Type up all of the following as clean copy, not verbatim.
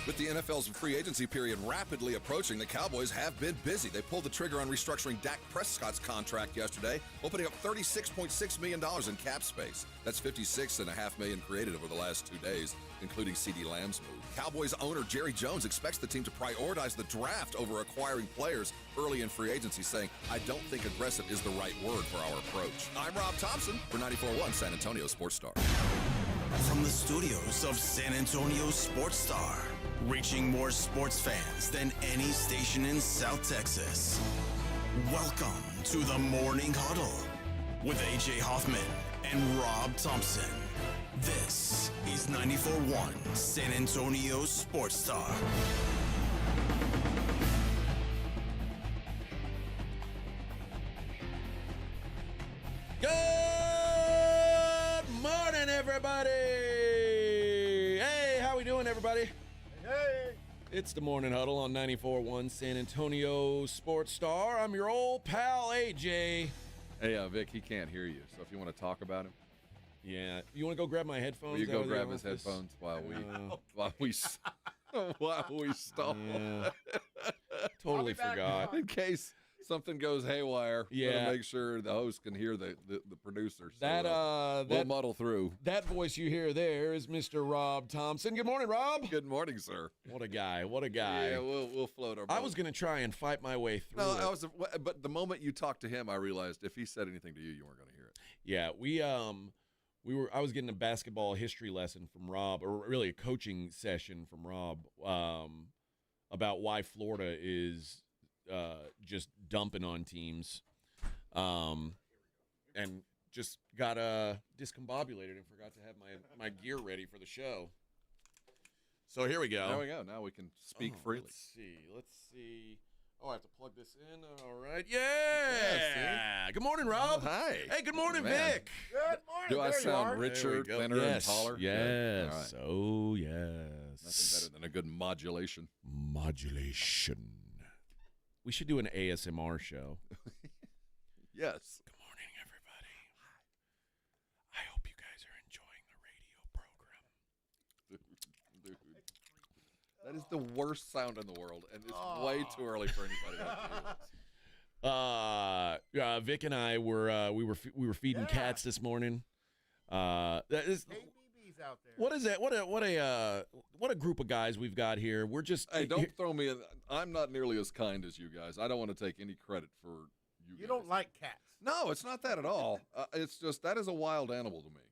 With the NFL's free agency period rapidly approaching, the Cowboys have been busy. They pulled the trigger on restructuring Dak Prescott's contract yesterday, opening up $36.6 million in cap space. That's $56.5 million created over the last 2 days, including CeeDee Lamb's move. Cowboys owner Jerry Jones expects the team to prioritize the draft over acquiring players early in free agency, saying, "I don't think aggressive is the right word for our approach." I'm Rob Thompson for 94.1 San Antonio Sports Star. From the studios of San Antonio Sports Star, reaching more sports fans than any station in South Texas. Welcome to the Morning Huddle with AJ Hoffman and Rob Thompson. This is 94.1 San Antonio Sports Star. Good morning, everybody. Hey, how we doing, everybody? Hey. It's the Morning Huddle on 94.1 San Antonio Sports Star. I'm your old pal, AJ. Hey, Vic, he can't hear you, so if you want to talk about him. Yeah. You want to go grab my headphones? Will you go out of the grab his office? headphones while we stall? Yeah. Totally forgot. In case something goes haywire, Yeah. to make sure the host can hear the producer. So, That we'll muddle through. That voice you hear there is Mr. Rob Thompson. Good morning, Rob. Good morning, sir. What a guy. What a guy. Yeah, we'll float our boat. I was going to try and fight my way through No, it. but the moment you talked to him, I realized if he said anything to you, you weren't going to hear it. Yeah, I was getting a basketball history lesson from Rob, or really a coaching session from Rob, about why Florida is just dumping on teams, and just got discombobulated and forgot to have my gear ready for the show. So here we go. There we go. Now we can speak freely. Let's see. Oh, I have to plug this in. All right. Yeah. Good morning, Rob. Hi. Hey, good morning, Man. Vic. Good morning. Do I There you sound are. richer, There we go. thinner, and taller? Yes. Good. All right. Oh, yes. Nothing better than a good modulation. Modulation. We should do an ASMR show. Yes. Good morning, everybody. I hope you guys are enjoying the radio program. Dude. That is the worst sound in the world, and it's way too early for anybody to do this. Vic and I were feeding cats this morning. That is. ABB's out there. What is that? What a group of guys we've got here. We're just Hey, don't throw me in. I'm not nearly as kind as you guys. I don't want to take any credit for you guys. You don't like cats. No, it's not that at all. It's just that is a wild animal to me.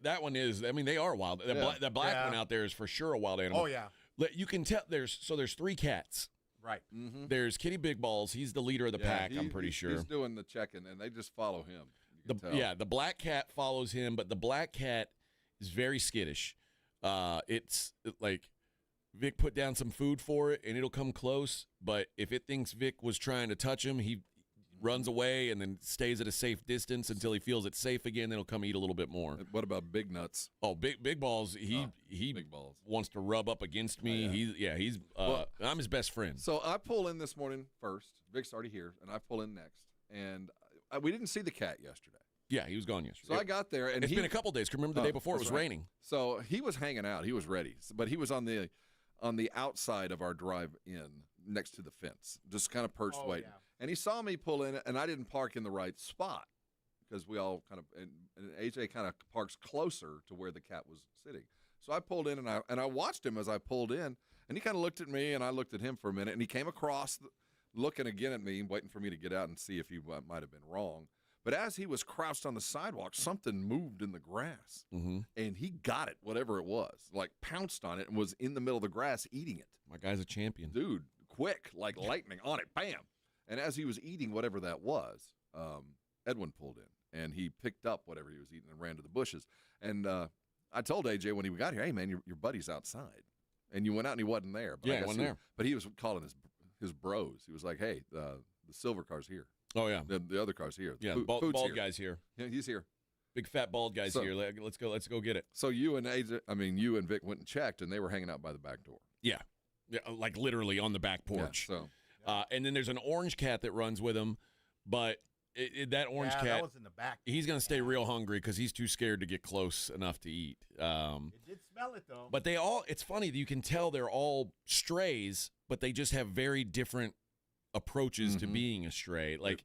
That one is. I mean, they are wild. The black one out there is for sure a wild animal. Oh yeah. You can tell. There's three cats. Right. Mm-hmm. There's Kitty Big Balls. He's the leader of the pack. I'm pretty sure. He's doing the checking, and they just follow him. You can tell. Yeah, the black cat follows him, but the black cat is very skittish. It's like Vic put down some food for it, and it'll come close. But if it thinks Vic was trying to touch him, he runs away and then stays at a safe distance until he feels it's safe again. Then he'll come eat a little bit more. What about Big Nuts? Oh, big balls. He Big Balls. wants to rub up against me. He's I'm his best friend. So I pull in this morning first. Vic's already here, and I pull in next. And we didn't see the cat yesterday. Yeah, he was gone yesterday. So I got there, and it's been a couple days. Remember the day before it was raining. So he was hanging out. He was ready, but he was on the outside of our drive-in next to the fence, just kind of perched waiting. Yeah. And he saw me pull in, and I didn't park in the right spot because we all kind of and AJ kind of parks closer to where the cat was sitting. So I pulled in, and I watched him as I pulled in, and he kind of looked at me, and I looked at him for a minute, and he came across, looking again at me, waiting for me to get out and see if he might have been wrong. But as he was crouched on the sidewalk, something moved in the grass, and he got it, whatever it was, like pounced on it and was in the middle of the grass eating it. My guy's a champion. Dude, quick, like lightning on it, bam. And as he was eating whatever that was, Edwin pulled in, and he picked up whatever he was eating and ran to the bushes. And I told AJ when he got here, hey, man, your buddy's outside. And you went out and he wasn't there. But he wasn't there. But he was calling his bros. He was like, hey, the silver car's here. Oh, yeah. The other car's here. Yeah, Food's bald here. guy's here. Yeah, he's here. Big fat bald guy's here. Let's go get it. So you and Vic went and checked, and they were hanging out by the back door. Yeah, like literally on the back porch. Yeah, so and then there's an orange cat that runs with him, but that orange Yeah, cat, that was in the back. he's going to stay real hungry because he's too scared to get close enough to eat. It did smell it, though. But it's funny that you can tell they're all strays, but they just have very different approaches to being a stray. Like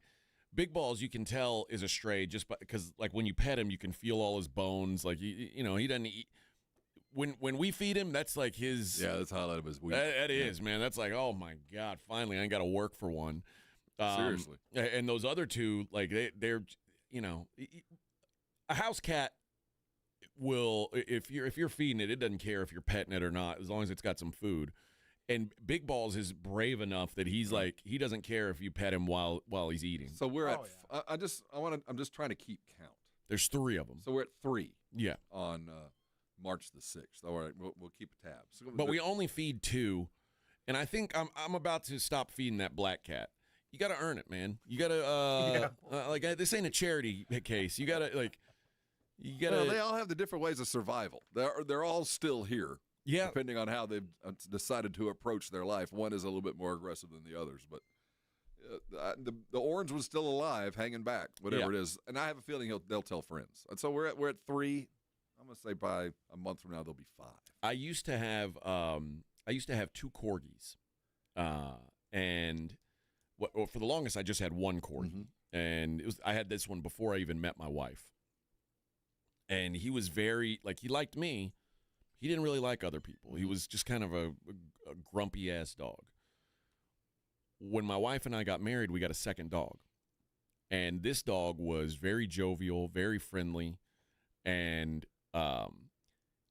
Big Balls, you can tell is a stray just because, like, when you pet him, you can feel all his bones. Like, he doesn't eat. When we feed him, that's like his. Yeah, that's the highlight of his week. That is, man. That's like, oh my God, finally, I ain't got to work for one. Seriously. And those other two, like they're, a house cat will, if you're feeding it, it doesn't care if you're petting it or not, as long as it's got some food. And Big Balls is brave enough that he's like, he doesn't care if you pet him while he's eating. So we're I'm just trying to keep count. There's 3 of them. So we're at 3. Yeah. On March the 6th. All right, we'll keep tabs. So but we only feed 2, and I think I'm about to stop feeding that black cat. You got to earn it, man. You got to this ain't a charity case. You got to Well, they all have the different ways of survival. They're all still here. Yeah. Depending on how they've decided to approach their life. One is a little bit more aggressive than the others, but the orange was still alive, hanging back, whatever it is. And I have a feeling they'll tell friends. And so we're at 3. I'm gonna say by a month from now there'll be 5. I used to have 2 corgis, and for the longest I just had 1 corgi, and I had this one before I even met my wife. And he was very he liked me. He didn't really like other people. He was just kind of a grumpy ass dog. When my wife and I got married, we got a second dog, and this dog was very jovial, very friendly, and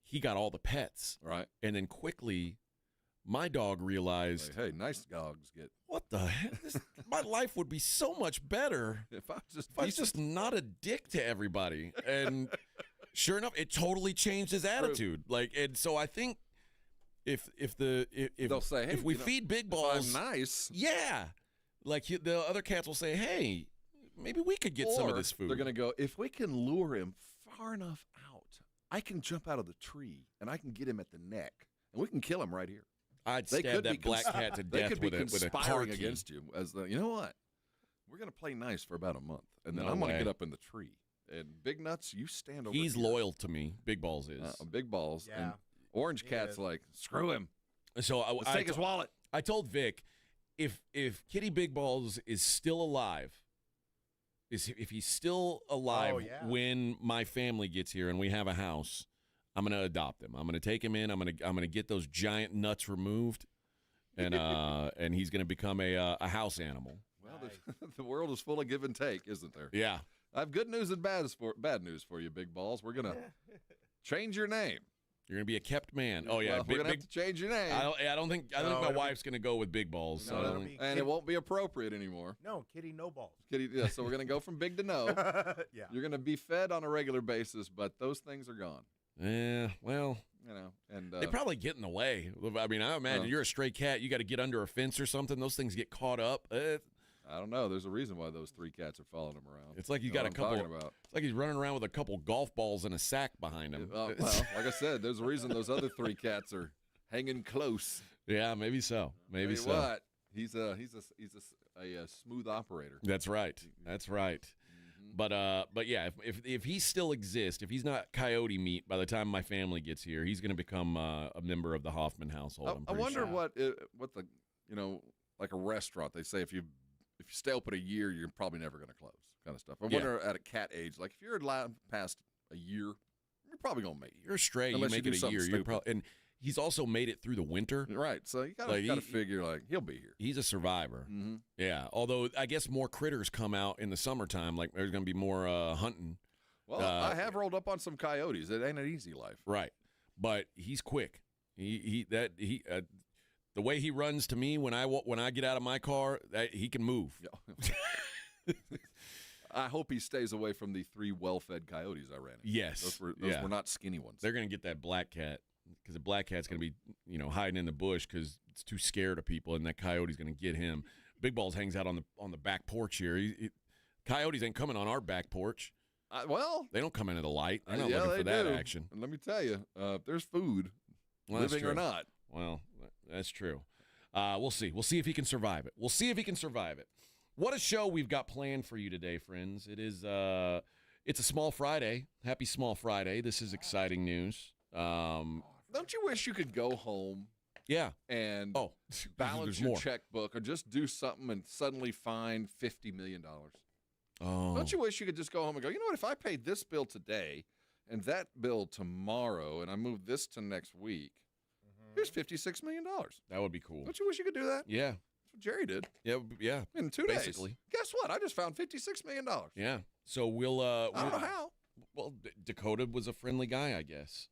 he got all the pets. Right. And then quickly, my dog realized, hey, nice dogs get. What the heck? My life would be so much better if I was just not a dick to everybody. And sure enough, it totally changed his attitude. And so I think if they'll say, hey, if we feed Big Balls, I'm nice. Yeah. The other cats will say, hey, maybe we could get some of this food. They're going to go, if we can lure him far enough out, I can jump out of the tree and I can get him at the neck and we can kill him right here. I'd stab that black cat to death with a car key. Against you you know what? We're going to play nice for about a month, and then I'm going to get up in the tree. And Big Nuts, you stand over He's here. loyal to me. Big Balls is. Big Balls. Yeah. And Orange Cat's like, screw him. So Let's take his wallet. I told Vic, if Kitty Big Balls is still alive, if he's still alive when my family gets here and we have a house, I'm going to adopt him. I'm going to take him in. I'm going to get those giant nuts removed, and he's going to become a house animal. Well, the world is full of give and take, isn't there? Yeah. I have good news and bad news for you, Big Balls. We're going to change your name. You're going to be a kept man. Oh, yeah. Well, we're going to have to change your name. I don't think my wife's going to go with Big Balls. No, and it won't be appropriate anymore. No, Kitty, no balls. Kitty, yeah, so we're going to go from big to no. Yeah. You're going to be fed on a regular basis, but those things are gone. Yeah, well, and they probably get in the way. I mean, I imagine you're a stray cat. You got to get under a fence or something. Those things get caught up. I don't know. There's a reason why those 3 cats are following him around. It's like he's got a couple. It's like he's running around with a couple golf balls in a sack behind him. Well, like I said, there's a reason those other 3 cats are hanging close. Yeah, maybe so. Maybe so. What? He's a smooth operator. That's right. That's right. But yeah, if he still exists, if he's not coyote meat by the time my family gets here, he's going to become a member of the Hoffman household. I wonder what the like a restaurant, they say if you stay open a year, you're probably never going to close, kind of stuff. I wonder at a cat age, like if you're allowed past a year, you're probably going to make it. You're stray, you make it a year. You're probably, and he's also made it through the winter. Right, so you got to figure he'll be here. He's a survivor. Mm-hmm. Yeah, although I guess more critters come out in the summertime. Like there's going to be more hunting. Well, I have rolled up on some coyotes. It ain't an easy life. Right, but he's quick. The way he runs to me when I get out of my car, he can move. I hope he stays away from the 3 well-fed coyotes I ran into. Yes, those were not skinny ones. They're going to get that black cat because the black cat's going to be hiding in the bush because it's too scared of people, and that coyote's going to get him. Big Balls hangs out on the back porch here. Coyotes ain't coming on our back porch. They don't come into the light. They're not looking for that action. And let me tell you, there's food, living or not. Well, that's true. We'll see. We'll see if he can survive it. What a show we've got planned for you today, friends. It is it's a Small Friday. Happy Small Friday. This is exciting news. Don't you wish you could go home Yeah. and balance there's your more. checkbook or just do something and suddenly find $50 million? Oh. Don't you wish you could just go home and go, you know what, if I paid this bill today and that bill tomorrow and I move this to next week, here's $56 million. That would be cool. Don't you wish you could do that? Yeah. That's what Jerry did Yeah. in 2 days. Basically. Guess what? I just found $56 million. Yeah. So we'll I don't know how. Well, Dakota was a friendly guy, I guess.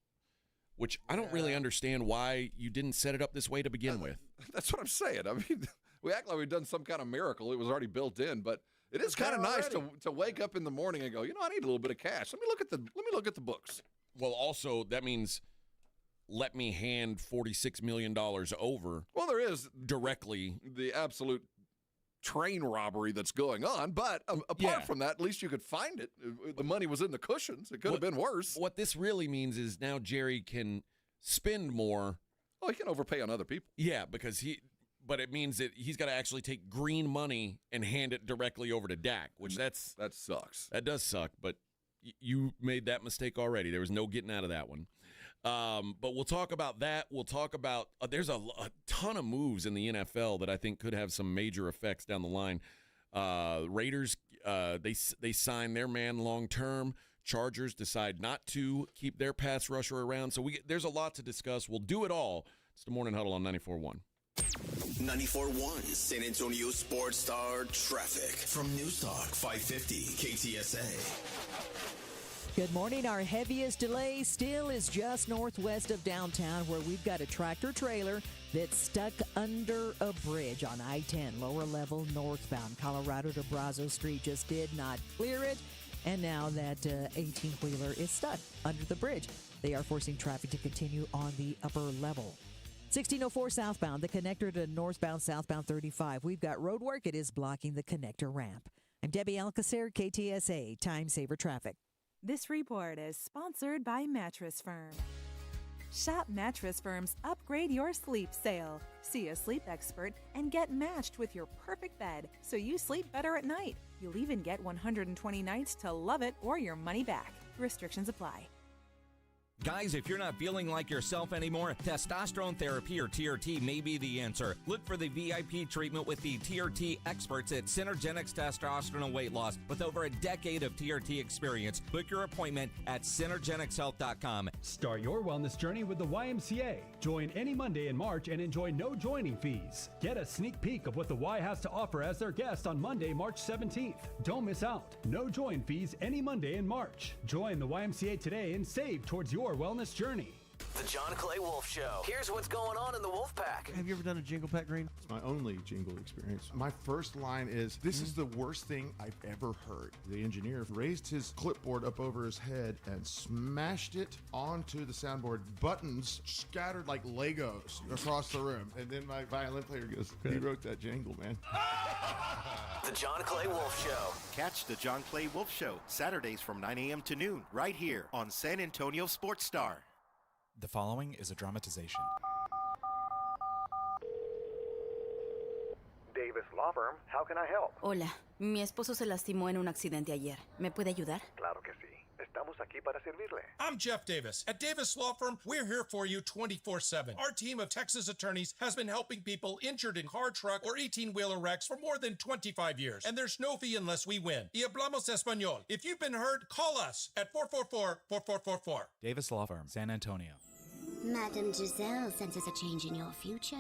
Which I don't really understand why you didn't set it up this way to begin with. That's what I'm saying. I mean, we act like we've done some kind of miracle. It was already built in, but it is kind of nice to wake up in the morning and go, you know, I need a little bit of cash. Let me look at the books. Well, also that means let me hand $46 million over. Well, there is directly the absolute train robbery that's going on, but apart from that, at least you could find it. The money was in the cushions. It could have been worse. What this really means is now Jerry can spend more. Oh, he can overpay on other people. Yeah, but it means that he's got to actually take green money and hand it directly over to Dak, which that sucks. That does suck, but you made that mistake already. There was no getting out of that one. But we'll talk about that. We'll talk about there's a ton of moves in the NFL that I think could have some major effects down the line. Raiders, they sign their man long term. Chargers decide not to keep their pass rusher around. So there's a lot to discuss. We'll do it all. It's the Morning Huddle on 94.1. 94.1 San Antonio Sports Star Traffic from Newstalk 550 KTSA. Good morning. Our heaviest delay still is just northwest of downtown, where we've got a tractor trailer that's stuck under a bridge on I-10, lower level northbound. Colorado to Brazos Street just did not clear it, and now that 18-wheeler is stuck under the bridge. They are forcing traffic to continue on the upper level. 1604 southbound, the connector to northbound southbound 35. We've got road work. It is blocking the connector ramp. I'm Debbie Alcacer, KTSA, Time Saver Traffic. This report is sponsored by Mattress Firm. Shop Mattress Firm's Upgrade Your Sleep sale. See a sleep expert and get matched with your perfect bed so you sleep better at night. You'll even get 120 nights to love it or your money back. Restrictions apply. Guys, if you're not feeling like yourself anymore, testosterone therapy or TRT may be the answer. Look for the VIP treatment with the TRT experts at Synergenics Testosterone and Weight Loss. With over a decade of TRT experience, book your appointment at synergenicshealth.com. Start your wellness journey with the YMCA. Join any Monday in March and enjoy no joining fees. Get a sneak peek of what the Y has to offer as their guest on Monday, March 17th. Don't miss out. No join fees any Monday in March. Join the YMCA today and save towards your wellness journey. The John Clay Wolf Show. Here's what's going on in the Wolf Pack. Have you ever done a jingle, Pat Green? It's my only jingle experience. My first line is, "This is the worst thing I've ever heard." The engineer raised his clipboard up over his head and smashed it onto the soundboard. Buttons scattered like Legos across the room. And then my violin player goes, "He wrote that jingle, man." The John Clay Wolf Show. Catch the John Clay Wolf Show Saturdays from 9 a.m. to noon right here on San Antonio Sports Star. The following is a dramatization. Davis Law Firm, how can I help? Hola, mi esposo se lastimó en un accidente ayer. ¿Me puede ayudar? Claro que sí. Estamos aquí para servirle. I'm Jeff Davis. At Davis Law Firm, we're here for you 24/7. Our team of Texas attorneys has been helping people injured in car, truck, or 18-wheeler wrecks for more than 25 years. And there's no fee unless we win. Y hablamos español. If you've been hurt, call us at 444-4444. Davis Law Firm, San Antonio. Madam Giselle senses a change in your future.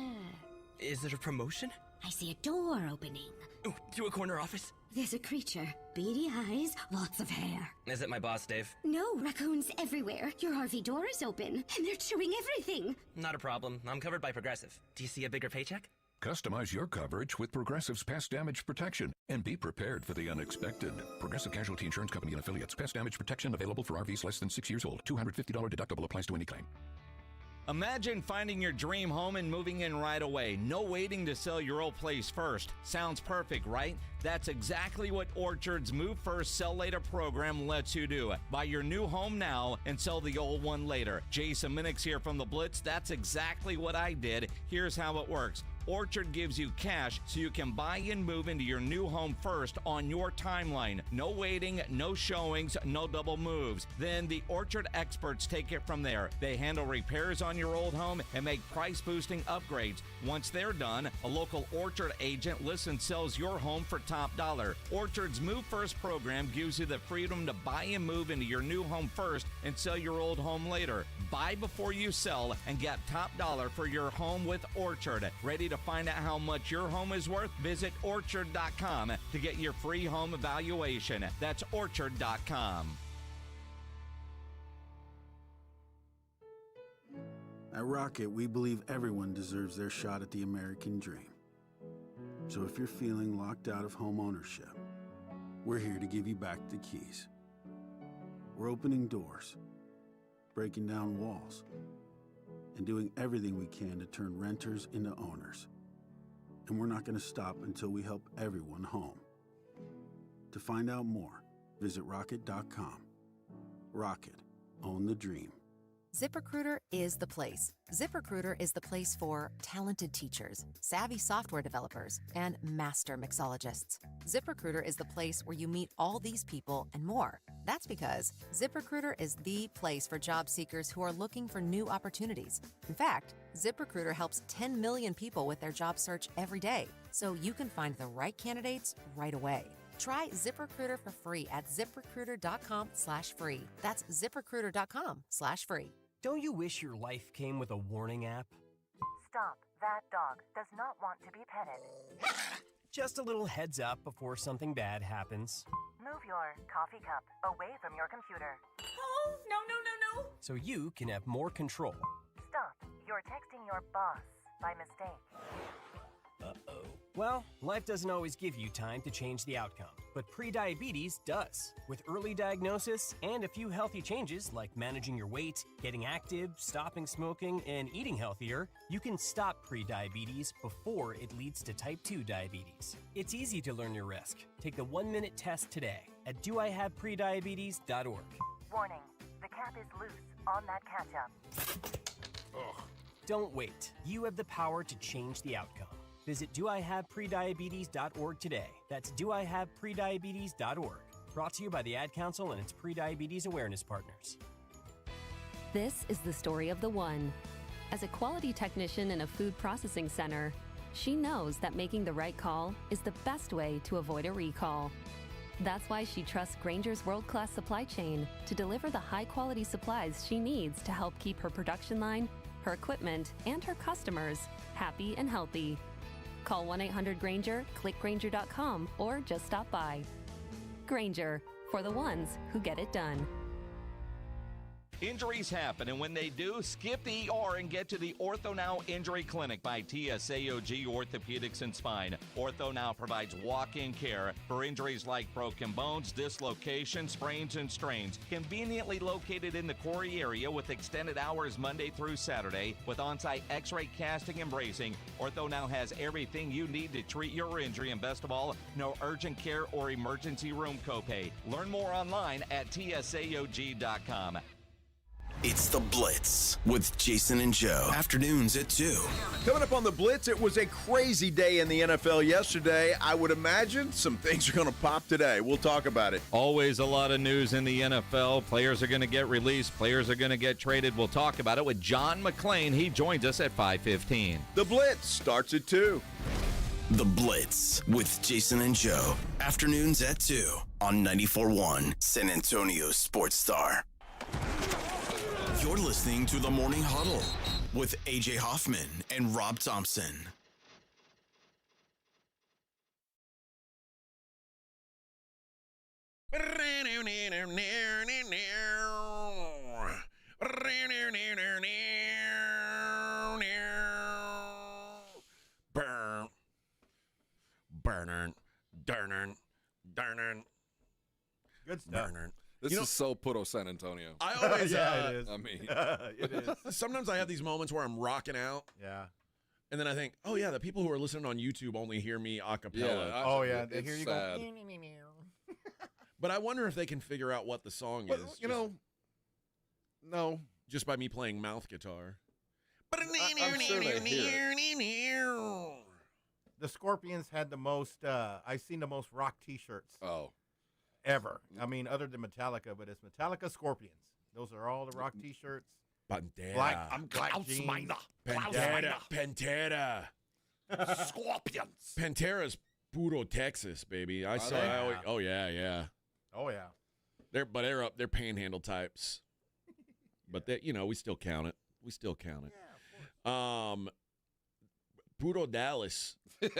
Is it a promotion? I see a door opening. Ooh, to a corner office? There's a creature. Beady eyes, lots of hair. Is it my boss, Dave? No, raccoons everywhere. Your RV door is open, and they're chewing everything. Not a problem. I'm covered by Progressive. Do you see a bigger paycheck? Customize your coverage with Progressive's past damage protection and be prepared for the unexpected. Progressive Casualty Insurance Company and Affiliates. Past damage protection available for RVs less than 6 years old. $250 deductible applies to any claim. Imagine finding your dream home and moving in right away. No waiting to sell your old place first. Sounds perfect, right? That's exactly what Orchard's Move First, Sell Later program lets you do. Buy your new home now and sell the old one later. Jason Minix here from The Blitz. That's exactly what I did. Here's how it works. Orchard gives you cash so you can buy and move into your new home first on your timeline. No waiting, no showings, no double moves. Then the Orchard experts take it from there. They handle repairs on your old home and make price-boosting upgrades. Once they're done, a local Orchard agent lists and sells your home for top dollar. Orchard's Move First program gives you the freedom to buy and move into your new home first and sell your old home later. Buy before you sell and get top dollar for your home with Orchard. Ready to find out how much your home is worth? Visit Orchard.com to get your free home evaluation. That's Orchard.com. At Rocket, we believe everyone deserves their shot at the American dream. So if you're feeling locked out of home ownership, we're here to give you back the keys. We're opening doors, breaking down walls, and doing everything we can to turn renters into owners. And we're not going to stop until we help everyone home. To find out more, visit rocket.com. Rocket, own the dream. ZipRecruiter is the place. ZipRecruiter is the place for talented teachers, savvy software developers, and master mixologists. ZipRecruiter is the place where you meet all these people and more. That's because ZipRecruiter is the place for job seekers who are looking for new opportunities. In fact, ZipRecruiter helps 10 million people with their job search every day, so you can find the right candidates right away. Try ZipRecruiter for free at ZipRecruiter.com/free. That's ZipRecruiter.com/free. Don't you wish your life came with a warning app? Stop. That dog does not want to be petted. Just a little heads up before something bad happens. Move your coffee cup away from your computer. Oh, no. So you can have more control. Stop. You're texting your boss by mistake. Uh-oh. Well, life doesn't always give you time to change the outcome, but prediabetes does. With early diagnosis and a few healthy changes like managing your weight, getting active, stopping smoking, and eating healthier, you can stop prediabetes before it leads to type 2 diabetes. It's easy to learn your risk. Take the 1-minute test today at doihaveprediabetes.org. Warning. The cap is loose on that ketchup. Ugh. Don't wait. You have the power to change the outcome. Visit doihaveprediabetes.org today. That's doihaveprediabetes.org. Brought to you by the Ad Council and its prediabetes awareness partners. This is the story of the one. As a quality technician in a food processing center, she knows that making the right call is the best way to avoid a recall. That's why she trusts Grainger's world-class supply chain to deliver the high-quality supplies she needs to help keep her production line, her equipment, and her customers happy and healthy. Call 1-800-GRAINGER, click Grainger.com, or just stop by. Grainger, for the ones who get it done. Injuries happen, and when they do, skip the ER and get to the Ortho Now Injury Clinic by TSAOG Orthopedics and Spine. Ortho Now provides walk-in care for injuries like broken bones, dislocations, sprains, and strains. Conveniently located in the Quarry area with extended hours Monday through Saturday with on-site x-ray casting and bracing, Ortho Now has everything you need to treat your injury, and best of all, no urgent care or emergency room copay. Learn more online at TSAOG.com. It's The Blitz with Jason and Joe. Afternoons at 2. Coming up on The Blitz, it was a crazy day in the NFL yesterday. I would imagine some things are going to pop today. We'll talk about it. Always a lot of news in the NFL. Players are going to get released. Players are going to get traded. We'll talk about it with John McClain. He joins us at 5:15. The Blitz starts at 2. The Blitz with Jason and Joe. Afternoons at 2 on 94.1 San Antonio Sports Star. You're listening to The Morning Huddle with AJ Hoffman and Rob Thompson. Good stuff. This is so Puto San Antonio. I always, yeah, it is. I mean, it is. Sometimes I have these moments where I'm rocking out. Yeah. And then I think, oh, yeah, the people who are listening on YouTube only hear me a cappella. Yeah, Oh, yeah. They it's hear you sad. go. But I wonder if they can figure out what the song But, is. you know, no. Just by me playing mouth guitar. I'm sure they hear it. The Scorpions had the most. I seen the most rock T-shirts. Ever. I mean, other than Metallica, but it's Metallica Scorpions. Those are all the rock T-shirts. Pantera. I'm Klaus Miner. Pantera. Scorpions. Pantera's puro Texas, baby. I saw. Oh yeah. Oh yeah. They're up. They're panhandle types. But that, we still count it. We still count it. Yeah, Puro Dallas. Is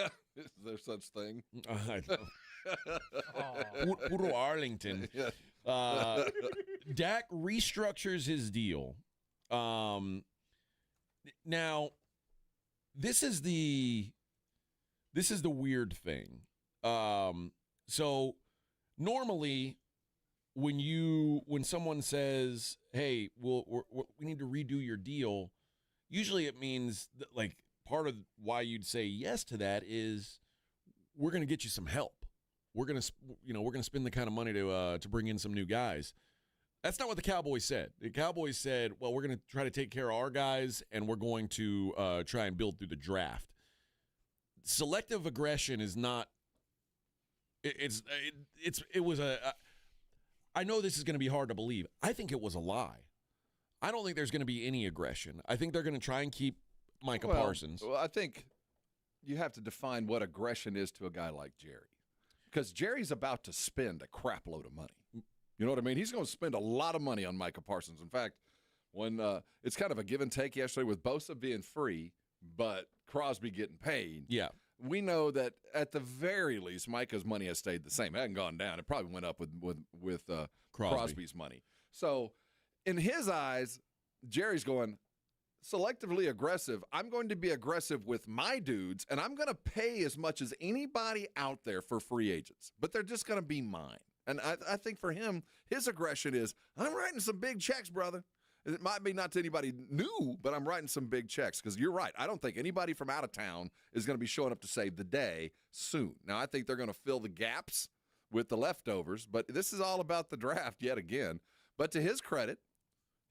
there such thing? I know. Puro Arlington. Dak restructures his deal. Now, this is the weird thing. So normally, when someone says, "Hey, we need to redo your deal," usually it means that, like, part of why you'd say yes to that is we're going to get you some help. We're going to spend the kind of money to bring in some new guys. That's not what the Cowboys said. The Cowboys said, "Well, we're going to try to take care of our guys, and we're going to try and build through the draft." Selective aggression is not. It was a. I know this is going to be hard to believe. I think it was a lie. I don't think there's going to be any aggression. I think they're going to try and keep Micah Parsons. Well, I think you have to define what aggression is to a guy like Jerry. Because Jerry's about to spend a crap load of money. You know what I mean? He's going to spend a lot of money on Micah Parsons. In fact, when it's kind of a give and take yesterday with Bosa being free, but Crosby getting paid. Yeah. We know that at the very least, Micah's money has stayed the same. It hasn't gone down. It probably went up with Crosby's money. So in his eyes, Jerry's going selectively aggressive. I'm going to be aggressive with my dudes, and I'm going to pay as much as anybody out there for free agents. But they're just going to be mine. And I think for him, his aggression is, I'm writing some big checks, brother. It might be not to anybody new, but I'm writing some big checks because you're right. I don't think anybody from out of town is going to be showing up to save the day soon. Now, I think they're going to fill the gaps with the leftovers, but this is all about the draft yet again. But to his credit,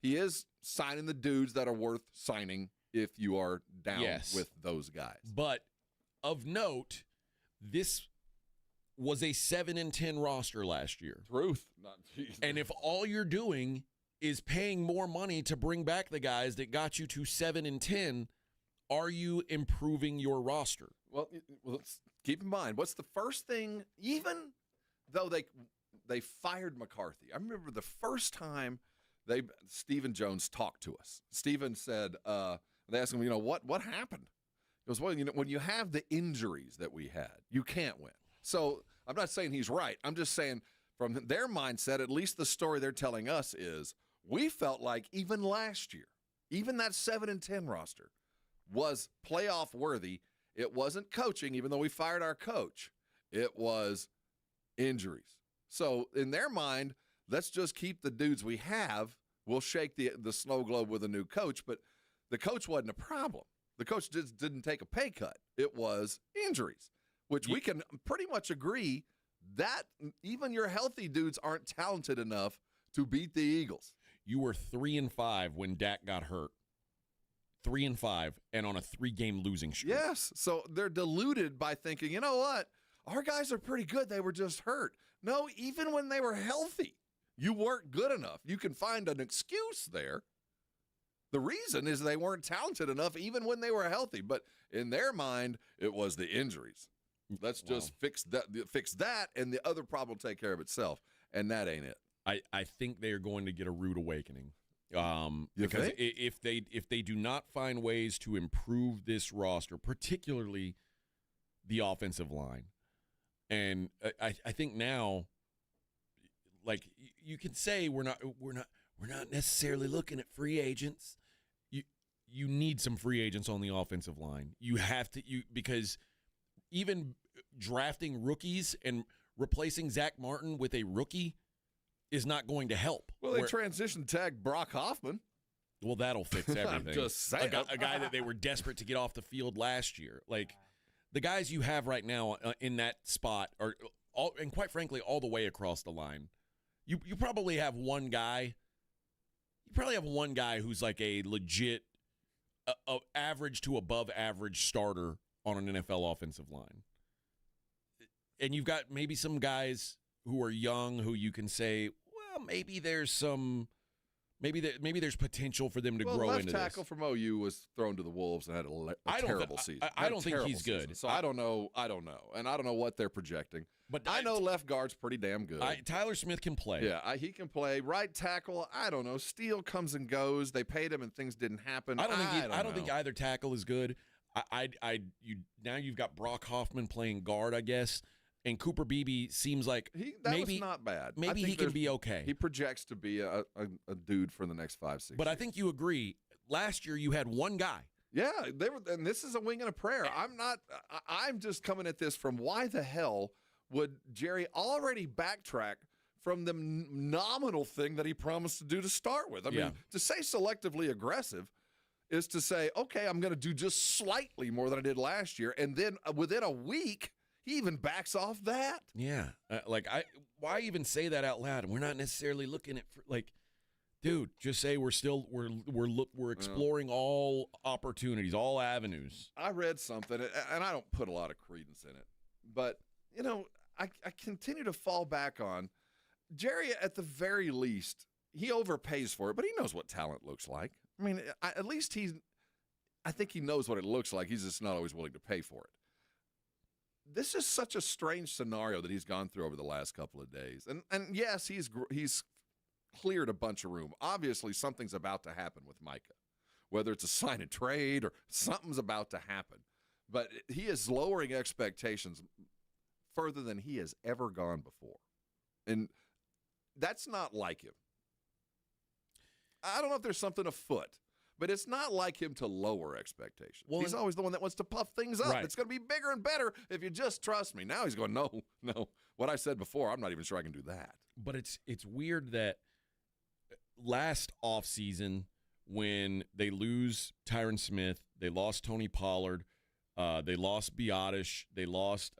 he is signing the dudes that are worth signing if you are down with those guys. But of note, this was a 7-10 roster last year. Truth. And if all you're doing is paying more money to bring back the guys that got you to 7-10, are you improving your roster? Well, let's keep in mind, what's the first thing, even though they fired McCarthy. I remember the first time Stephen Jones talked to us. Stephen said, they asked him, what happened? He goes, well, when you have the injuries that we had, you can't win. So I'm not saying he's right. I'm just saying from their mindset, at least the story they're telling us is, we felt like even last year, even that 7-10 roster was playoff worthy. It wasn't coaching, even though we fired our coach. It was injuries. So in their mind, let's just keep the dudes we have. We'll shake the snow globe with a new coach, but the coach wasn't a problem. The coach just didn't take a pay cut. It was injuries, which we can pretty much agree that even your healthy dudes aren't talented enough to beat the Eagles. You were 3-5 when Dak got hurt. 3-5 and on a 3-game losing streak. Yes. So they're deluded by thinking, you know what? Our guys are pretty good. They were just hurt. No, even when they were healthy, you weren't good enough. You can find an excuse there. The reason is they weren't talented enough even when they were healthy. But in their mind, it was the injuries. Let's just fix that, and the other problem will take care of itself. And that ain't it. I think they are going to get a rude awakening. Because if they do not find ways to improve this roster, particularly the offensive line, and I think now, like, you can say we're not necessarily looking at free agents. You need some free agents on the offensive line. You have to because even drafting rookies and replacing Zach Martin with a rookie is not going to help. Well, they transition tag Brock Hoffman. Well, that'll fix everything. I'm just saying. A guy that they were desperate to get off the field last year. Like, the guys you have right now in that spot are, and quite frankly, all the way across the line. You probably have one guy. You probably have one guy who's like a legit average to above average starter on an NFL offensive line. And you've got maybe some guys who are young who you can say, well, maybe there's potential for them to grow into this. Left tackle from OU was thrown to the Wolves and had a terrible season. I don't think he's good. So I don't know. And I don't know what they're projecting. But I know left guard's pretty damn good. Tyler Smith can play. Yeah, he can play. Right tackle, I don't know. Steele comes and goes. They paid him and things didn't happen. I don't think either tackle is good. Now you've got Brock Hoffman playing guard, I guess. And Cooper Beebe seems like was not bad. Maybe he can be okay. He projects to be a dude for the next 5-6 years. But I think you agree. Last year you had one guy. Yeah, and this is a wing and a prayer. I'm just coming at this from why the hell would Jerry already backtrack from the nominal thing that he promised to do to start with? I mean, to say selectively aggressive is to say, okay, I'm going to do just slightly more than I did last year, and then within a week. He even backs off that. Yeah, why even say that out loud? We're not necessarily looking at dude. Just say we're exploring all opportunities, all avenues. I read something, and I don't put a lot of credence in it, but I continue to fall back on Jerry. At the very least, he overpays for it, but he knows what talent looks like. I mean, at least I think he knows what it looks like. He's just not always willing to pay for it. This is such a strange scenario that he's gone through over the last couple of days. And yes, he's cleared a bunch of room. Obviously, something's about to happen with Micah, whether it's a sign and trade or something's about to happen. But he is lowering expectations further than he has ever gone before. And that's not like him. I don't know if there's something afoot. But it's not like him to lower expectations. Well, he's always the one that wants to puff things up. Right. It's going to be bigger and better if you just trust me. Now he's going, no. What I said before, I'm not even sure I can do that. But it's weird that last offseason when they lose Tyron Smith, they lost Tony Pollard, they lost Biotish, they lost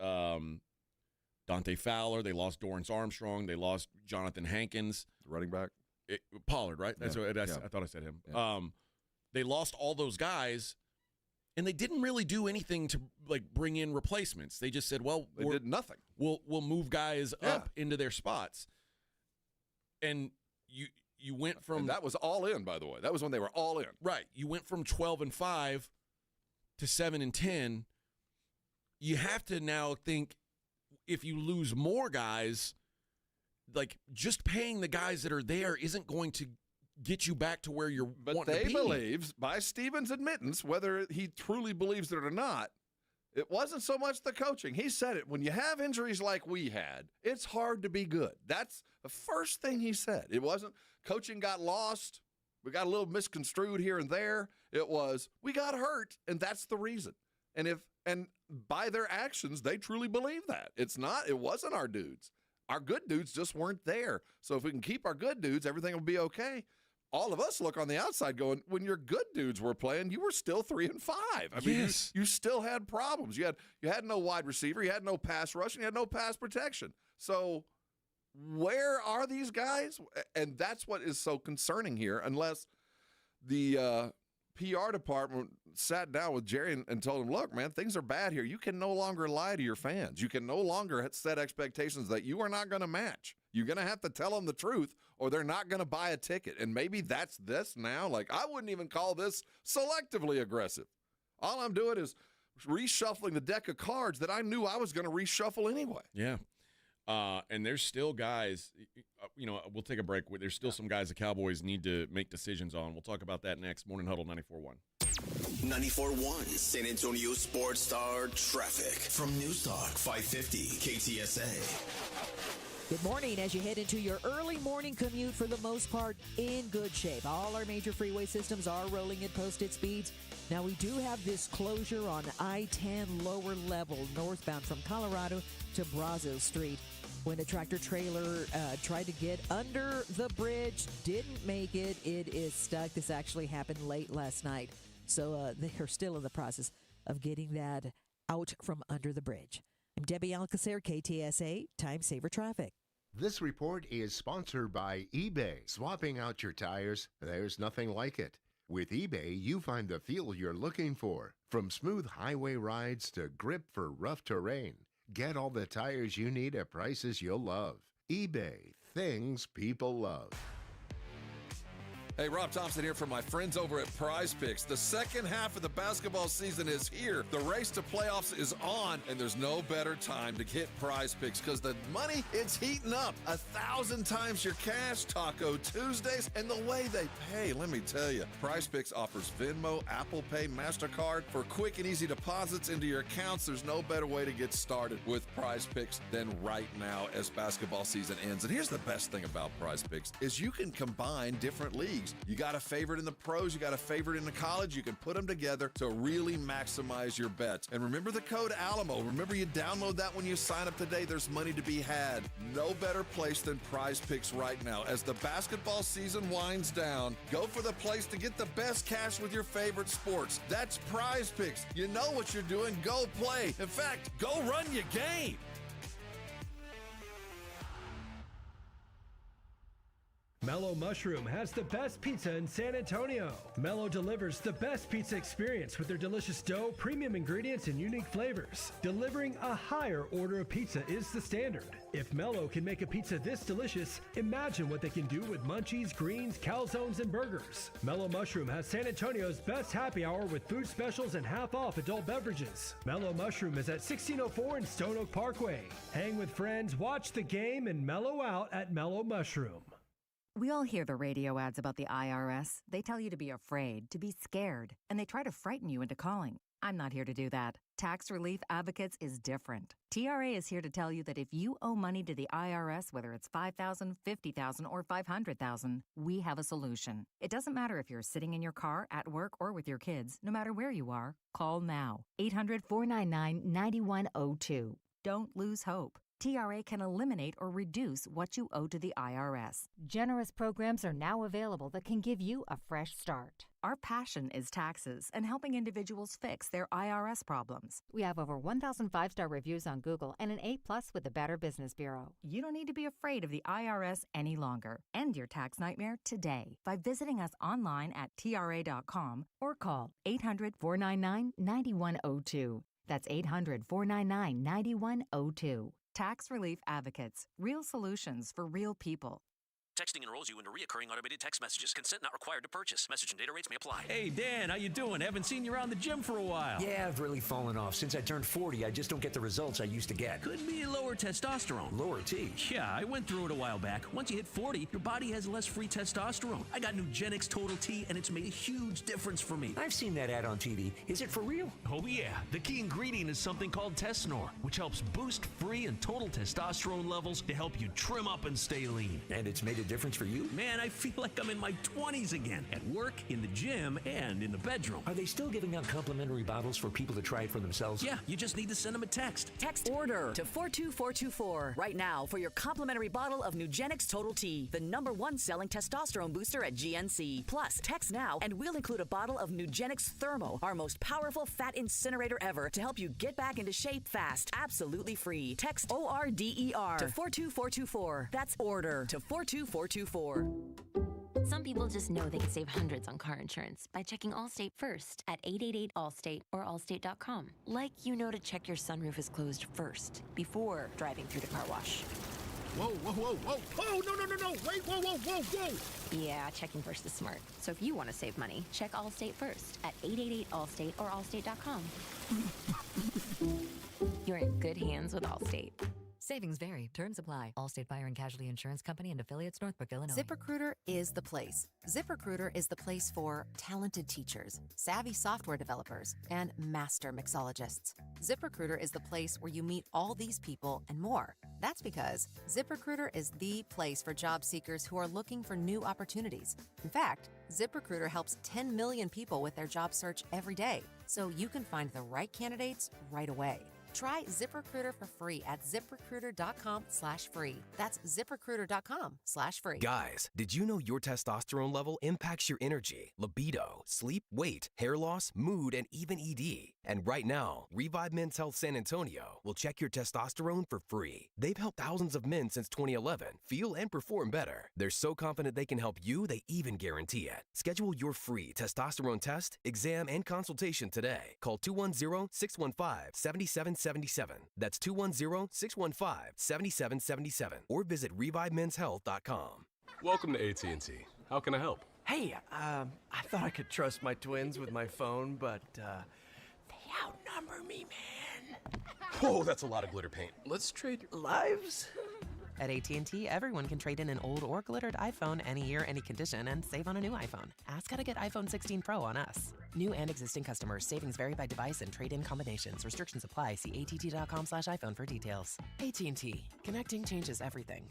Dante Fowler, they lost Dorrance Armstrong, they lost Jonathan Hankins. The running back? Pollard, right? That's what I thought I said him. Yeah. They lost all those guys, and they didn't really do anything to bring in replacements. They just said, "Well, they did nothing. We'll move guys up into their spots." And you went from, and that was all in, by the way. That was when they were all in. Right. You went from 12-5 to 7-10. You have to now think, if you lose more guys, just paying the guys that are there isn't going to get you back to where you're wanting to be. But they believe, by Stevens' admittance, whether he truly believes it or not, it wasn't so much the coaching. He said it. When you have injuries like we had, it's hard to be good. That's the first thing he said. It wasn't coaching got lost. We got a little misconstrued here and there. It was we got hurt, and that's the reason. And by their actions, they truly believe that. It wasn't our dudes. Our good dudes just weren't there. So if we can keep our good dudes, everything will be okay. All of us look on the outside going, when your good dudes were playing, you were still 3-5. I mean, you still had problems. You had no wide receiver, you had no pass rush, and you had no pass protection. So where are these guys? And that's what is so concerning here, unless the PR department sat down with Jerry and told him, look, man, things are bad here. You can no longer lie to your fans. You can no longer set expectations that you are not going to match. You're going to have to tell them the truth, or they're not going to buy a ticket. And maybe that's this now. I wouldn't even call this selectively aggressive. All I'm doing is reshuffling the deck of cards that I knew I was going to reshuffle anyway. Yeah. And there's still guys, we'll take a break. There's still some guys the Cowboys need to make decisions on. We'll talk about that next. Morning Huddle 94.1. 94.1 San Antonio Sports Star Traffic from News Talk 550 KTSA. Good morning. As you head into your early morning commute, for the most part, in good shape. All our major freeway systems are rolling at posted speeds. Now, we do have this closure on I-10 lower level northbound from Colorado to Brazos Street. When a tractor-trailer tried to get under the bridge, didn't make it. It is stuck. This actually happened late last night. So they are still in the process of getting that out from under the bridge. I'm Debbie Alcacer, KTSA, Time Saver Traffic. This report is sponsored by eBay. Swapping out your tires, there's nothing like it. With eBay, you find the feel you're looking for. From smooth highway rides to grip for rough terrain. Get all the tires you need at prices you'll love. eBay, things people love. Hey, Rob Thompson here from my friends over at Prize Picks. The second half of the basketball season is here. The race to playoffs is on, and there's no better time to hit Prize Picks because the money, it's heating up. 1,000 times your cash, Taco Tuesdays, and the way they pay. Let me tell you, Prize Picks offers Venmo, Apple Pay, MasterCard for quick and easy deposits into your accounts. There's no better way to get started with Prize Picks than right now as basketball season ends. And here's the best thing about Prize Picks is you can combine different leagues. You got a favorite in the pros, you got a favorite in the college, you can put them together to really maximize your bets. And remember the code ALAMO. Remember, you download that when you sign up today. There's money to be had. No better place than Prize Picks right now. As the basketball season winds down, go for the place to get the best cash with your favorite sports. That's Prize Picks. You know what you're doing. Go play. In fact, go run your game. Mellow Mushroom has the best pizza in San Antonio. Mellow delivers the best pizza experience with their delicious dough, premium ingredients, and unique flavors. Delivering a higher order of pizza is the standard. If Mellow can make a pizza this delicious, imagine what they can do with munchies, greens, calzones, and burgers. Mellow Mushroom has San Antonio's best happy hour with food specials and half-off adult beverages. Mellow Mushroom is at 1604 in Stone Oak Parkway. Hang with friends, watch the game, and mellow out at Mellow Mushroom. We all hear the radio ads about the IRS. They tell you to be afraid, to be scared, and they try to frighten you into calling. I'm not here to do that. Tax Relief Advocates is different. TRA is here to tell you that if you owe money to the IRS, whether it's $5,000, $50,000, or $500,000, we have a solution. It doesn't matter if you're sitting in your car, at work, or with your kids. No matter where you are, call now. 800-499-9102. Don't lose hope. TRA can eliminate or reduce what you owe to the IRS. Generous programs are now available that can give you a fresh start. Our passion is taxes and helping individuals fix their IRS problems. We have over 1,000 5-star reviews on Google and an A+ with the Better Business Bureau. You don't need to be afraid of the IRS any longer. End your tax nightmare today by visiting us online at TRA.com or call 800-499-9102. That's 800-499-9102. Tax Relief Advocates. Real solutions for real people. Texting enrolls you into recurring automated text messages. Consent not required to purchase. Message and data rates may apply. Hey, Dan, how you doing? Haven't seen you around the gym for a while. Yeah, I've really fallen off. Since I turned 40, I just don't get the results I used to get. Could be lower testosterone. Lower T? Yeah, I went through it a while back. Once you hit 40, your body has less free testosterone. I got Nugenix Total T, and it's made a huge difference for me. I've seen that ad on TV. Is it for real? Oh, yeah. The key ingredient is something called Tesnor, which helps boost free and total testosterone levels to help you trim up and stay lean. And it's made a difference for you? Man, I feel like I'm in my 20s again, at work, in the gym, and in the bedroom. Are they still giving out complimentary bottles for people to try it for themselves? Yeah, you just need to send them a text. Text ORDER to 42424 right now for your complimentary bottle of Nugenix Total T, the #1 selling testosterone booster at GNC. Plus, text now and we'll include a bottle of Nugenix Thermo, our most powerful fat incinerator ever, to help you get back into shape fast. Absolutely free. Text ORDER to 42424. That's ORDER to 42424. Some people just know they can save hundreds on car insurance by checking Allstate first at 888-ALLSTATE or allstate.com. Like you know to check your sunroof is closed first before driving through the car wash. Whoa, whoa, whoa, whoa. Oh, no. Wait, whoa, whoa, whoa, whoa. Yeah, checking first is smart. So if you want to save money, check Allstate first at 888-ALLSTATE or allstate.com. You're in good hands with Allstate. Savings vary. Terms apply. Allstate Fire and Casualty Insurance Company and affiliates, Northbrook, Illinois. ZipRecruiter is the place. ZipRecruiter is the place for talented teachers, savvy software developers, and master mixologists. ZipRecruiter is the place where you meet all these people and more. That's because ZipRecruiter is the place for job seekers who are looking for new opportunities. In fact, ZipRecruiter helps 10 million people with their job search every day, so you can find the right candidates right away. Try ZipRecruiter for free at ziprecruiter.com/free. That's ziprecruiter.com/free. Guys, did you know your testosterone level impacts your energy, libido, sleep, weight, hair loss, mood, and even ED? And right now, Revive Men's Health San Antonio will check your testosterone for free. They've helped thousands of men since 2011 feel and perform better. They're so confident they can help you, they even guarantee it. Schedule your free testosterone test, exam, and consultation today. Call 210-615-7777. That's 210-615-7777. Or visit ReviveMen'sHealth.com. Welcome to AT&T. How can I help? Hey, I thought I could trust my twins with my phone, but they outnumber me, man. Whoa, that's a lot of glitter paint. Let's trade lives. At AT&T, everyone can trade in an old or glittered iPhone any year, any condition, and save on a new iPhone. Ask how to get iPhone 16 Pro on us. New and existing customers. Savings vary by device and trade-in combinations. Restrictions apply. See att.com/iPhone for details. AT&T. Connecting changes everything.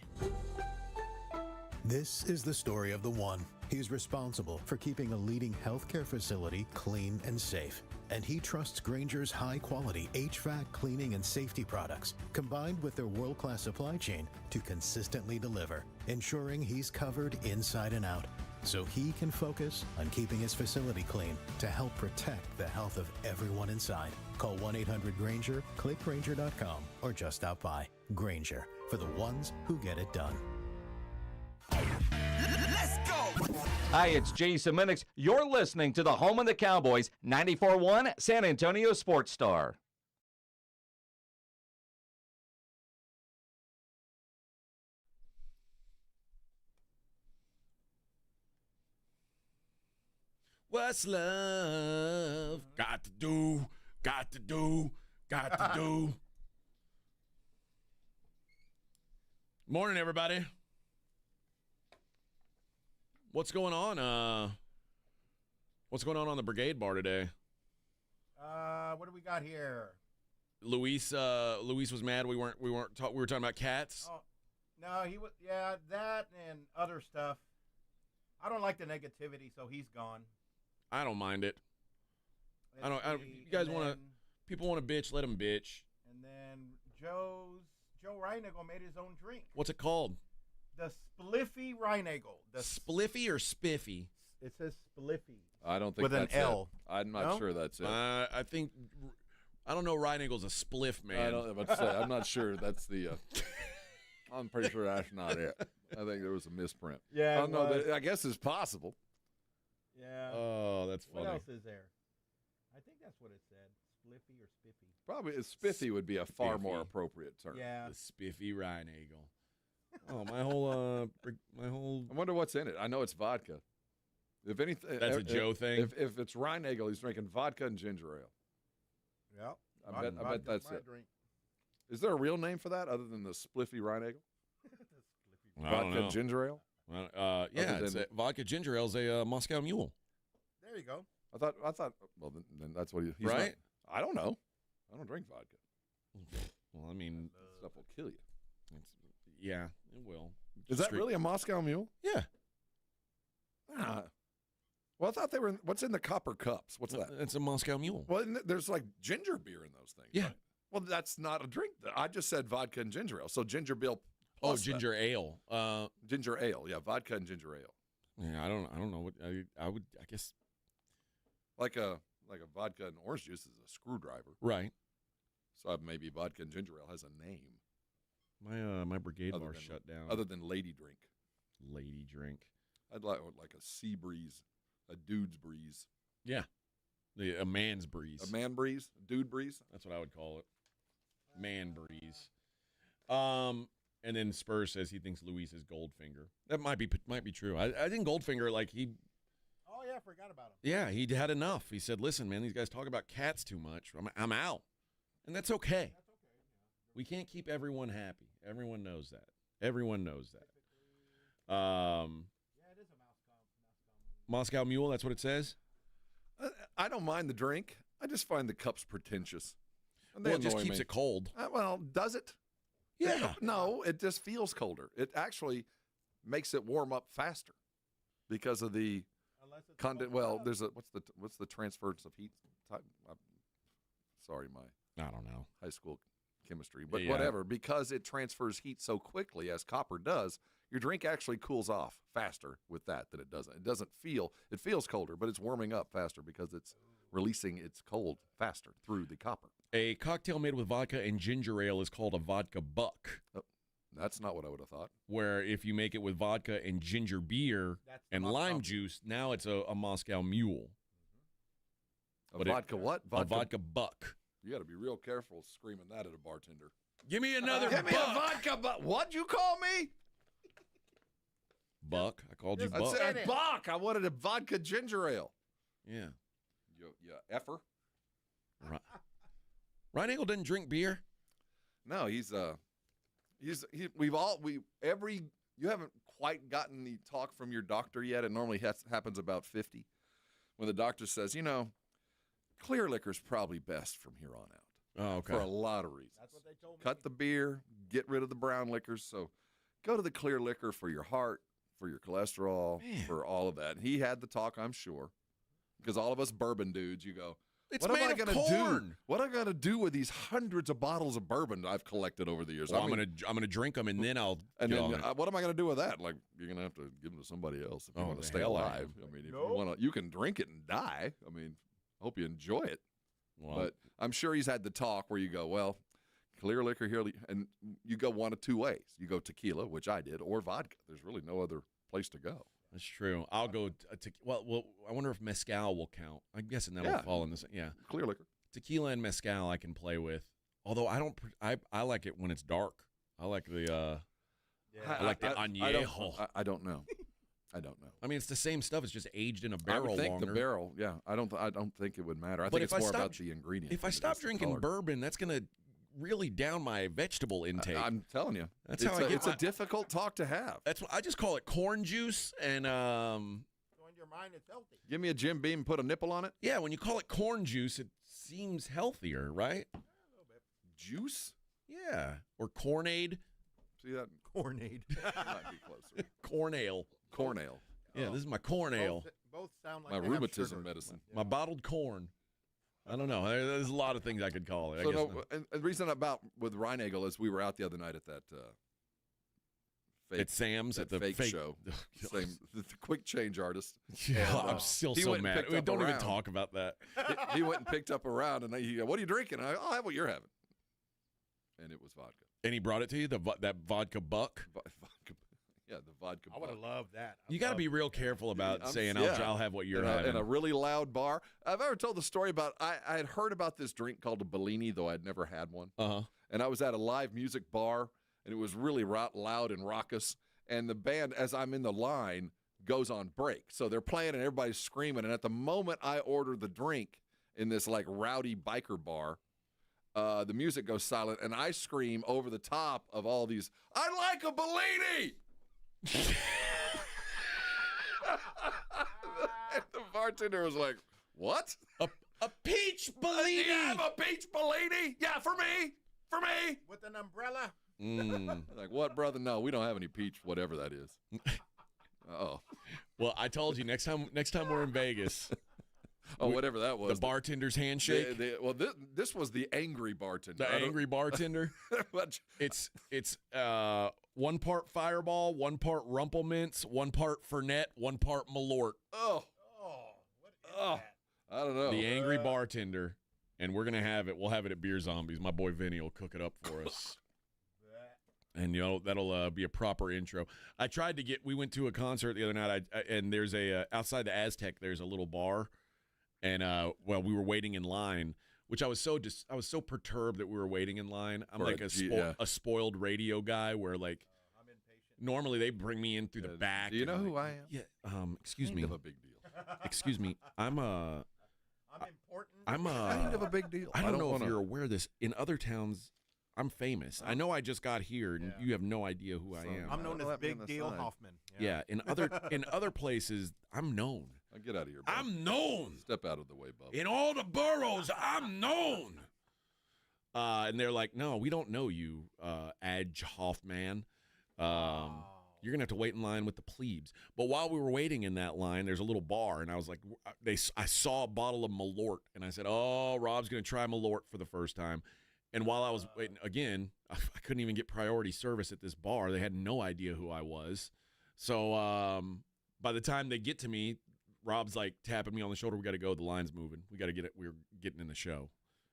This is the story of the one. He's responsible for keeping a leading healthcare facility clean and safe. And he trusts Grainger's high-quality HVAC cleaning and safety products, combined with their world-class supply chain, to consistently deliver, ensuring he's covered inside and out, so he can focus on keeping his facility clean to help protect the health of everyone inside. Call 1-800-GRAINGER, click Grainger.com, or just stop by. Grainger, for the ones who get it done. Let's go! Hi, it's Jason Minix. You're listening to the home of the Cowboys, 94.1 San Antonio Sports Star. What's love got to do, got to do, got to do. Morning, everybody. What's going on? What's going on the Brigade Bar today? What do we got here? Luis was mad we were talking about cats. Oh, no, he was that and other stuff. I don't like the negativity, so he's gone. I don't mind it. You guys people want to bitch, let them bitch. And then Joe Reinagle made his own drink. What's it called? The Spliffy Reinagle. Spliffy or Spiffy? It says Spliffy. I don't think with that's an L. It. I'm not sure that's it. I don't know. Reinagle's a spliff, man. I'm not sure that's the. I'm pretty sure that's not it. I think there was a misprint. Yeah, I guess it's possible. Yeah. Oh, that's funny. What else is there? I think that's what it said. Spliffy or Spiffy. Probably Spiffy would be a far more appropriate term. Yeah. The Spiffy Reinagle. Oh, my whole. I wonder what's in it. I know it's vodka. If anything, that's a Joe thing. If it's Reinagle, he's drinking vodka and ginger ale. Yep. I bet that's it. Drink. Is there a real name for that other than the Spliffy Reinagle? Vodka and ginger ale. Yeah, it's vodka ginger ale is a Moscow Mule. There you go. I thought. Well, then that's what he's right. Not, I don't know. I don't drink vodka. Well, I mean, stuff will kill you. Yeah, it will. Is that really a Moscow Mule? Yeah. Well, I thought they were. What's in the copper cups? What's that? It's a Moscow Mule. Well, there's like ginger beer in those things. Yeah. Right? Well, that's not a drink. I just said vodka and ginger ale. So ginger beer. Oh, ginger ale. Ginger ale. Yeah, vodka and ginger ale. Yeah, I don't know what I guess. Like a vodka and orange juice is a screwdriver. Right. So maybe vodka and ginger ale has a name. My Brigade Bar shut down. Other than Lady Drink. Lady Drink. I'd like a sea breeze, a dude's breeze. Yeah. A man's breeze. A man breeze? A dude breeze? That's what I would call it. Man breeze. And then Spurs says he thinks Luis is Goldfinger. That might be true. I think Goldfinger, like he. Oh yeah, I forgot about him. Yeah, he had enough. He said, "Listen, man, these guys talk about cats too much. I'm out," and that's okay. That's okay. Yeah. We can't keep everyone happy. Everyone knows that. Everyone knows that. Yeah, it is a Moscow Mule. That's what it says. I don't mind the drink. I just find the cups pretentious. Well, it just keeps it cold. Well, does it? Yeah. No, it just feels colder. It actually makes it warm up faster because of the there's what's the transference of heat type? Sorry, I don't know. high school chemistry, but whatever. Because it transfers heat so quickly, as copper does, your drink actually cools off faster with that than it doesn't. It feels colder, but it's warming up faster because it's releasing its cold faster through the copper. A cocktail made with vodka and ginger ale is called a vodka buck. Oh, that's not what I would have thought. Where if you make it with vodka and ginger beer and lime juice, now it's a Moscow Mule. A vodka what? A vodka buck. You got to be real careful screaming that at a bartender. Give me another Give me buck. a vodka buck. What'd you call me? Buck. I called you I Buck. said buck. I wanted a vodka ginger ale. Yeah. You effer. Right. Ryan Eagle didn't drink beer. No, you haven't quite gotten the talk from your doctor yet. It normally happens about 50 when the doctor says, clear liquor's probably best from here on out. Oh, okay. For a lot of reasons. That's what they told me. Cut the beer, get rid of the brown liquors. So go to the clear liquor for your heart, for your cholesterol, for all of that. And he had the talk, I'm sure, because all of us bourbon dudes, you go, It's what am I made of gonna do? corn. What am I gonna do with these hundreds of bottles of bourbon I've collected over the years? Well, I'm gonna drink them and then I'll. And get then on it. what am I gonna do with that? Like you're gonna have to give them to somebody else if you want the to stay hell I alive. am. I mean, if you want to, you can drink it and die. I mean, hope you enjoy it. Well, But I'm sure he's had the talk where you go, well, clear liquor here, and you go one of two ways. You go tequila, which I did, or vodka. There's really no other place to go. That's true. I'll go. Well, I wonder if mezcal will count. I'm guessing that'll fall in this. Yeah, clear liquor. Tequila and mezcal I can play with. Although I don't. I like it when it's dark. I like the. I like the añejo. I don't know. I don't know. I mean, it's the same stuff. It's just aged in a barrel I would think longer. the barrel. Yeah, I don't think it would matter. I But think if it's I more stop- about the ingredients. If I than it stop is the drinking color. bourbon, that's gonna really down my vegetable intake. I'm telling you, That's how I get it's a difficult talk to have. That's what I just call it corn juice and Showing your mind it's healthy. Give me a Jim Beam and put a nipple on it. yeah. When you call it corn juice, it seems healthier, right? A little bit. Juice. Yeah, or cornade, See that? Cornade. Might be closer. corn ale. Corn ale. Yeah, this is my corn ale, Both sound like My they have rheumatism sugar. medicine. my bottled corn. I don't know. There's a lot of things I could call it. I So guess no, and the reason about with Reinagel is we were out the other night at that fake, At Sam's that at the fake fake show. Same, the quick change artist. Yeah, And, I'm still he so went and mad. picked We up don't a even round. talk about that. He went and picked up a round, and he go, "What are you drinking?" And I'll have what you're having. And it was vodka. And he brought it to you, that vodka buck. Vodka. Yeah, the vodka. I would have buck. loved that. You got to be real careful about saying, yeah. I'll have what you're in having. a really loud bar. I've ever told the story about I had heard about this drink called a Bellini, though I'd never had one. Uh-huh. And I was at a live music bar, and it was really loud and raucous. And the band, as I'm in the line, goes on break. So they're playing, and everybody's screaming. And at the moment I order the drink in this like rowdy biker bar, the music goes silent, and I scream over the top of all these, "I like a Bellini!" And the bartender was like, "What? A peach Bellini? You have a peach Bellini? Yeah, for me. With an umbrella. Like, what, brother? No, we don't have any peach, whatever that is. Oh. Well, I told you next time we're in Vegas. Whatever that was. The bartender's handshake. This was the angry bartender. The angry bartender. It's 1 part Fireball, 1 part Rumplemints, 1 part Fernet, 1 part Malort. Oh. What is that? I don't know. The angry bartender, and we're gonna have it. We'll have it at Beer Zombies. My boy Vinny will cook it up for us. And that'll be a proper intro. I tried to get. We went to a concert the other night. And there's outside the Aztec. There's a little bar, and we were waiting in line. Which I was so perturbed that we were waiting in line. I'm like a spoiled radio guy where like I'm impatient. normally they bring me in through the back. Do you know and who I am? Yeah. Excuse me. Kind of a big deal. Excuse me. I'm important. Kind of a big deal. I don't know if you're aware of this. In other towns, I'm famous. I know I just got here, and you have no idea who I am. I'm known as Big Deal Hoffman. Yeah. In other places, I'm known. Get out of here, bud. I'm known. Step out of the way, bub. In all the boroughs, I'm known. And they're like, no, we don't know you, Adge Hoffman. You're going to have to wait in line with the plebes. But while we were waiting in that line, there's a little bar, and I was like, I saw a bottle of Malort, and I said, oh, Rob's going to try Malort for the first time. And while I was waiting, again, I couldn't even get priority service at this bar. They had no idea who I was. So by the time they get to me, Rob's like tapping me on the shoulder. We got to go. The line's moving. We got to get it. We're getting in the show.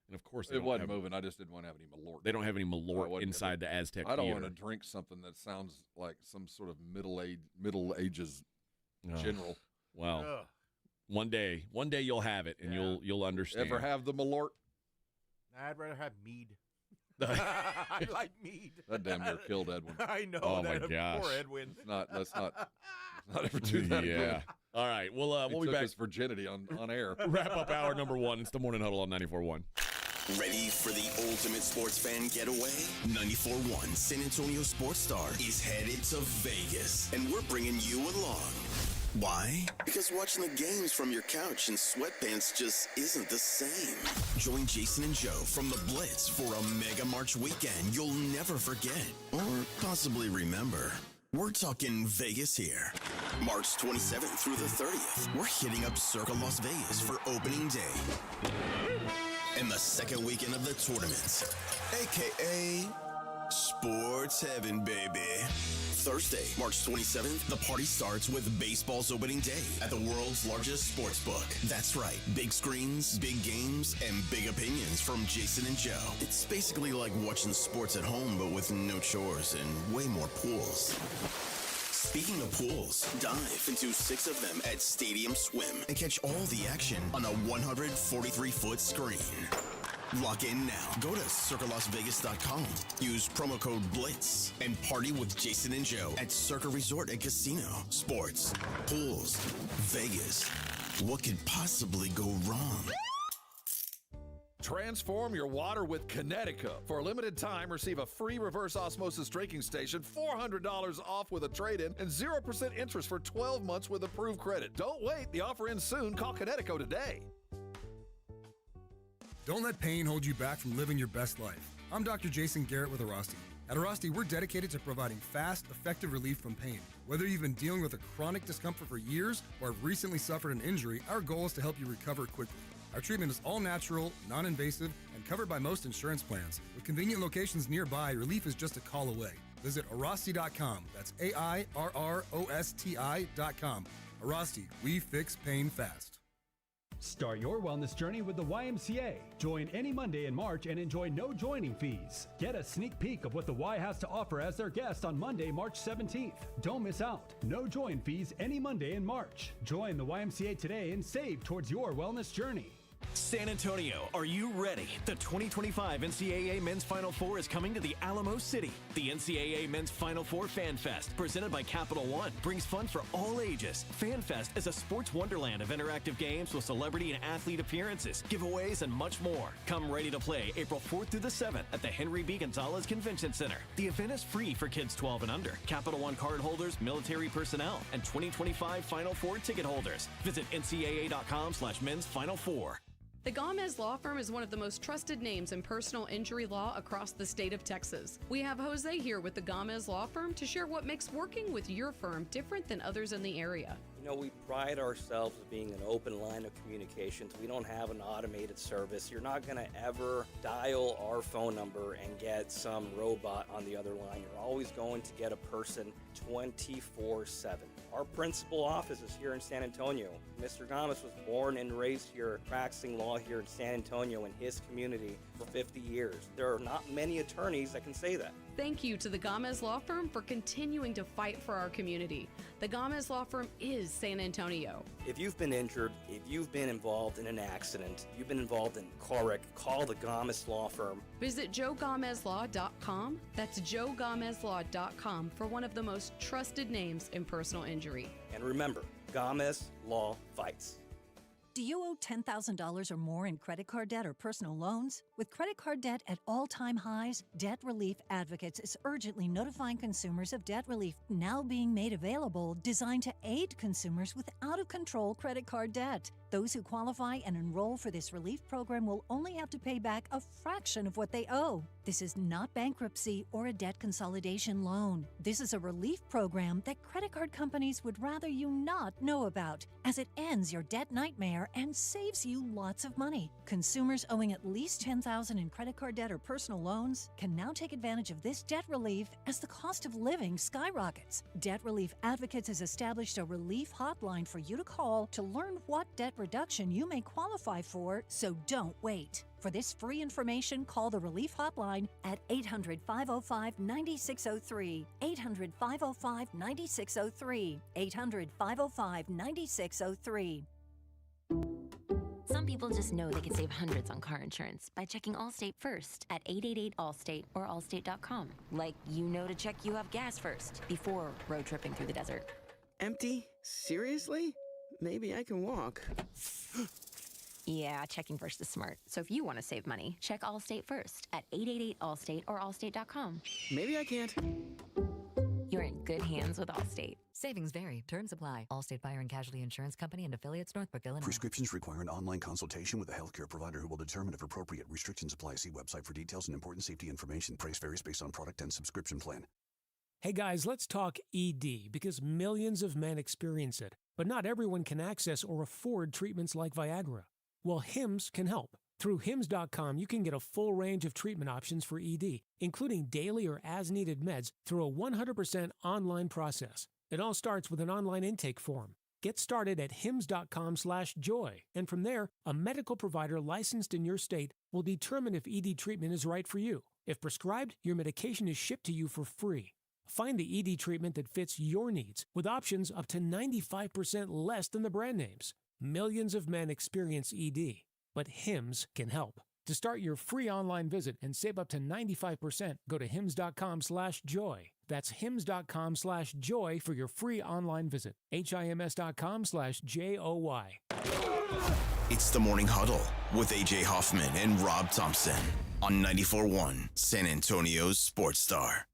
And, of course, it wasn't moving. I just didn't want to have any Malort. They don't have any Malort inside the Aztec I don't Theater. want to drink something that sounds like some sort of Middle Ages general. Well, one day you'll have it, and you'll understand. Ever have the Malort? I'd rather have mead. I like mead. That damn near killed Edwin. I know. Oh, my gosh. Poor Edwin. Let's not ever do that again. All right. Well, we'll be back. His virginity on air. Wrap up hour number 1. It's the Morning Huddle on 94.1. Ready for the ultimate sports fan getaway? 94.1 San Antonio Sports Star is headed to Vegas, and we're bringing you along. Why? Because watching the games from your couch in sweatpants just isn't the same. Join Jason and Joe from the Blitz for a mega March weekend you'll never forget or possibly remember. We're talking Vegas here. March 27th through the 30th, we're hitting up Circa Las Vegas for opening day. And the second weekend of the tournament, a.k.a. Sports Heaven, baby. Thursday, March 27th, the party starts with baseball's opening day at the world's largest sports book. That's right, big screens, big games, and big opinions from Jason and Joe. It's basically like watching sports at home, but with no chores and way more pools. Speaking of pools, dive into 6 of them at Stadium Swim and catch all the action on a 143-foot screen. Lock in now. Go to CircaLasVegas.com. Use promo code BLITZ and party with Jason and Joe at Circa Resort and Casino. Sports, pools, Vegas. What could possibly go wrong? Transform your water with Connecticut. For a limited time, receive a free reverse osmosis drinking station, $400 off with a trade-in, and 0% interest for 12 months with approved credit. Don't wait. The offer ends soon. Call Connecticut today. Don't let pain hold you back from living your best life. I'm Dr. Jason Garrett with Arasti. At Arasti, we're dedicated to providing fast, effective relief from pain. Whether you've been dealing with a chronic discomfort for years or have recently suffered an injury, our goal is to help you recover quickly. Our treatment is all natural, non-invasive, and covered by most insurance plans. With convenient locations nearby, relief is just a call away. Visit Arasti.com. That's AIRROSTI.com. Arasti, we fix pain fast. Start your wellness journey with the YMCA. Join any Monday in March and enjoy no joining fees. Get a sneak peek of what the Y has to offer as their guest on Monday, March 17th. Don't miss out. No join fees any Monday in March. Join the YMCA today and save towards your wellness journey. San Antonio, are you ready? The 2025 NCAA Men's Final Four is coming to the Alamo City. The NCAA Men's Final Four Fan Fest, presented by Capital One, brings fun for all ages. Fan Fest is a sports wonderland of interactive games with celebrity and athlete appearances, giveaways, and much more. Come ready to play April 4th through the 7th at the Henry B. Gonzalez Convention Center. The event is free for kids 12 and under, Capital One card holders, military personnel, and 2025 Final Four ticket holders. Visit ncaa.com/men's Final Four. The Gomez Law Firm is one of the most trusted names in personal injury law across the state of Texas. We have Jose here with the Gomez Law Firm to share what makes working with your firm different than others in the area. You know, we pride ourselves as being an open line of communications. We don't have an automated service. You're not going to ever dial our phone number and get some robot on the other line. You're always going to get a person 24/7. Our principal office is here in San Antonio. Mr. Gomez was born and raised here, practicing law here in San Antonio in his community for 50 years. There are not many attorneys that can say that. Thank you to the Gomez Law Firm for continuing to fight for our community. The Gomez Law Firm is San Antonio. If you've been injured, if you've been involved in an accident, you've been involved in a car wreck, call the Gomez Law Firm. Visit JoeGomezLaw.com. That's JoeGomezLaw.com for one of the most trusted names in personal injury. And remember, Gomez Law fights. Do you owe $10,000 or more in credit card debt or personal loans? With credit card debt at all-time highs, Debt Relief Advocates is urgently notifying consumers of debt relief now being made available, designed to aid consumers with out-of-control credit card debt. Those who qualify and enroll for this relief program will only have to pay back a fraction of what they owe. This is not bankruptcy or a debt consolidation loan. This is a relief program that credit card companies would rather you not know about, as it ends your debt nightmare and saves you lots of money. Consumers owing at least $10,000 in credit card debt or personal loans can now take advantage of this debt relief as the cost of living skyrockets. Debt Relief Advocates has established a relief hotline for you to call to learn what debt reduction you may qualify for, so don't wait. For this free information, call the Relief Hotline at 800-505-9603, 800-505-9603, 800-505-9603. Some people just know they could save hundreds on car insurance by checking Allstate first at 888-ALLSTATE or allstate.com. Like you know to check you have gas first before road tripping through the desert. Empty? Seriously? Maybe I can walk. Yeah, checking first is smart. So if you want to save money, check Allstate first at 888-ALLSTATE or allstate.com. Maybe I can't. You're in good hands with Allstate. Savings vary. Terms apply. Allstate Fire and Casualty Insurance Company and affiliates, Northbrook, Illinois. Prescriptions require an online consultation with a healthcare provider who will determine if appropriate. Restrictions apply. See website for details and important safety information. Price varies based on product and subscription plan. Hey guys, let's talk ED because millions of men experience it, but not everyone can access or afford treatments like Viagra. Well, Hims can help. Through Hims.com, you can get a full range of treatment options for ED, including daily or as-needed meds through a 100% online process. It all starts with an online intake form. Get started at hims.com/joy, and from there, a medical provider licensed in your state will determine if ED treatment is right for you. If prescribed, your medication is shipped to you for free. Find the ED treatment that fits your needs with options up to 95% less than the brand names. Millions of men experience ED, but Hims can help. To start your free online visit and save up to 95%, go to hims.com/joy. That's hims.com/joy for your free online visit. HIMS.com/JOY. It's the Morning Huddle with AJ Hoffman and Rob Thompson on 94.1 San Antonio's Sports Star.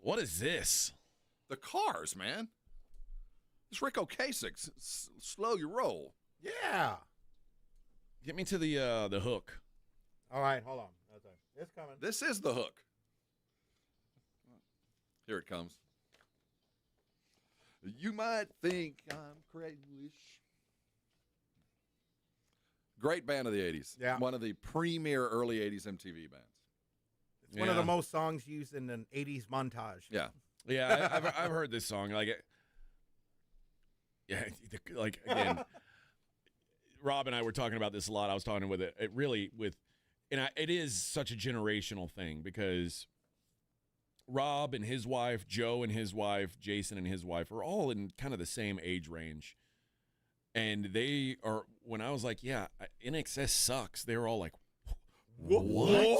What is this? The Cars, man. It's Rick Ocasek. Slow your roll. Yeah. Get me to the hook. All right, hold on. It's coming. This is the hook. Here it comes. You might think I'm crazy. Great band of the 80s. Yeah. One of the premier early 80s MTV bands. It's one of the most songs used in an 80s montage. Yeah. Yeah, I've heard this song. Again, Rob and I were talking about this a lot. I was talking with it is such a generational thing because Rob and his wife, Joe and his wife, Jason and his wife are all in kind of the same age range. And they are, when I was like, yeah, NXS sucks, they were all like, what?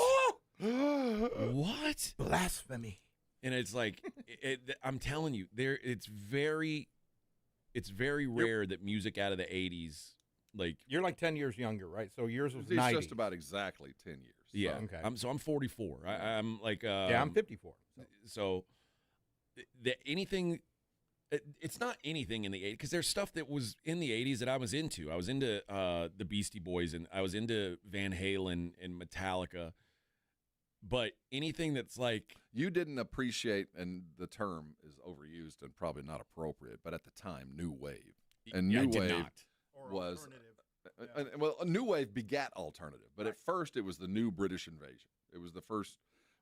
What? Blasphemy. And it's like, I'm telling you, it's very rare that music out of the 80s, like. You're like 10 years younger, right? So yours was It's 90. just about exactly 10 years. Yeah. So. Okay. I'm 44. I'm like. I'm 54. So anything. It's not anything in the 80s because there's stuff that was in the 80s that I was into. I was into the Beastie Boys and I was into Van Halen and Metallica. But anything that's like. You didn't appreciate, and the term is overused and probably not appropriate, but at the time, New Wave. And New Wave was. Well, a New Wave begat alternative, but at first it was the new British invasion. It was the first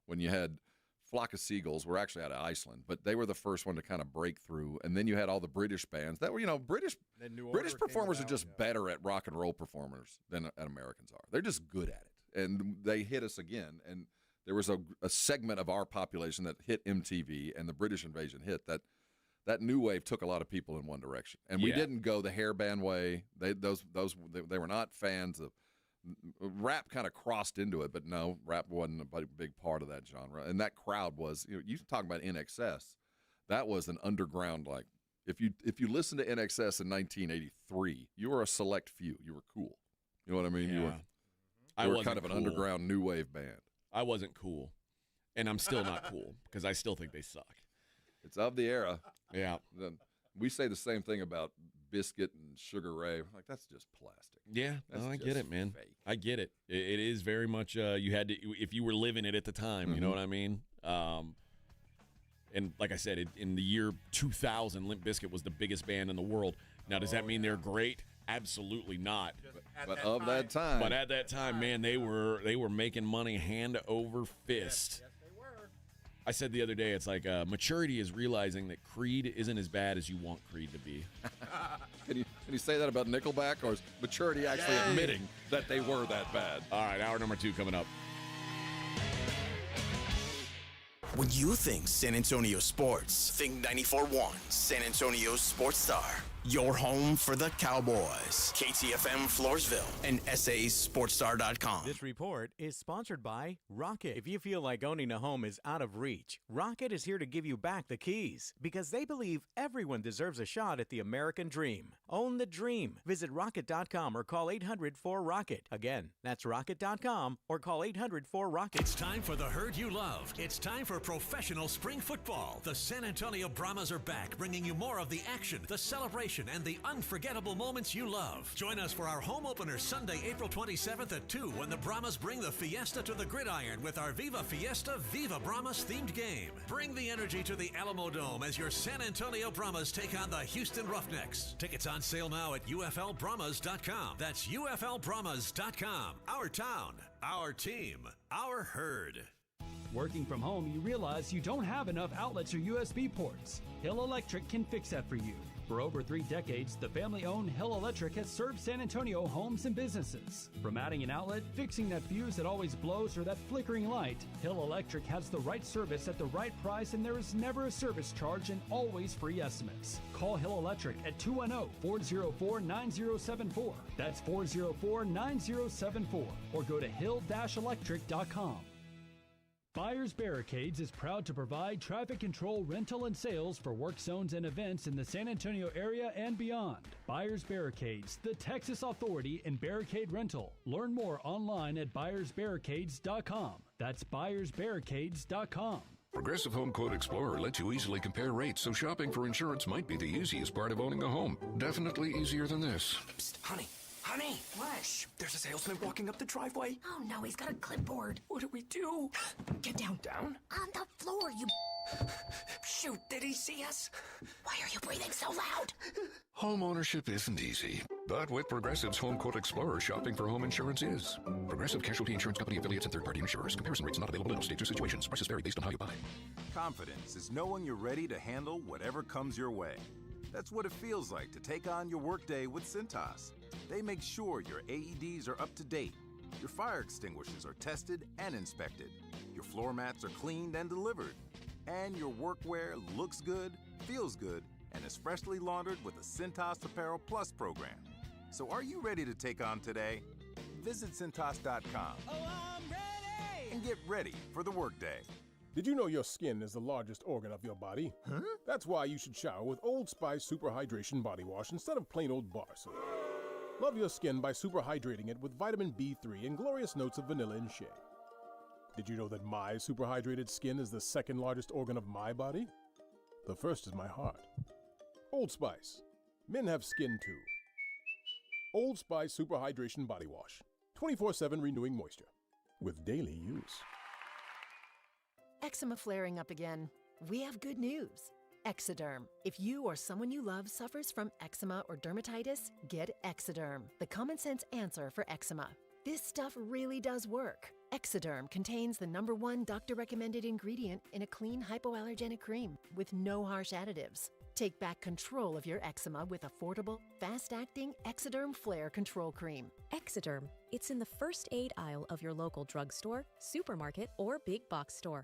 when you had Flock of Seagulls were actually out of Iceland, but they were the first one to kind of break through. And then you had all the British bands that were, British performers are just better at rock and roll performers than Americans are. They're just good at it. And they hit us again. And there was a segment of our population that hit MTV and the British invasion hit that that new wave took a lot of people in one direction, and we didn't go the hairband way. They were not fans of rap. Kind of crossed into it, but no, rap wasn't a big part of that genre. And that crowd was, you talking about NXS, that was an underground, like if you listened to NXS in 1983, you were a select few. You were cool. You know what I mean? Yeah. You were kind of an underground new wave band. I wasn't cool, and I'm still not cool because I still think they suck. It's of the era. Yeah. We say the same thing about Biscuit and Sugar Ray. Like, that's just plastic. Yeah, I get it, man. Fake. I get it. It is very much you had to, if you were living it at the time, you know what I mean? And like I said, in the year 2000, Limp Bizkit was the biggest band in the world. Now, does that mean they're great? Absolutely not. But of that time. But at that time, man, they were making money hand over fist. Yes, they were. I said the other day, it's like maturity is realizing that Creed isn't as bad as you want Creed to be. Can you say that about Nickelback, or is maturity actually admitting that they were that bad? All right, hour number 2 coming up. When you think San Antonio sports, think 94.1 San Antonio Sports Star. Your home for the Cowboys. KTFM Floresville and SASportsStar.com. This report is sponsored by Rocket. If you feel like owning a home is out of reach, Rocket is here to give you back the keys because they believe everyone deserves a shot at the American dream. Own the dream. Visit Rocket.com or call 800-4ROCKET. Again, that's Rocket.com or call 800-4ROCKET. It's time for the herd you love. It's time for professional spring football. The San Antonio Brahmas are back, bringing you more of the action, the celebration, and the unforgettable moments you love. Join us for our home opener Sunday, April 27th at 2 when the Brahmas bring the Fiesta to the gridiron with our Viva Fiesta, Viva Brahmas themed game. Bring the energy to the Alamo Dome as your San Antonio Brahmas take on the Houston Roughnecks. Tickets on sale now at UFLBrahmas.com. That's UFLBrahmas.com. Our town, our team, our herd. Working from home, you realize you don't have enough outlets or USB ports. Hill Electric can fix that for you. For over 3 decades, the family-owned Hill Electric has served San Antonio homes and businesses. From adding an outlet, fixing that fuse that always blows, or that flickering light, Hill Electric has the right service at the right price, and there is never a service charge and always free estimates. Call Hill Electric at 210-404-9074. That's 404-9074. Or go to hill-electric.com. Buyers Barricades is proud to provide traffic control, rental, and sales for work zones and events in the San Antonio area and beyond. Buyers Barricades, the Texas authority in barricade rental. Learn more online at buyersbarricades.com. That's buyersbarricades.com. Progressive Home Quote Explorer lets you easily compare rates, so shopping for insurance might be the easiest part of owning a home. Definitely easier than this. Psst, honey. Honey! What? Shh, there's a salesman walking up the driveway. Oh no, he's got a clipboard. What do we do? Get down. Down? On the floor, you... Shoot, did he see us? Why are you breathing so loud? Home ownership isn't easy, but with Progressive's Home Quote Explorer, shopping for home insurance is. Progressive Casualty Insurance Company affiliates and third-party insurers. Comparison rates not available in all states or situations. Prices vary based on how you buy. Confidence is knowing you're ready to handle whatever comes your way. That's what it feels like to take on your workday with Cintas. They make sure your AEDs are up to date, your fire extinguishers are tested and inspected, your floor mats are cleaned and delivered, and your workwear looks good, feels good, and is freshly laundered with a Cintas Apparel Plus program. So are you ready to take on today? Visit Cintas.com and get ready for the workday. Did you know your skin is the largest organ of your body? Huh? That's why you should shower with Old Spice Super Hydration Body Wash instead of plain old bar soap. Love your skin by super hydrating it with vitamin B3 and glorious notes of vanilla and shea. Did you know that my super hydrated skin is the second largest organ of my body? The first is my heart. Old Spice. Men have skin too. Old Spice Super Hydration Body Wash. 24/7 renewing moisture. With daily use. Eczema flaring up again. We have good news. Exoderm. If you or someone you love suffers from eczema or dermatitis, get Exoderm, the common sense answer for eczema. This stuff really does work. Exoderm contains the #1 doctor-recommended ingredient in a clean hypoallergenic cream with no harsh additives. Take back control of your eczema with affordable, fast-acting Exoderm Flare Control Cream. Exoderm. It's in the first aid aisle of your local drugstore, supermarket, or big box store.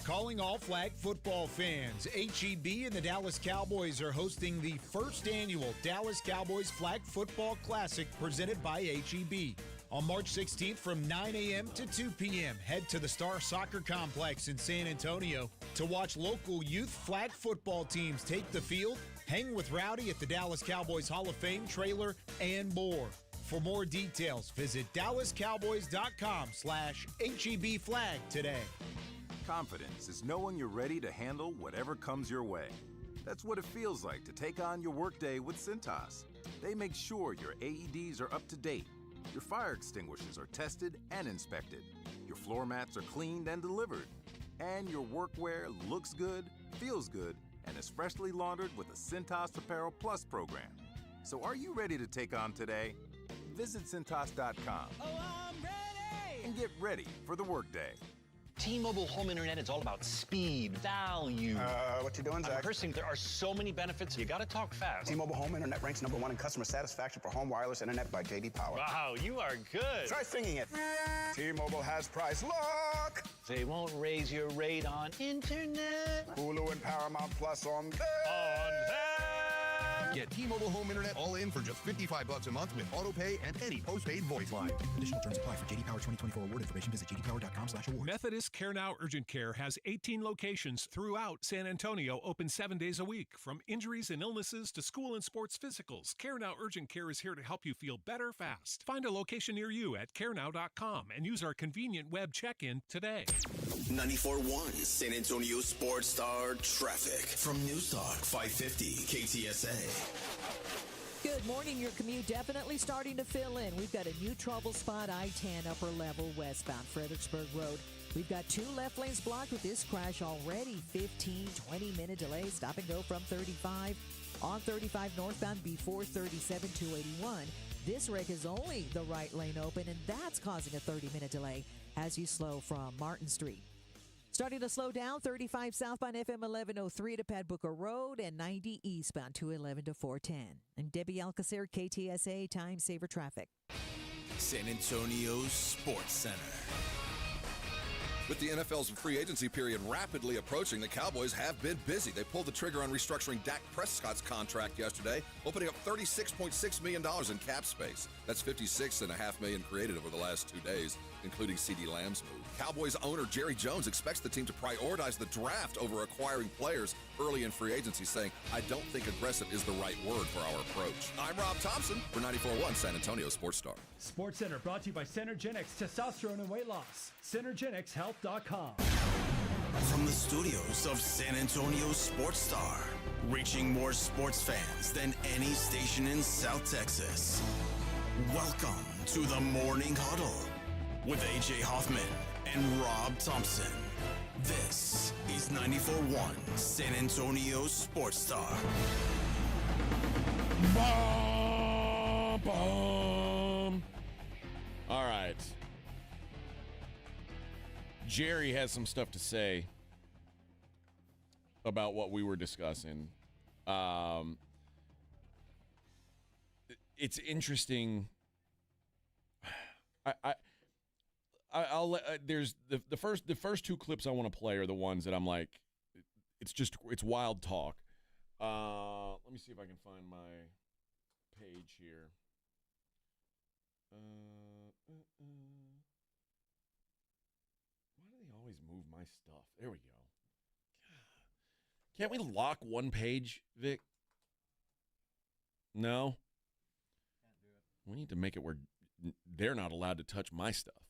Calling all flag football fans. HEB and the Dallas Cowboys are hosting the first annual Dallas Cowboys Flag Football Classic presented by HEB. On March 16th from 9 a.m. to 2 p.m., head to the Star Soccer Complex in San Antonio to watch local youth flag football teams take the field, hang with Rowdy at the Dallas Cowboys Hall of Fame trailer, and more. For more details, visit dallascowboys.com/HEB flag today. Confidence is knowing you're ready to handle whatever comes your way. That's what it feels like to take on your workday with Cintas. They make sure your AEDs are up to date, your fire extinguishers are tested and inspected, your floor mats are cleaned and delivered, and your workwear looks good, feels good, and is freshly laundered with a Cintas Apparel Plus program. So are you ready to take on today? Visit Cintas.com. Oh, I'm ready! And get ready for the workday. T-Mobile home internet is all about speed, value. What you doing, Zach? Personally, there are so many benefits, you gotta talk fast. T-Mobile home internet ranks #1 in customer satisfaction for home wireless internet by J.D. Power. Wow, you are good. Try singing it. T-Mobile has price lock. They won't raise your rate on internet. Hulu and Paramount Plus on there. Get T-Mobile home internet all in for just $55 a month with auto pay and any postpaid voice line. Additional terms apply for JD Power 2024 award information. Visit jdpower.com/award. Methodist Care Now Urgent Care has 18 locations throughout San Antonio, open 7 days a week. From injuries and illnesses to school and sports physicals, Care Now Urgent Care is here to help you feel better fast. Find a location near you at carenow.com and use our convenient web check-in today. 94.1 San Antonio Sports Star traffic from News Talk 550 KTSA. Good morning. Your commute definitely starting to fill in. We've got a new trouble spot, I-10 upper level westbound Fredericksburg Road. We've got 2 left lanes blocked with this crash already. 15-20-minute delay. Stop and go from 35 on 35 northbound before 37 281. This wreck is only the right lane open, and that's causing a 30-minute delay as you slow from Martin Street. Starting to slow down, 35 southbound FM 1103 to Pat Booker Road and 90 eastbound 211 to 410. And Debbie Alcacer, KTSA Time Saver Traffic. San Antonio's Sports Center. With the NFL's free agency period rapidly approaching, the Cowboys have been busy. They pulled the trigger on restructuring Dak Prescott's contract yesterday, opening up $36.6 million in cap space. That's $56.5 million created over the last 2 days, including CeeDee Lamb's move. Cowboys owner Jerry Jones expects the team to prioritize the draft over acquiring players early in free agency, saying, "I don't think aggressive is the right word for our approach." I'm Rob Thompson for 94.1 San Antonio Sports Star. Sports Center brought to you by Synergenics Testosterone and Weight Loss. Synergenicshealth.com. From the studios of San Antonio Sports Star, reaching more sports fans than any station in South Texas. Welcome to the Morning Huddle with A.J. Hoffman and Rob Thompson. This is 94.1 San Antonio Sports Star. Bum, bum. All right. Jerry has some stuff to say about what we were discussing. It's interesting. I'll there's the first 2 clips I want to play are the ones that I'm like, it's wild talk. Let me see if I can find my page here. Why do they always move my stuff? There we go. Can't we lock one page, Vic? No? Can't do it. We need to make it where they're not allowed to touch my stuff.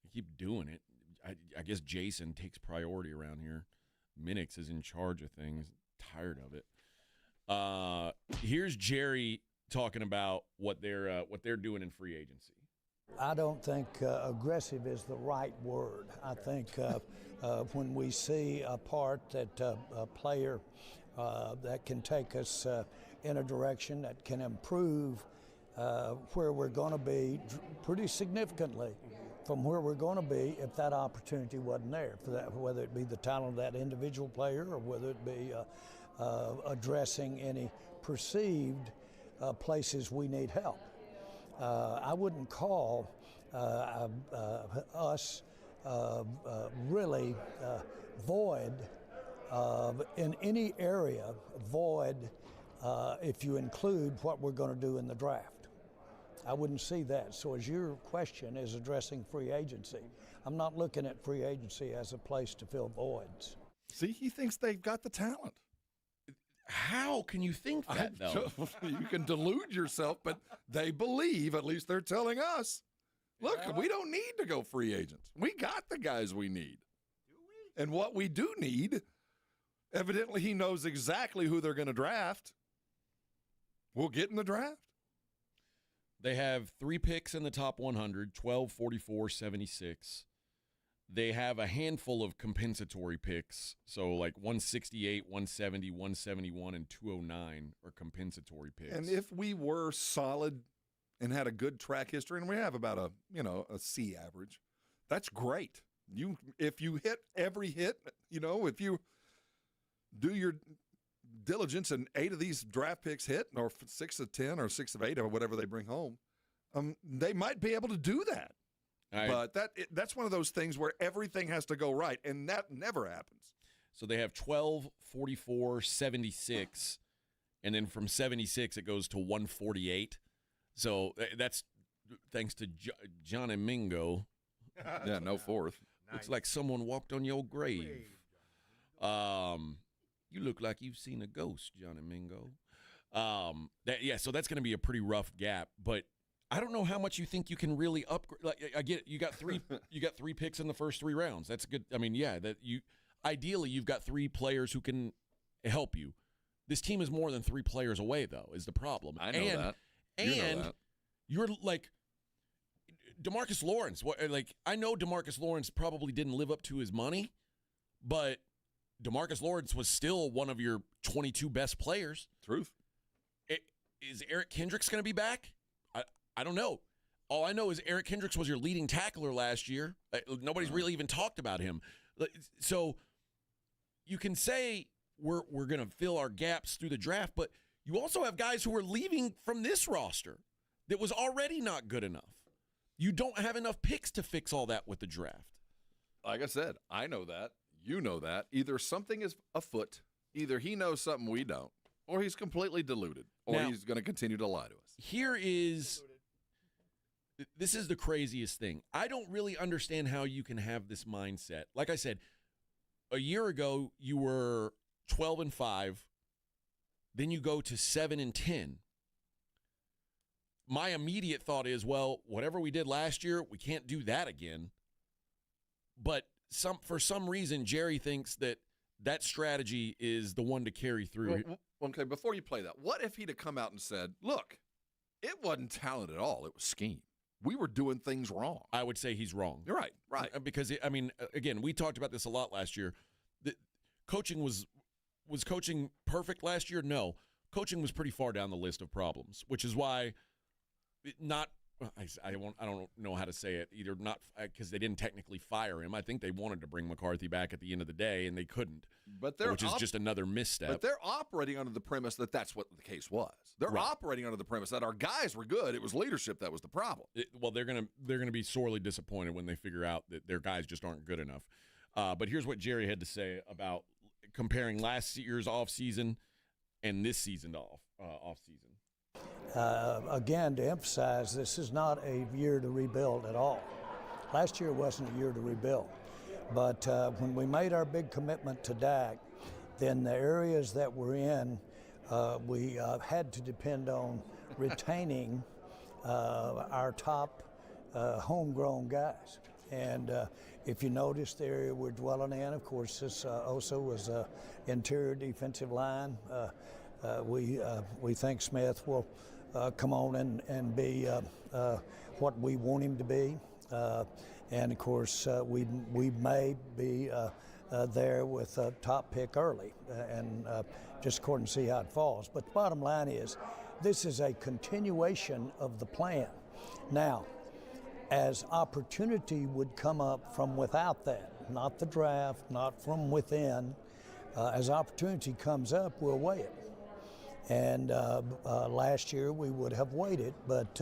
I keep doing it. I guess Jason takes priority around here. Minix is in charge of things. Tired of it. Here's Jerry talking about what they're doing in free agency. I don't think aggressive is the right word. I think when we see a part that a player that can take us in a direction that can improve where we're going to be pretty significantly from where we're going to be if that opportunity wasn't there, for that, whether it be the talent of that individual player or whether it be addressing any perceived places we need help. I wouldn't call us really void in any area, void if you include what we're going to do in the draft. I wouldn't see that. So as your question is addressing free agency, I'm not looking at free agency as a place to fill voids. See, he thinks they've got the talent. How can you think that, though? You can delude yourself, but they believe, at least they're telling us, look, we don't need to go free agents. We got the guys we need. Do we? And what we do need, evidently he knows exactly who they're going to draft. We'll get in the draft. They have 3 picks in the top 100, 12, 44, 76. They have a handful of compensatory picks. So like 168, 170, 171, and 209 are compensatory picks. And if we were solid and had a good track history, and we have about a C average, that's great. If you hit every hit, if you do your diligence and 8 of these draft picks hit, or 6 of 10 or 6 of 8 or whatever they bring home, they might be able to do that. But that's one of those things where everything has to go right, and that never happens. So they have 12, 44, 76, and then from 76 it goes to 148. So that's thanks to John and Mingo. Yeah, no fourth. Looks like someone walked on your grave. You look like you've seen a ghost, John and Mingo. So that's going to be a pretty rough gap, but I don't know how much you think you can really upgrade. Like, I get it. You got 3 picks in the first 3 rounds. That's good. I mean, ideally you've got 3 players who can help you. This team is more than 3 players away, though, is the problem. I know that. And you're like DeMarcus Lawrence. I know DeMarcus Lawrence probably didn't live up to his money, but DeMarcus Lawrence was still one of your 22 best players. Truth. Is Eric Kendricks going to be back? I don't know. All I know is Eric Kendricks was your leading tackler last year. Nobody's really even talked about him. So you can say we're going to fill our gaps through the draft, but you also have guys who are leaving from this roster that was already not good enough. You don't have enough picks to fix all that with the draft. Like I said, I know that. You know that. Either something is afoot, either he knows something we don't, or he's completely deluded, or he's going to continue to lie to us. This is the craziest thing. I don't really understand how you can have this mindset. Like I said, a year ago you were 12-5, then you go to 7-10. My immediate thought is, well, whatever we did last year, we can't do that again. But for some reason, Jerry thinks that strategy is the one to carry through. Well, okay, before you play that, what if he'd have come out and said, look, it wasn't talent at all, it was scheme. We were doing things wrong. I would say he's wrong. You're right. Because, again, we talked about this a lot last year. Coaching was coaching perfect last year? No. Coaching was pretty far down the list of problems, which is why I don't know how to say it, either not because they didn't technically fire him. I think they wanted to bring McCarthy back at the end of the day, and they couldn't, which is just another misstep. But they're operating under the premise that that's what the case was. They're operating under the premise that our guys were good. It was leadership that was the problem. They're gonna be sorely disappointed when they figure out that their guys just aren't good enough. But here's what Jerry had to say about comparing last year's offseason and this season's offseason. Again, to emphasize, this is not a year to rebuild at all. Last year wasn't a year to rebuild. But when we made our big commitment to Dak, then the areas that we're in, we had to depend on retaining our top homegrown guys. And if you notice the area we're dwelling in, of course, this also was interior defensive line. We think Smith will come on and be what we want him to be. And, of course, we may be there with a top pick early and just according to see how it falls. But the bottom line is this is a continuation of the plan. Now, as opportunity would come up from without that, not the draft, not from within, as opportunity comes up, we'll weigh it. And last year we would have waited, but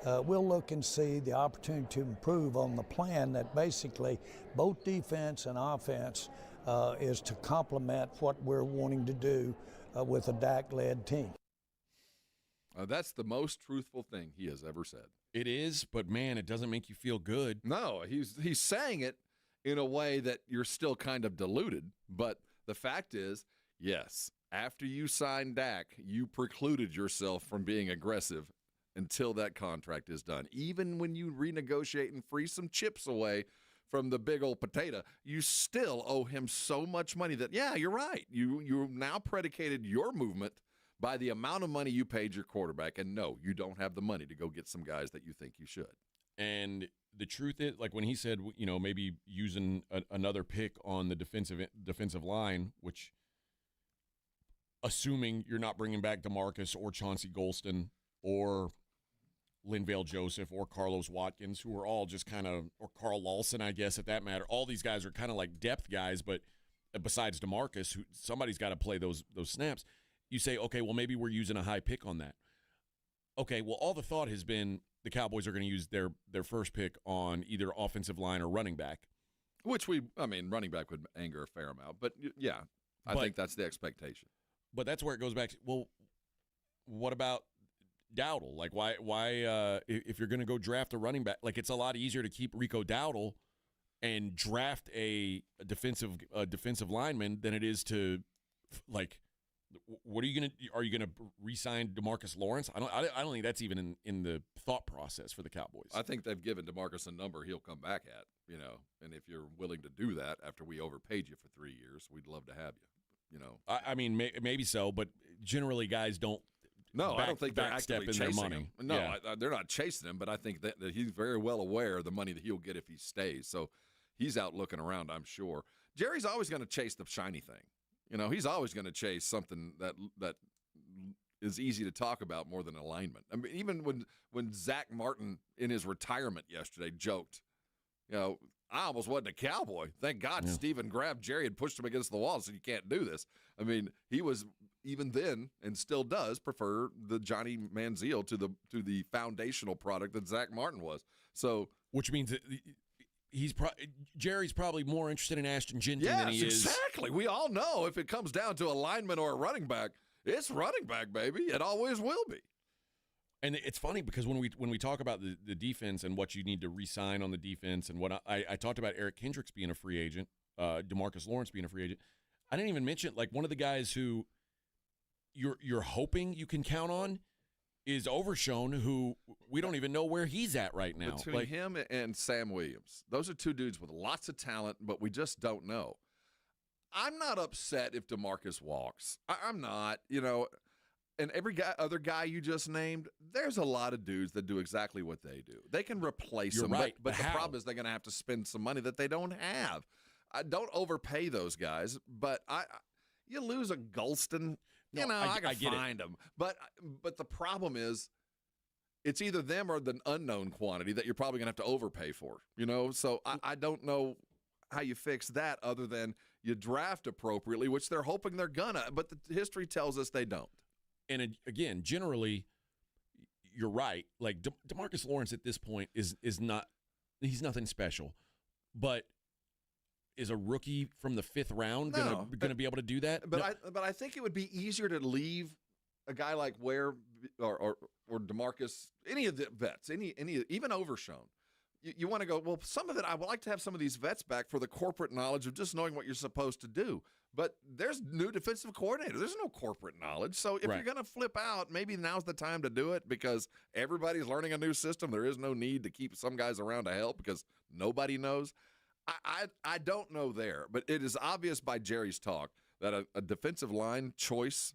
we'll look and see the opportunity to improve on the plan that basically both defense and offense is to complement what we're wanting to do with a Dak-led team. That's the most truthful thing he has ever said. It is, but man, it doesn't make you feel good. No, he's saying it in a way that you're still kind of deluded. But the fact is, yes, after you signed Dak, you precluded yourself from being aggressive until that contract is done. Even when you renegotiate and free some chips away from the big old potato, you still owe him so much money that, yeah, you're right. You've now predicated your movement by the amount of money you paid your quarterback. And no, you don't have the money to go get some guys that you think you should. And the truth is, like when he said, maybe using another pick on the defensive line, which assuming you're not bringing back DeMarcus or Chauncey Golston or Linval Joseph or Carlos Watkins, who are all just kind of, or Carl Lawson, I guess, at that matter. All these guys are kind of like depth guys, but besides DeMarcus, somebody's got to play those snaps. You say, okay, well, maybe we're using a high pick on that. Okay, well, all the thought has been the Cowboys are going to use their first pick on either offensive line or running back. Which running back would anger a fair amount. But, yeah, I think that's the expectation. But that's where it goes back to, well, what about Dowdle? Like, why if you're going to go draft a running back, like it's a lot easier to keep Rico Dowdle and draft a defensive lineman than it is to, like, what are you going to re-sign DeMarcus Lawrence? I don't think that's even in the thought process for the Cowboys. I think they've given DeMarcus a number he'll come back at, and if you're willing to do that after we overpaid you for 3 years, we'd love to have you, I mean, maybe so, but generally guys don't. No, I don't think they're actively chasing chasing their money. him. No, Yeah. they're not chasing him, but I think that he's very well aware of the money that he'll get if he stays. So he's out looking around, I'm sure. Jerry's always going to chase the shiny thing. He's always going to chase something that is easy to talk about more than alignment. I mean, even when Zach Martin in his retirement yesterday joked, I almost wasn't a Cowboy. Thank God Steven grabbed Jerry and pushed him against the wall and said, you can't do this. I mean, he was even then and still does prefer the Johnny Manziel to the foundational product that Zach Martin was. So, which means that Jerry's probably more interested in Ashton Jinton than he is. Exactly. We all know if it comes down to a lineman or a running back, it's running back, baby. It always will be. And it's funny because when we talk about the defense and what you need to re-sign on the defense and what I talked about Eric Kendricks being a free agent, DeMarcus Lawrence being a free agent. I didn't even mention like one of the guys who you're hoping you can count on is Overshown, who we don't even know where he's at right now. Between him and Sam Williams, those are two dudes with lots of talent, but we just don't know. I'm not upset if DeMarcus walks. I'm not, and every other guy you just named, there's a lot of dudes that do exactly what they do. They can replace You're them, right, but the how? problem is they're going to have to spend some money that they don't have. I don't overpay those guys, but you lose a Golston. No, I can get find them. But the problem is it's either them or the unknown quantity that you're probably going to have to overpay for, So I don't know how you fix that other than you draft appropriately, which they're hoping they're going to. But the history tells us they don't. And again, generally, you're right. Like DeMarcus Lawrence at this point is not – he's nothing special. But is a rookie from the 5th round going to be able to do that? But I think it would be easier to leave a guy like Ware or DeMarcus, any of the vets, any even Overshown. You want to go, well, some of it, I would like to have some of these vets back for the corporate knowledge of just knowing what you're supposed to do. But there's new defensive coordinator. There's no corporate knowledge. So if you're going to flip out, maybe now's the time to do it because everybody's learning a new system. There is no need to keep some guys around to help because nobody knows. I don't know there, but it is obvious by Jerry's talk that a defensive line choice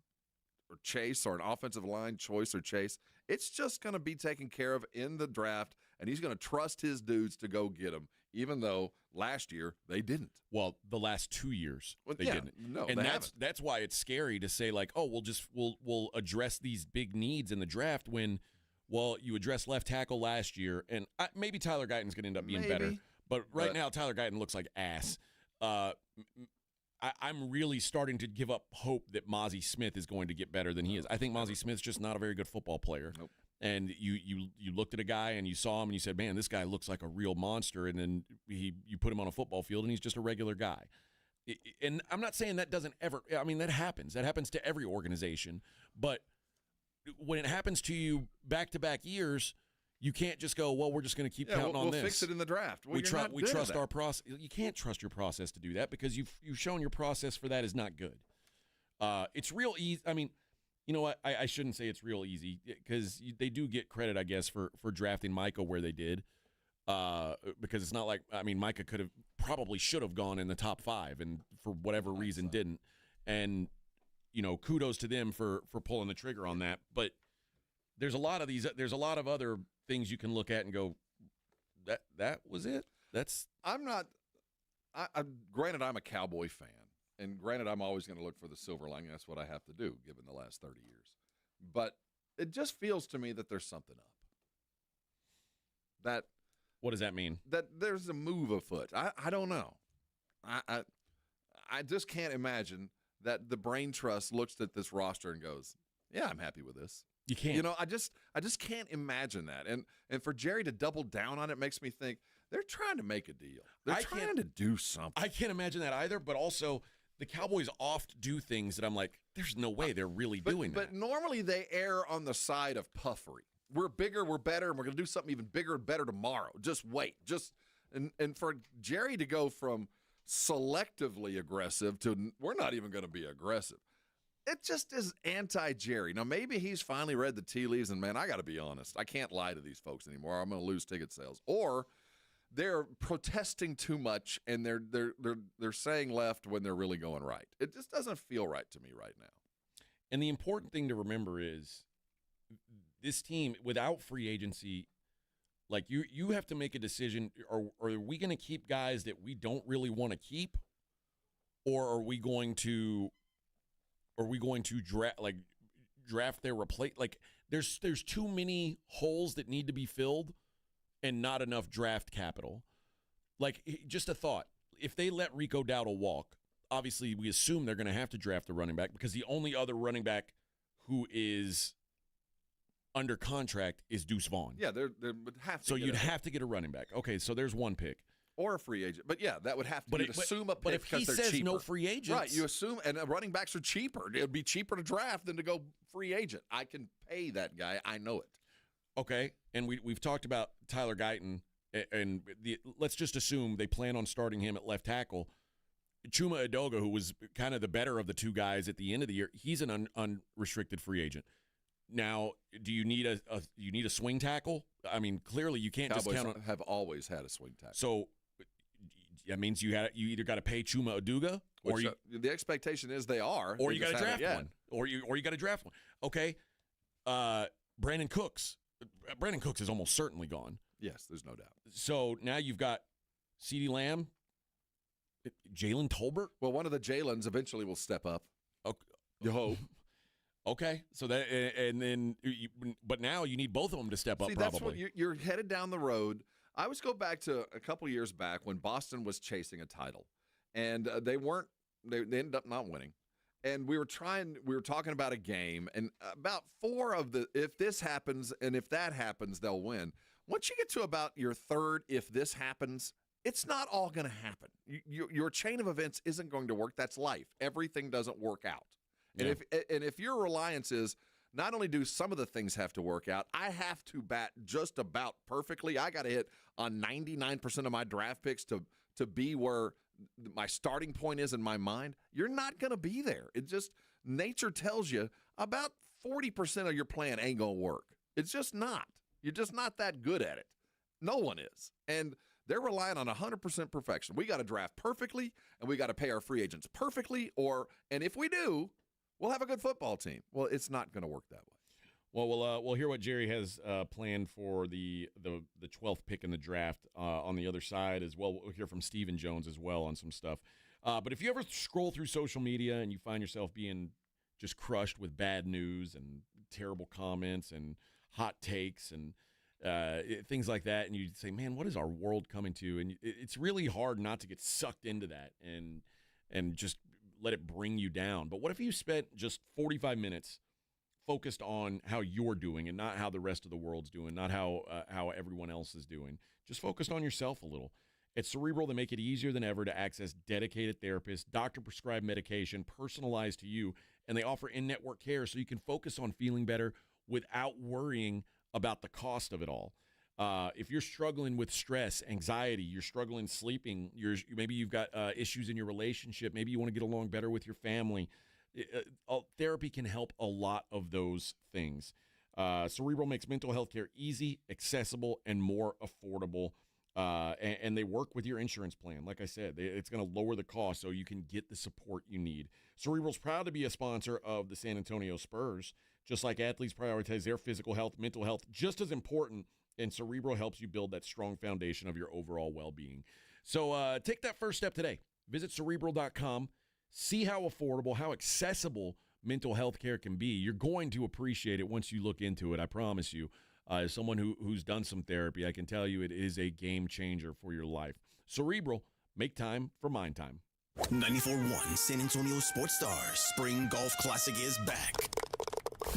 or chase or an offensive line choice or chase, it's just going to be taken care of in the draft, and he's going to trust his dudes to go get them, even though last year they didn't. Well, the last 2 years they didn't. No, and they that's why it's scary to say like, oh, we'll address these big needs in the draft when, well, you addressed left tackle last year, and maybe Tyler Guyton's going to end up being better. But right now, Tyler Guyton looks like ass. I'm really starting to give up hope that Mozzie Smith is going to get better than he is. I think Mozzie Smith's just not a very good football player. Nope. and you looked at a guy and you saw him and you said, man, this guy looks like a real monster, and then you put him on a football field and he's just a regular guy. And I'm not saying that doesn't ever – I mean, that happens. That happens to every organization. But when it happens to you back-to-back years, you can't just go, well, we're just going to keep counting on this. We'll fix it in the draft. Well, we trust our process. You can't trust your process to do that because you've shown your process for that is not good. It's real easy. I mean, you know what? I shouldn't say it's real easy because they do get credit, I guess, for drafting Micah where they did. Because it's not like, I mean, Micah should have gone in the top 5 and for whatever reason didn't. And, you know, kudos to them for pulling the trigger on that. But there's a lot of other things you can look at and go, that was it. Granted, I'm a Cowboy fan. And granted, I'm always going to look for the silver lining. That's what I have to do, given the last 30 years. But it just feels to me that there's something up. What does that mean? That there's a move afoot. I don't know. I just can't imagine that the brain trust looks at this roster and goes, yeah, I'm happy with this. You can't. You know, I just can't imagine that. And for Jerry to double down on it makes me think they're trying to make a deal. They're trying to do something. I can't imagine that either, but also the Cowboys oft do things that I'm like, there's no way they're really doing that. But normally they err on the side of puffery. We're bigger, we're better, and we're going to do something even bigger and better tomorrow. Just wait. And for Jerry to go from selectively aggressive to we're not even going to be aggressive, it just is anti-Jerry. Now, maybe he's finally read the tea leaves, and, man, I got to be honest. I can't lie to these folks anymore. I'm going to lose ticket sales. Or they're protesting too much, and they're saying left when they're really going right. It just doesn't feel right to me right now. And the important thing to remember is this team, without free agency, like you have to make a decision. Are we going to keep guys that we don't really want to keep, or are we going to draft their replace? Like there's too many holes that need to be filled, and not enough draft capital. Like just a thought: if they let Rico Dowdle walk, obviously we assume they're going to have to draft a running back because the only other running back who is under contract is Deuce Vaughn. Yeah, they would have to. So you'd have to get a running back. Okay, so there's one pick. Or a free agent. But, yeah, that would have to assume a pick. But if he says cheaper. no free agents. Right, you assume, and running backs are cheaper. It would be cheaper to draft than to go free agent. I can pay that guy. I know it. Okay, and we've talked about Tyler Guyton, and let's just assume they plan on starting him at left tackle. Chuma Edoga, who was kind of the better of the two guys at the end of the year, he's an unrestricted free agent. Now, do you need a swing tackle? I mean, clearly you can't Cowboys just count on. Have always had a swing tackle. So that means you either got to pay Chuma Edoga, or the expectation is they are, or you got to draft one, or you got to draft one. Okay, Brandon Cooks. Brandon Cooks is almost certainly gone. Yes, there's no doubt. So now you've got CeeDee Lamb, Jalen Tolbert. Well, one of the Jalens eventually will step up. Okay. You hope. Okay, so that and then, but now you need both of them to step up. See, probably that's what you're headed down the road. I always go back to a couple years back when Boston was chasing a title, and they ended up not winning. And we were talking about a game, and about 4 of the if this happens and if that happens, they'll win. Once you get to about your third, if this happens, it's not all going to happen. Your chain of events isn't going to work. That's life. Everything doesn't work out. Yeah. And if your reliance is not only do some of the things have to work out, I have to bat just about perfectly. I got to hit on 99% of my draft picks to be where my starting point is in my mind. You're not going to be there. It just nature tells you about 40% of your plan ain't going to work. It's just not. You're just not that good at it. No one is. And they're relying on 100% perfection. We got to draft perfectly, and we got to pay our free agents perfectly, and if we do, we'll have a good football team. Well, it's not going to work that way. Well, we'll hear what Jerry has planned for the 12th pick in the draft on the other side as well. We'll hear from Stephen Jones as well on some stuff. But if you ever scroll through social media and you find yourself being just crushed with bad news and terrible comments and hot takes and things like that, and you say, man, what is our world coming to? And it's really hard not to get sucked into that and just let it bring you down. But what if you spent just 45 minutes focused on how you're doing and not how the rest of the world's doing, not how everyone else is doing. Just focused on yourself a little. At Cerebral, they make it easier than ever to access dedicated therapists, doctor-prescribed medication, personalized to you, and they offer in-network care so you can focus on feeling better without worrying about the cost of it all. If you're struggling with stress, anxiety, you're struggling sleeping, maybe you've got issues in your relationship, maybe you want to get along better with your family, therapy can help a lot of those things. Cerebral makes mental health care easy, accessible, and more affordable. And they work with your insurance plan. Like I said, it's going to lower the cost so you can get the support you need. Cerebral's proud to be a sponsor of the San Antonio Spurs. Just like athletes prioritize their physical health, mental health, just as important, and Cerebral helps you build that strong foundation of your overall well-being. So take that first step today. Visit Cerebral.com. See how affordable, how accessible mental health care can be. You're going to appreciate it once you look into it, I promise you. As someone who's done some therapy, I can tell you it is a game changer for your life. Cerebral, make time for mind time. 94.1 San Antonio Sports Stars Spring Golf Classic is back.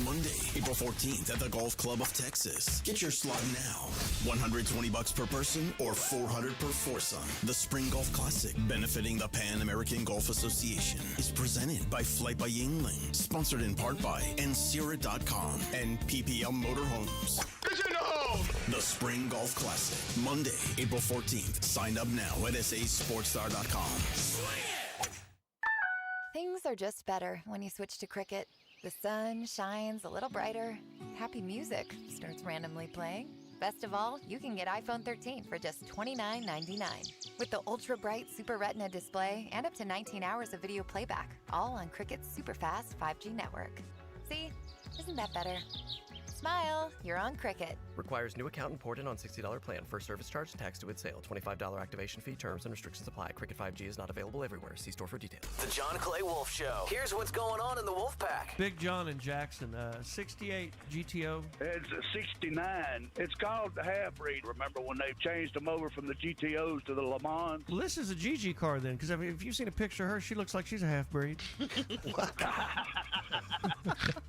Monday, April 14th at the Golf Club of Texas. Get your slot now. $120 per person or $400 per foursome. The Spring Golf Classic, benefiting the Pan American Golf Association, is presented by Flight by Yingling, sponsored in part by Ensira.com and PPL Motorhomes. The Spring Golf Classic, Monday, April 14th. Sign up now at sasportstar.com. Things are just better when you switch to Cricket. The sun shines a little brighter. Happy music starts randomly playing. Best of all, you can get iPhone 13 for just $29.99. With the ultra-bright Super Retina display and up to 19 hours of video playback, all on Cricket's super-fast 5G network. See? Isn't that better? Smile, you're on Cricket. Requires new account imported on $60 plan. First service charge and tax to its sale. $25 activation fee. Terms and restrictions apply. Cricket 5G is not available everywhere. See store for details. The John Clay Wolf Show. Here's what's going on in the Wolf Pack. Big John and Jackson, 68 GTO. It's a 69. It's called the half breed. Remember when they changed them over from the GTOs to the Le Mans? Well, this is a GG car then, because I mean, if you've seen a picture of her, she looks like she's a half breed.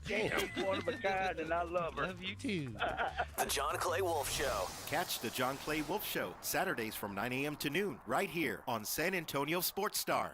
She's one of a kind, and I love her. Love you too. The John Clay Wolf Show. Catch the John Clay Wolf Show Saturdays from 9 a.m. to noon right here on San Antonio Sports Star.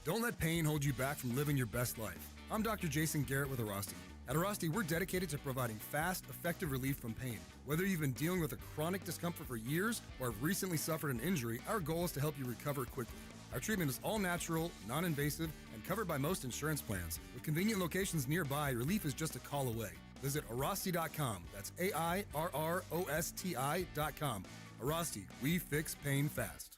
Don't let pain hold you back from living your best life. I'm Dr. Jason Garrett with Arasti. At Arasti, we're dedicated to providing fast, effective relief from pain. Whether you've been dealing with a chronic discomfort for years or have recently suffered an injury, our goal is to help you recover quickly. Our treatment is all natural, non-invasive, and covered by most insurance plans. With convenient locations nearby, relief is just a call away. Visit Arasti.com. That's AIRROSTI.com. Arasti, we fix pain fast.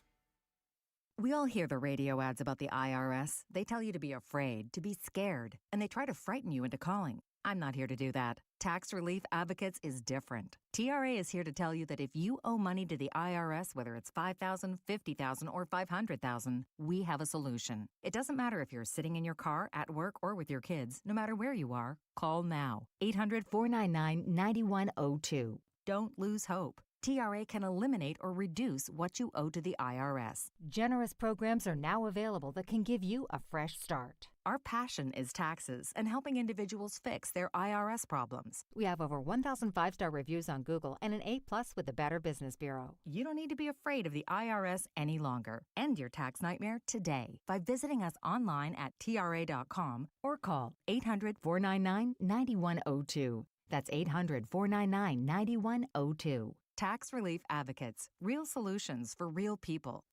We all hear the radio ads about the IRS. They tell you to be afraid, to be scared, and they try to frighten you into calling. I'm not here to do that. Tax Relief Advocates is different. TRA is here to tell you that if you owe money to the IRS, whether it's $5,000, $50,000, or $500,000, we have a solution. It doesn't matter if you're sitting in your car, at work, or with your kids. No matter where you are, call now. 800-499-9102. Don't lose hope. TRA can eliminate or reduce what you owe to the IRS. Generous programs are now available that can give you a fresh start. Our passion is taxes and helping individuals fix their IRS problems. We have over 1,000 five-star reviews on Google and an A+ with the Better Business Bureau. You don't need to be afraid of the IRS any longer. End your tax nightmare today by visiting us online at TRA.com or call 800-499-9102. That's 800-499-9102. Tax Relief Advocates. Real solutions for real people.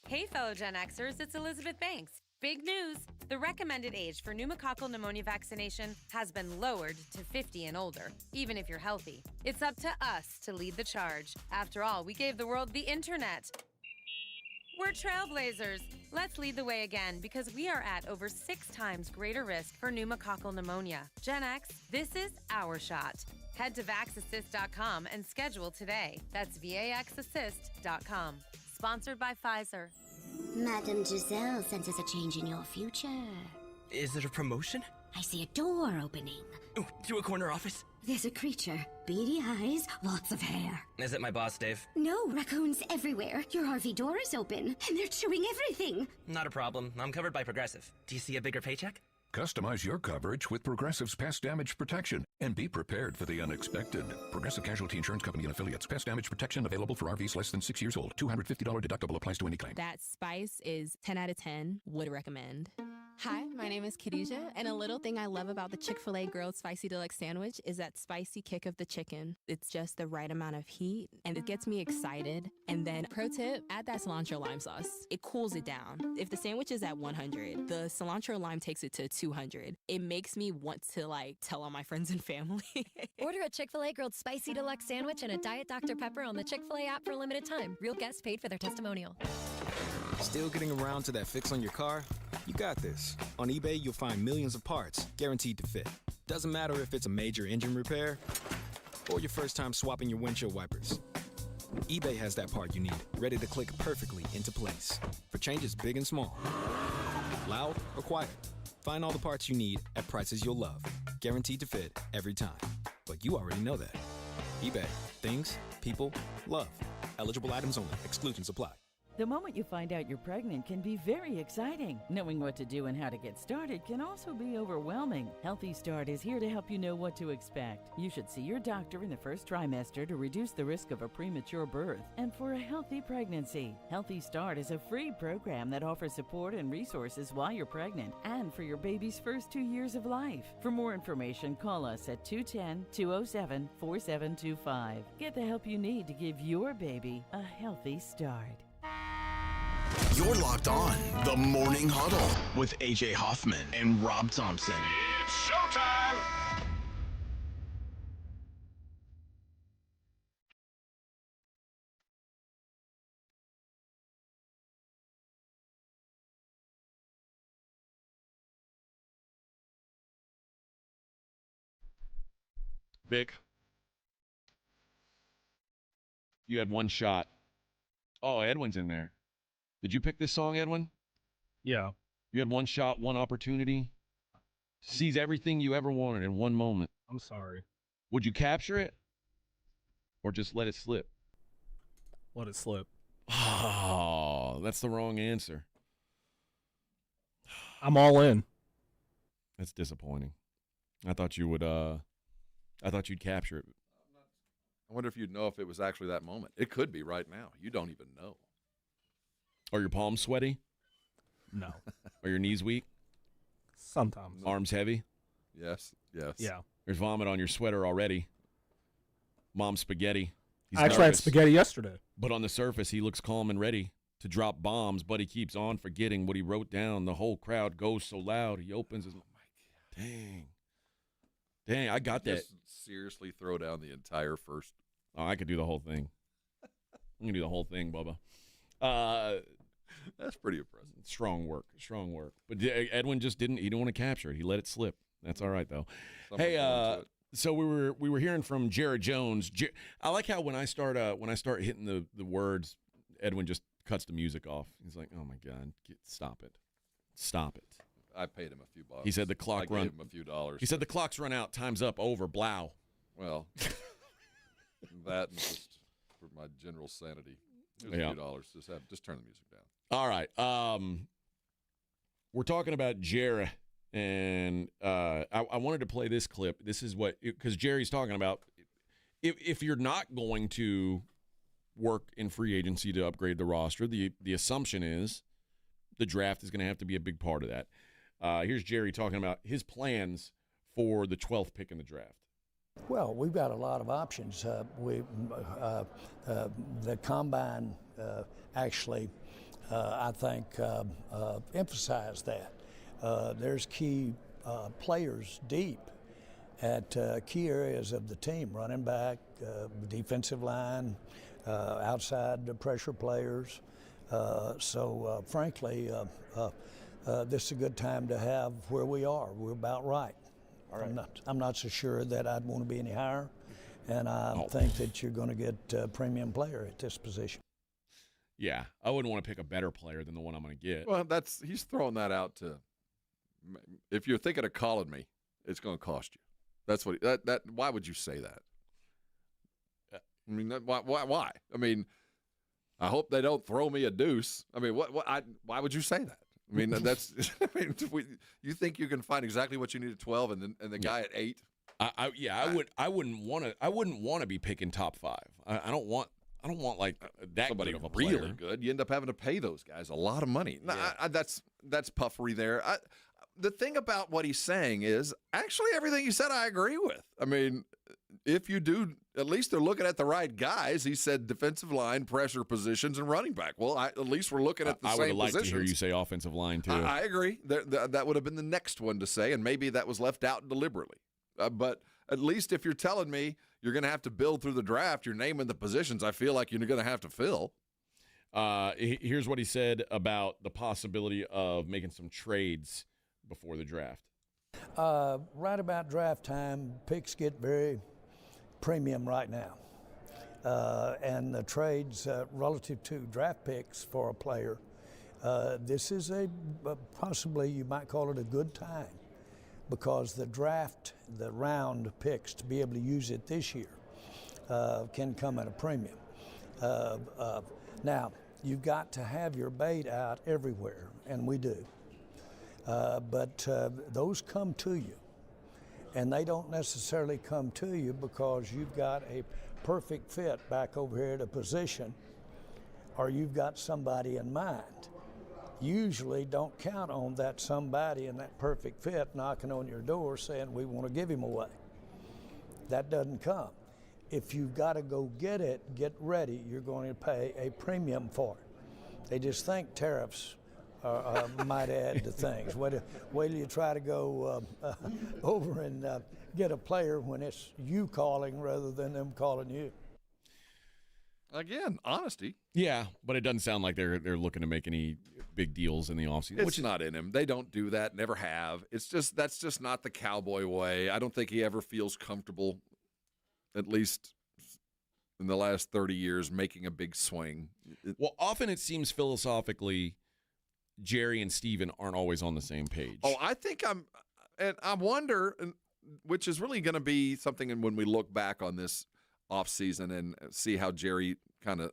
Hey, fellow Gen Xers, it's Elizabeth Banks. Big news! The recommended age for pneumococcal pneumonia vaccination has been lowered to 50 and older, even if you're healthy. It's up to us to lead the charge. After all, we gave the world the internet. We're trailblazers. Let's lead the way again because we are at over 6 times greater risk for pneumococcal pneumonia. Gen X, this is our shot. Head to VaxAssist.com and schedule today. That's VaxAssist.com. Sponsored by Pfizer. Madame Giselle senses a change in your future. Is it a promotion? I see a door opening. Ooh, to a corner office? There's a creature. Beady eyes, lots of hair. Is it my boss, Dave? No, raccoons everywhere. Your RV door is open, and they're chewing everything. Not a problem. I'm covered by Progressive. Do you see a bigger paycheck? Customize your coverage with Progressive's Pest Damage Protection and be prepared for the unexpected. Progressive Casualty Insurance Company and Affiliates. Pest damage protection available for RVs less than 6 years old. $250 deductible applies to any claim. That spice is 10 out of 10. Would recommend. Hi, my name is Khadijah, and a little thing I love about the Chick-fil-A Grilled Spicy Deluxe Sandwich is that spicy kick of the chicken. It's just the right amount of heat, and it gets me excited. And then, pro tip, add that cilantro lime sauce. It cools it down. If the sandwich is at 100, the cilantro lime takes it to 200. It makes me want to, tell all my friends and family. Order a Chick-fil-A Grilled Spicy Deluxe Sandwich and a Diet Dr. Pepper on the Chick-fil-A app for a limited time. Real guests paid for their testimonial. Still getting around to that fix on your car? You got this. On eBay, you'll find millions of parts, guaranteed to fit. Doesn't matter if it's a major engine repair or your first time swapping your windshield wipers. eBay has that part you need, ready to click perfectly into place. For changes big and small, loud or quiet. Find all the parts you need at prices you'll love. Guaranteed to fit every time. But you already know that. eBay. Things, people, love. Eligible items only. Exclusions apply. The moment you find out you're pregnant can be very exciting. Knowing what to do and how to get started can also be overwhelming. Healthy Start is here to help you know what to expect. You should see your doctor in the first trimester to reduce the risk of a premature birth and for a healthy pregnancy. Healthy Start is a free program that offers support and resources while you're pregnant and for your baby's first 2 years of life. For more information, call us at 210-207-4725. Get the help you need to give your baby a healthy start. You're locked on The Morning Huddle with AJ Hoffman and Rob Thompson. It's showtime! Vic, you had one shot. Oh, Edwin's in there. Did you pick this song, Edwin? Yeah. You had one shot, one opportunity. Seize everything you ever wanted in one moment. I'm sorry. Would you capture it or just let it slip? Let it slip. Oh, that's the wrong answer. I'm all in. That's disappointing. I thought you would. I thought you'd capture it. I wonder if you'd know if it was actually that moment. It could be right now. You don't even know. Are your palms sweaty? No. Are your knees weak? Sometimes. Arms heavy? Yes. Yeah. There's vomit on your sweater already. Mom's spaghetti. He's I actually had spaghetti yesterday. But on the surface, he looks calm and ready to drop bombs, but he keeps on forgetting what he wrote down. The whole crowd goes so loud. He opens his... Oh, my God. Dang, I got that. Just seriously throw down the entire first. Oh, I could do the whole thing. I'm going to do the whole thing, Bubba. That's pretty impressive. Strong work. But Edwin just didn't. He didn't want to capture it. He let it slip. That's all right though. Hey, so we were hearing from Jared Jones. I like how when I start hitting the words, Edwin just cuts the music off. He's like, "Oh my God, stop it." I paid him a few bucks. He said the clock I gave him a few dollars. He said the clock's run out. Time's up. Over. Blow. Well, that and just for my general sanity. Here's a few dollars. Just turn the music down. All right. We're talking about Jerry, and I wanted to play this clip. This is because Jerry's talking about if you're not going to work in free agency to upgrade the roster, the assumption is the draft is going to have to be a big part of that. Here's Jerry talking about his plans for the 12th pick in the draft. Well, we've got a lot of options. The combine actually, I think, emphasized that. There's key players deep at key areas of the team, running back, defensive line, outside the pressure players. So frankly, this is a good time to have where we are. We're about right. I'm not so sure that I'd want to be any higher, and I think that you're going to get a premium player at this position. Yeah, I wouldn't want to pick a better player than the one I'm going to get. Well, he's throwing that out to. If you're thinking of calling me, it's going to cost you. That's what that. Why would you say that? I mean, why? I mean, I hope they don't throw me a deuce. I mean, why would you say that? I mean, that's. I mean, you think you can find exactly what you need at 12, and the guy at 8. I wouldn't want to be picking top 5. I don't want like that somebody good of a really player. good. You end up having to pay those guys a lot of money. Yeah. That's puffery there. The thing about what he's saying is actually everything he said I agree with. I mean, if you do, at least they're looking at the right guys. He said defensive line, pressure positions, and running back. Well, at least we're looking at the same positions. I would have liked to hear you say offensive line, too. I agree. That would have been the next one to say, and maybe that was left out deliberately. But at least if you're telling me you're going to have to build through the draft, you're naming the positions I feel like you're going to have to fill. Here's what he said about the possibility of making some trades before the draft. Right about draft time, picks get very premium right now. And the trades relative to draft picks for a player, this is possibly you might call it a good time, because the round picks, to be able to use it this year, can come at a premium. Now, you've got to have your bait out everywhere, and we do. But those come to you, and they don't necessarily come to you because you've got a perfect fit back over here at a position, or you've got somebody in mind. Usually don't count on that somebody in that perfect fit knocking on your door saying we want to give him away. That doesn't come. If you've got to go get it, get ready, you're going to pay a premium for it. They just think tariffs might add to things. Wait till you try to go over and get a player when it's you calling rather than them calling you. Again, honesty. Yeah, but it doesn't sound like they're looking to make any big deals in the offseason. It's not in him. They don't do that, never have. That's just not the Cowboy way. I don't think he ever feels comfortable, at least in the last 30 years, making a big swing. Well, often it seems philosophically Jerry and Steven aren't always on the same page. Oh, I think I wonder, which is really going to be something when we look back on this offseason and see how Jerry kind of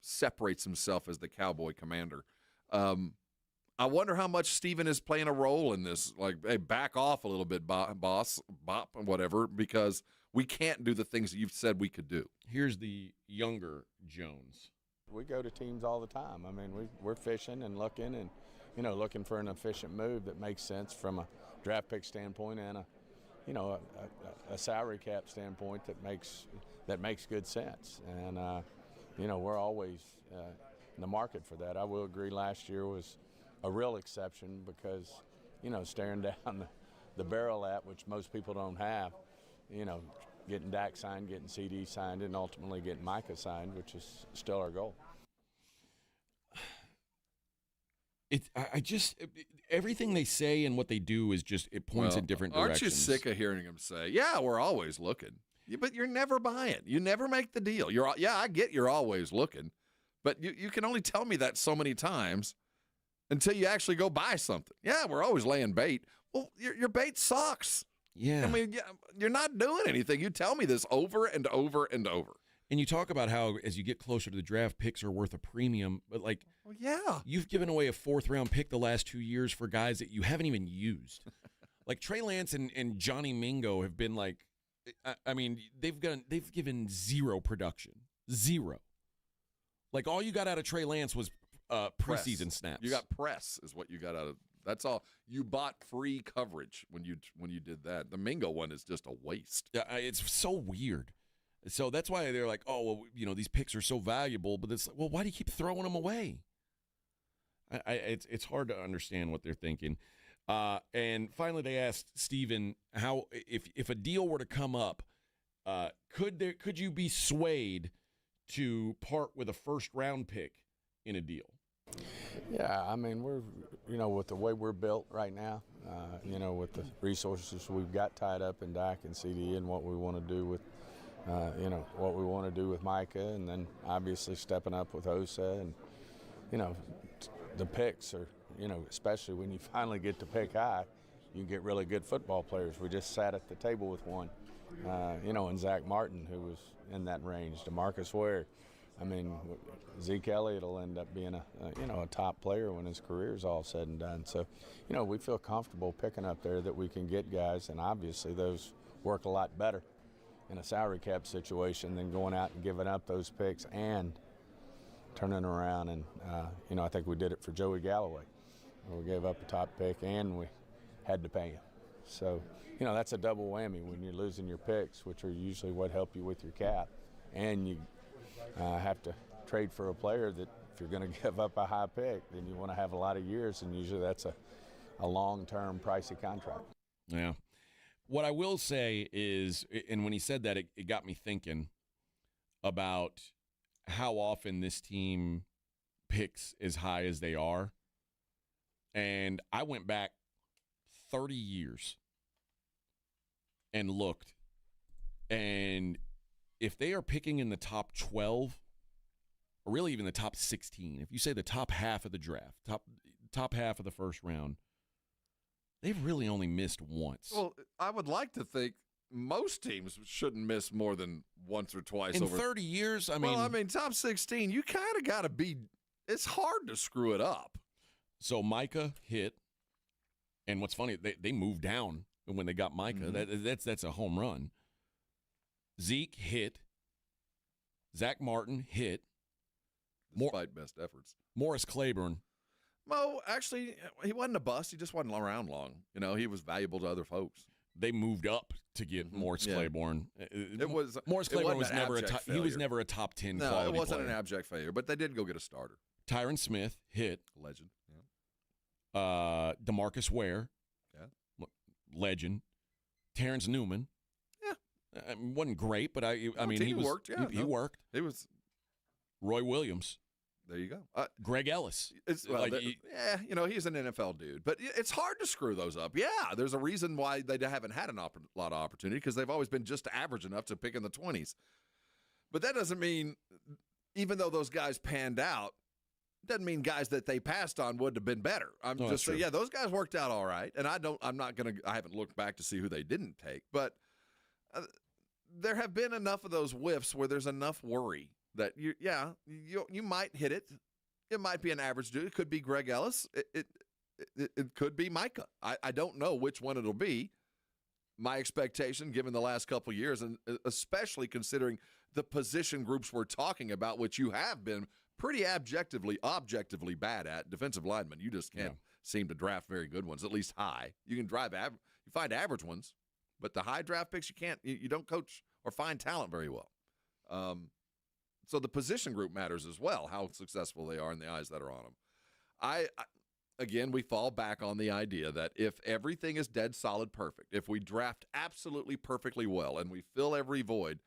separates himself as the Cowboy commander. I wonder how much Steven is playing a role in this. Like, hey, back off a little bit, boss, bop, whatever, because we can't do the things that you've said we could do. Here's the younger Jones. We go to teams all the time. I mean, we're fishing and looking and, looking for an efficient move that makes sense from a draft pick standpoint and a salary cap standpoint that makes good sense. And, we're always in the market for that. I will agree last year was a real exception because, staring down the barrel at, which most people don't have, getting Dak signed, getting CD signed, and ultimately getting Micah signed, which is still our goal. Everything they say and what they do is just, it points in different directions. Aren't you sick of hearing them say, yeah, we're always looking, but you're never buying. You never make the deal. I get you're always looking, but you can only tell me that so many times until you actually go buy something. Yeah, we're always laying bait. Well, your bait sucks. Yeah. I mean, you're not doing anything. You tell me this over and over and over. And you talk about how as you get closer to the draft, picks are worth a premium. But, yeah, you've given away a 4th-round pick the last 2 years for guys that you haven't even used. Like Trey Lance and Johnny Mingo have been they've given zero production. Zero. Like, all you got out of Trey Lance was preseason snaps. You got press is what you got out of. That's all. You bought free coverage when you did that. The Mingo one is just a waste. Yeah, it's so weird. So that's why they're like, oh, well, these picks are so valuable. But it's like, well, why do you keep throwing them away? It's hard to understand what they're thinking. And finally, they asked Steven how if a deal were to come up, could you be swayed to part with a 1st-round pick in a deal? Yeah, I mean, we're, with the way we're built right now, with the resources we've got tied up in Dak and CD and what we want to do with, what we want to do with Micah, and then obviously stepping up with Osa, and, the picks are, especially when you finally get to pick high, you get really good football players. We just sat at the table with one, and Zach Martin, who was in that range, DeMarcus Ware. I mean, Zeke Elliott will end up being a top player when his career is all said and done. So, we feel comfortable picking up there that we can get guys, and obviously those work a lot better in a salary cap situation than going out and giving up those picks and turning around. And, I think we did it for Joey Galloway. We gave up a top pick and we had to pay him. So, that's a double whammy when you're losing your picks, which are usually what help you with your cap, and you have to trade for a player that if you're going to give up a high pick, then you want to have a lot of years, and usually that's a long-term pricey contract. Yeah. What I will say is, and when he said that, it got me thinking about how often this team picks as high as they are. And I went back 30 years and looked. And if they are picking in the top 12, or really even the top 16, if you say the top half of the draft, top half of the first round, they've really only missed once. Well, I would like to think most teams shouldn't miss more than once or twice. In 30 years, top 16, you kind of got to be – it's hard to screw it up. So Micah hit, and what's funny, they moved down when they got Micah. Mm-hmm. That's a home run. Zeke hit. Zach Martin hit. Despite best efforts. Morris Claiborne. Mo, actually, he wasn't a bust. He just wasn't around long. He was valuable to other folks. They moved up to get Morris Claiborne. Morris Claiborne was never he was never a top 10 quality player. No, it wasn't an abject failure, but they did go get a starter. Tyron Smith hit. Legend. DeMarcus Ware. Yeah. Legend. Terrence Newman. Yeah. Wasn't great, but he worked. Yeah, he worked. He was. Roy Williams. There you go. Greg Ellis. He's an NFL dude, but it's hard to screw those up. Yeah, there's a reason why they haven't had a lot of opportunity, because they've always been just average enough to pick in the 20s. But that doesn't mean, even though those guys panned out, doesn't mean guys that they passed on would have been better. I'm just saying, those guys worked out all right. And I haven't looked back to see who they didn't take, but there have been enough of those whiffs where there's enough worry that you might hit it. It might be an average dude. It could be Greg Ellis. It could be Micah. I don't know which one it'll be. My expectation, given the last couple of years, and especially considering the position groups we're talking about, which you have been pretty objectively bad at, defensive linemen. You just can't seem to draft very good ones, at least high. You can you find average ones, but the high draft picks, you can't. You don't coach or find talent very well. So the position group matters as well, how successful they are in the eyes that are on them. Again, we fall back on the idea that if everything is dead solid perfect, if we draft absolutely perfectly well and we fill every void,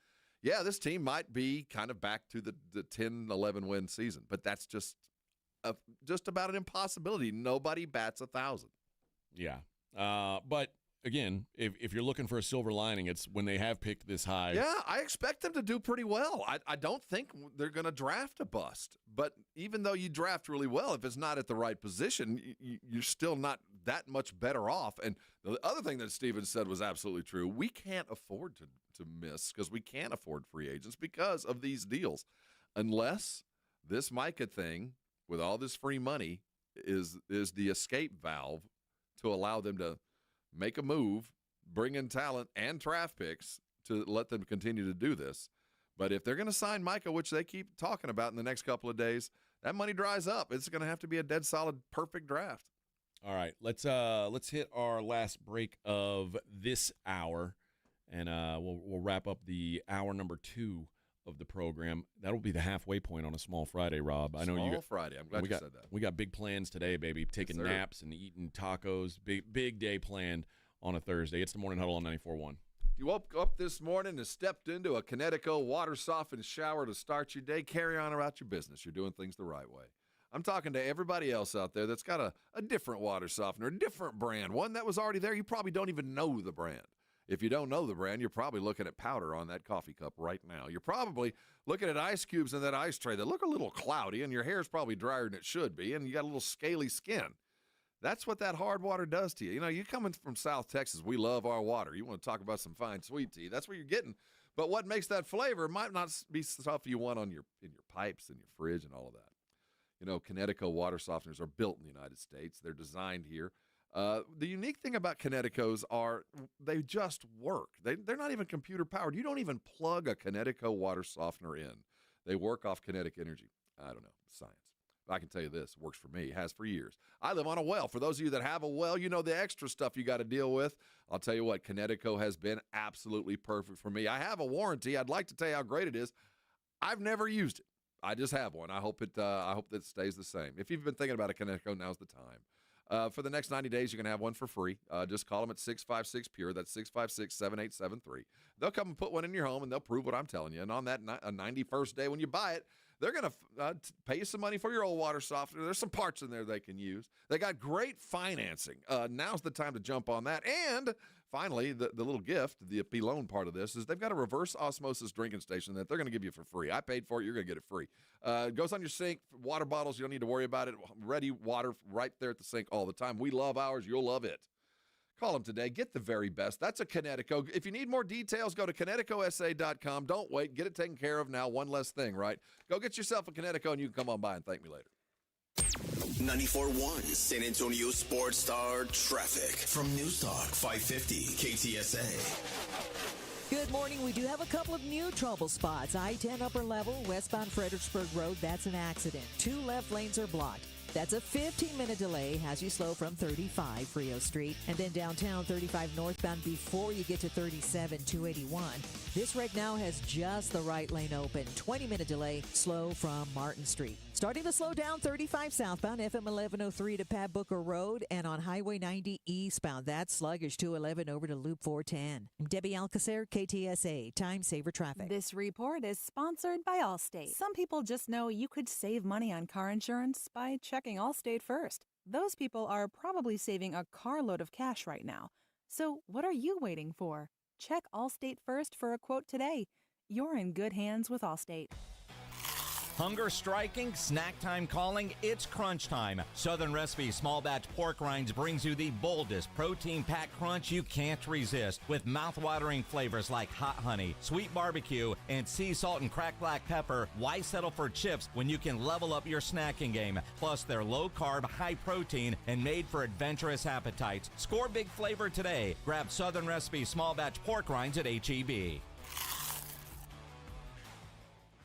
this team might be kind of back to the 10-11 win season. But that's just about an impossibility. Nobody bats 1,000. Yeah. But again, if you're looking for a silver lining, it's when they have picked this high. Yeah, I expect them to do pretty well. I don't think they're going to draft a bust. But even though you draft really well, if it's not at the right position, you're still not that much better off. And the other thing that Steven said was absolutely true. We can't afford to miss, because we can't afford free agents because of these deals. Unless this Micah thing, with all this free money, is the escape valve to allow them to make a move, bring in talent and draft picks to let them continue to do this. But if they're going to sign Micah, which they keep talking about in the next couple of days, that money dries up. It's going to have to be a dead solid, perfect draft. All right, let's hit our last break of this hour, and we'll wrap up the hour number 2 of the program. That'll be the halfway point on a small Friday, Rob. I know Small Friday. I'm glad you said that. We got big plans today, baby. Taking naps and eating tacos. Big day planned on a Thursday. It's the Morning Huddle on 94.1. You woke up this morning and stepped into a Connecticut water-softened shower to start your day. Carry on about your business. You're doing things the right way. I'm talking to everybody else out there that's got a different water softener, a different brand, one that was already there. You probably don't even know the brand. If you don't know the brand, you're probably looking at powder on that coffee cup right now. You're probably looking at ice cubes in that ice tray that look a little cloudy, and your hair's probably drier than it should be, and you got a little scaly skin. That's what that hard water does to you. You know, you coming from South Texas, we love our water. You want to talk about some fine sweet tea. That's what you're getting. But what makes that flavor might not be stuff you want in your pipes and your fridge and all of that. You know, Connecticut water softeners are built in the United States. They're designed here. The unique thing about Connecticos are they just work. They're not even computer powered. You don't even plug a Connecticut water softener in. They work off kinetic energy. I don't know, science. But I can tell you this, works for me, has for years. I live on a well. For those of you that have a well, you know the extra stuff you got to deal with. I'll tell you what, Connecticut has been absolutely perfect for me. I have a warranty. I'd like to tell you how great it is. I've never used it. I just have one. I hope that it stays the same. If you've been thinking about a Connecticut, now's the time. For the next 90 days, you can have one for free. Just call them at 656-PURE. That's 656-7873. They'll come and put one in your home, and they'll prove what I'm telling you. And on that 91st day when you buy it, they're going to pay you some money for your old water softener. There's some parts in there they can use. They got great financing. Now's the time to jump on that. And finally, the little gift, the loan part of this, is they've got a reverse osmosis drinking station that they're going to give you for free. I paid for it. You're going to get it free. It goes on your sink. Water bottles, you don't need to worry about it. Ready water right there at the sink all the time. We love ours. You'll love it. Call them today. Get the very best. That's a Connecticut. If you need more details, go to ConnecticutSA.com. Don't wait. Get it taken care of now. One less thing, right? Go get yourself a Connecticut, and you can come on by and thank me later. 94.1 San Antonio Sports Star Traffic from News Talk 550 KTSA. Good morning. We do have a couple of new trouble spots. I-10 upper level, westbound Fredericksburg Road. That's an accident. 2 left lanes are blocked. That's a 15-minute delay. Has you slow from 35 Frio Street. And then downtown 35 northbound before you get to 37 281. This wreck now has just the right lane open. 20-minute delay, slow from Martin Street. Starting to slow down 35 southbound, FM 1103 to Pat Booker Road, and on Highway 90 eastbound. That's sluggish 211 over to Loop 410. I'm Debbie Alcacer, KTSA, Time Saver Traffic. This report is sponsored by Allstate. Some people just know you could save money on car insurance by checking Allstate first. Those people are probably saving a carload of cash right now. So what are you waiting for? Check Allstate first for a quote today. You're in good hands with Allstate. Hunger striking, snack time calling, it's crunch time. Southern Recipe Small Batch Pork Rinds brings you the boldest protein-packed crunch you can't resist, with mouth-watering flavors like hot honey, sweet barbecue, and sea salt and cracked black pepper. Why settle for chips when you can level up your snacking game? Plus, they're low-carb, high-protein, and made for adventurous appetites. Score big flavor today. Grab Southern Recipe Small Batch Pork Rinds at H-E-B.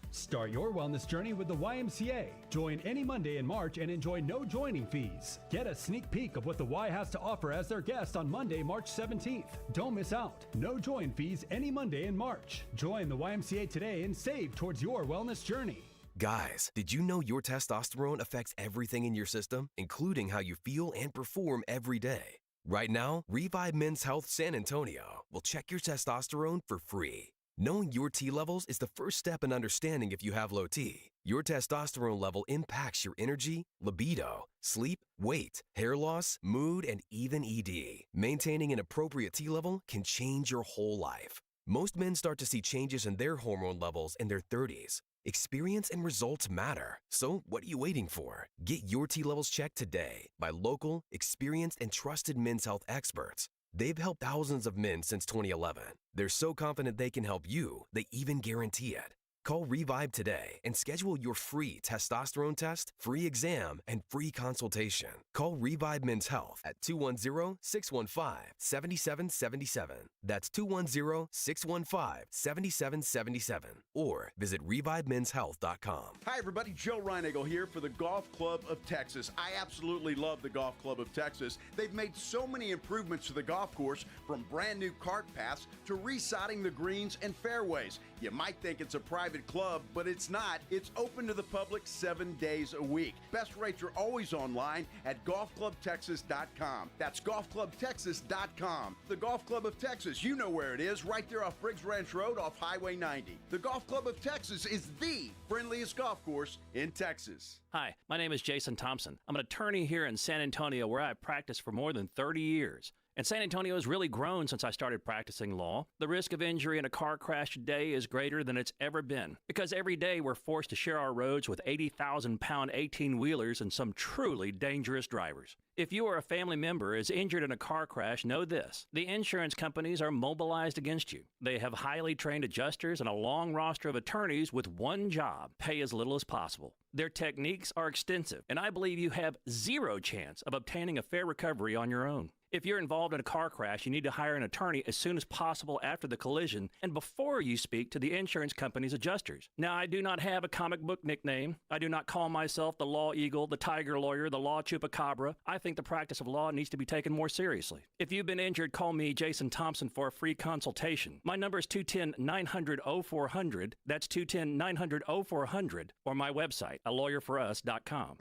Start your wellness journey with the YMCA. Join any Monday in March and enjoy no joining fees. Get a sneak peek of what the Y has to offer as their guest on Monday, March 17th. Don't miss out. No join fees any Monday in March. Join the YMCA today and save towards your wellness journey. Guys, did you know your testosterone affects everything in your system, including how you feel and perform every day? Right now, Revive Men's Health San Antonio will check your testosterone for free. Knowing your T levels is the first step in understanding if you have low T. Your testosterone level impacts your energy, libido, sleep, weight, hair loss, mood, and even ED. Maintaining an appropriate T level can change your whole life. Most men start to see changes in their hormone levels in their 30s. Experience and results matter. So what are you waiting for? Get your T levels checked today by local, experienced, and trusted men's health experts. They've helped thousands of men since 2011. They're so confident they can help you, they even guarantee it. Call Revive today and schedule your free testosterone test, free exam, and free consultation. Call Revive Men's Health at 210-615-7777. That's 210-615-7777. Or visit ReviveMen'sHealth.com. Hi, everybody. Joe Reinagle here for the Golf Club of Texas. I absolutely love the Golf Club of Texas. They've made so many improvements to the golf course, from brand new cart paths to resodding the greens and fairways. You might think it's a private club, but it's not. It's open to the public 7 days a week. Best rates are always online at golfclubtexas.com. That's golfclubtexas.com. The Golf Club of Texas, you know where it is, right there off Briggs Ranch Road off Highway 90. The Golf Club of Texas is the friendliest golf course in Texas. Hi, my name is Jason Thompson. I'm an attorney here in San Antonio where I've practiced for more than 30 years. And San Antonio has really grown since I started practicing law. The risk of injury in a car crash today is greater than it's ever been, because every day we're forced to share our roads with 80,000-pound 18-wheelers and some truly dangerous drivers. If you or a family member is injured in a car crash, know this: the insurance companies are mobilized against you. They have highly trained adjusters and a long roster of attorneys with one job: pay as little as possible. Their techniques are extensive, and I believe you have zero chance of obtaining a fair recovery on your own. If you're involved in a car crash, you need to hire an attorney as soon as possible after the collision and before you speak to the insurance company's adjusters. Now, I do not have a comic book nickname. I do not call myself the Law Eagle, the Tiger Lawyer, the Law Chupacabra. I think the practice of law needs to be taken more seriously. If you've been injured, call me, Jason Thompson, for a free consultation. My number is 210-900-0400. That's 210-900-0400, or my website, alawyerforus.com.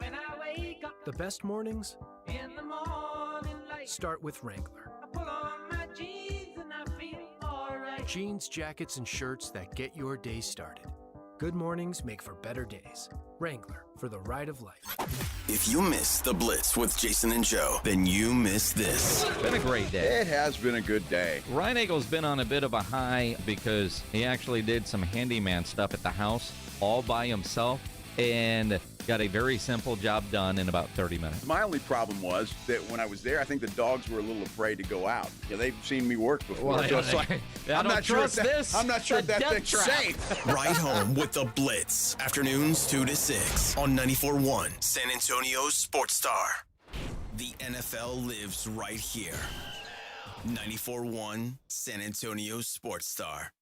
The best mornings start with Wrangler. Jeans, jackets, and shirts that get your day started. Good mornings make for better days. Wrangler, for the ride of life. If you missed the Blitz with Jason and Joe, then you missed this. It's been a great day. It has been a good day. Ryan Eagle's been on a bit of a high because he actually did some handyman stuff at the house all by himself and got a very simple job done in about 30 minutes. My only problem was that when I was there, I think the dogs were a little afraid to go out. They've seen me work before. Well, so it's like, I'm not sure if that thing's safe. Right home with the Blitz. Afternoons 2 to 6 on 94.1 San Antonio's Sports Star. The NFL lives right here. 94.1 San Antonio's Sports Star.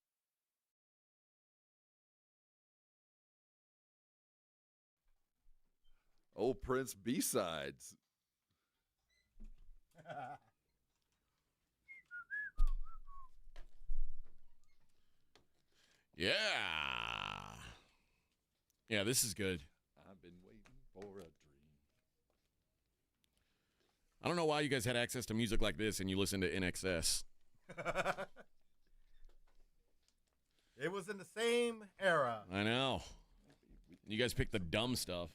Old Prince B-sides. Yeah. Yeah, this is good. I've been waiting for a dream. I don't know why you guys had access to music like this and you listen to NXS. It was in the same era. I know. You guys picked the dumb stuff.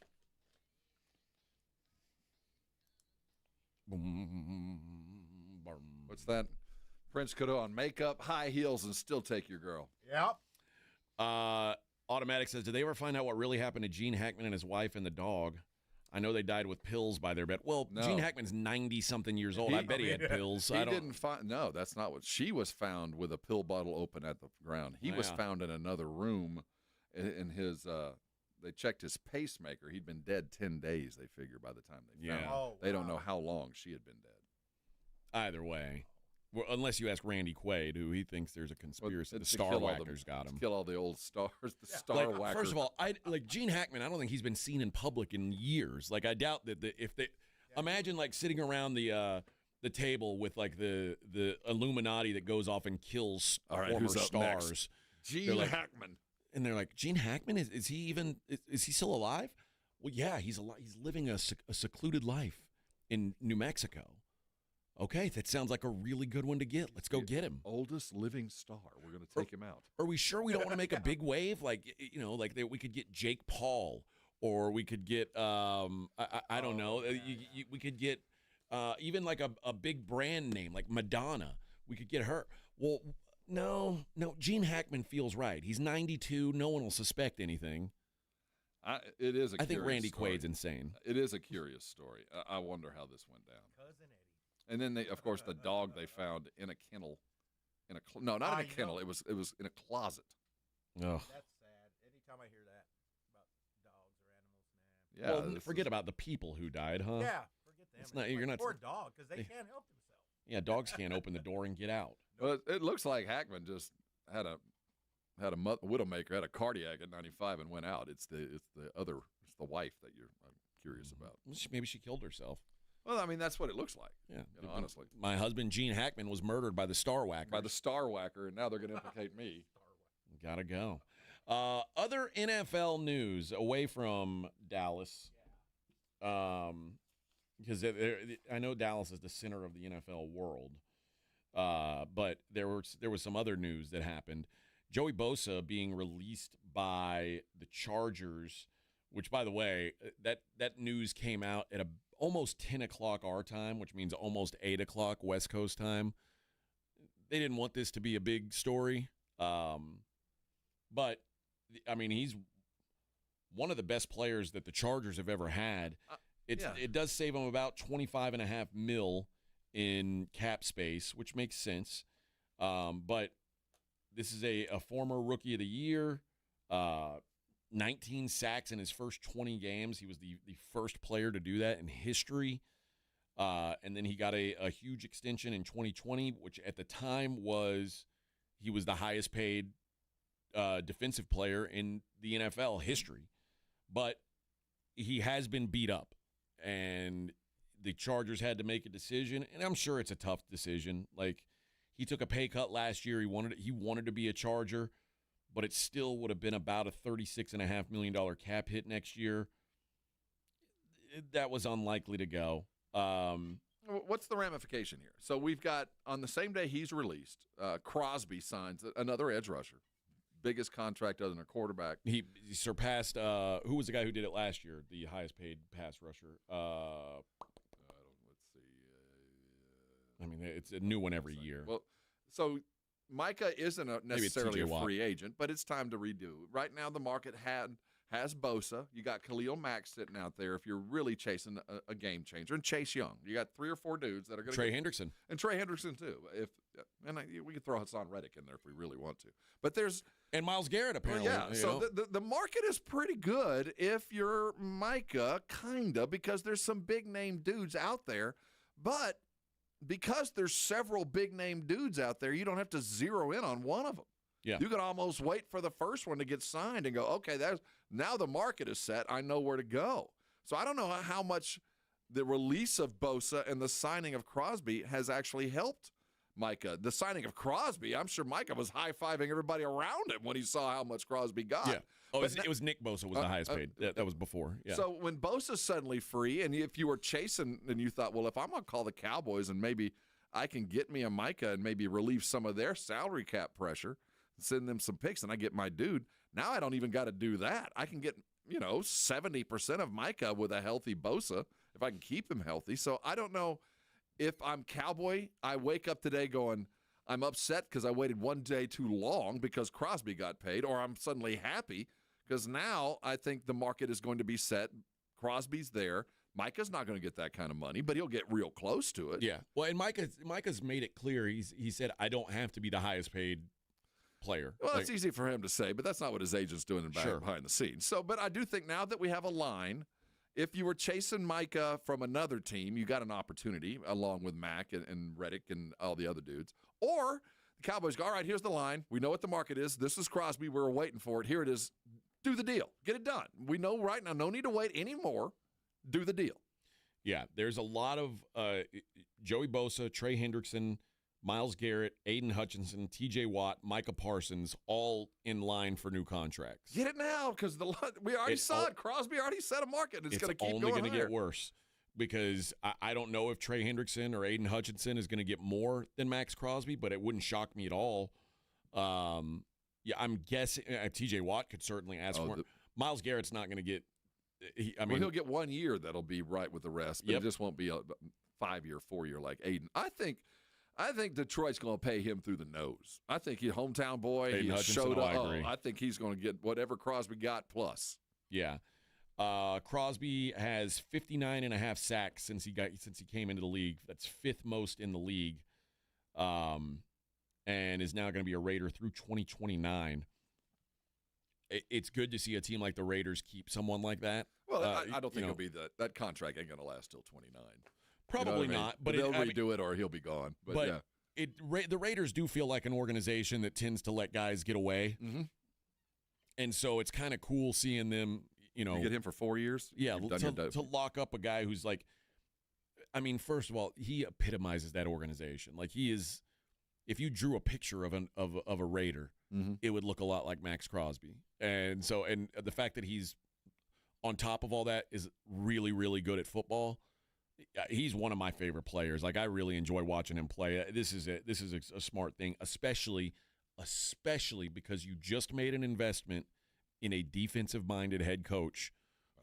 What's that? Prince could have on makeup, high heels, and still take your girl. Yep. Automatic says, did they ever find out what really happened to Gene Hackman and his wife and the dog? I know they died with pills by their bed. Well, No. Gene Hackman's 90-something years old. I bet he had pills. He didn't find. No, that's not what. She was found with a pill bottle open at the ground. He was Yeah. found in another room in his. They checked his pacemaker. He'd been dead 10 days, they figure, by the time they found him. Oh, They don't know how long she had been dead. Either way. Well, unless you ask Randy Quaid, who he thinks there's a conspiracy. The To Star kill all the- Whackers got him. to kill all the old stars. The Star Whacker. First of all, Gene Hackman, I don't think he's been seen in public in years. Like, I doubt that if they imagine like sitting around the table with like the Illuminati that goes off and kills All right, former who's up stars. next? Gene They're like- Hackman. And they're like, Gene Hackman, is he even is he still alive? Well, yeah, he's alive. He's living a secluded life in New Mexico. Okay, that sounds like a really good one to get. Let's go get him. Oldest living star. We're going to take him out. Are we sure we don't want to make a big wave? Like, we could get Jake Paul, or we could get, I don't know. We could get even like a big brand name, like Madonna. We could get her. Well, no, Gene Hackman feels right. He's 92. No one will suspect anything. It is a I think curious Randy story. Quaid's insane. It is a curious story. I wonder how this went down. And then of course, the dog they found in a kennel, not in a kennel. It was in a closet. Oh. That's sad. Anytime I hear that about dogs or animals, Yeah. Well, forget about the people who died, huh? yeah, forget them. It's not. You're not. Poor dog, because they can't help themselves. Yeah, dogs can't open the door and get out. Well, it looks like Hackman just had a widowmaker, had a cardiac at 95 and went out. It's the wife that I'm curious about. Maybe she killed herself. Well, I mean, that's what it looks like. Yeah, honestly. My husband, Gene Hackman, was murdered by the Star Whacker. By the Star Whacker, and now they're going to implicate me. Gotta go. Other NFL news away from Dallas, because I know Dallas is the center of the NFL world, but there was some other news that happened. Joey Bosa being released by the Chargers, which, by the way, that news came out at almost 10 o'clock our time, which means almost 8 o'clock West Coast time. They didn't want this to be a big story. But, I mean, he's one of the best players that the Chargers have ever had. It does save them about $25.5 million in cap space, which makes sense. But this is a former Rookie of the Year, 19 sacks in his first 20 games. He was the first player to do that in history. And then he got a huge extension in 2020, which at the time he was the highest paid defensive player in the NFL history. But he has been beat up, and the Chargers had to make a decision, and I'm sure it's a tough decision. Like, he took a pay cut last year. He wanted to be a Charger, but it still would have been about a $36.5 million cap hit next year. That was unlikely to go. What's the ramification here? So we've got, on the same day he's released, Crosby signs another edge rusher. Biggest contract other than a quarterback. He surpassed, who was the guy who did it last year, the highest paid pass rusher? Let's see. I mean, it's a new one every year. Well, so Micah isn't necessarily a free agent, but it's time to redo. Right now the market has Bosa. You got Khalil Mack sitting out there if you're really chasing a game changer. And Chase Young. You got 3 or 4 dudes that are going to Trey Hendrickson. And Trey Hendrickson, too. We could throw Hassan Reddick in there if we really want to. But and Myles Garrett, apparently. Well, yeah, so the market is pretty good if you're Micah, kind of, because there's some big-name dudes out there. But because there's several big-name dudes out there, you don't have to zero in on one of them. Yeah. You can almost wait for the first one to get signed and go, okay, now the market is set. I know where to go. So I don't know how much the release of Bosa and the signing of Crosby has actually helped Micah. The signing of Crosby, I'm sure Micah was high-fiving everybody around him when he saw how much Crosby got. Yeah. Oh, it was Nick Bosa was the highest paid. That was before. Yeah. So when Bosa's suddenly free, and if you were chasing and you thought, well, if I'm going to call the Cowboys and maybe I can get me a Micah and maybe relieve some of their salary cap pressure, send them some picks, and I get my dude, now I don't even got to do that. I can get, 70% of Micah with a healthy Bosa if I can keep him healthy. So I don't know. If I'm Cowboy, I wake up today going, I'm upset because I waited one day too long because Crosby got paid, or I'm suddenly happy because now I think the market is going to be set. Crosby's there. Micah's not going to get that kind of money, but he'll get real close to it. Yeah. Well, and Micah's made it clear. He said, I don't have to be the highest paid player. Well, that's easy for him to say, but that's not what his agent's doing behind the scenes. So, but I do think now that we have a line, if you were chasing Micah from another team, you got an opportunity along with Mack and Reddick and all the other dudes. Or the Cowboys go, all right, here's the line. We know what the market is. This is Crosby. We're waiting for it. Here it is. Do the deal. Get it done. We know right now, no need to wait anymore. Do the deal. Yeah, there's a lot of Joey Bosa, Trey Hendrickson, Myles Garrett, Aiden Hutchinson, TJ Watt, Micah Parsons, all in line for new contracts. Get it now, because we already saw it. Crosby already set a market. It's going to keep going only higher. going to get worse, because I don't know if Trey Hendrickson or Aiden Hutchinson is going to get more than Max Crosby, but it wouldn't shock me at all. Yeah, I'm guessing TJ Watt could certainly ask for it. Myles Garrett's not going to get. He'll get 1 year that'll be right with the rest, but it just won't be a 5-year, 4-year like Aiden. I think Detroit's going to pay him through the nose. I think he's a hometown boy. Aiden He Hutchinson, showed up. I agree. I think he's going to get whatever Crosby got plus. Yeah. Crosby has 59.5 sacks since he came into the league. That's fifth most in the league, and is now going to be a Raider through 2029. It's good to see a team like the Raiders keep someone like that. Well, I don't think it'll be that contract ain't going to last till 29. Probably not, but they'll redo it or he'll be gone. But yeah. The Raiders do feel like an organization that tends to let guys get away, and so it's kind of cool seeing them. You get him for 4 years. Yeah, to lock up a guy who's like, I mean, first of all, he epitomizes that organization. Like, he is. If you drew a picture of a Raider, it would look a lot like Max Crosby, and the fact that he's on top of all that is really, really good at football. He's one of my favorite players. Like, I really enjoy watching him play. This is a smart thing, especially because you just made an investment in a defensive-minded head coach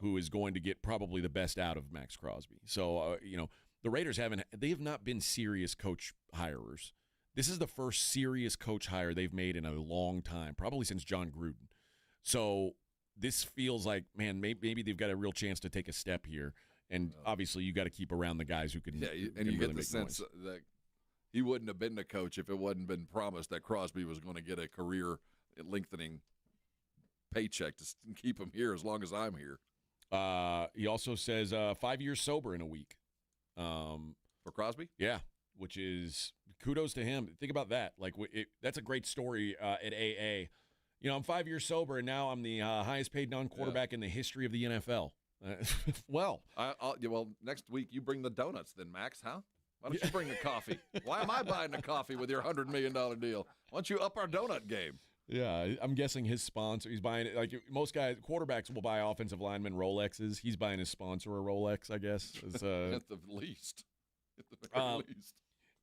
who is going to get probably the best out of Max Crosby. So, the Raiders have not been serious coach hirers. This is the first serious coach hire they've made in a long time, probably since John Gruden. So this feels like, man, maybe they've got a real chance to take a step here. And obviously, you got to keep around the guys who can. Yeah, and you get the sense that he wouldn't have been the coach if it wasn't been promised that Crosby was going to get a career lengthening paycheck to keep him here as long as I'm here. He also says 5 years sober in a week. For Crosby? Yeah, which is kudos to him. Think about that. Like, that's a great story at AA. I'm 5 years sober, and now I'm the highest paid non-quarterback in the history of the NFL. Well, next week you bring the donuts then, Max, huh? Why don't you bring the coffee? Why am I buying the coffee with your $100 million deal? Why don't you up our donut game? Yeah, I'm guessing his sponsor, he's buying it. Like most guys, quarterbacks will buy offensive linemen Rolexes. He's buying his sponsor a Rolex, I guess. At the least. At the very least.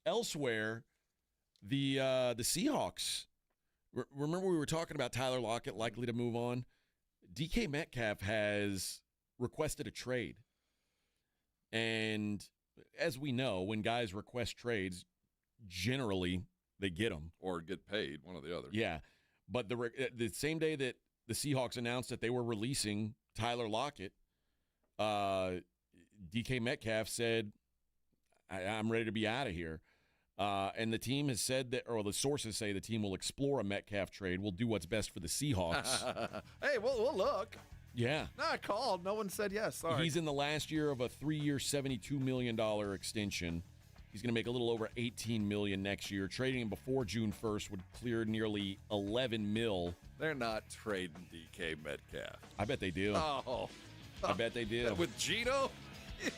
Elsewhere, the Seahawks. Remember we were talking about Tyler Lockett likely to move on? DK Metcalf has requested a trade. And as we know, when guys request trades, generally they get them. Or get paid, one or the other. Yeah. But the same day that the Seahawks announced that they were releasing Tyler Lockett, DK Metcalf said, I'm ready to be out of here. And the team has said that, or the sources say the team will explore a Metcalf trade. We'll do what's best for the Seahawks. Hey, we'll look. Yeah. No, I called. No one said yes. Sorry. He's in the last year of a 3-year, $72 million extension. He's going to make a little over $18 million next year. Trading him before June 1st would clear nearly $11 million. They're not trading DK Metcalf. I bet they do. Oh. I bet they do. With Gino? Yeah.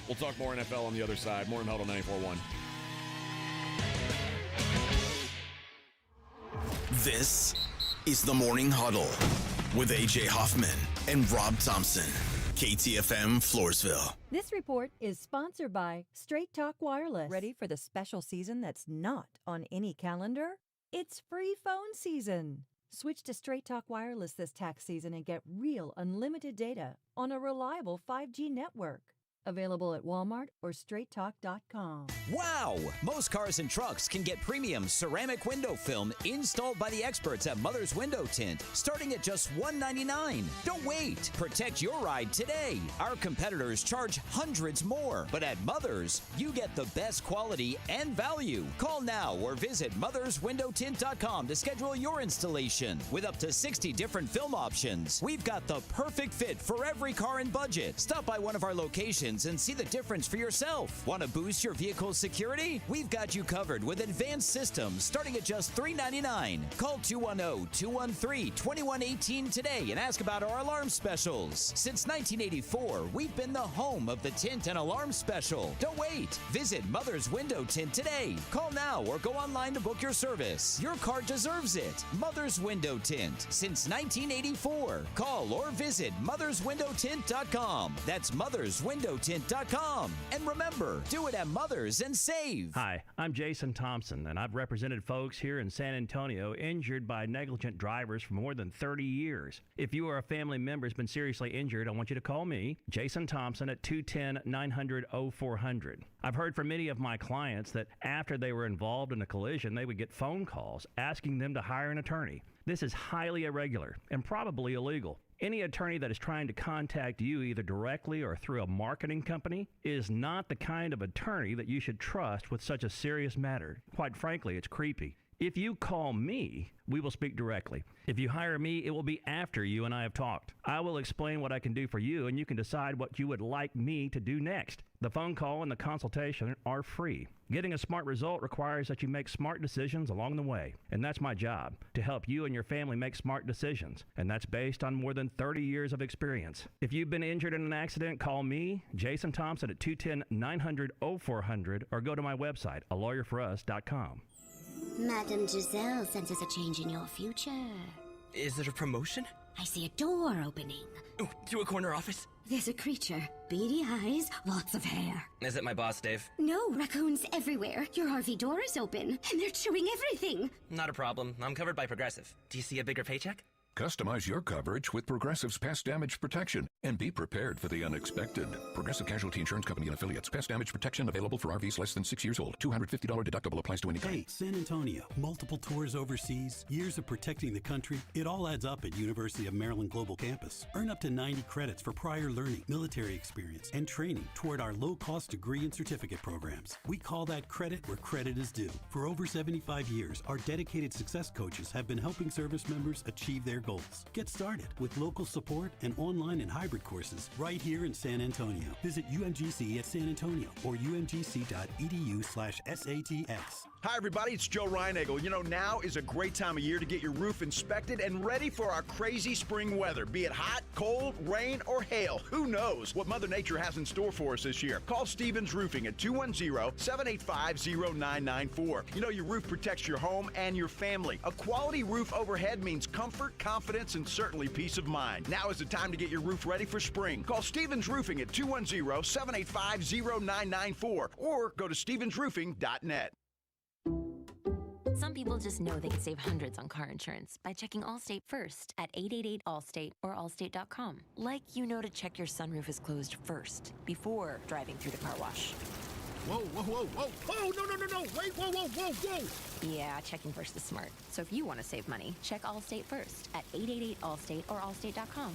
We'll talk more NFL on the other side. More in Huddle 94.1. This is the Morning Huddle with A.J. Hoffman and Rob Thompson. KTFM Floresville. This report is sponsored by Straight Talk Wireless. Ready for the special season that's not on any calendar? It's free phone season. Switch to Straight Talk Wireless this tax season and get real unlimited data on a reliable 5G network. Available at Walmart or straighttalk.com. Wow! Most cars and trucks can get premium ceramic window film installed by the experts at Mother's Window Tint, starting at just $199. Don't wait! Protect your ride today. Our competitors charge hundreds more, but at Mother's, you get the best quality and value. Call now or visit motherswindowtint.com to schedule your installation. With up to 60 different film options, we've got the perfect fit for every car and budget. Stop by one of our locations and see the difference for yourself. Want to boost your vehicle's security? We've got you covered with advanced systems starting at just $399. Call 210-213-2118 today and ask about our alarm specials. Since 1984, we've been the home of the tint and alarm special. Don't wait. Visit Mother's Window Tint today. Call now or go online to book your service. Your car deserves it. Mother's Window Tint. Since 1984. Call or visit motherswindowtint.com. That's motherswindowtint.com. And remember, do it at Mother's and save. Hi, I'm Jason Thompson, and I've represented folks here in San Antonio injured by negligent drivers for more than 30 years. If you or a family member has been seriously injured, I want you to call me, Jason Thompson, at 210-900-0400. I've heard from many of my clients that after they were involved in a collision, they would get phone calls asking them to hire an attorney. This is highly irregular and probably illegal. Any attorney that is trying to contact you either directly or through a marketing company is not the kind of attorney that you should trust with such a serious matter. Quite frankly, it's creepy. If you call me, we will speak directly. If you hire me, it will be after you and I have talked. I will explain what I can do for you, and you can decide what you would like me to do next. The phone call and the consultation are free. Getting a smart result requires that you make smart decisions along the way, and that's my job, to help you and your family make smart decisions, and that's based on more than 30 years of experience. If you've been injured in an accident, call me, Jason Thompson, at 210-900-0400, or go to my website, alawyerforus.com. Madame Giselle senses a change in your future. Is it a promotion? I see a door opening. Ooh, to a corner office? There's a creature. Beady eyes, lots of hair. Is it my boss, Dave? No, raccoons everywhere. Your RV door is open, and they're chewing everything. Not a problem. I'm covered by Progressive. Do you see a bigger paycheck? Customize your coverage with Progressive's Pest Damage Protection and be prepared for the unexpected. Progressive Casualty Insurance Company and Affiliates. Pest damage protection available for RVs less than 6 years old. $250 deductible applies to any claim. Hey, San Antonio. Multiple tours overseas, years of protecting the country. It all adds up at University of Maryland Global Campus. Earn up to 90 credits for prior learning, military experience, and training toward our low-cost degree and certificate programs. We call that credit where credit is due. For over 75 years, our dedicated success coaches have been helping service members achieve their goals. Get started with local support and online and hybrid courses right here in San Antonio. Visit UMGC at San Antonio or umgc.edu/SATX. Hi, everybody. It's Joe Reinagel. You know, now is a great time of year to get your roof inspected and ready for our crazy spring weather. Be it hot, cold, rain, or hail. Who knows what Mother Nature has in store for us this year? Call Stevens Roofing at 210-785-0994. You know, your roof protects your home and your family. A quality roof overhead means comfort, confidence, and certainly peace of mind. Now is the time to get your roof ready for spring. Call Stevens Roofing at 210-785-0994 or go to stevensroofing.net. Some people just know they can save hundreds on car insurance by checking Allstate first at 888-ALLSTATE or allstate.com. Like you know to check your sunroof is closed first before driving through the car wash. Whoa, whoa, whoa, whoa. Oh, no. Wait, whoa, whoa, whoa, whoa. Yeah, checking first is smart. So if you want to save money, check Allstate first at 888-ALLSTATE or allstate.com.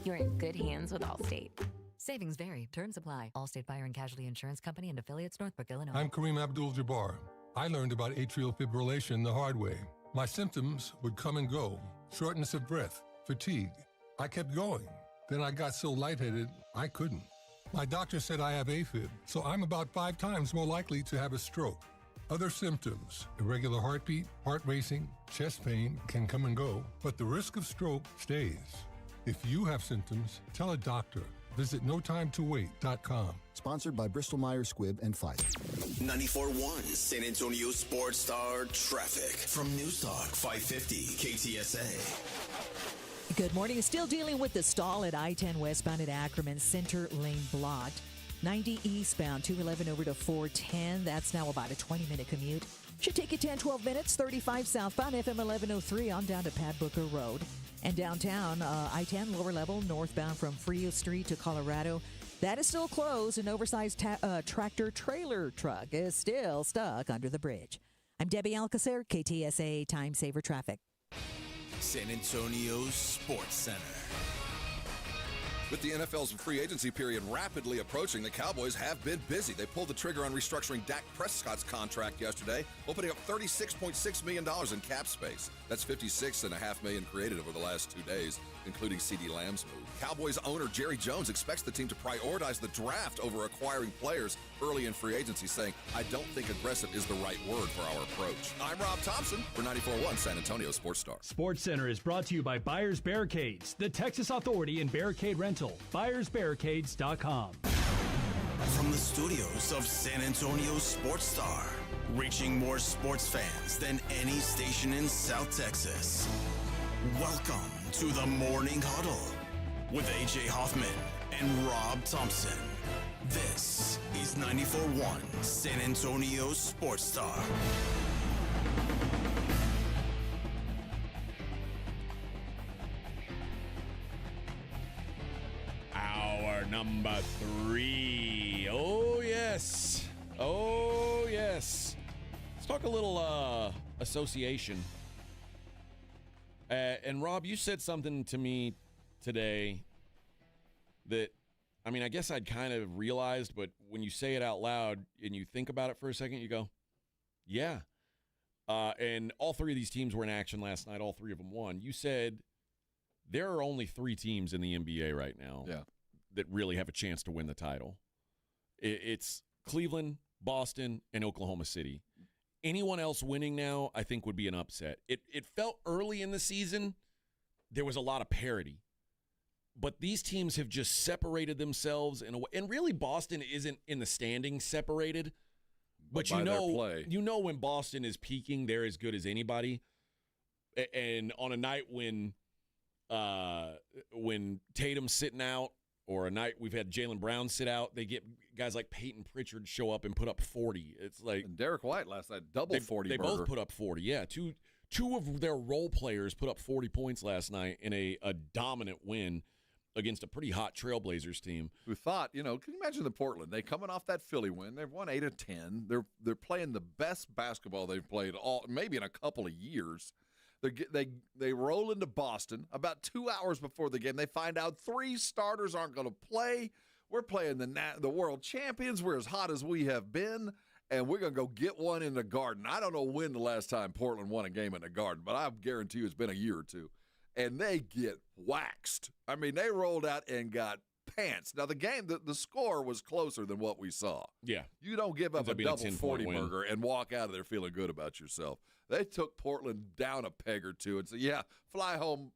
You're in good hands with Allstate. Savings vary. Terms apply. Allstate Fire and Casualty Insurance Company and Affiliates, Northbrook, Illinois. I'm Kareem Abdul-Jabbar. I learned about atrial fibrillation the hard way. My symptoms would come and go. Shortness of breath, fatigue. I kept going. Then I got so lightheaded, I couldn't. My doctor said I have AFib, so I'm about 5 times more likely to have a stroke. Other symptoms, irregular heartbeat, heart racing, chest pain can come and go, but the risk of stroke stays. If you have symptoms, tell a doctor. Visit notimetowait.com. Sponsored by Bristol-Myers Squibb and Pfizer. 94.1 San Antonio Sports Star Traffic from News Talk 550 KTSA. Good morning. Still dealing with the stall at I-10 westbound at Ackerman, center lane blocked. 90 eastbound, 211 over to 410. That's now about a 20-minute commute. Should take you 10-12 minutes. 35 southbound, FM 1103 on down to Pat Booker Road. And downtown, I-10 lower level, northbound from Frio Street to Colorado. That is still closed. An oversized tractor-trailer truck is still stuck under the bridge. I'm Debbie Alcacer, KTSA Time Saver Traffic. San Antonio Sports Center. With the NFL's free agency period rapidly approaching, the Cowboys have been busy. They pulled the trigger on restructuring Dak Prescott's contract yesterday, opening up $36.6 million in cap space. That's $56.5 million created over the last 2 days, including CeeDee Lamb's move. Cowboys owner Jerry Jones expects the team to prioritize the draft over acquiring players early in free agency, saying, "I don't think aggressive is the right word for our approach." I'm Rob Thompson for 94.1 San Antonio Sports Star. Sports Center is brought to you by Buyers Barricades, the Texas Authority in Barricade Rental. BuyersBarricades.com. From the studios of San Antonio Sports Star, reaching more sports fans than any station in South Texas. Welcome to the Morning Huddle with AJ Hoffman and Rob Thompson. This is 94.1 San Antonio Sports Star. Hour number 3. Oh, yes. Oh, yes. Let's talk a little association. And Rob, you said something to me today that, I mean, I guess I'd kind of realized, but when you say it out loud and you think about it for a second, you go, yeah. And all 3 of these teams were in action last night. All 3 of them won. You said there are only 3 teams in the NBA right now that really have a chance to win the title. It's Cleveland, Boston, and Oklahoma City. Anyone else winning now, I think, would be an upset. It felt early in the season there was a lot of parity. But these teams have just separated themselves in a way. And really, Boston isn't in the standings separated. But you know when Boston is peaking, they're as good as anybody. And on a night when Tatum's sitting out, or a night we've had Jaylen Brown sit out, they get guys like Peyton Pritchard show up and put up 40. It's like and Derek White last night double 40. They both put up 40. Yeah, two two of their role players put up 40 points last night in a dominant win against a pretty hot Trailblazers team. Who thought, can you imagine the Portland? They coming off that Philly win. They've won 8 of 10. They're playing the best basketball they've played maybe in a couple of years. They roll into Boston about 2 hours before the game. They find out 3 starters aren't going to play. We're playing the world champions. We're as hot as we have been, and we're going to go get one in the Garden. I don't know when the last time Portland won a game in the Garden, but I guarantee you it's been a year or two. And they get waxed. I mean, they rolled out and got pants. Now, the game, the score was closer than what we saw. Yeah. You don't give up a double 40-burger and walk out of there feeling good about yourself. They took Portland down a peg or two and said, yeah, fly home,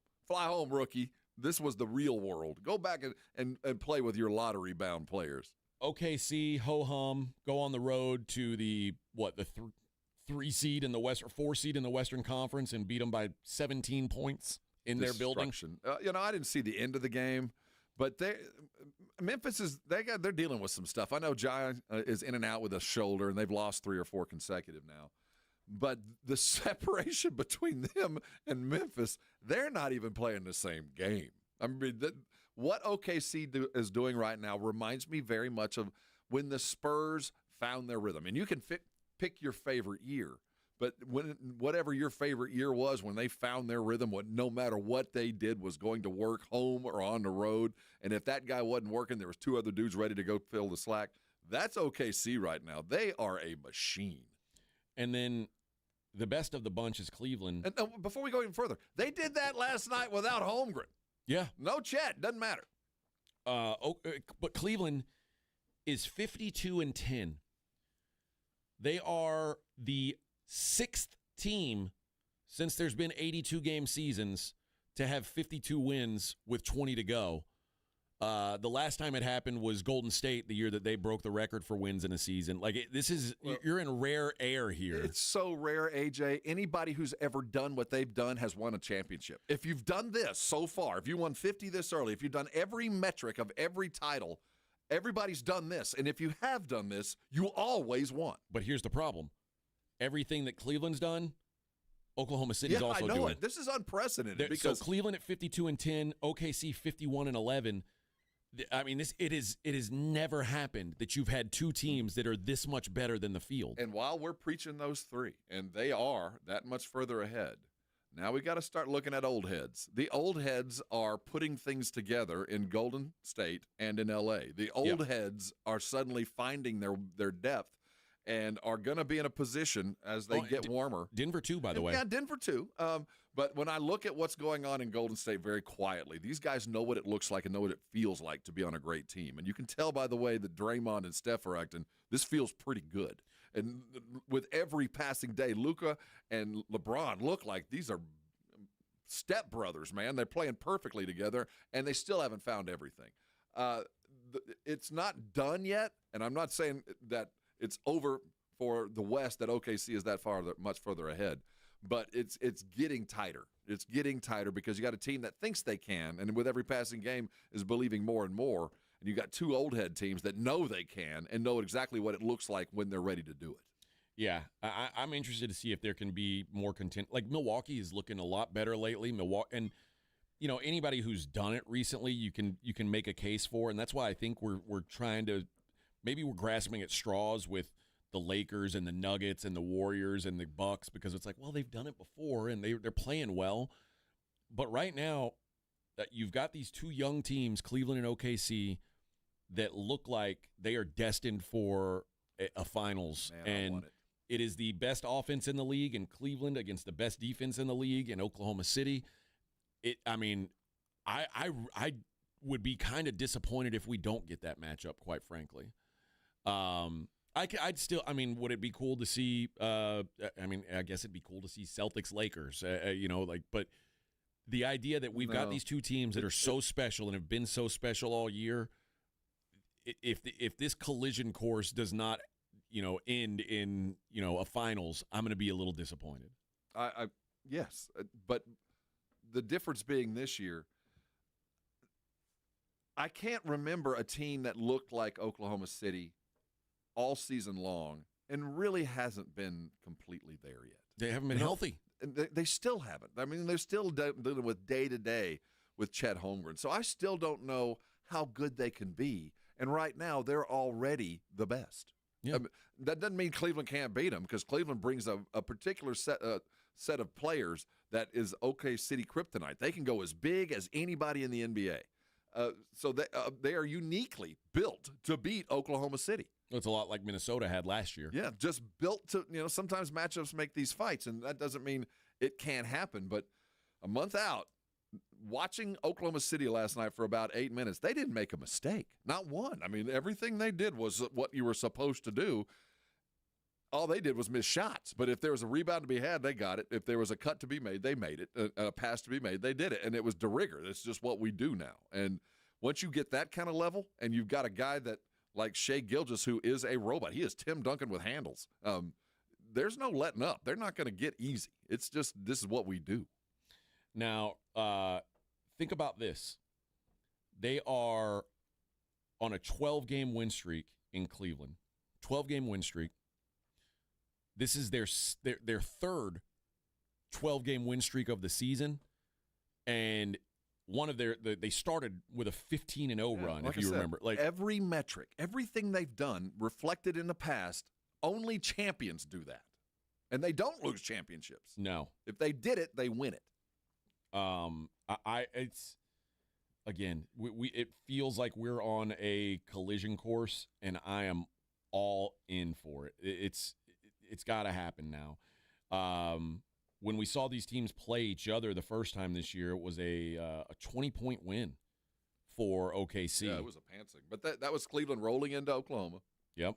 rookie. This was the real world. Go back and play with your lottery-bound players. OKC, ho-hum, go on the road to the 3 seed in the West, or 4 seed in the Western Conference and beat them by 17 points in their building. I didn't see the end of the game, but Memphis they're dealing with some stuff. I know Jai is in and out with a shoulder, and they've lost 3 or 4 consecutive now. But the separation between them and Memphis, they're not even playing the same game. I mean, what OKC is doing right now reminds me very much of when the Spurs found their rhythm. And you can pick your favorite year, but whatever your favorite year was, when they found their rhythm, no matter what they did was going to work home or on the road. And if that guy wasn't working, there was 2 other dudes ready to go fill the slack. That's OKC right now. They are a machine. And then the best of the bunch is Cleveland. And before we go even further, they did that last night without Holmgren. Yeah. No Chet. Doesn't matter. But Cleveland is 52-10. They are the 6th team since there's been 82-game seasons to have 52 wins with 20 to go. The last time it happened was Golden State, the year that they broke the record for wins in a season. You're in rare air here. It's so rare, AJ. Anybody who's ever done what they've done has won a championship. If you've done this so far, if you won 50 this early, if you've done every metric of every title, everybody's done this. And if you have done this, you always won. But here's the problem. Everything that Cleveland's done, Oklahoma City's also doing. I know it. This is unprecedented. So Cleveland at 52-10, OKC 51-11. I mean, it has never happened that you've had 2 teams that are this much better than the field. And while we're preaching those 3, and they are that much further ahead, now we got to start looking at old heads. The old heads are putting things together in Golden State and in L.A. The old heads are suddenly finding their depth and are going to be in a position as they get warmer. Denver too, by the way. Yeah, Denver too. But when I look at what's going on in Golden State very quietly, these guys know what it looks like and know what it feels like to be on a great team. And you can tell by the way that Draymond and Steph are acting, this feels pretty good. And with every passing day, Luka and LeBron look like these are stepbrothers, man. They're playing perfectly together, and they still haven't found everything. It's not done yet, and I'm not saying that it's over for the West, that OKC is much further ahead. But it's getting tighter. It's getting tighter because you got a team that thinks they can, and with every passing game is believing more and more. And you got 2 old head teams that know they can and know exactly what it looks like when they're ready to do it. Yeah, I'm interested to see if there can be more content. Like Milwaukee is looking a lot better lately. And anybody who's done it recently, you can make a case for, and that's why I think we're trying to, maybe we're grasping at straws with the Lakers and the Nuggets and the Warriors and the Bucks, because it's like, well, they've done it before and they're playing well. But right now, you've got these 2 young teams, Cleveland and OKC, that look like they are destined for a finals. And it is the best offense in the league in Cleveland against the best defense in the league in Oklahoma City. I would be kind of disappointed if we don't get that matchup, quite frankly. I'd still. I mean, would it be cool to see? I guess it'd be cool to see Celtics Lakers. But the idea that we've got these 2 teams that are so special and have been so special all year. If this collision course does not, end in a finals, I'm going to be a little disappointed. Yes, but the difference being this year, I can't remember a team that looked like Oklahoma City all season long and really hasn't been completely there yet. They haven't been healthy. they still haven't. I mean, they're still dealing with day-to-day with Chet Holmgren. So I still don't know how good they can be. And right now, they're already the best. Yeah. I mean, that doesn't mean Cleveland can't beat them, because Cleveland brings a particular set of players that is OK City kryptonite. They can go as big as anybody in the NBA. So they are uniquely built to beat Oklahoma City. It's a lot like Minnesota had last year. Yeah, just built to, sometimes matchups make these fights, and that doesn't mean it can't happen. But a month out, watching Oklahoma City last night for about 8 minutes, they didn't make a mistake. Not one. I mean, everything they did was what you were supposed to do. All they did was miss shots. But if there was a rebound to be had, they got it. If there was a cut to be made, they made it. A pass to be made, they did it. And it was de rigueur. That's just what we do now. And once you get that kind of level, and you've got a guy that, like Shai Gilgeous, who is a robot. He is Tim Duncan with handles. There's no letting up. They're not going to get easy. It's just, this is what we do. Now, think about this. They are on a 12-game win streak in Cleveland. 12-game win streak. This is their third 12-game win streak of the season, and one of they started with a 15-0 run, like if you remember. Like every metric, everything they've done reflected in the past, only champions do that. And they don't lose championships. No. If they did it, they win it. It's again, it feels like we're on a collision course, and I am all in for it. It's got to happen now. When we saw these teams play each other the first time this year, it was a 20-point win for OKC. Yeah, it was a pantsing. But that was Cleveland rolling into Oklahoma. Yep.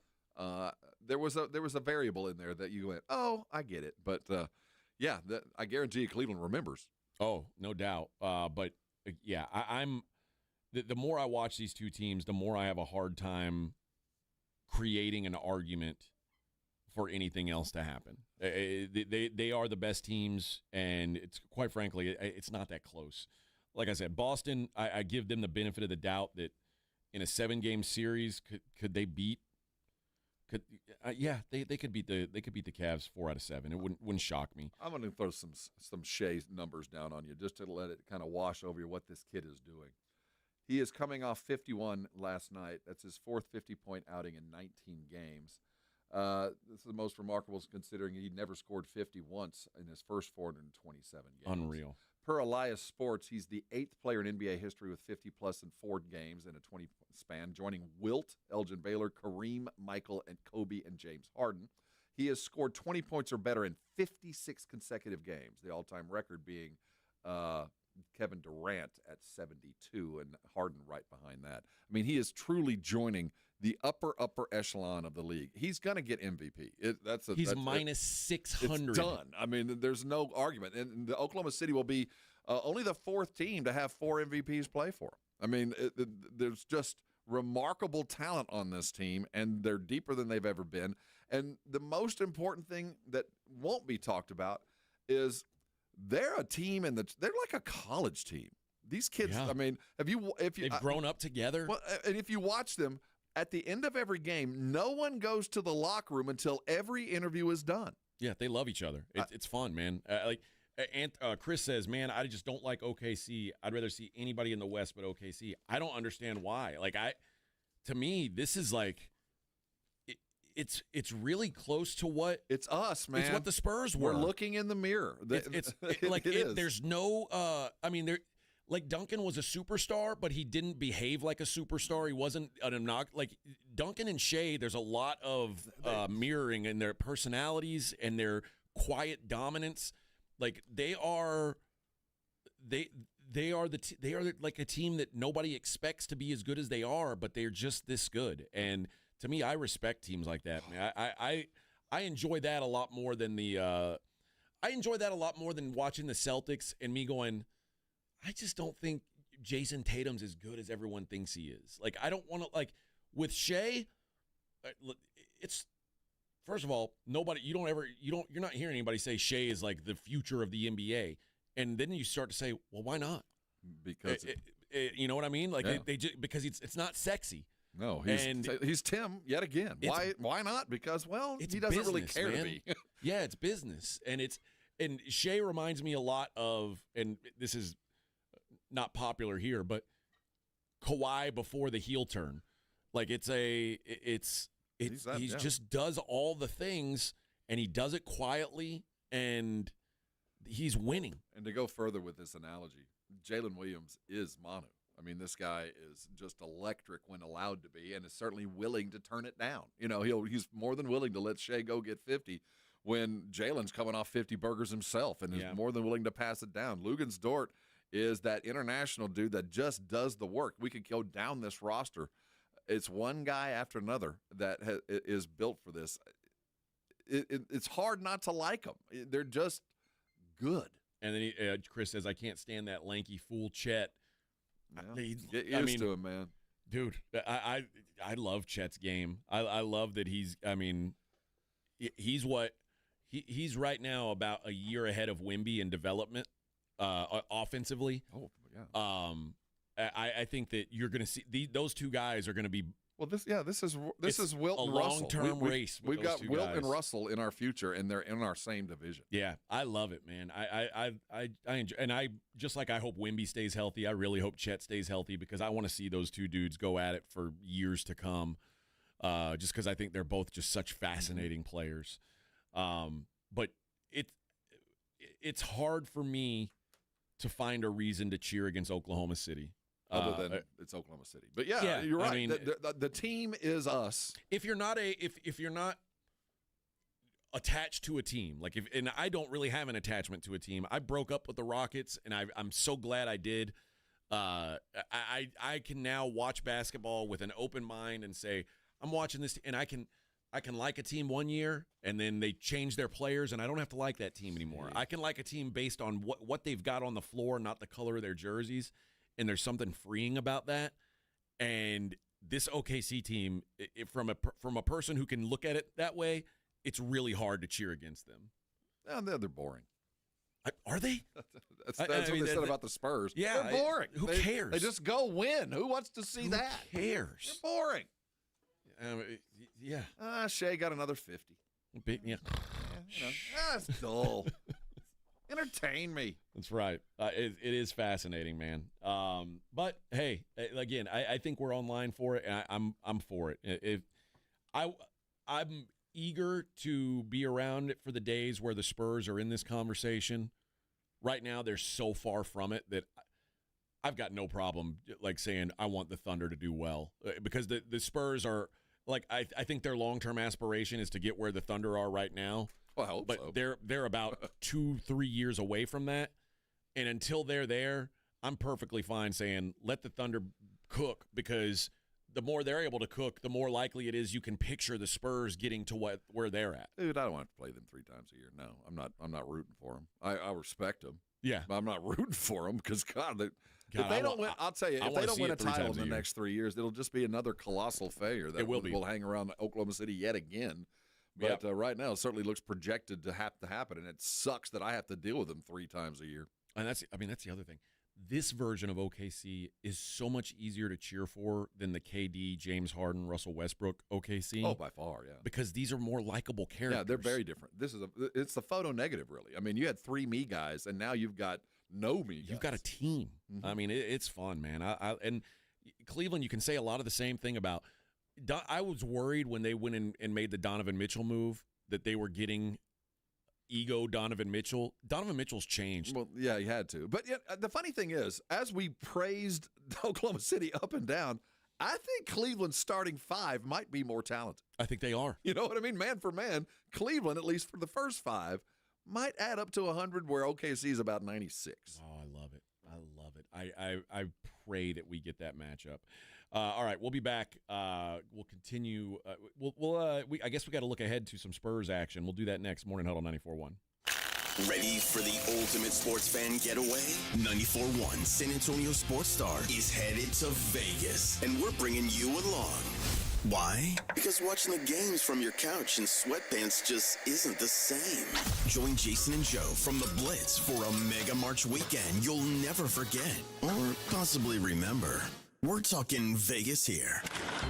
There was a variable in there that you went, oh, I get it. But, I guarantee you Cleveland remembers. Oh, no doubt. But, yeah, I'm the more I watch these two teams, the more I have a hard time creating an argument for anything else to happen. They are the best teams, and it's quite frankly, it's not that close. Like I said, Boston, I give them the benefit of the doubt that in a 7-game series, could they beat? They could beat the Cavs 4 out of 7. It wouldn't shock me. I'm going to throw some Shai numbers down on you just to let it kind of wash over you what this kid is doing. He is coming off 51 last night. That's his fourth 50-point outing in 19 games. This is the most remarkable considering he never scored 50 once in his first 427 games. Unreal. Per Elias Sports, he's the 8th player in NBA history with 50-plus in 4 games in a 20 span, joining Wilt, Elgin Baylor, Kareem, Michael, and Kobe, and James Harden. He has scored 20 points or better in 56 consecutive games, the all-time record being Kevin Durant at 72 and Harden right behind that. I mean, he is truly joining the upper echelon of the league. He's going to get MVP. He's minus 600. It's done. I mean, there's no argument. And the Oklahoma City will be only the 4th team to have 4 MVPs play for him. I mean, there's just remarkable talent on this team, and they're deeper than they've ever been. And the most important thing that won't be talked about is they're a team, and they're like a college team. These kids, yeah. I mean, they've grown up together. Well, and if you watch them, at the end of every game, no one goes to the locker room until every interview is done. Yeah, they love each other. It's fun, man. Chris says, man, I just don't like OKC. I'd rather see anybody in the West but OKC. I don't understand why. To me, this is like, it's really close to what it's us, man. It's what the Spurs were. We're looking in the mirror. There's no. Like Duncan was a superstar, but he didn't behave like a superstar. He wasn't like Duncan and Shai. There's a lot of mirroring in their personalities and their quiet dominance. Like they are like a team that nobody expects to be as good as they are, but they're just this good. And to me, I respect teams like that. Man, I enjoy that a lot more than watching the Celtics and me going, I just don't think Jason Tatum's as good as everyone thinks he is. Like, I don't want to, like, with Shai, it's, first of all, you're not hearing anybody say Shai is like the future of the NBA. And then you start to say, well, why not? Because, you know what I mean? Like, yeah. because it's not sexy. No, he's Tim yet again. Why not? Because, well, he doesn't really care to be. Yeah, it's business. And and Shai reminds me a lot of, and this is not popular here, but Kawhi before the heel turn. Like he just does all the things, and he does it quietly, and he's winning. And to go further with this analogy, Jalen Williams is Manu. I mean, this guy is just electric when allowed to be, and is certainly willing to turn it down. He's more than willing to let Shai go get 50 when Jalen's coming off 50 burgers himself, and is more than willing to pass it down. Luguentz Dort is that international dude that just does the work. We could go down this roster. It's one guy after another that is built for this. It's hard not to like them. They're just good. And then Chris says, I can't stand that lanky fool Chet. Yeah. Get used to him, man. Dude, I love Chet's game. I love that he's he's right now about a year ahead of Wemby in development offensively. Oh, yeah. I think that you're going to see those two guys are going to be. Well, this is Wilt and Russell. A long-term race. We've got Wilt and Russell in our future, and they're in our same division. Yeah, I love it, man. I enjoy, and I just like I hope Wemby stays healthy. I really hope Chet stays healthy because I want to see those two dudes go at it for years to come. Just because I think they're both just such fascinating players. But it's hard for me to find a reason to cheer against Oklahoma City. Other than it's Oklahoma City, but yeah, you're right. I mean, the team is us. If you're not if you're not attached to a team, and I don't really have an attachment to a team. I broke up with the Rockets, and I'm so glad I did. I can now watch basketball with an open mind and say I'm watching this, and I can like a team one year, and then they change their players, and I don't have to like that team anymore. I can like a team based on what they've got on the floor, not the color of their jerseys. And there's something freeing about that. And this OKC team, from a person who can look at it that way, it's really hard to cheer against them. They're boring. Are they? That's what they said about the Spurs. Yeah, they're boring. Who cares? They just go win. Who wants to see that? Who cares? They're boring. Yeah. Shai got another 50. Yeah. That's dull. Entertain me. That's right. It is fascinating, man. But hey, again, I think we're online for it, and I'm for it. I'm eager to be around it for the days where the Spurs are in this conversation. Right now, they're so far from it that I've got no problem saying I want the Thunder to do well because the Spurs are I think their long-term aspiration is to get where the Thunder are right now. Well, I hope but so. They're about 2-3 years away from that, and until they're there, I'm perfectly fine saying let the Thunder cook because the more they're able to cook, the more likely it is you can picture the Spurs getting to where they're at. Dude, I don't want to play them 3 times a year. No, I'm not rooting for them. I respect them. Yeah, but I'm not rooting for them because if they don't win, I'll tell you, if they don't win a title in the next 3 years, it'll just be another colossal failure that will hang around Oklahoma City yet again. But right now, it certainly looks projected to have to happen, and it sucks that I have to deal with them 3 times a year. And that's the other thing. This version of OKC is so much easier to cheer for than the KD, James Harden, Russell Westbrook OKC. Oh, by far, yeah. Because these are more likable characters. Yeah, they're very different. It's the photo negative, really. I mean, you had 3 me guys, and now you've got no me guys. You've got a team. Mm-hmm. I mean, it's fun, man. And Cleveland, you can say a lot of the same thing about. I was worried when they went and made the Donovan Mitchell move that they were getting ego Donovan Mitchell. Donovan Mitchell's changed. Well, yeah, he had to. But the funny thing is, as we praised Oklahoma City up and down, I think Cleveland's starting 5 might be more talented. I think they are. You know what I mean? Man for man, Cleveland, at least for the first 5, might add up to 100 where OKC is about 96. Oh, I love it. I love it. I pray that we get that matchup. All right, we'll be back. We'll continue. I guess we got to look ahead to some Spurs action. We'll do that next. Morning Huddle 94.1. Ready for the ultimate sports fan getaway? 94.1 San Antonio Sports Star is headed to Vegas, and we're bringing you along. Why? Because watching the games from your couch in sweatpants just isn't the same. Join Jason and Joe from the Blitz for a mega March weekend you'll never forget or possibly remember. We're talking Vegas here.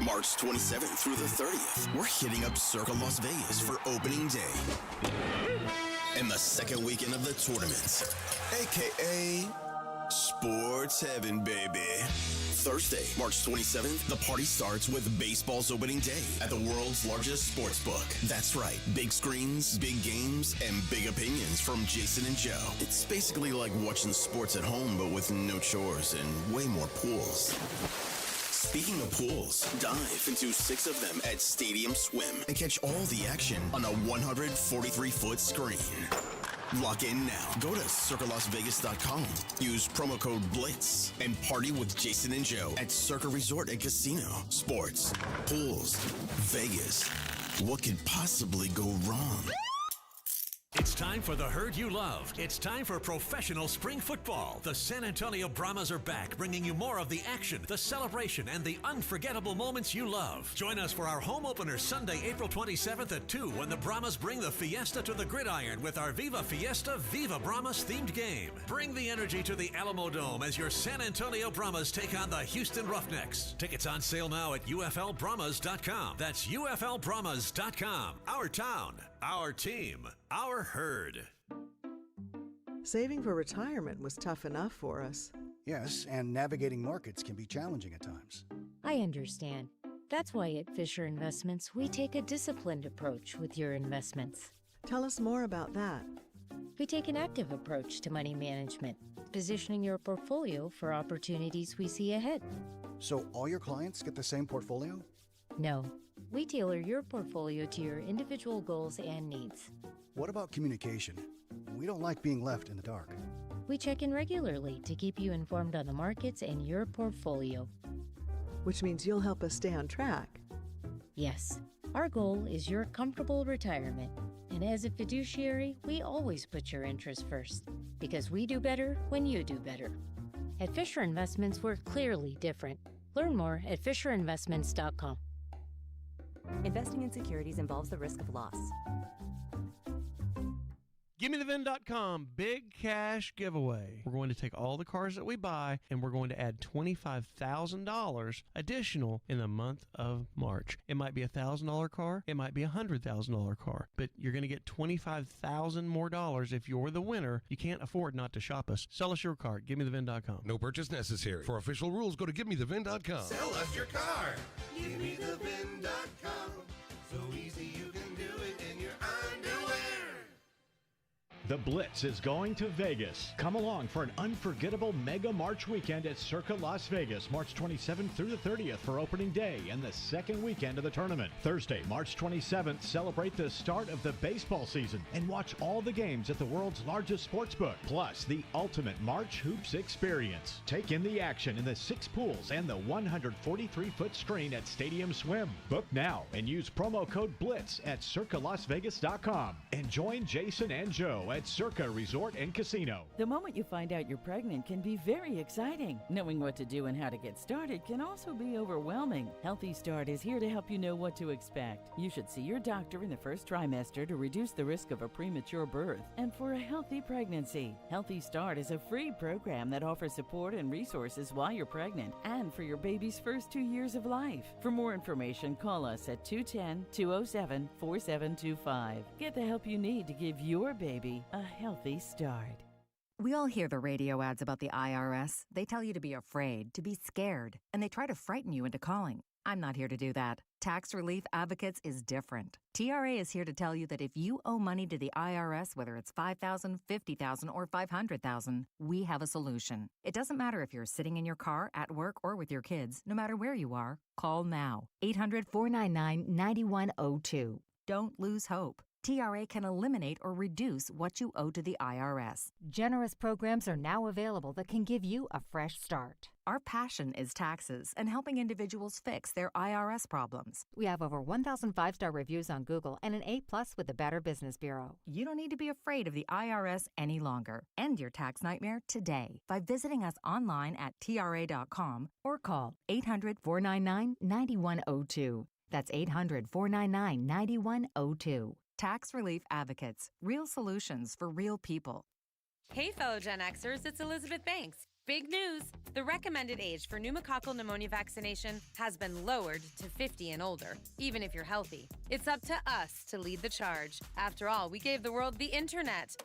March 27th through the 30th, we're hitting up Circa Las Vegas for opening day. and the second weekend of the tournament, a.k.a. Sports Heaven, baby. Thursday, March 27th, the party starts with baseball's opening day at the world's largest sports book. That's right, big screens, big games, and big opinions from Jason and Joe. It's basically like watching sports at home, but with no chores and way more pools. Speaking of pools, dive into 6 of them at Stadium Swim and catch all the action on a 143-foot screen. Lock in now. Go to circalasvegas.com. Use promo code BLITZ and party with Jason and Joe at Circa Resort and Casino. Sports, pools, Vegas. What could possibly go wrong? It's time for the herd you love. It's time for professional spring football. The San Antonio Brahmas are back, bringing you more of the action, the celebration, and the unforgettable moments you love. Join us for our home opener Sunday, April 27th at 2 when the Brahmas bring the Fiesta to the gridiron with our Viva Fiesta, Viva Brahmas themed game. Bring the energy to the Alamo Dome as your San Antonio Brahmas take on the Houston Roughnecks. Tickets on sale now at UFLBrahmas.com. That's UFLBrahmas.com. Our town, our team, our herd. Saving for retirement was tough enough for us. Yes, and navigating markets can be challenging at times. I understand. That's why at Fisher Investments, we take a disciplined approach with your investments. Tell us more about that. We take an active approach to money management, positioning your portfolio for opportunities we see ahead. So all your clients get the same portfolio? No. We tailor your portfolio to your individual goals and needs. What about communication? We don't like being left in the dark. We check in regularly to keep you informed on the markets and your portfolio. Which means you'll help us stay on track. Yes. Our goal is your comfortable retirement. And as a fiduciary, we always put your interests first. Because we do better when you do better. At Fisher Investments, we're clearly different. Learn more at FisherInvestments.com. Investing in securities involves the risk of loss. GimmeTheVin.com big cash giveaway. We're going to take all the cars that we buy and we're going to add $25,000 additional in the month of March. It might be a $1,000 car, it might be a $100,000 car, but you're going to get $25,000 more dollars if you're the winner. You can't afford not to shop us. Sell us your car. GimmeTheVin.com. No purchase necessary. For official rules, go to GimmeTheVin.com. Sell us your car. GimmeTheVin.com. So easy you can do it in your underwear. The Blitz is going to Vegas. Come along for an unforgettable Mega March weekend at Circa Las Vegas, March 27th through the 30th for opening day and the second weekend of the tournament. Thursday, March 27th, celebrate the start of the baseball season and watch all the games at the world's largest sports book, plus the ultimate March Hoops experience. Take in the action in the 6 pools and the 143-foot screen at Stadium Swim. Book now and use promo code BLITZ at circalasvegas.com and join Jason and Joe at Circa Resort and Casino. The moment you find out you're pregnant can be very exciting. Knowing what to do and how to get started can also be overwhelming. Healthy Start is here to help you know what to expect. You should see your doctor in the first trimester to reduce the risk of a premature birth and for a healthy pregnancy. Healthy Start is a free program that offers support and resources while you're pregnant and for your baby's first 2 years of life. For more information, call us at 210-207-4725. Get the help you need to give your baby a healthy start. We all hear the radio ads about the IRS. They tell you to be afraid, to be scared, and they try to frighten you into calling. I'm not here to do that. Tax Relief Advocates is different. TRA is here to tell you that if you owe money to the IRS, whether it's $5,000, $50,000, or $500,000, we have a solution. It doesn't matter if you're sitting in your car, at work, or with your kids. No matter where you are, call now. 800-499-9102. Don't lose hope. TRA can eliminate or reduce what you owe to the IRS. Generous programs are now available that can give you a fresh start. Our passion is taxes and helping individuals fix their IRS problems. We have over 1,000 5-star reviews on Google and an A+ with the Better Business Bureau. You don't need to be afraid of the IRS any longer. End your tax nightmare today by visiting us online at TRA.com or call 800-499-9102. That's 800-499-9102. Tax Relief Advocates. Real solutions for real people. Hey, fellow Gen Xers, it's Elizabeth Banks. Big news! The recommended age for pneumococcal pneumonia vaccination has been lowered to 50 and older, even if you're healthy. It's up to us to lead the charge. After all, we gave the world the internet.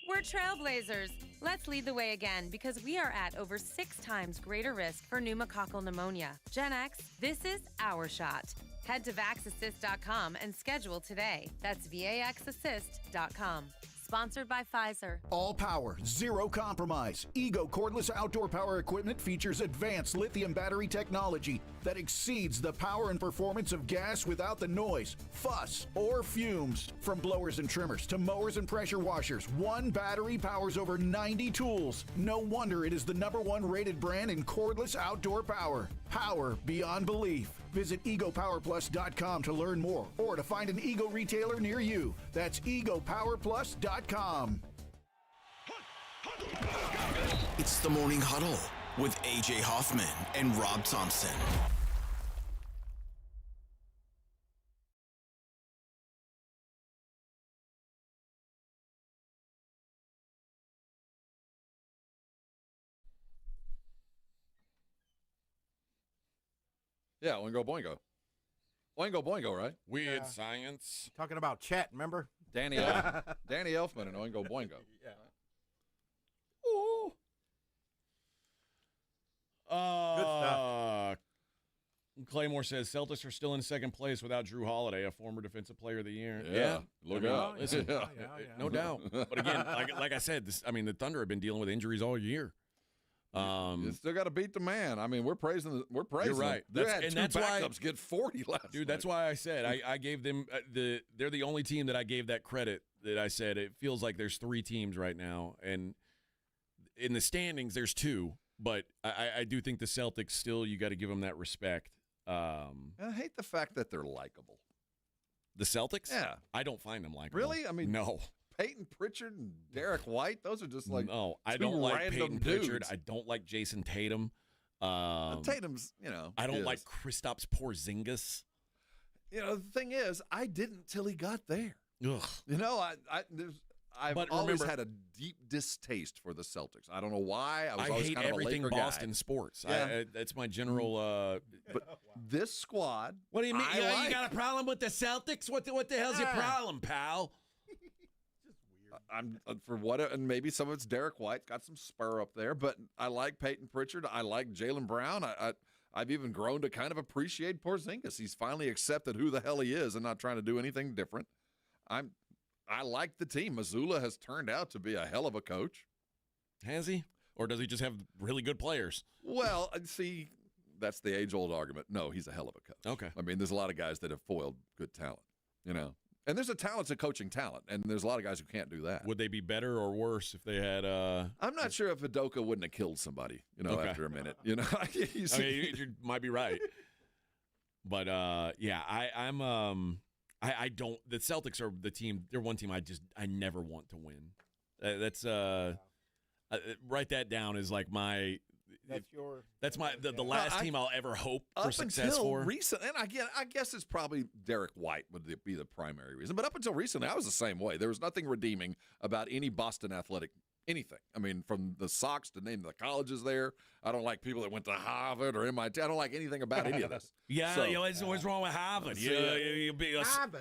We're trailblazers. Let's lead the way again because we are at over 6 times greater risk for pneumococcal pneumonia. Gen X, this is our shot. Head to vaxassist.com and schedule today. That's vaxassist.com. Sponsored by Pfizer. All power, zero compromise. Ego cordless outdoor power equipment features advanced lithium battery technology that exceeds the power and performance of gas without the noise, fuss, or fumes. From blowers and trimmers to mowers and pressure washers, one battery powers over 90 tools. No wonder it is the #1 rated brand in cordless outdoor power. Power beyond belief. Visit egopowerplus.com to learn more or to find an Ego retailer near you. That's egopowerplus.com. It's the Morning Huddle with AJ Hoffman and Rob Thompson. Yeah, Oingo Boingo. Oingo Boingo, right? Weird science. Talking about chat, remember? Danny Elfman and Oingo Boingo. Yeah. Ooh. Good stuff. Claymore says Celtics are still in second place without Drew Holiday, a former Defensive Player of the Year. Yeah, look out. Listen, Yeah. no doubt. But again, like I said, the Thunder have been dealing with injuries all year. You still got to beat the man. I mean, we're praising. You're right. They had two that's why, backups get 40 last dude. night. That's why I said I gave them they're the only team that I gave that credit. That I said it feels like there's 3 teams right now, and in the standings there's 2. But I do think the Celtics still, you got to give them that respect. I hate the fact that they're likable. The Celtics? Yeah. I don't find them likable. Really? I mean, no. Peyton Pritchard and Derek White, those are just like no. I two don't like random Peyton dudes. Pritchard. I don't like Jason Tatum. Tatum's, I don't is. like Kristaps Porzingis. The thing is, I didn't till he got there. Ugh. I've But always remember- had a deep distaste for the Celtics. I don't know why. I was I always hate kind of a everything Laker Boston guy. sports. Yeah. That's my general. But this squad, What do you mean? I You like. got a problem with the Celtics? What the hell's your problem, pal? I'm for what, and maybe some of it's Derek White got some spur up there, but I like Peyton Pritchard. I like Jaylen Brown. I've even grown to kind of appreciate Porzingis. He's finally accepted who the hell he is and not trying to do anything different. I like the team. Missoula has turned out to be a hell of a coach. Has he? Or does he just have really good players? Well, see, that's the age-old argument. No, he's a hell of a coach. Okay. I mean, there's a lot of guys that have foiled good talent, And there's a talent's a coaching talent, and there's a lot of guys who can't do that. Would they be better or worse if they had? I'm not sure if Udoka wouldn't have killed somebody, Okay. after a minute. you might be right. But yeah, I don't. The Celtics are the team. They're one team I never want to win. That's write that down as like my. That's the last team I'll ever hope for success for. Recent, and I guess it's probably Derek White would be the primary reason. But up until recently, I was the same way. There was nothing redeeming about any Boston athletic anything. I mean, from the Sox to name the colleges there. I don't like people that went to Harvard or MIT. I don't like anything about any of this. Yeah, So, what's wrong with Harvard? you go to That's class.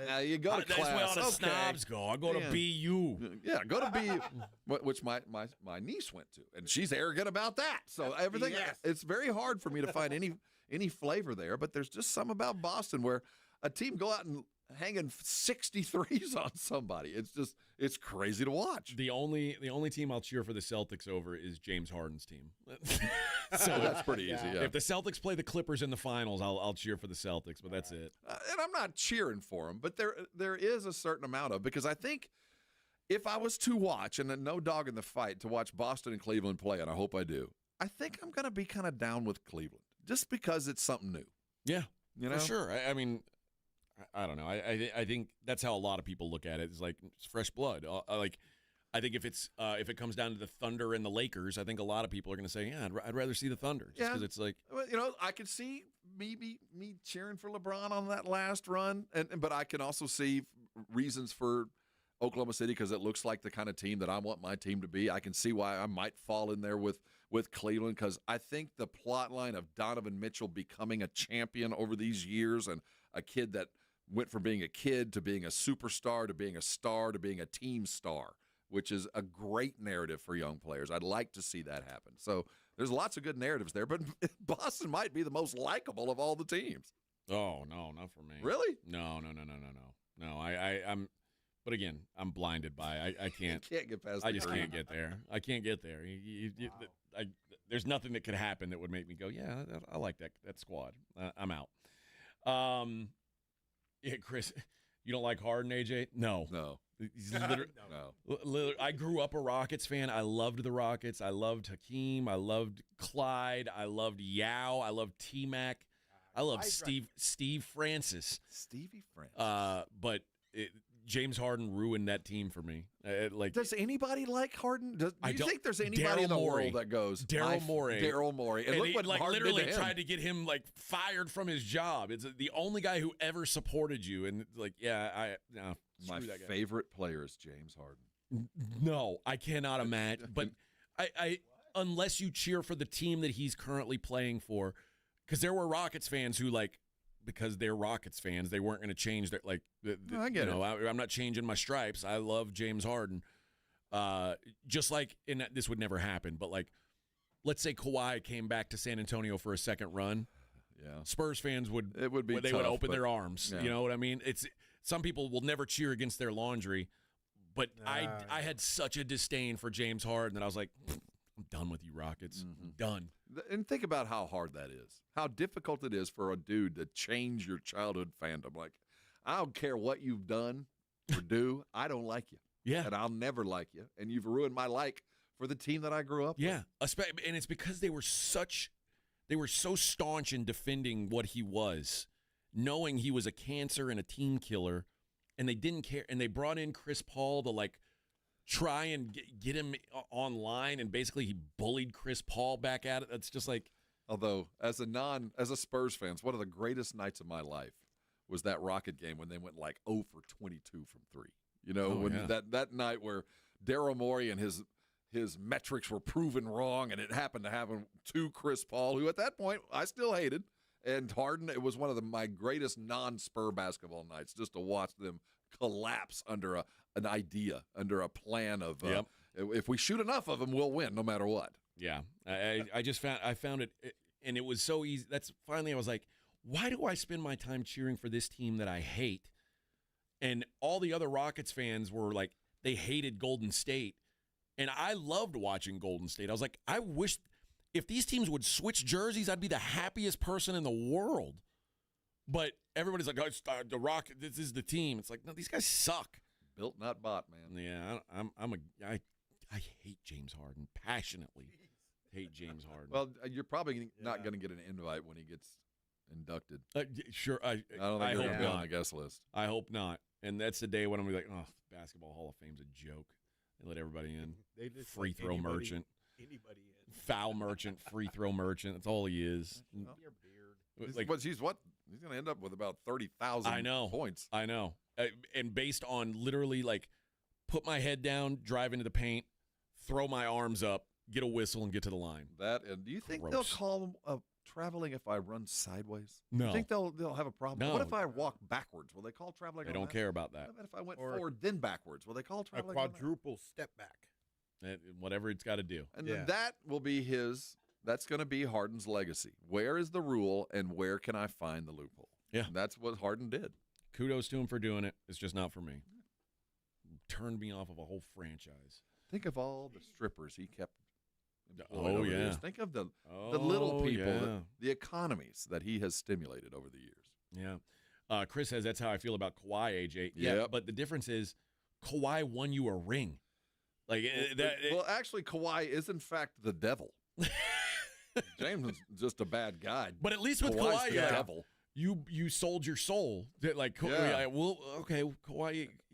where all the okay. snobs go. I go to BU. Yeah, go to BU, which my niece went to, and she's arrogant about that. So everything, it's very hard for me to find any flavor there. But there's just something about Boston where a team go out and hanging 63s on somebody. It's crazy to watch. The only team I'll cheer for the Celtics over is James Harden's team. So that's pretty easy. Yeah. If the Celtics play the Clippers in the finals, I'll cheer for the Celtics, but that's it. And I'm not cheering for them, but there is a certain amount of, because I think if I was to watch, and no dog in the fight, to watch Boston and Cleveland play, and I hope I do, I think I'm going to be kind of down with Cleveland just because it's something new. Yeah, for sure. I mean, I don't know. I think that's how a lot of people look at it. It's like it's fresh blood. I think if it comes down to the Thunder and the Lakers, I think a lot of people are going to say, yeah, I'd rather see the Thunder, just because it's like, I could see me cheering for LeBron on that last run, but I can also see reasons for Oklahoma City because it looks like the kind of team that I want my team to be. I can see why I might fall in there with with Cleveland, because I think the plot line of Donovan Mitchell becoming a champion over these years, and a kid that went from being a kid to being a superstar to being a star to being a team star, which is a great narrative for young players. I'd like to see that happen. So there's lots of good narratives there, but Boston might be the most likable of all the teams. Oh, no, not for me. Really? No. I'm, but again, I'm blinded by. I can't. You can't get past. I just can't get there. I can't get there. There's nothing that could happen that would make me go, yeah, I like that squad. I'm out. Yeah, Chris, you don't like Harden, AJ? No. He's literally, I grew up a Rockets fan. I loved the Rockets. I loved Hakeem. I loved Clyde. I loved Yao. I loved T-Mac. I loved Steve Francis. Stevie Francis. But James Harden ruined that team for me. Does anybody like Harden? Do you think there's anybody in the world that goes Daryl Morey? And look what Harden literally did to him. tried to get him fired from his job. It's the only guy who ever supported you. And my favorite player is James Harden. No, I cannot imagine. But I unless you cheer for the team that he's currently playing for, because there were Rockets fans who because they're Rockets fans, they weren't going to change their I get it. I'm not changing my stripes. I love James Harden. Just like this would never happen, but let's say Kawhi came back to San Antonio for a second run. Yeah, Spurs fans would tough, open their arms. Yeah. You know what I mean? It's some people will never cheer against their laundry, but I had such a disdain for James Harden that I was like, I'm done with you, Rockets. I'm done. And think about how hard that is. How difficult it is for a dude to change your childhood fandom. I don't care what you've done or do. I don't like you. Yeah. And I'll never like you. And you've ruined my like for the team that I grew up with. And it's because they were so staunch in defending what he was, knowing he was a cancer and a team killer, and they didn't care. And they brought in Chris Paul to try and get him online, and basically he bullied Chris Paul back at it. That's just Although, as a Spurs fan, one of the greatest nights of my life was that Rocket game when they went 0 for 22 from 3. You know, that night where Daryl Morey and his metrics were proven wrong, and it happened to happen to Chris Paul, who at that point I still hated, and Harden. It was one of my greatest non-Spur basketball nights, just to watch them collapse under an idea, under a plan of if we shoot enough of them, we'll win no matter what. Yeah, I found it, and it was so easy. That's finally I was like, why do I spend my time cheering for this team that I hate? And all the other Rockets fans were they hated Golden State, and I loved watching Golden State. I was like, I wish if these teams would switch jerseys, I'd be the happiest person in the world. But everybody's like, oh, it's the Rockets. This is the team. It's like, no, these guys suck. Built, not bought, man. Yeah, I hate James Harden passionately. Hate James Harden. Well, you're probably not going to get an invite when he gets inducted. Sure, I don't think hope he'll be not on the guest list. I hope not. And that's the day when I'm like, oh, Basketball Hall of Fame's a joke. They let everybody in. Free throw merchant. Anybody in. Foul merchant, free throw merchant. That's all he is. Your beard. He's going to end up with about 30,000 points. I know. And based on literally put my head down, drive into the paint, throw my arms up, get a whistle, and get to the line. And do you think they'll call him traveling if I run sideways? No. You think they'll have a problem? No. What if I walk backwards? Will they call traveling? They don't care about that. What if I went forward then backwards? Will they call traveling? A quadruple step back. Whatever it's got to do. And then that will be that's going to be Harden's legacy. Where is the rule, and where can I find the loophole? Yeah. And that's what Harden did. Kudos to him for doing it. It's just not for me. Turned me off of a whole franchise. Think of all the strippers he kept. Oh, yeah. Years. Think of the little people, the economies that he has stimulated over the years. Yeah. Chris says that's how I feel about Kawhi, AJ. Yeah, but the difference is Kawhi won you a ring. Actually, Kawhi is, in fact, the devil. James is just a bad guy. But at least with Kawhi's Kawhi, the devil. You sold your soul. Kawhi,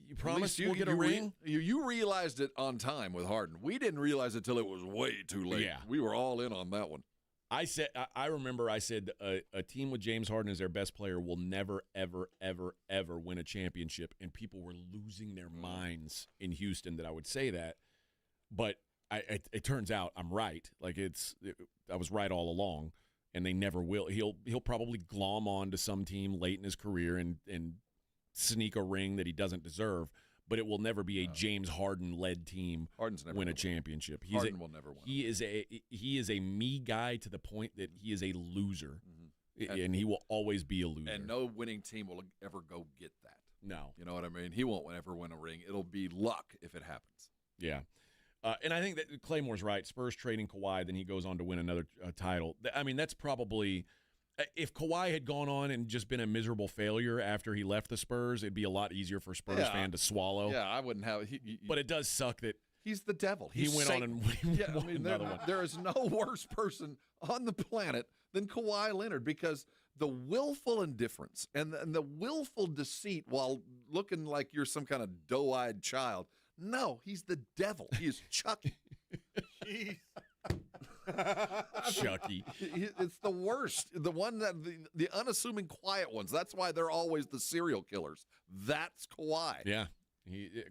you promised we'll get a ring? You realized it on time with Harden. We didn't realize it till it was way too late. Yeah. We were all in on that one. I remember I said a team with James Harden as their best player will never, ever, ever, ever win a championship, and people were losing their minds in Houston that I would say that. But it turns out I'm right. Like I was right all along, and they never will. He'll probably glom on to some team late in his career and sneak a ring that he doesn't deserve. But it will never be a James Harden-led team win a championship. Harden will never win. He is a me guy to the point that he is a loser, and he will always be a loser. And no winning team will ever go get that. No. You know what I mean? He won't ever win a ring. It'll be luck if it happens. Yeah. And I think that Claymore's right. Spurs trading Kawhi, then he goes on to win another title. I mean, that's probably – if Kawhi had gone on and just been a miserable failure after he left the Spurs, it'd be a lot easier for a Spurs fan to swallow. Yeah, I wouldn't have but it does suck that he's the devil. He went on and won another one. There is no worse person on the planet than Kawhi Leonard, because the willful indifference and the willful deceit while looking like you're some kind of doe-eyed child. No, he's the devil. He is Chucky. Jeez. Chucky. It's the worst. The one that the unassuming quiet ones. That's why they're always the serial killers. That's Kawhi. Yeah.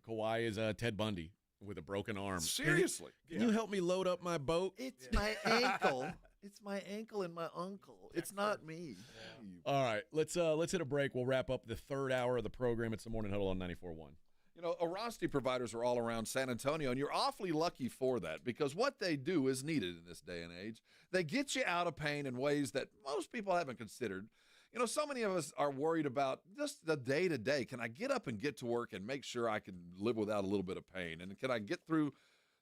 Kawhi is Ted Bundy with a broken arm. Seriously. Can you help me load up my boat? It's my ankle. It's my ankle and my uncle. It's not me. Yeah. All right. Let's hit a break. We'll wrap up the third hour of the program. It's the Morning Huddle on 94.1. You know, Arasti providers are all around San Antonio, and you're awfully lucky for that, because what they do is needed in this day and age. They get you out of pain in ways that most people haven't considered. You know, so many of us are worried about just the day-to-day. Can I get up and get to work and make sure I can live without a little bit of pain? And can I get through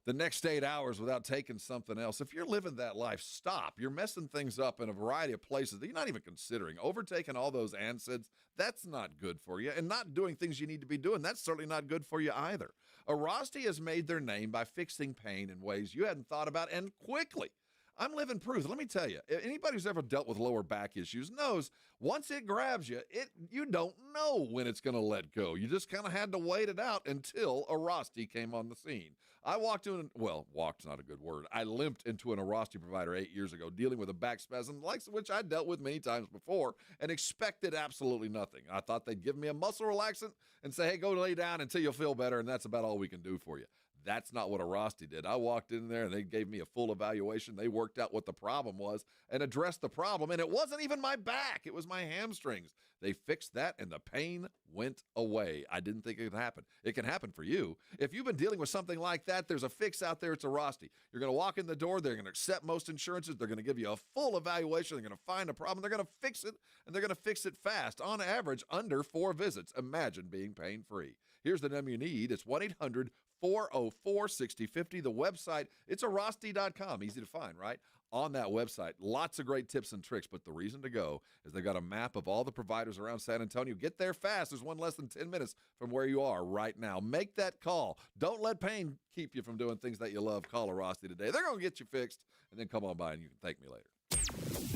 the next 8 hours without taking something else? If you're living that life, stop. You're messing things up in a variety of places that you're not even considering. Overtaking all those NSAIDs, that's not good for you. And not doing things you need to be doing, that's certainly not good for you either. Arasti has made their name by fixing pain in ways you hadn't thought about, and quickly. I'm living proof. Let me tell you, anybody who's ever dealt with lower back issues knows once it grabs you, you don't know when it's going to let go. You just kind of had to wait it out until Arasti came on the scene. I walked's not a good word. I limped into an Arasti provider 8 years ago dealing with a back spasm, the likes of which I dealt with many times before, and expected absolutely nothing. I thought they'd give me a muscle relaxant and say, hey, go lay down until you'll feel better, and that's about all we can do for you. That's not what Arasti did. I walked in there, and they gave me a full evaluation. They worked out what the problem was and addressed the problem, and it wasn't even my back. It was my hamstrings. They fixed that, and the pain went away. I didn't think it could happen. It can happen for you. If you've been dealing with something like that, there's a fix out there. It's Arasti. You're going to walk in the door. They're going to accept most insurances. They're going to give you a full evaluation. They're going to find a problem. They're going to fix it, and they're going to fix it fast. On average, under 4 visits. Imagine being pain-free. Here's the number you need. It's 1-800-404-6050. The website, it's arasti.com. Easy to find, right? On that website, lots of great tips and tricks, but the reason to go is they've got a map of all the providers around San Antonio. Get there fast. There's one less than 10 minutes from where you are right now. Make that call. Don't let pain keep you from doing things that you love. Call Arasti today. They're going to get you fixed, and then come on by and you can thank me later.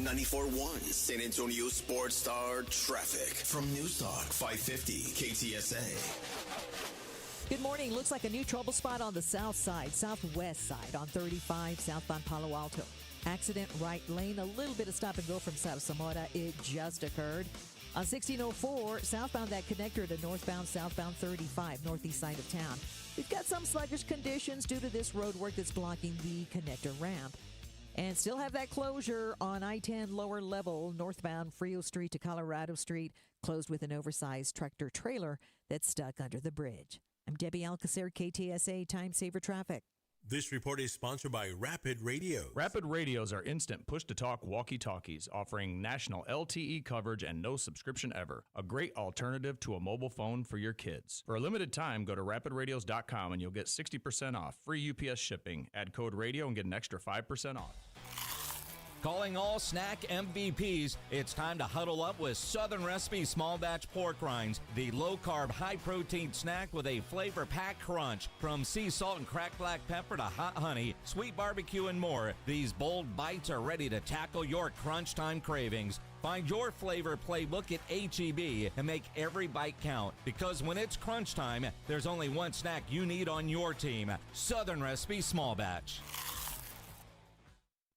94.1 San Antonio Sports Star Traffic from Newstalk 550 KTSA. Good morning. Looks like a new trouble spot on the southwest side on 35 southbound Palo Alto. Accident right lane, a little bit of stop and go from South Zamora. It just occurred. On 1604 southbound, that connector to southbound 35 northeast side of town. We've got some sluggish conditions due to this road work that's blocking the connector ramp. And still have that closure on I-10 lower level, northbound Frio Street to Colorado Street, closed with an oversized tractor trailer that's stuck under the bridge. I'm Debbie Alcacer, KTSA Time Saver Traffic. This report is sponsored by Rapid Radios. Rapid Radios are instant push-to-talk walkie-talkies offering national LTE coverage and no subscription ever. A great alternative to a mobile phone for your kids. For a limited time, go to rapidradios.com and you'll get 60% off. Free UPS shipping. Add code radio and get an extra 5% off. Calling all snack MVPs, it's time to huddle up with Southern Recipe Small Batch Pork Rinds, the low-carb, high-protein snack with a flavor-packed crunch. From sea salt and cracked black pepper to hot honey, sweet barbecue, and more, these bold bites are ready to tackle your crunch time cravings. Find your flavor playbook at H-E-B and make every bite count. Because when it's crunch time, there's only one snack you need on your team. Southern Recipe Small Batch.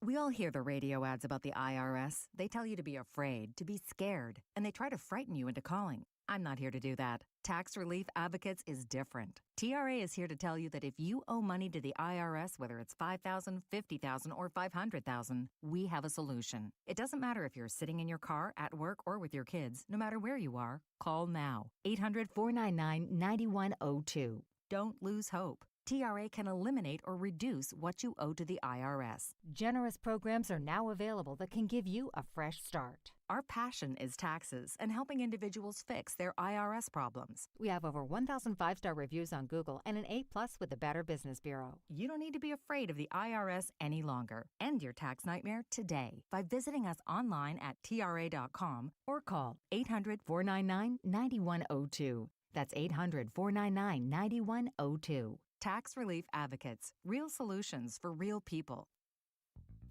We all hear the radio ads about the IRS. They tell you to be afraid, to be scared, and they try to frighten you into calling. I'm not here to do that. Tax Relief Advocates is different. TRA is here to tell you that if you owe money to the IRS, whether it's $5,000, $50,000, or $500,000, we have a solution. It doesn't matter if you're sitting in your car, at work, or with your kids. No matter where you are, call now. 800-499-9102. Don't lose hope. TRA can eliminate or reduce what you owe to the IRS. Generous programs are now available that can give you a fresh start. Our passion is taxes and helping individuals fix their IRS problems. We have over 1,000 5-star reviews on Google and an A+ with the Better Business Bureau. You don't need to be afraid of the IRS any longer. End your tax nightmare today by visiting us online at TRA.com or call 800-499-9102. That's 800-499-9102. Tax Relief Advocates. Real solutions for real people.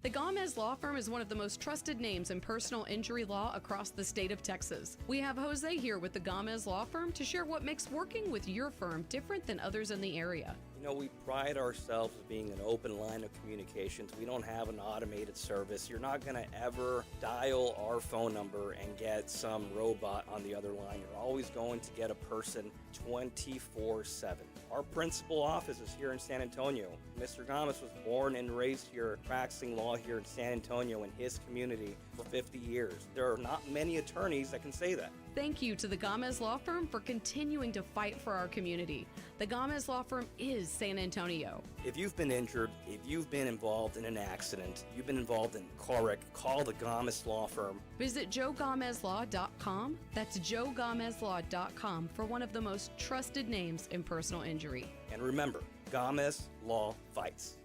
The Gomez Law Firm is one of the most trusted names in personal injury law across the state of Texas. We have Jose here with the Gomez Law Firm to share what makes working with your firm different than others in the area. You know, we pride ourselves as being an open line of communications. We don't have an automated service. You're not going to ever dial our phone number and get some robot on the other line. You're always going to get a person 24/7. Our principal office is here in San Antonio. Mr. Gomez was born and raised here, practicing law here in San Antonio in his community for 50 years. There are not many attorneys that can say that. Thank you to the Gomez Law Firm for continuing to fight for our community. The Gomez Law Firm is San Antonio. If you've been injured, if you've been involved in an accident, you've been involved in a car wreck, call the Gomez Law Firm. Visit joegomezlaw.com. That's joegomezlaw.com for one of the most trusted names in personal injury. And remember, Gomez Law fights.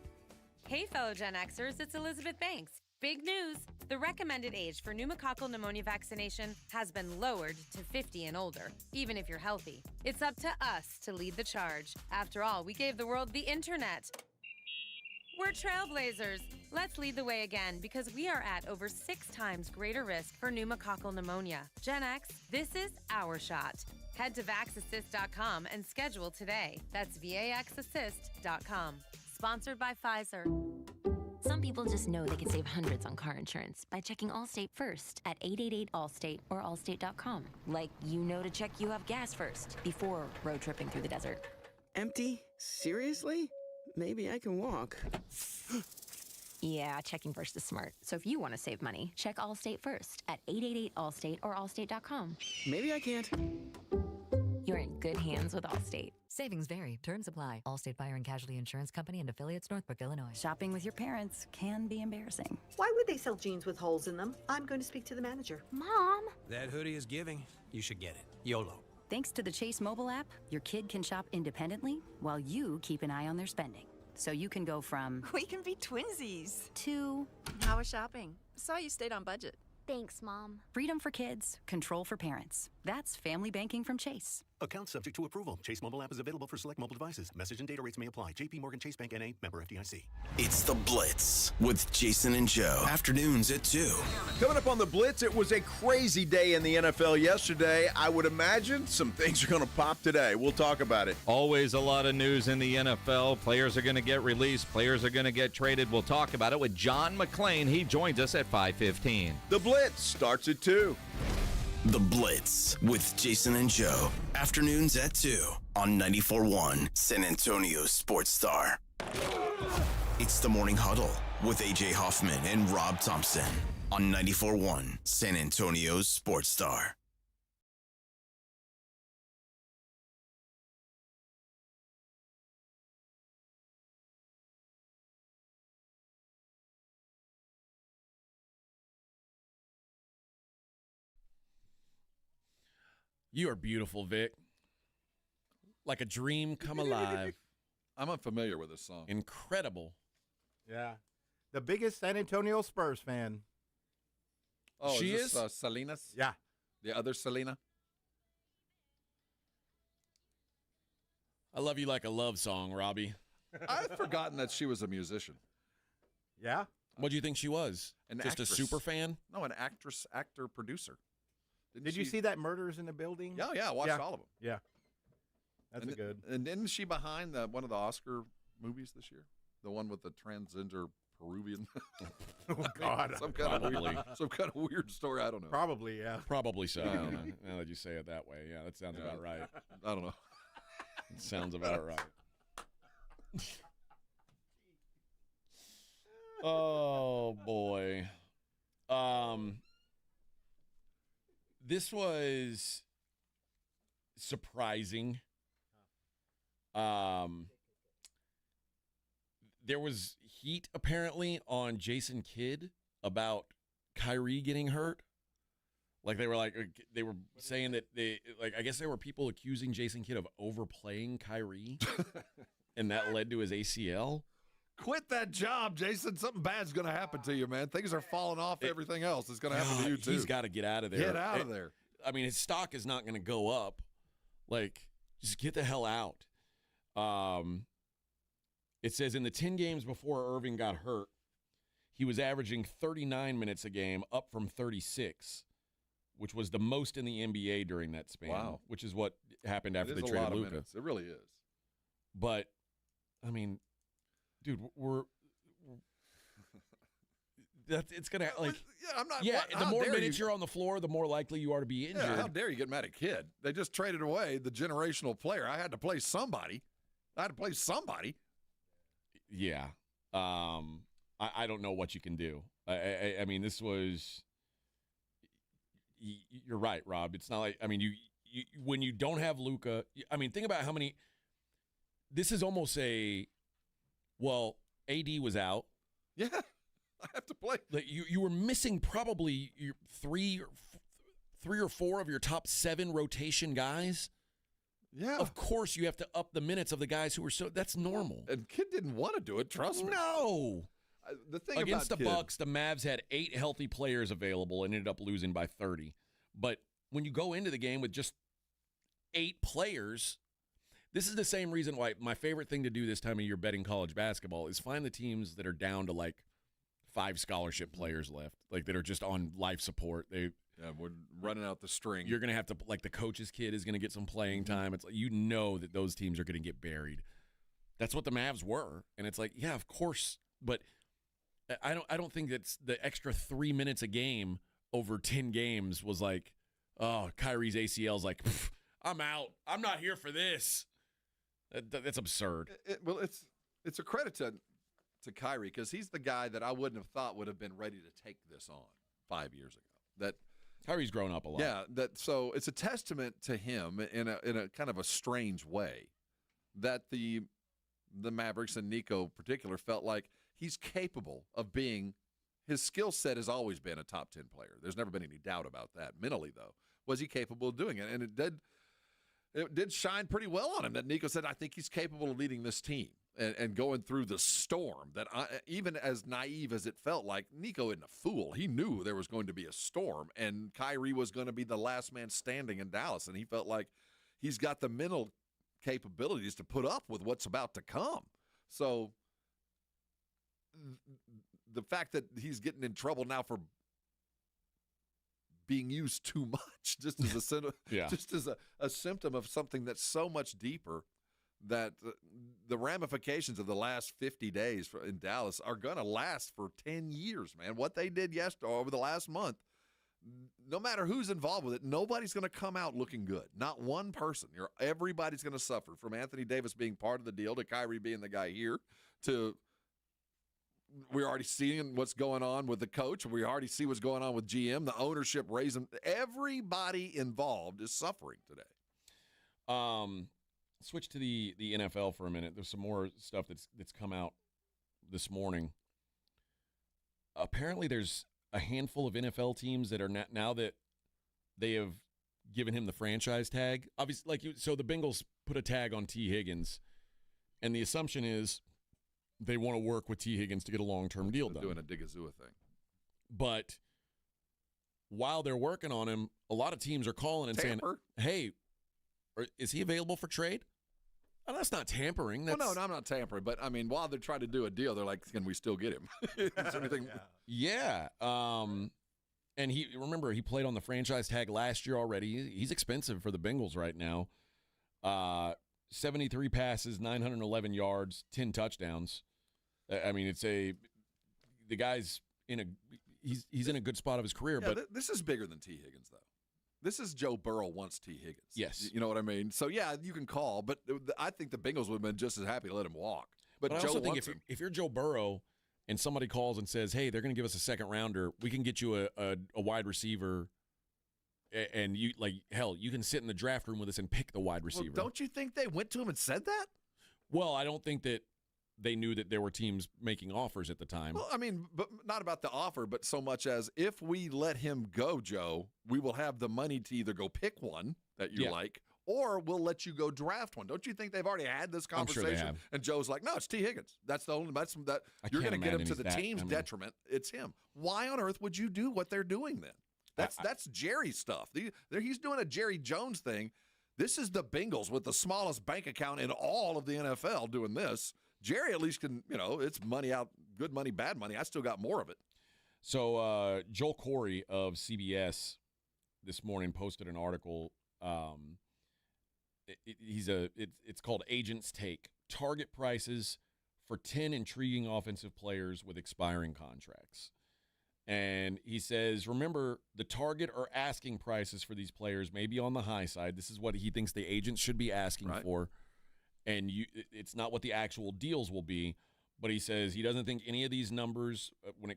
Hey, fellow Gen Xers, it's Elizabeth Banks. Big news! The recommended age for pneumococcal pneumonia vaccination has been lowered to 50 and older, even if you're healthy. It's up to us to lead the charge. After all, we gave the world the internet. We're trailblazers. Let's lead the way again because we are at over 6 times greater risk for pneumococcal pneumonia. Gen X, this is our shot. Head to vaxassist.com and schedule today. That's vaxassist.com. Sponsored by Pfizer. Some people just know they can save hundreds on car insurance by checking Allstate first at 888-ALLSTATE or allstate.com. Like you know to check you have gas first before road tripping through the desert. Empty? Seriously? Maybe I can walk. Yeah, checking first is smart. So if you want to save money, check Allstate first at 888-ALLSTATE or allstate.com. Maybe I can't. You're in good hands with Allstate. Savings vary. Terms apply. Allstate Fire and Casualty Insurance Company and affiliates, Northbrook, Illinois. Shopping with your parents can be embarrassing. Why would they sell jeans with holes in them? I'm going to speak to the manager. Mom! That hoodie is giving. You should get it. YOLO. Thanks to the Chase mobile app, your kid can shop independently while you keep an eye on their spending. So you can go from... We can be twinsies. ...to... How was shopping? Saw you stayed on budget. Thanks, Mom. Freedom for kids, control for parents. That's family banking from Chase. Account subject to approval. Chase mobile app is available for select mobile devices. Message and data rates may apply. JP Morgan Chase Bank N.A. Member FDIC. It's The Blitz with Jason and Joe. Afternoons at 2. Coming up on The Blitz, it was a crazy day in the NFL yesterday. I would imagine some things are going to pop today. We'll talk about it. Always a lot of news in the NFL. Players are going to get released. Players are going to get traded. We'll talk about it with John McClain. He joins us at 5:15. The Blitz starts at 2. The Blitz with Jason and Joe. Afternoons at 2 on 94.1 San Antonio Sports Star. It's the Morning Huddle with AJ Hoffman and Rob Thompson on 94.1 San Antonio Sports Star. You are beautiful, Vic. Like a dream come alive. I'm unfamiliar with this song. Incredible. Yeah. The biggest San Antonio Spurs fan. Oh, she is this, is? Salinas? Yeah. The other Selena? I love you like a love song, Robbie. I've forgotten that she was a musician. Yeah? What do you think she was? Just actress. a super fan? No, an actress, actor, producer. Did you see that Murders in the Building? Yeah, I watched all of them. Yeah. That's good. And isn't she behind one of the Oscar movies this year? The one with the transgender Peruvian. Oh, God. some kind of weird story. I don't know. Probably, yeah. Probably so. Yeah. Now that you say it that way, yeah, that sounds about right. I don't know. It sounds about right. Oh boy. This was surprising. There was heat apparently on Jason Kidd about Kyrie getting hurt. Like they were saying that I guess there were people accusing Jason Kidd of overplaying Kyrie, and that led to his ACL. Quit that job, Jason. Something bad's going to happen to you, man. Things are falling off. Everything else is going to happen to you, too. He's got to get out of there. Get out of there. I mean, his stock is not going to go up. Like, just get the hell out. It says in the 10 games before Irving got hurt, he was averaging 39 minutes a game, up from 36, which was the most in the NBA during that span. Wow. Which is what happened after they traded Luka. It really is. But, I mean, dude, it's gonna like. Yeah, I'm not. Yeah, what, the more minutes you're on the floor, the more likely you are to be injured. Yeah, how dare you get mad at Kidd? They just traded away the generational player. I had to play somebody. Yeah, I don't know what you can do. I mean, this was. You're right, Rob. It's not like, I mean, you when you don't have Luka. I mean, think about how many. This is almost AD was out. Yeah. I have to play. Like you were missing probably your three or four of your top 7 rotation guys. Yeah. Of course you have to up the minutes of the guys who were that's normal. And Kidd didn't want to do it, trust me. No. The thing against about the Kidd, Bucks, the Mavs had 8 healthy players available and ended up losing by 30. But when you go into the game with just 8 players, this is the same reason why my favorite thing to do this time of year betting college basketball is find the teams that are down to like 5 scholarship players left, like that are just on life support. We're running out the string. You're going to have to, like, the coach's kid is going to get some playing time. It's like, you know that those teams are going to get buried. That's what the Mavs were, and it's like, yeah, of course, but I don't think it's the extra 3 minutes a game over 10 games was like, oh, Kyrie's ACL's like, I'm out. I'm not here for this. That's absurd. It's a credit to Kyrie, because he's the guy that I wouldn't have thought would have been ready to take this on 5 years ago. That Kyrie's grown up a lot. Yeah, so it's a testament to him in a kind of a strange way that the Mavericks and Nico in particular felt like he's capable of being. His skill set has always been a top 10 player. There's never been any doubt about that. Mentally, though, was he capable of doing it? And it did shine pretty well on him that Nico said, I think he's capable of leading this team and going through the storm. That even as naive as it felt like, Nico isn't a fool. He knew there was going to be a storm, and Kyrie was going to be the last man standing in Dallas, and he felt like he's got the mental capabilities to put up with what's about to come. So the fact that he's getting in trouble now for being used too much, just as a symptom of something that's so much deeper, that the ramifications of the last 50 days in Dallas are going to last for 10 years, man. What they did yesterday over the last month, no matter who's involved with it, nobody's going to come out looking good. Not one person. Everybody's going to suffer, from Anthony Davis being part of the deal to Kyrie being the guy here to we're already seeing what's going on with the coach. We already see what's going on with GM, the ownership raising. Everybody involved is suffering today. Switch to the NFL for a minute. There's some more stuff that's come out this morning. Apparently there's a handful of NFL teams that are now that they have given him the franchise tag. Obviously, so the Bengals put a tag on T. Higgins, and the assumption is they want to work with T. Higgins to get a long-term deal done. Doing a Digazua thing. But while they're working on him, a lot of teams are calling and saying, hey, is he available for trade? Oh, that's not tampering. Well, no, I'm not tampering. But, I mean, while they're trying to do a deal, they're like, can we still get him? Is there anything? Yeah. And remember, he played on the franchise tag last year already. He's expensive for the Bengals right now. 73 passes, 911 yards, 10 touchdowns. I mean, it's a the guy's he's in a good spot of his career. Yeah, but this is bigger than T. Higgins, though. This is Joe Burrow wants T. Higgins. Yes. You know what I mean? So, yeah, you can call, but I think the Bengals would have been just as happy to let him walk. But I Joe also think wants him. if you're Joe Burrow and somebody calls and says, hey, they're going to give us a second rounder, we can get you a wide receiver, and you you can sit in the draft room with us and pick the wide receiver. Well, don't you think they went to him and said that? Well, I don't think that they knew that there were teams making offers at the time. Well, I mean, but not about the offer, but so much as if we let him go, Joe, we will have the money to either go pick one that you like, or we'll let you go draft one. Don't you think they've already had this conversation? I'm sure they have. And Joe's like, no, it's T. Higgins. That's the only that you're going to get him to the team's detriment. It's him. Why on earth would you do what they're doing then? That's Jerry stuff. He's doing a Jerry Jones thing. This is the Bengals with the smallest bank account in all of the NFL doing this. Jerry at least can, it's money out, good money, bad money. I still got more of it. So Joel Corey of CBS this morning posted an article. It's called Agents Take: Target Prices for 10 Intriguing Offensive Players with Expiring Contracts. And he says, remember, the target or asking prices for these players may be on the high side. This is what he thinks the agents should be asking for. And it's not what the actual deals will be. But he says he doesn't think any of these numbers,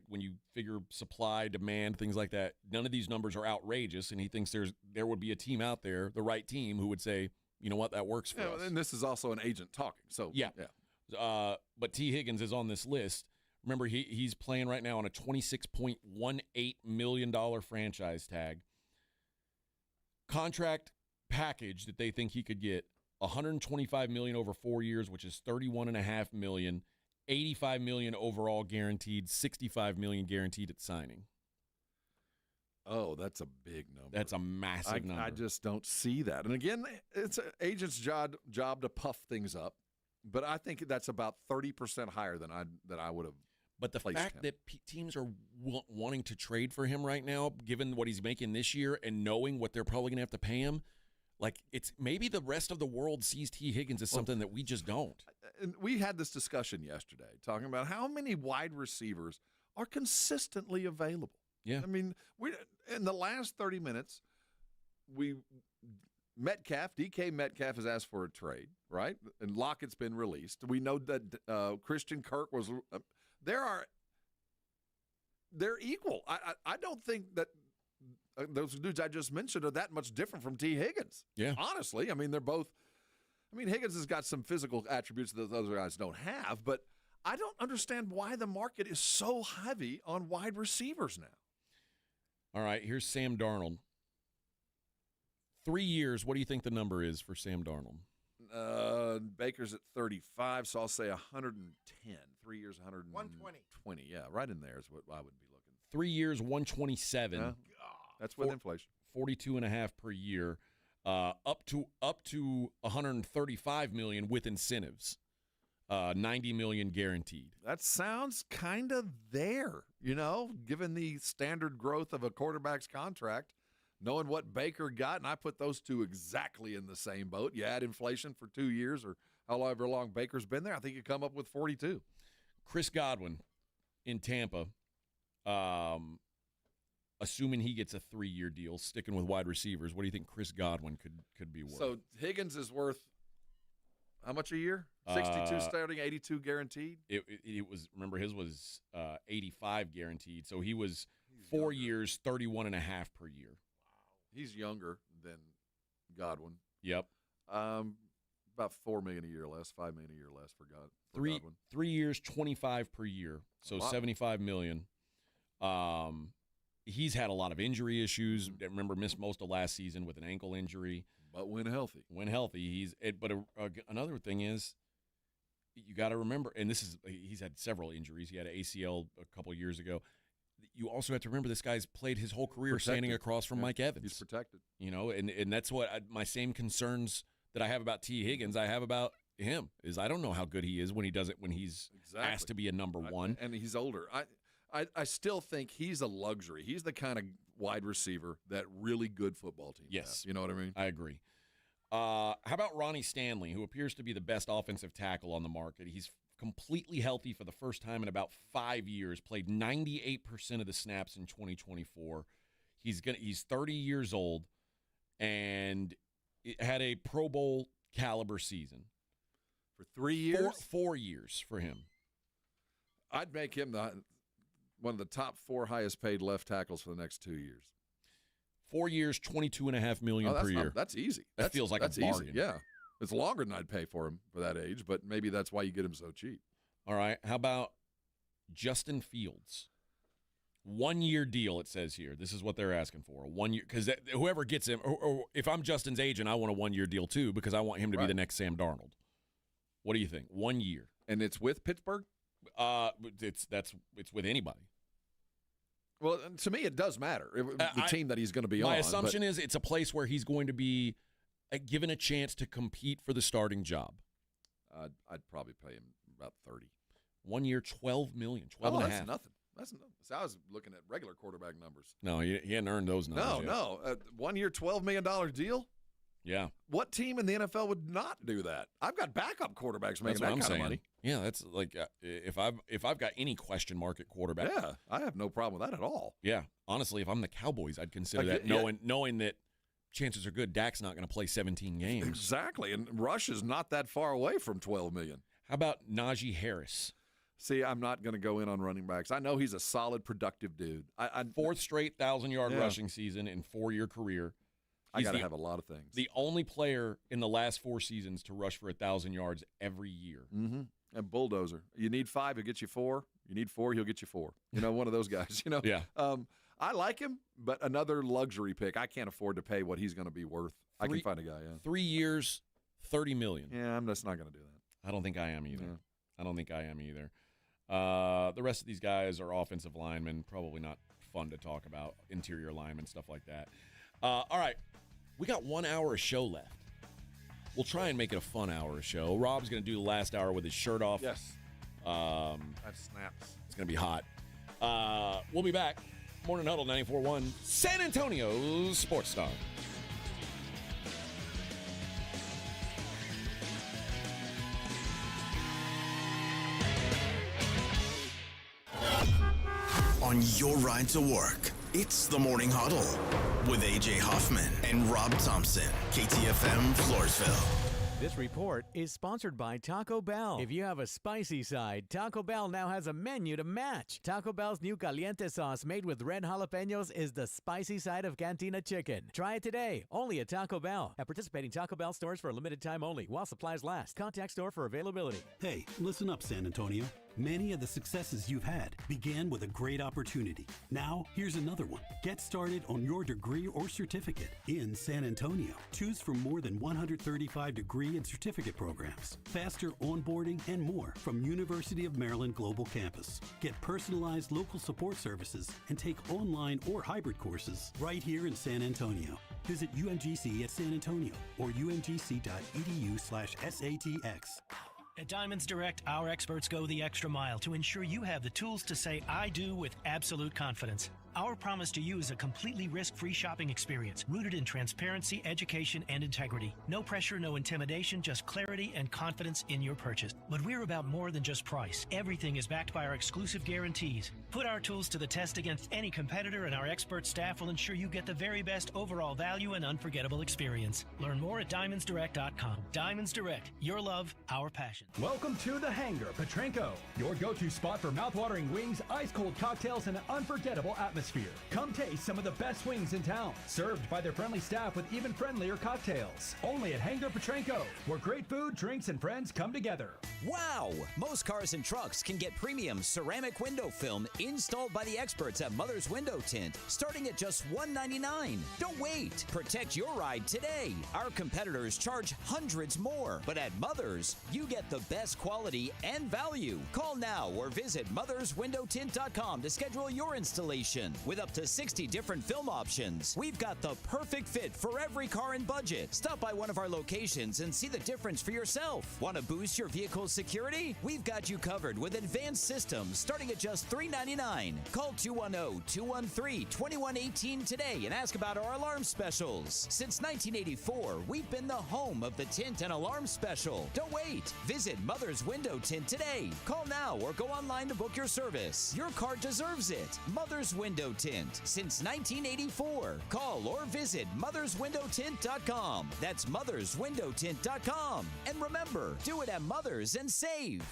when you figure supply, demand, things like that, none of these numbers are outrageous. And he thinks there would be a team out there, the right team, who would say, you know what, that works for us. And this is also an agent talking. So yeah. But T. Higgins is on this list. Remember, he's playing right now on a $26.18 million franchise tag. Contract package that they think he could get, $125 million over 4 years, which is $31.5 million, $85 million overall guaranteed, $65 million guaranteed at signing. Oh, that's a big number. That's a massive number. I just don't see that. And again, it's an agent's job to puff things up, but I think that's about 30% higher than I would have. But the fact that teams are wanting to trade for him right now, given what he's making this year and knowing what they're probably going to have to pay him, it's maybe the rest of the world sees T. Higgins as something that we just don't. And we had this discussion yesterday talking about how many wide receivers are consistently available. Yeah. I mean, in the last 30 minutes, DK Metcalf has asked for a trade, right? And Lockett's been released. We know that Christian Kirk was they're equal. I don't think that those dudes I just mentioned are that much different from T. Higgins. Yeah. Honestly, I mean, they're both. I mean, Higgins has got some physical attributes that those other guys don't have, but I don't understand why the market is so heavy on wide receivers now. All right, here's Sam Darnold. 3 years, what do you think the number is for Sam Darnold? Baker's at 35, so I'll say 110. 3 years, 120. Yeah, right in there is what I would be looking. 3 years, 127. Yeah. That's with inflation. 42.5 per year, up to $135 million with incentives. $90 million guaranteed. That sounds kind of there, given the standard growth of a quarterback's contract, knowing what Baker got, and I put those two exactly in the same boat. You add inflation for 2 years or however long Baker's been there, I think you come up with 42. Chris Godwin in Tampa, assuming he gets a 3-year deal, sticking with wide receivers, what do you think Chris Godwin could be worth? So Higgins is worth how much a year? 62 starting, 82 guaranteed? It was, remember, his was 85 guaranteed. So he was 4 years, 31.5 per year. Wow. He's younger than Godwin. Yep. About $4 million a year less, $5 million a year less for Godwin. 3 years, 25 per year. So $75 million. He's had a lot of injury issues. Remember, missed most of last season with an ankle injury. But when healthy. Another thing is, you got to remember, and he's had several injuries. He had an ACL a couple years ago. You also have to remember this guy's played his whole career standing across from Mike Evans. He's protected. And that's what my same concerns that I have about T. Higgins, I have about him, is I don't know how good he is when he does it, when he's asked to be a number one. And he's older. I still think he's a luxury. He's the kind of wide receiver that really good football teams have. You know what I mean? I agree. How about Ronnie Stanley, who appears to be the best offensive tackle on the market? He's completely healthy for the first time in about 5 years, played 98% of the snaps in 2024. He's 30 years old and had a Pro Bowl caliber season. For 3 years? 4 years for him. I'd make him one of the top 4 highest paid left tackles for the next 2 years. 4 years, $22.5 million per year. That's easy. That feels like a bargain. Easy. Yeah. It's longer than I'd pay for him for that age, but maybe that's why you get him so cheap. All right. How about Justin Fields? 1 year deal, it says here. This is what they're asking for. 1 year, because whoever gets him, or if I'm Justin's agent, I want a 1 year deal too, because I want him to be the next Sam Darnold. What do you think? 1 year. And it's with Pittsburgh? It's with anybody. Well, to me, it does matter. The team that he's going to be on. My assumption is it's a place where he's going to be given a chance to compete for the starting job. I'd probably pay him about 30. 1 year, $12 million, 12 Oh, and a that's half. nothing. That's nothing. So I was looking at regular quarterback numbers. No, he hadn't earned those numbers yet. No. 1 year, $12 million deal? Yeah. What team in the NFL would not do that? I've got backup quarterbacks making that kind of money. Yeah, that's like if I've got any question mark at quarterback. Yeah, I have no problem with that at all. Yeah, honestly, if I'm the Cowboys, I'd consider that, knowing that chances are good Dak's not going to play 17 games. Exactly, and Rush is not that far away from $12 million. How about Najee Harris? See, I'm not going to go in on running backs. I know he's a solid, productive dude. Fourth straight 1,000-yard rushing season in 4-year career. I got to have a lot of things. The only player in the last 4 seasons to rush for 1,000 yards every year. Mm-hmm. And bulldozer. You need 5, he'll get you 4. You need 4, he'll get you 4. One of those guys. Yeah. I like him, but another luxury pick. I can't afford to pay what he's going to be worth. I can find a guy. Yeah. 3 years, $30 million. Yeah, I'm just not going to do that. I don't think I am either. Yeah. I don't think I am either. The rest of these guys are offensive linemen. Probably not fun to talk about. Interior linemen, stuff like that. All right. We got 1 hour of show left. We'll try and make it a fun hour of show. Rob's going to do the last hour with his shirt off. Yes. That snaps. It's going to be hot. We'll be back. Morning Huddle 94.1, San Antonio Sports Star. On your ride to work, it's the Morning Huddle with A.J. Hoffman and Rob Thompson, KTFM Floresville. This report is sponsored by Taco Bell. If you have a spicy side, Taco Bell now has a menu to match. Taco Bell's new caliente sauce made with red jalapenos is the spicy side of Cantina chicken. Try it today, only at Taco Bell. At participating Taco Bell stores for a limited time only, while supplies last. Contact store for availability. Hey, listen up, San Antonio. Many of the successes you've had began with a great opportunity. Now, here's another one. Get started on your degree or certificate in San Antonio. Choose from more than 135 degree and certificate programs, faster onboarding, and more from University of Maryland Global Campus. Get personalized local support services and take online or hybrid courses right here in San Antonio. Visit UMGC at San Antonio or umgc.edu/SATX. At Diamonds Direct, our experts go the extra mile to ensure you have the tools to say I do with absolute confidence. Our promise to you is a completely risk-free shopping experience rooted in transparency, education, and integrity. No pressure, no intimidation, just clarity and confidence in your purchase. But we're about more than just price. Everything is backed by our exclusive guarantees. Put our tools to the test against any competitor, and our expert staff will ensure you get the very best overall value and unforgettable experience. Learn more at DiamondsDirect.com. Diamonds Direct, your love, our passion. Welcome to The Hangar, Petrenko, your go-to spot for mouthwatering wings, ice-cold cocktails, and an unforgettable atmosphere. Come taste some of the best wings in town, served by their friendly staff with even friendlier cocktails. Only at Hangar Petrenko, where great food, drinks, and friends come together. Wow! Most cars and trucks can get premium ceramic window film installed by the experts at Mother's Window Tint, starting at just $199. Don't wait! Protect your ride today. Our competitors charge hundreds more, but at Mother's, you get the best quality and value. Call now or visit motherswindowtint.com to schedule your installation. fun. With up to 60 different film options, we've got the perfect fit for every car and budget. Stop by one of our locations and see the difference for yourself. Want to boost your vehicle's security? We've got you covered with advanced systems starting at just $399. Call 210-213-2118 today and ask about our alarm specials. Since 1984, we've been the home of the tint and alarm special. Don't wait. Visit Mother's Window Tint today. Call now or go online to book your service. Your car deserves it. Mother's Window Tint. Since 1984. Call or visit motherswindowtint.com. That's motherswindowtint.com. And remember, do it at Mother's and save.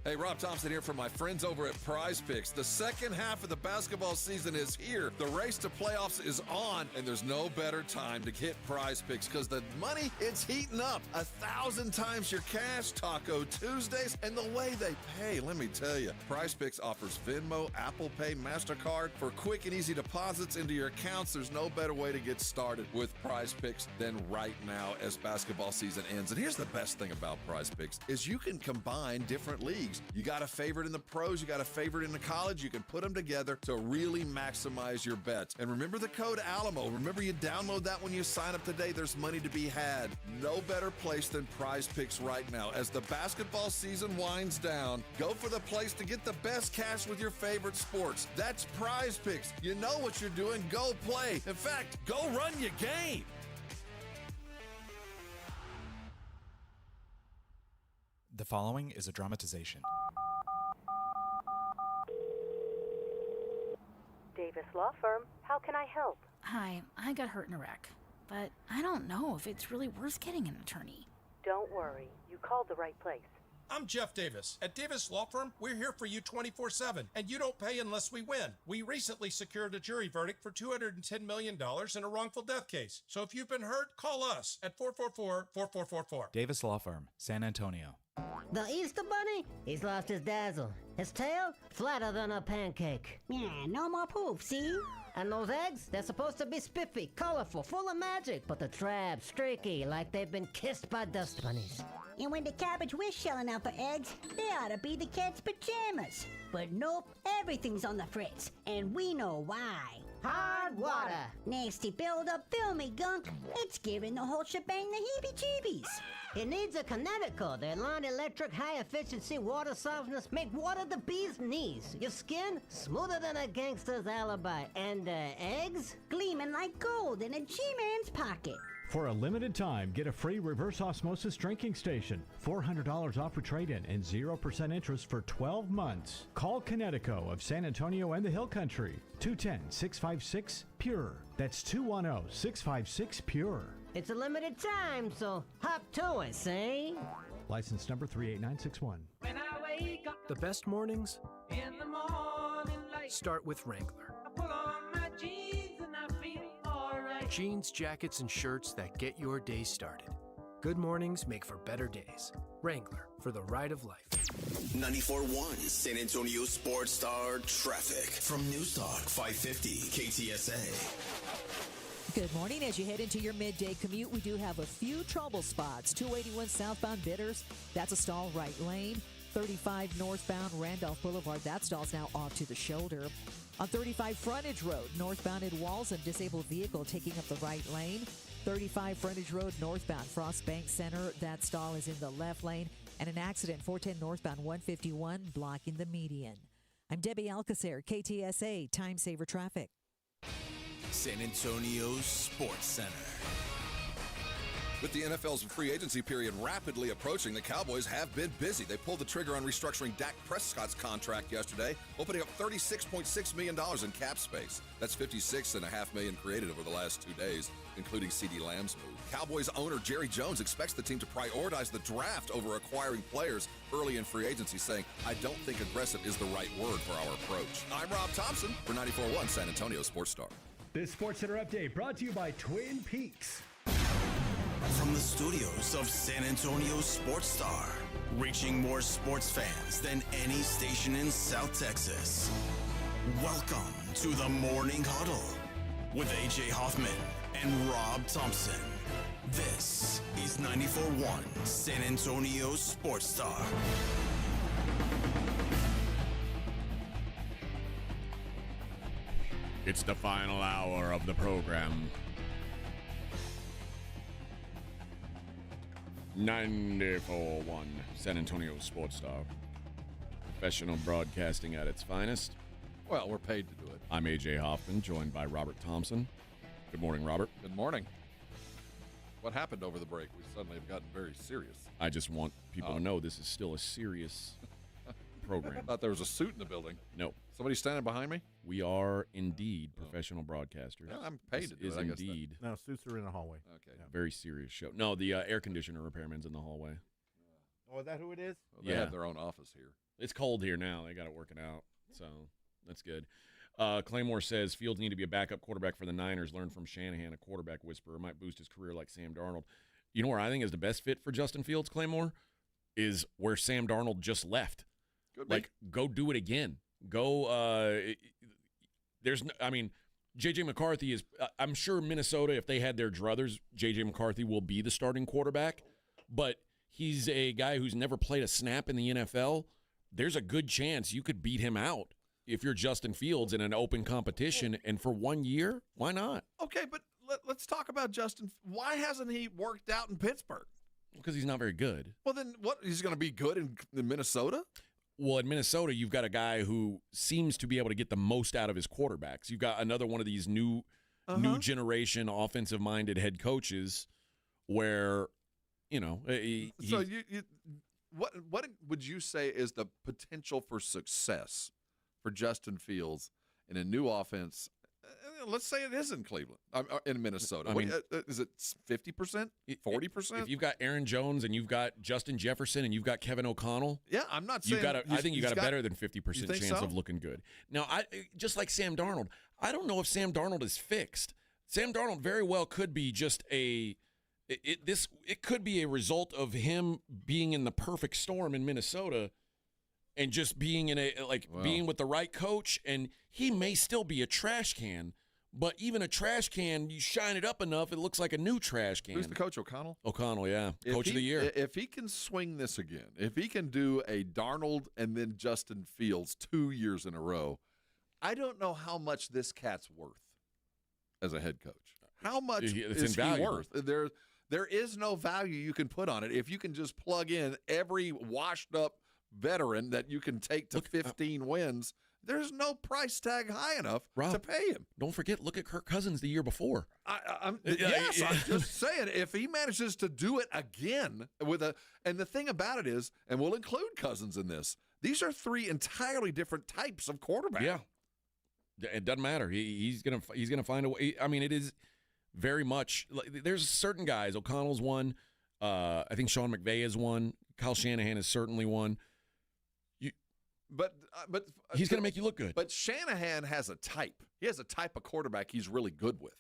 Hey, Rob Thompson here from my friends over at Prize Picks. The second half of the basketball season is here. The race to playoffs is on, and there's no better time to hit Prize Picks because the money, it's heating up. 1,000 times your cash, Taco Tuesdays, and the way they pay, let me tell you. Prize Picks offers Venmo, Apple Pay, MasterCard for quick and easy deposits into your accounts. There's no better way to get started with Prize Picks than right now as basketball season ends. And here's the best thing about Prize Picks is you can combine different leagues. You got a favorite in the pros, you got a favorite in the college, you can put them together to really maximize your bets. And remember the code Alamo. Remember, you download that when you sign up today. There's money to be had. No better place than Prize Picks right now. As the basketball season winds down, go for the place to get the best cash with your favorite sports. That's Prize Picks. You know what you're doing. Go play. In fact, go run your game. The following is a dramatization. Davis Law Firm, how can I help? Hi, I got hurt in a wreck, but I don't know if it's really worth getting an attorney. Don't worry, you called the right place. I'm Jeff Davis. At Davis Law Firm, we're here for you 24/7, and you don't pay unless we win. We recently secured a jury verdict for $210 million in a wrongful death case. So if you've been hurt, call us at 444-4444. Davis Law Firm, San Antonio. The Easter Bunny? He's lost his dazzle. His tail? Flatter than a pancake. Yeah, no more poof, see? And those eggs? They're supposed to be spiffy, colorful, full of magic, but the trap, streaky, like they've been kissed by dust bunnies. And when the cabbage wish shelling out for eggs, they ought to be the cat's pajamas. But nope, everything's on the fritz, and we know why. Hard water. Nasty build-up, filmy gunk. It's giving the whole shebang the heebie-jeebies. It needs a Connecticut. Their line electric, high-efficiency water softness make water the bee's knees. Your skin, smoother than a gangster's alibi. And eggs? Gleaming like gold in a G-Man's pocket. For a limited time, get a free reverse osmosis drinking station, $400 off for trade-in, and 0% interest for 12 months. Call Connecticut of San Antonio and the Hill Country, 210-656-PURE. That's 210-656-PURE. It's a limited time, so hop to it, see? License number 38961. When I wake up, the best mornings in the morning light start with Wrangler. I put on my jeans and I feel alright. Jeans, jackets, and shirts that get your day started. Good mornings make for better days. Wrangler, for the ride of life. 94.1 San Antonio Sports Star Traffic from News Talk 550 KTSA. Good morning. As you head into your midday commute, we do have a few trouble spots. 281 southbound Bitters, that's a stall right lane. 35 northbound Randolph Boulevard, that stall's now off to the shoulder. On 35 Frontage Road, northbound at Walls, a disabled vehicle taking up the right lane. 35 Frontage Road northbound Frost Bank Center, that stall is in the left lane. And an accident 410 northbound 151 blocking the median. I'm Debbie Alcacer, KTSA Time Saver Traffic. San Antonio's Sports Center. With the NFL's free agency period rapidly approaching, the Cowboys have been busy. They pulled the trigger on restructuring Dak Prescott's contract yesterday, opening up $36.6 million in cap space. That's $56.5 million created over the last 2 days, including CeeDee Lamb's move. Cowboys owner Jerry Jones expects the team to prioritize the draft over acquiring players early in free agency, saying, "I don't think aggressive is the right word for our approach." I'm Rob Thompson for 94.1 San Antonio Sports Star. This Sports Center update brought to you by Twin Peaks. From the studios of San Antonio Sports Star, reaching more sports fans than any station in South Texas. Welcome to the Morning Huddle with AJ Hoffman and Rob Thompson. This is 94.1 San Antonio Sports Star. It's the final hour of the program. 94.1 San Antonio Sports Star. Professional broadcasting at its finest. Well, we're paid to do it. I'm A.J. Hoffman, joined by Robert Thompson. Good morning, Robert. Good morning. What happened over the break? We suddenly have gotten very serious. I just want people to know this is still a serious program. I thought there was a suit in the building. No. Somebody standing behind me? We are indeed professional broadcasters. Yeah, I'm paid to do is it, I guess indeed. No, suits are in the hallway. Okay. Yeah. Very serious show. No, the air conditioner repairman's in the hallway. Oh, is that who it is? Well, they have their own office here. It's cold here now. They got it working out, so that's good. Claymore says Fields need to be a backup quarterback for the Niners. Learn from Shanahan, a quarterback whisperer. Might boost his career like Sam Darnold. You know where I think is the best fit for Justin Fields, Claymore? Is where Sam Darnold just left. Like, go do it again. Go, J.J. McCarthy is, I'm sure Minnesota, if they had their druthers, J.J. McCarthy will be the starting quarterback, but he's a guy who's never played a snap in the NFL. There's a good chance you could beat him out if you're Justin Fields in an open competition, and for 1 year, why not? Okay, but let's talk about Justin. Why hasn't he worked out in Pittsburgh? Because he's not very good. Well, then what? He's going to be good in Minnesota? Well, in Minnesota, you've got a guy who seems to be able to get the most out of his quarterbacks. You've got another one of these new generation offensive-minded head coaches where, what would you say is the potential for success for Justin Fields in a new offense? Let's say it is in Cleveland, in Minnesota. Is it 50%, 40%? If you've got Aaron Jones and you've got Justin Jefferson and you've got Kevin O'Connell, yeah, I'm not saying. I think you got a better than 50% chance of looking good. Now, just like Sam Darnold, I don't know if Sam Darnold is fixed. Sam Darnold very well could be just it could be a result of him being in the perfect storm in Minnesota. And just being being with the right coach, and he may still be a trash can, but even a trash can, you shine it up enough, it looks like a new trash can. Who's the coach, O'Connell? O'Connell, yeah. Coach of the year. If he can swing this again, if he can do a Darnold and then Justin Fields 2 years in a row, I don't know how much this cat's worth as a head coach. How much is he worth? There is no value you can put on it if you can just plug in every washed-up veteran that you can take to 15 wins. There's no price tag high enough to pay him. Don't forget, look at Kirk Cousins the year before. I'm just saying, if he manages to do it again and the thing about it is, and we'll include Cousins in this, these are three entirely different types of quarterback. Yeah, it doesn't matter. He's gonna find a way. I mean, it is very much. There's certain guys. O'Connell's one. I think Sean McVay is one. Kyle Shanahan is certainly one. But he's going to make you look good. But Shanahan has a type. He has a type of quarterback he's really good with.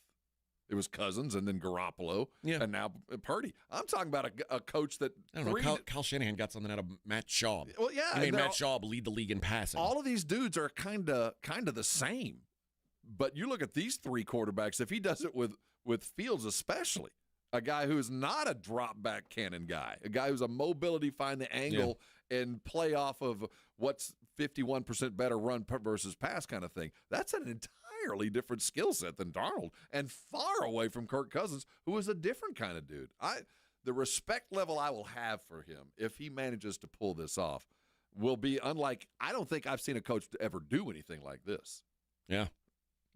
It was Cousins and then Garoppolo and now Purdy. I'm talking about a coach that I don't know. Kyle Shanahan got something out of Matt Schaub. Well, yeah, he made Matt Schaub lead the league in passing. All of these dudes are kind of the same. But you look at these three quarterbacks. If he does it with Fields, especially a guy who is not a drop back cannon guy, a guy who's a mobility, find the angle and play off of what's 51% better run versus pass kind of thing. That's an entirely different skill set than Darnold, and far away from Kirk Cousins, who is a different kind of dude. The respect level I will have for him if he manages to pull this off will be unlike. I don't think I've seen a coach ever do anything like this. Yeah,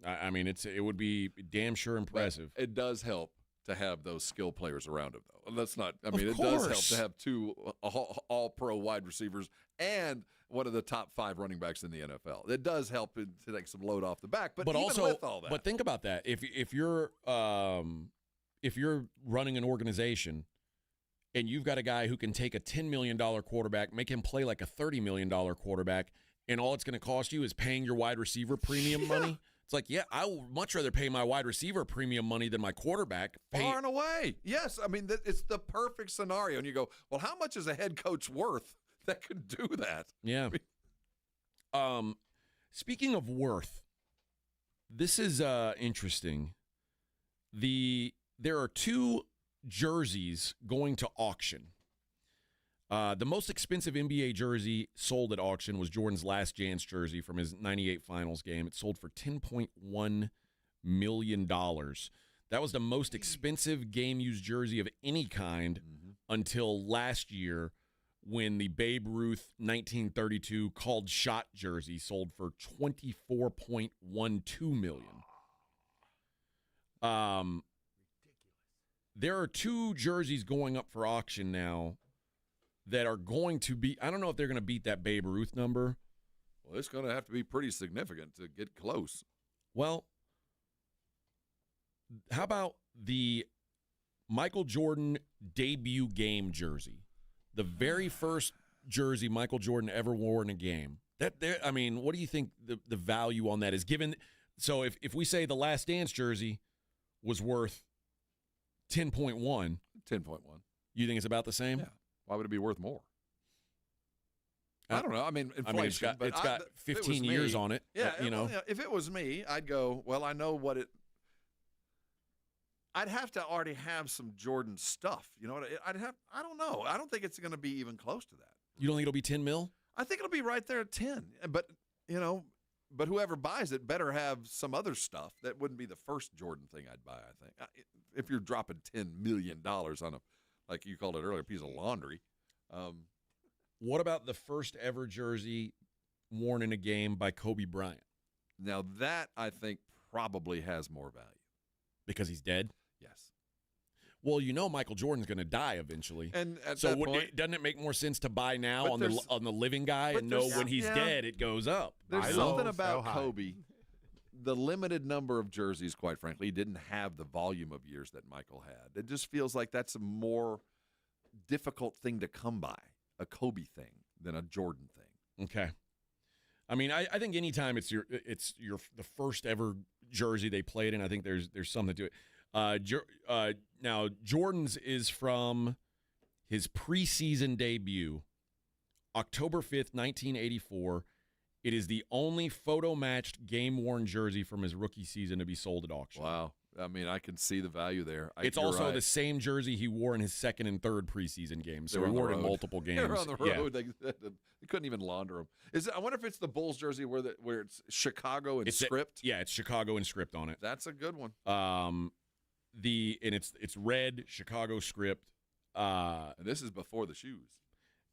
I mean it would be damn sure impressive. But it does help to have those skill players around him, though. That's not. I mean, it does help to have two all-pro wide receivers and one of the top 5 running backs in the NFL. It does help to take some load off the back. But even also, with all that, but think about that. If you're running an organization and you've got a guy who can take a $10 million quarterback, make him play like a $30 million quarterback, and all it's going to cost you is paying your wide receiver premium money. It's like, I would much rather pay my wide receiver premium money than my quarterback. Far and away. Yes, I mean, it's the perfect scenario. And you go, well, how much is a head coach worth that could do that? Yeah. Speaking of worth, this is interesting. There are 2 jerseys going to auction. The most expensive NBA jersey sold at auction was Jordan's Last Chance jersey from his 98 Finals game. It sold for $10.1 million. That was the most expensive game-used jersey of any kind until last year when the Babe Ruth 1932 called shot jersey sold for $24.12 million. There are 2 jerseys going up for auction now that are going to be, I don't know if they're going to beat that Babe Ruth number. Well, it's going to have to be pretty significant to get close. Well, how about the Michael Jordan debut game jersey? The very first jersey Michael Jordan ever wore in a game. I mean, what do you think the value on that is given? So if we say the Last Dance jersey was worth 10.1. 10.1. You think it's about the same? Yeah. Why would it be worth more? I don't know. I mean, inflation. It's got 15 years on it. Yeah, Well, if it was me, I'd go, well, I know what it – I'd have to already have some Jordan stuff. You know what? I don't know. I don't think it's going to be even close to that. You don't think it'll be 10 mil? I think it'll be right there at 10. But, but whoever buys it better have some other stuff. That wouldn't be the first Jordan thing I'd buy, I think. If you're dropping $10 million on a, like you called it earlier, a piece of laundry. What about the first ever jersey worn in a game by Kobe Bryant? Now that, I think, probably has more value. Because he's dead? Yes. Well, Michael Jordan's going to die eventually. And at so that point, doesn't it make more sense to buy now on the living guy and know when he's dead it goes up? There's something about Kobe. The limited number of jerseys, quite frankly, didn't have the volume of years that Michael had. It just feels like that's a more difficult thing to come by, a Kobe thing, than a Jordan thing. Okay. I mean, I think anytime it's the first ever jersey they played in, I think there's something to it. Now, Jordan's is from his preseason debut, October 5th, 1984. It is the only photo-matched, game-worn jersey from his rookie season to be sold at auction. Wow. I mean, I can see the value there. It's also the same jersey he wore in his second and third preseason games. So he wore it in multiple games. They were on the road. Yeah. They couldn't even launder them. I wonder if it's the Bulls jersey where it's Chicago in script. It's Chicago in script on it. That's a good one. It's red Chicago script. And this is before the shoes.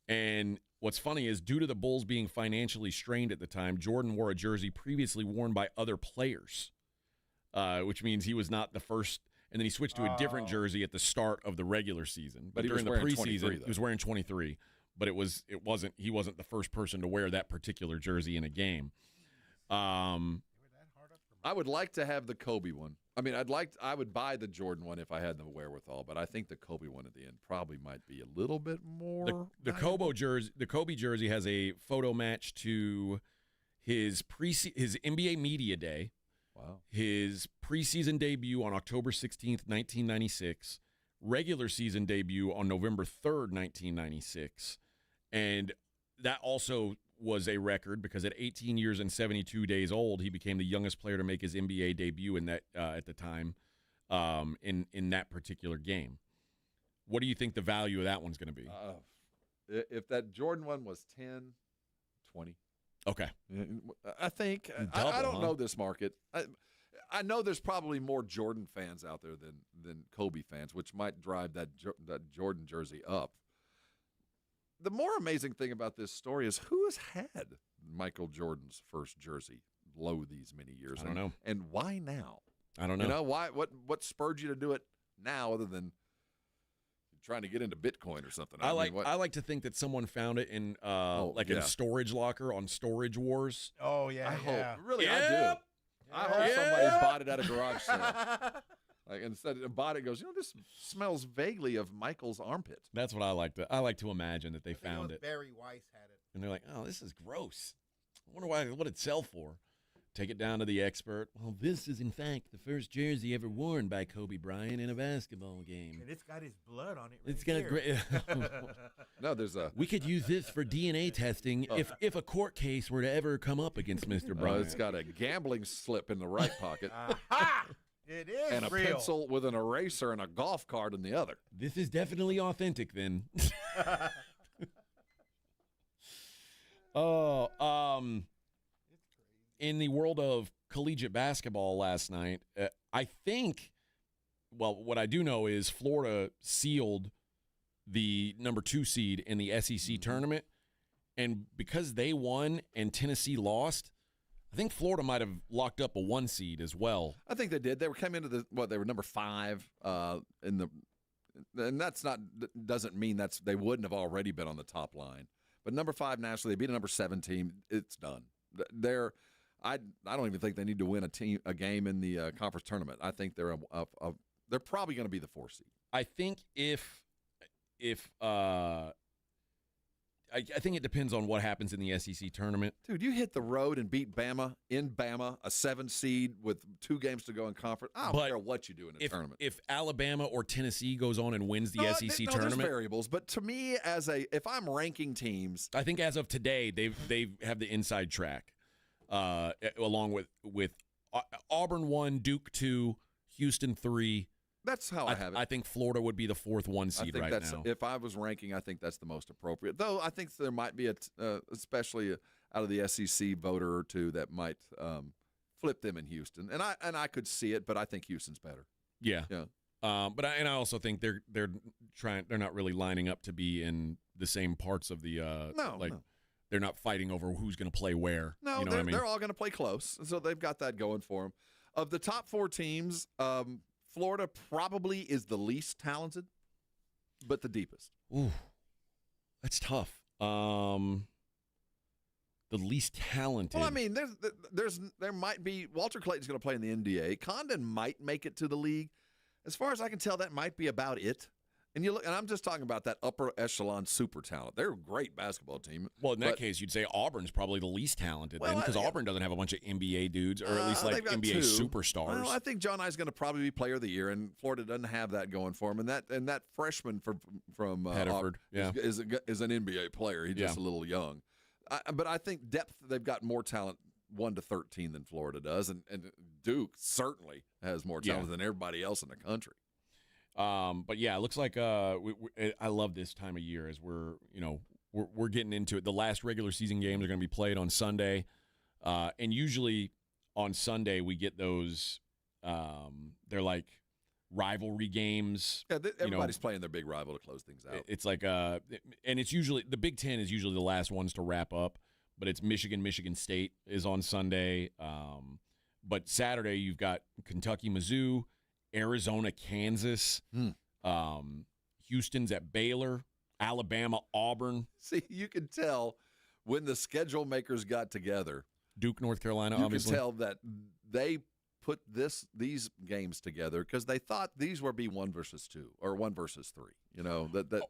And what's funny is, due to the Bulls being financially strained at the time, Jordan wore a jersey previously worn by other players, which means he was not the first. And then he switched to a different jersey at the start of the regular season. But during the preseason, he was wearing 23. But he wasn't the first person to wear that particular jersey in a game. I would like to have the Kobe one. I mean, I would buy the Jordan one if I had the wherewithal, but I think the Kobe one at the end probably might be a little bit more. The Kobe jersey has a photo match to his NBA Media Day. Wow. His preseason debut on October 16th, 1996. Regular season debut on November 3rd, 1996. And that also was a record because at 18 years and 72 days old, he became the youngest player to make his NBA debut in that at the time in that particular game. What do you think the value of that one's going to be? If that Jordan one was 10, 20. Okay. I think. I don't know this market. I know there's probably more Jordan fans out there than Kobe fans, which might drive that Jordan jersey up. The more amazing thing about this story is who has had Michael Jordan's first jersey low these many years. I don't know. And why now? I don't know. Why? What spurred you to do it now, other than trying to get into Bitcoin or something? I like to think that someone found it in in a storage locker on Storage Wars. Oh yeah, I yeah. hope. Really, I do. I hope somebody's bought it at a garage sale. Like instead of bought it, goes, this smells vaguely of Michael's armpit. That's what I like to imagine that they found it. Barry Weiss had it, and they're like, "Oh, this is gross. I wonder what it'd sell for." Take it down to the expert. Well, this is in fact the first jersey ever worn by Kobe Bryant in a basketball game. And it's got his blood on it. It's got a great. No, there's a. We could use this for DNA testing if a court case were to ever come up against Mr. Bryant. It's got a gambling slip in the right pocket. It is and a real. pencil with an eraser and a golf cart in the other. This is definitely authentic, then. In the world of collegiate basketball last night, I think, well, what I do know is Florida sealed the number 2 seed in the SEC tournament, and because they won and Tennessee lost, I think Florida might have locked up a 1 seed as well. I think they did. They were coming into they were number 5 and that's not doesn't mean they wouldn't have already been on the top line. But number 5 nationally, they beat a number 7 team. It's done. I don't even think they need to win a game in the conference tournament. I think they're probably going to be the 4 seed. I think I think it depends on what happens in the SEC tournament. Dude, you hit the road and beat Bama in Bama, a 7 seed with 2 games to go in conference. I don't care what you do in a tournament. If Alabama or Tennessee goes on and wins the SEC tournament, there's variables. But to me, if I'm ranking teams, I think as of today, they have the inside track, along with Auburn 1, Duke 2, Houston 3. That's how I have it. I think Florida would be the 4th 1 seed right now. If I was ranking, I think that's the most appropriate. Though I think there might be especially out of the SEC voter or two that might flip them in Houston, and I could see it, but I think Houston's better. Yeah. But I also think they're not really lining up to be in the same parts of the no. They're not fighting over who's going to play where. No, you know what I mean? They're all going to play close, so they've got that going for them. Of the top 4 teams, Florida probably is the least talented, but the deepest. Ooh, that's tough. The least talented. Well, I mean, there might be Walter Clayton's going to play in the NBA. Condon might make it to the league. As far as I can tell, that might be about it. And you look, and I'm just talking about that upper echelon super talent. They're a great basketball team. Well, in that case, you'd say Auburn's probably the least talented then, because Auburn doesn't have a bunch of NBA dudes, or at least like NBA superstars. Well, I think John Eye's going to probably be Player of the Year, and Florida doesn't have that going for him. And that freshman from Haddiford, is an NBA player. He's just a little young. But I think depth, they've got more talent 1 to 13 than Florida does, and Duke certainly has more talent than everybody else in the country. But yeah, it looks like I love this time of year as we're getting into it. The last regular season games are going to be played on Sunday, and usually on Sunday we get those. They're like rivalry games. Yeah, everybody's playing their big rival to close things out. It's like and it's usually the Big Ten is usually the last ones to wrap up, but it's Michigan State is on Sunday. But Saturday you've got Kentucky, Mizzou. Arizona, Kansas, Houston's at Baylor, Alabama, Auburn. See, you can tell when the schedule makers got together. Duke, North Carolina, obviously. You can tell that they put these games together because they thought these would be 1 versus 2 or 1 versus 3. You know,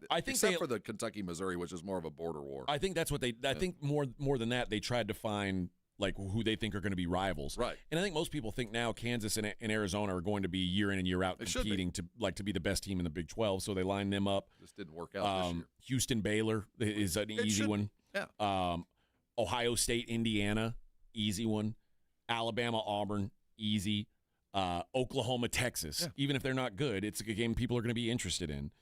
I think except for the Kentucky, Missouri, which is more of a border war. I think that's what I think more than that, they tried to find like who they think are going to be rivals. Right. And I think most people think now Kansas and Arizona are going to to be year in and year out competing to be the best team in the Big 12, so they line them up. This didn't work out this year. Houston, Baylor is an easy one. Yeah. Ohio State, Indiana, easy one. Alabama, Auburn, easy. Oklahoma, Texas, even if they're not good, it's a game people are going to be interested in.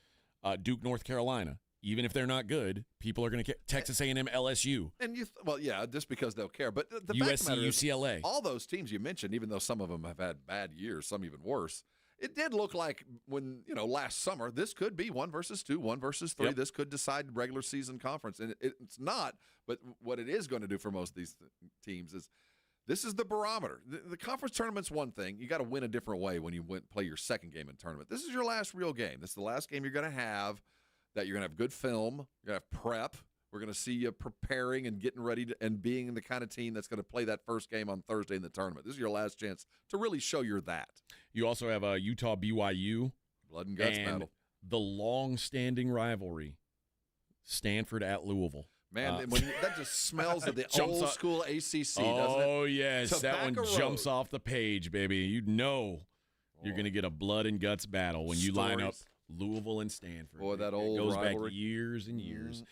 Duke, North Carolina. Even if they're not good, people are going to Texas A&M, LSU. And just because they'll care. But the USC, fact of the matter is, UCLA. all those teams you mentioned, even though some of them have had bad years, some even worse, it did look like when, last summer, this could be 1 versus 2, 1 versus 3. Yep. This could decide regular season conference. And it's not, but what it is going to do for most of these teams is this is the barometer. The conference tournament's one thing. You got to win a different way when you play your second game in tournament. This is your last real game. This is the last game you're going to have. That you're going to have good film, you're going to have prep. We're going to see you preparing and getting ready and being the kind of team that's going to play that first game on Thursday in the tournament. This is your last chance to really show you're that. You also have Utah BYU. Blood and guts battle. The long-standing rivalry, Stanford at Louisville. Man, that just smells of the old school ACC, doesn't it? Oh, yes. That one jumps off the page, baby. You're going to get a blood and guts battle when you line up Louisville and Stanford. Boy, that old goes rivalry back years and years.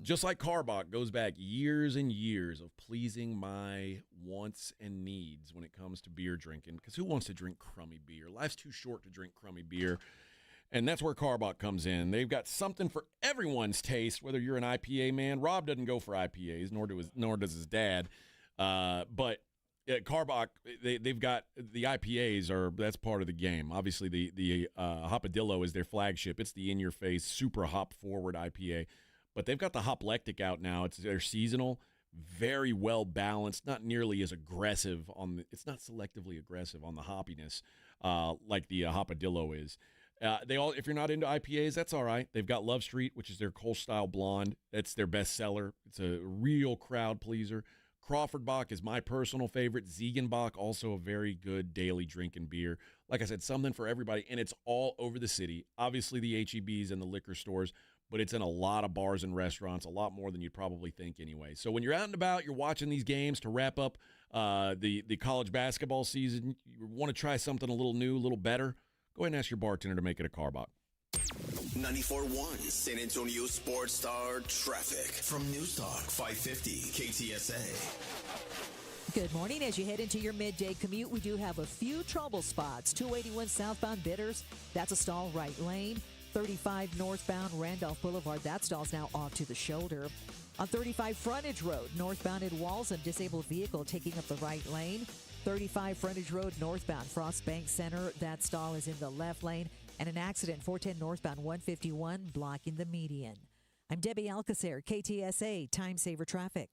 Just like Carbach goes back years and years of pleasing my wants and needs when it comes to beer drinking. Because who wants to drink crummy beer? Life's too short to drink crummy beer. And that's where Carbach comes in. They've got something for everyone's taste, whether you're an IPA man. Rob doesn't go for IPAs, nor does his dad. But Carbach, they've got the IPAs that's part of the game. Obviously, the Hopadillo is their flagship. It's the in-your-face, super hop-forward IPA. But they've got the Hoplectic out now. It's their seasonal, very well-balanced, not nearly as aggressive it's not selectively aggressive on the hoppiness like the Hopadillo is. If you're not into IPAs, that's all right. They've got Love Street, which is their Kolsch style blonde. That's their best seller. It's a real crowd pleaser. Crawford Bock is my personal favorite. Ziegenbach, also a very good daily drinking beer. Like I said, something for everybody, and it's all over the city. Obviously, the H-E-Bs and the liquor stores, but it's in a lot of bars and restaurants, a lot more than you'd probably think anyway. So when you're out and about, you're watching these games to wrap up the college basketball season, you want to try something a little new, a little better, go ahead and ask your bartender to make it a Carbach. 94.1 San Antonio Sports Star Traffic from News Talk 550 KTSA. Good morning. As you head into your midday commute, we do have a few trouble spots. 281 southbound Bitters, that's a stall right lane. 35 northbound Randolph Boulevard, that stall's now off to the shoulder. On 35 Frontage Road, northbound at Walls, disabled vehicle taking up the right lane. 35 Frontage Road northbound Frost Bank Center, that stall is in the left lane. And an accident, 410 northbound 151, blocking the median. I'm Debbie Alcacer, KTSA Time Saver Traffic.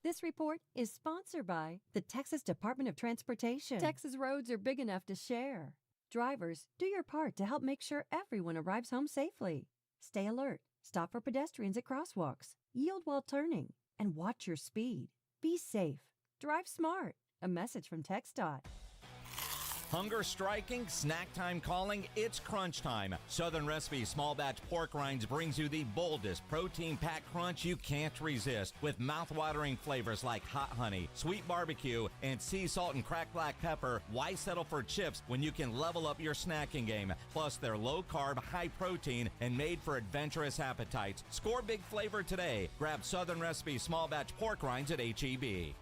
This report is sponsored by the Texas Department of Transportation. Texas roads are big enough to share. Drivers, do your part to help make sure everyone arrives home safely. Stay alert, stop for pedestrians at crosswalks, yield while turning, and watch your speed. Be safe. Drive smart. A message from TxDOT. Hunger striking, snack time calling, it's crunch time. Southern Recipe Small Batch Pork Rinds brings you the boldest protein-packed crunch you can't resist with mouth-watering flavors like hot honey, sweet barbecue, and sea salt and cracked black pepper. Why settle for chips when you can level up your snacking game? Plus, they're low-carb, high-protein, and made for adventurous appetites. Score big flavor today. Grab Southern Recipe Small Batch Pork Rinds at H-E-B.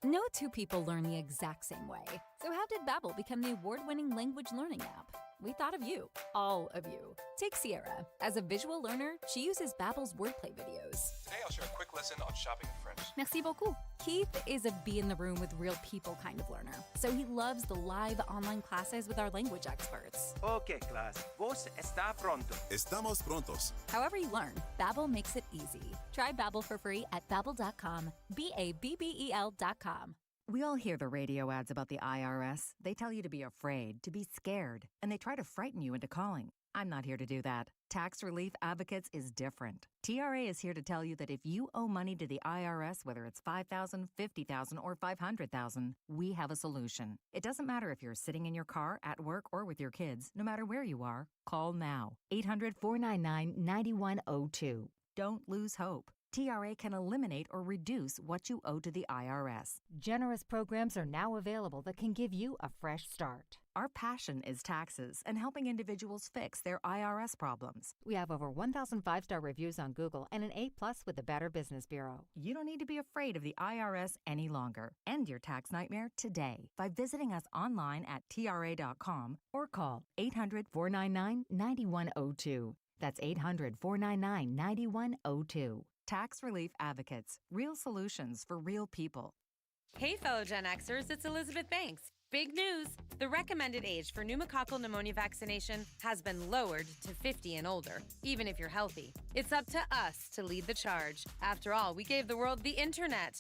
No two people learn the exact same way. So how did Babbel become the award-winning language learning app? We thought of you, all of you. Take Sierra. As a visual learner, she uses Babbel's wordplay videos. Today I'll share a quick lesson on shopping in French. Merci beaucoup. Keith is a be in the room with real people kind of learner. So he loves the live online classes with our language experts. Okay, class. Vos está pronto. Estamos prontos. However you learn, Babbel makes it easy. Try Babbel for free at Babbel.com. Babbel.com. We all hear the radio ads about the IRS. They tell you to be afraid, to be scared, and they try to frighten you into calling. I'm not here to do that. Tax Relief Advocates is different. TRA is here to tell you that if you owe money to the IRS, whether it's $5,000, $50,000, or $500,000, we have a solution. It doesn't matter if you're sitting in your car, at work, or with your kids. No matter where you are, call now. 800-499-9102. Don't lose hope. TRA can eliminate or reduce what you owe to the IRS. Generous programs are now available that can give you a fresh start. Our passion is taxes and helping individuals fix their IRS problems. We have over 1,000 5-star reviews on Google and an A+ with the Better Business Bureau. You don't need to be afraid of the IRS any longer. End your tax nightmare today by visiting us online at TRA.com or call 800-499-9102. That's 800-499-9102. Tax Relief Advocates. Real solutions for real people. Hey, fellow Gen Xers, it's Elizabeth Banks. Big news! The recommended age for pneumococcal pneumonia vaccination has been lowered to 50 and older, even if you're healthy. It's up to us to lead the charge. After all, we gave the world the internet.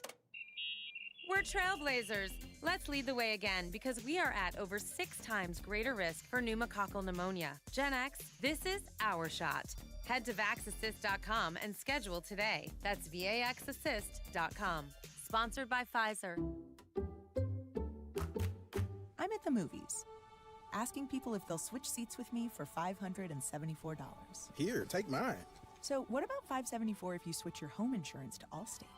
We're trailblazers. Let's lead the way again because we are at over 6 times greater risk for pneumococcal pneumonia. Gen X, this is our shot. Head to VaxAssist.com and schedule today. That's VaxAssist.com. Sponsored by Pfizer. I'm at the movies, asking people if they'll switch seats with me for $574. Here, take mine. So what about $574 if you switch your home insurance to Allstate?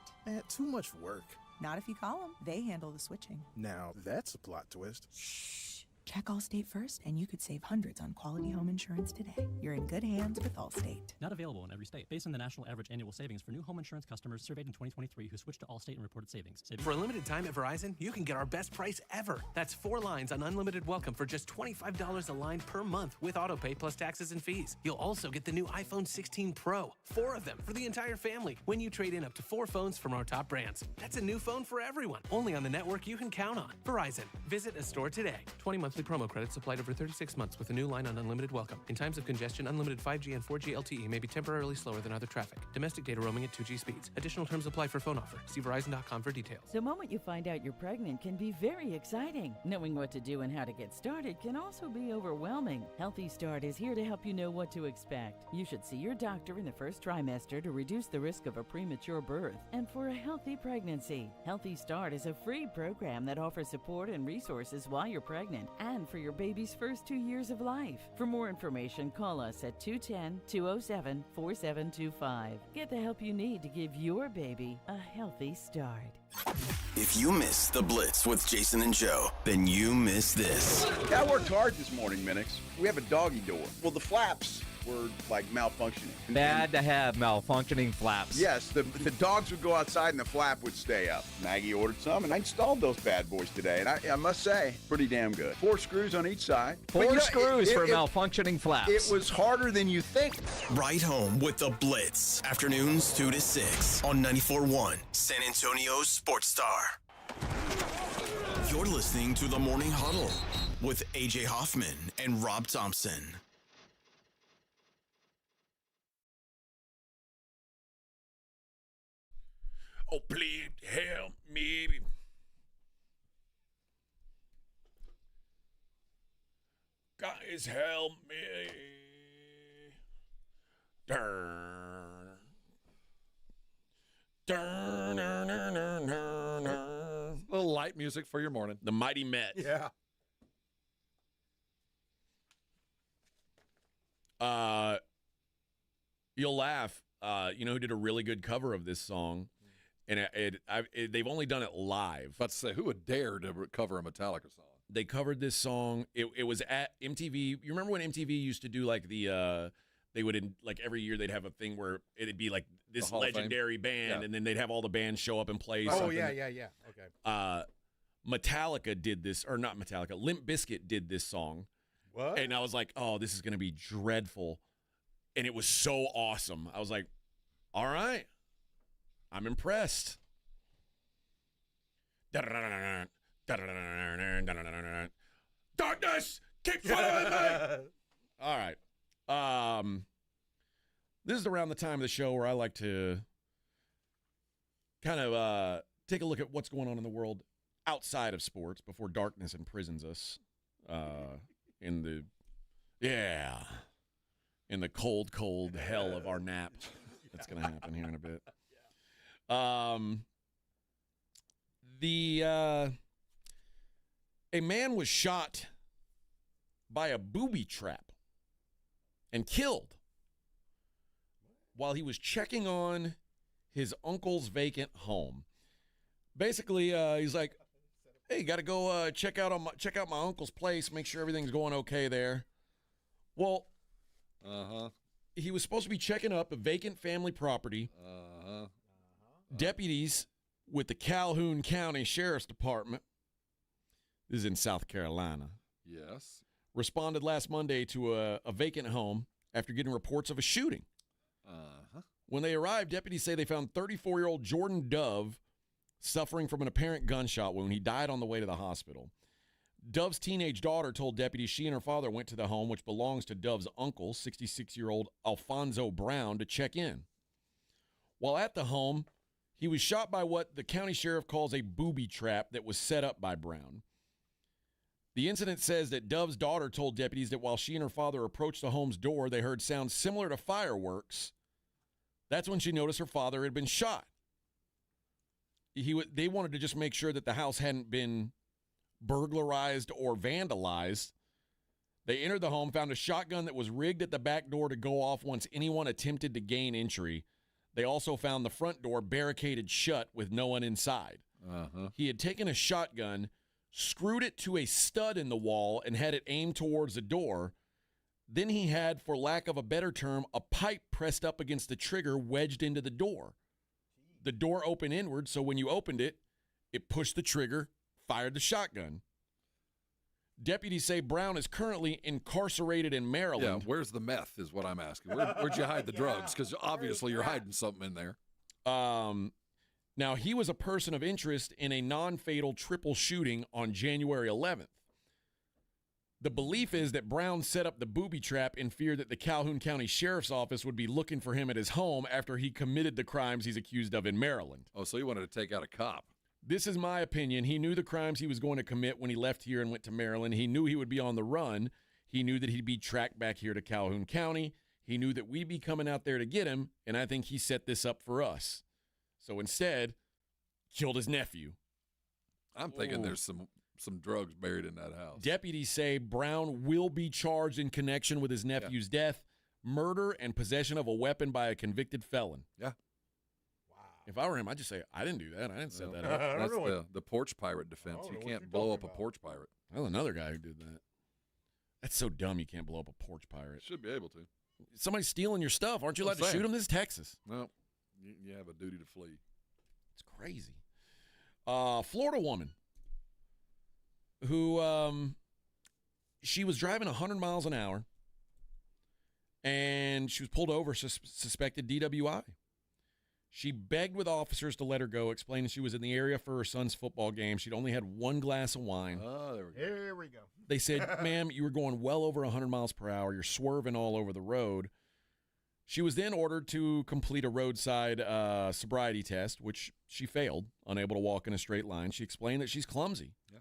Too much work. Not if you call them. They handle the switching. Now, that's a plot twist. Shh. Check Allstate first, and you could save hundreds on quality home insurance today. You're in good hands with Allstate. Not available in every state. Based on the national average annual savings for new home insurance customers surveyed in 2023 who switched to Allstate and reported savings. For a limited time at Verizon, you can get our best price ever. That's 4 lines on unlimited welcome for just $25 a line per month with autopay plus taxes and fees. You'll also get the new iPhone 16 Pro, 4 of them for the entire family when you trade in up to 4 phones from our top brands. That's a new phone for everyone, only on the network you can count on. Verizon. Visit a store today. 20 monthly promo credits applied over 36 months with a new line on unlimited welcome. In times of congestion, unlimited 5G and 4G LTE may be temporarily slower than other traffic. Domestic data roaming at 2G speeds. Additional terms apply for phone offer. See Verizon.com for details. The moment you find out you're pregnant can be very exciting. Knowing what to do and how to get started can also be overwhelming. Healthy Start is here to help you know what to expect. You should see your doctor in the first trimester to reduce the risk of a premature birth and for a healthy pregnancy. Healthy Start is a free program that offers support and resources while you're pregnant and for your baby's first 2 years of life. For more information, call us at 210-207-4725. Get the help you need to give your baby a healthy start. If you missed the Blitz with Jason and Joe, then you missed this. Yeah, I worked hard this morning, Minix. We have a doggy door. Well, the flaps were like malfunctioning. Bad to have malfunctioning flaps. Yes, the dogs would go outside and the flap would stay up. Maggie ordered some, and I installed those bad boys today. And I must say, pretty damn good. 4 screws on each side. Four screws for malfunctioning flaps. It was harder than you think. Right home with the Blitz. Afternoons 2 to 6 on 94.1 San Antonio's Sports Star. You're listening to the Morning Huddle with AJ Hoffman and Rob Thompson. Oh, please help me. Guys, help me. Durr. Durr, durr, durr, durr, durr, durr. A little light music for your morning. The Mighty Met. Yeah. You'll laugh. You know who did a really good cover of this song? And they've only done it live. But say, who would dare to cover a Metallica song? They covered this song. It was at MTV. You remember when MTV used to do like they would like every year they'd have a thing where it'd be like this legendary band, and then they'd have all the bands show up and play. Oh something. yeah. Okay. Metallica did this, or not Metallica. Limp Bizkit did this song. What? And I was like, oh, this is gonna be dreadful, and it was so awesome. I was like, all right. I'm impressed. Darkness, keep following me. All right. This is around the time of the show where I like to kind of take a look at what's going on in the world outside of sports before darkness imprisons us in the cold hell of our nap. That's going to happen here in a bit. A man was shot by a booby trap and killed while he was checking on his uncle's vacant home. Basically, he's like, "Hey, got to go check out my uncle's place, make sure everything's going okay there." Well, he was supposed to be checking up a vacant family property. Deputies with the Calhoun County Sheriff's Department, this is in South Carolina, yes, responded last Monday to a vacant home after getting reports of a shooting. When they arrived, deputies say they found 34-year-old Jordan Dove suffering from an apparent gunshot wound. He died on the way to the hospital. Dove's teenage daughter told deputies she and her father went to the home, which belongs to Dove's uncle, 66-year-old Alfonso Brown, to check in. While at the home, he was shot by what the county sheriff calls a booby trap that was set up by Brown. The incident says that Dove's daughter told deputies that while she and her father approached the home's door, they heard sounds similar to fireworks. That's when she noticed her father had been shot. They wanted to just make sure that the house hadn't been burglarized or vandalized. They entered the home, found a shotgun that was rigged at the back door to go off once anyone attempted to gain entry. They also found the front door barricaded shut with no one inside. He had taken a shotgun, screwed it to a stud in the wall, and had it aimed towards the door. Then he had, for lack of a better term, a pipe pressed up against the trigger wedged into the door. The door opened inward, so when you opened it, it pushed the trigger, fired the shotgun. Deputies say Brown is currently incarcerated in Maryland. Yeah, where's the meth is what I'm asking. Where'd you hide the drugs? Because obviously you're hiding something in there. Now, he was a person of interest in a non-fatal triple shooting on January 11th. The belief is that Brown set up the booby trap in fear that the Calhoun County Sheriff's Office would be looking for him at his home after he committed the crimes he's accused of in Maryland. Oh, so he wanted to take out a cop. This is my opinion. He knew the crimes he was going to commit when he left here and went to Maryland. He knew he would be on the run. He knew that he'd be tracked back here to Calhoun County. He knew that we'd be coming out there to get him, and I think he set this up for us. So instead, killed his nephew. I'm thinking there's some drugs buried in that house. Deputies say Brown will be charged in connection with his nephew's death, murder, and possession of a weapon by a convicted felon. Yeah. If I were him, I'd just say, I didn't do that. I didn't set that up. That's the porch pirate defense. You can't blow up a porch pirate. Well, another guy who did that. That's so dumb you can't blow up a porch pirate. Should be able to. Somebody's stealing your stuff. Aren't you allowed to shoot him? This is Texas. No. You have a duty to flee. It's crazy. Florida woman who she was driving 100 miles an hour, and she was pulled over, suspected DWI. She begged with officers to let her go, explaining she was in the area for her son's football game. She'd only had one glass of wine. Oh, there we go. Here we go. They said, ma'am, you were going well over 100 miles per hour. You're swerving all over the road. She was then ordered to complete a roadside sobriety test, which she failed, unable to walk in a straight line. She explained that she's clumsy. Yeah.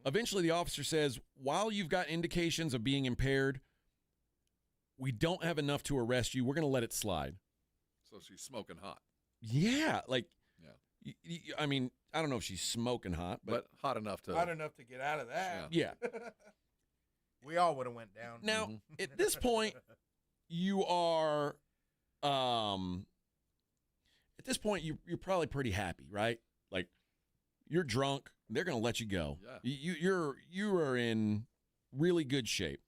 Eventually, the officer says, while you've got indications of being impaired, we don't have enough to arrest you. We're going to let it slide. So she's smoking hot. Yeah, like, I mean, I don't know if she's smoking hot, but hot enough to get out of that. Yeah. We all would have went down. Now, at this point, you are, at this point, you're probably pretty happy, right? Like, you're drunk. They're going to let you go. Yeah. You are in really good shape.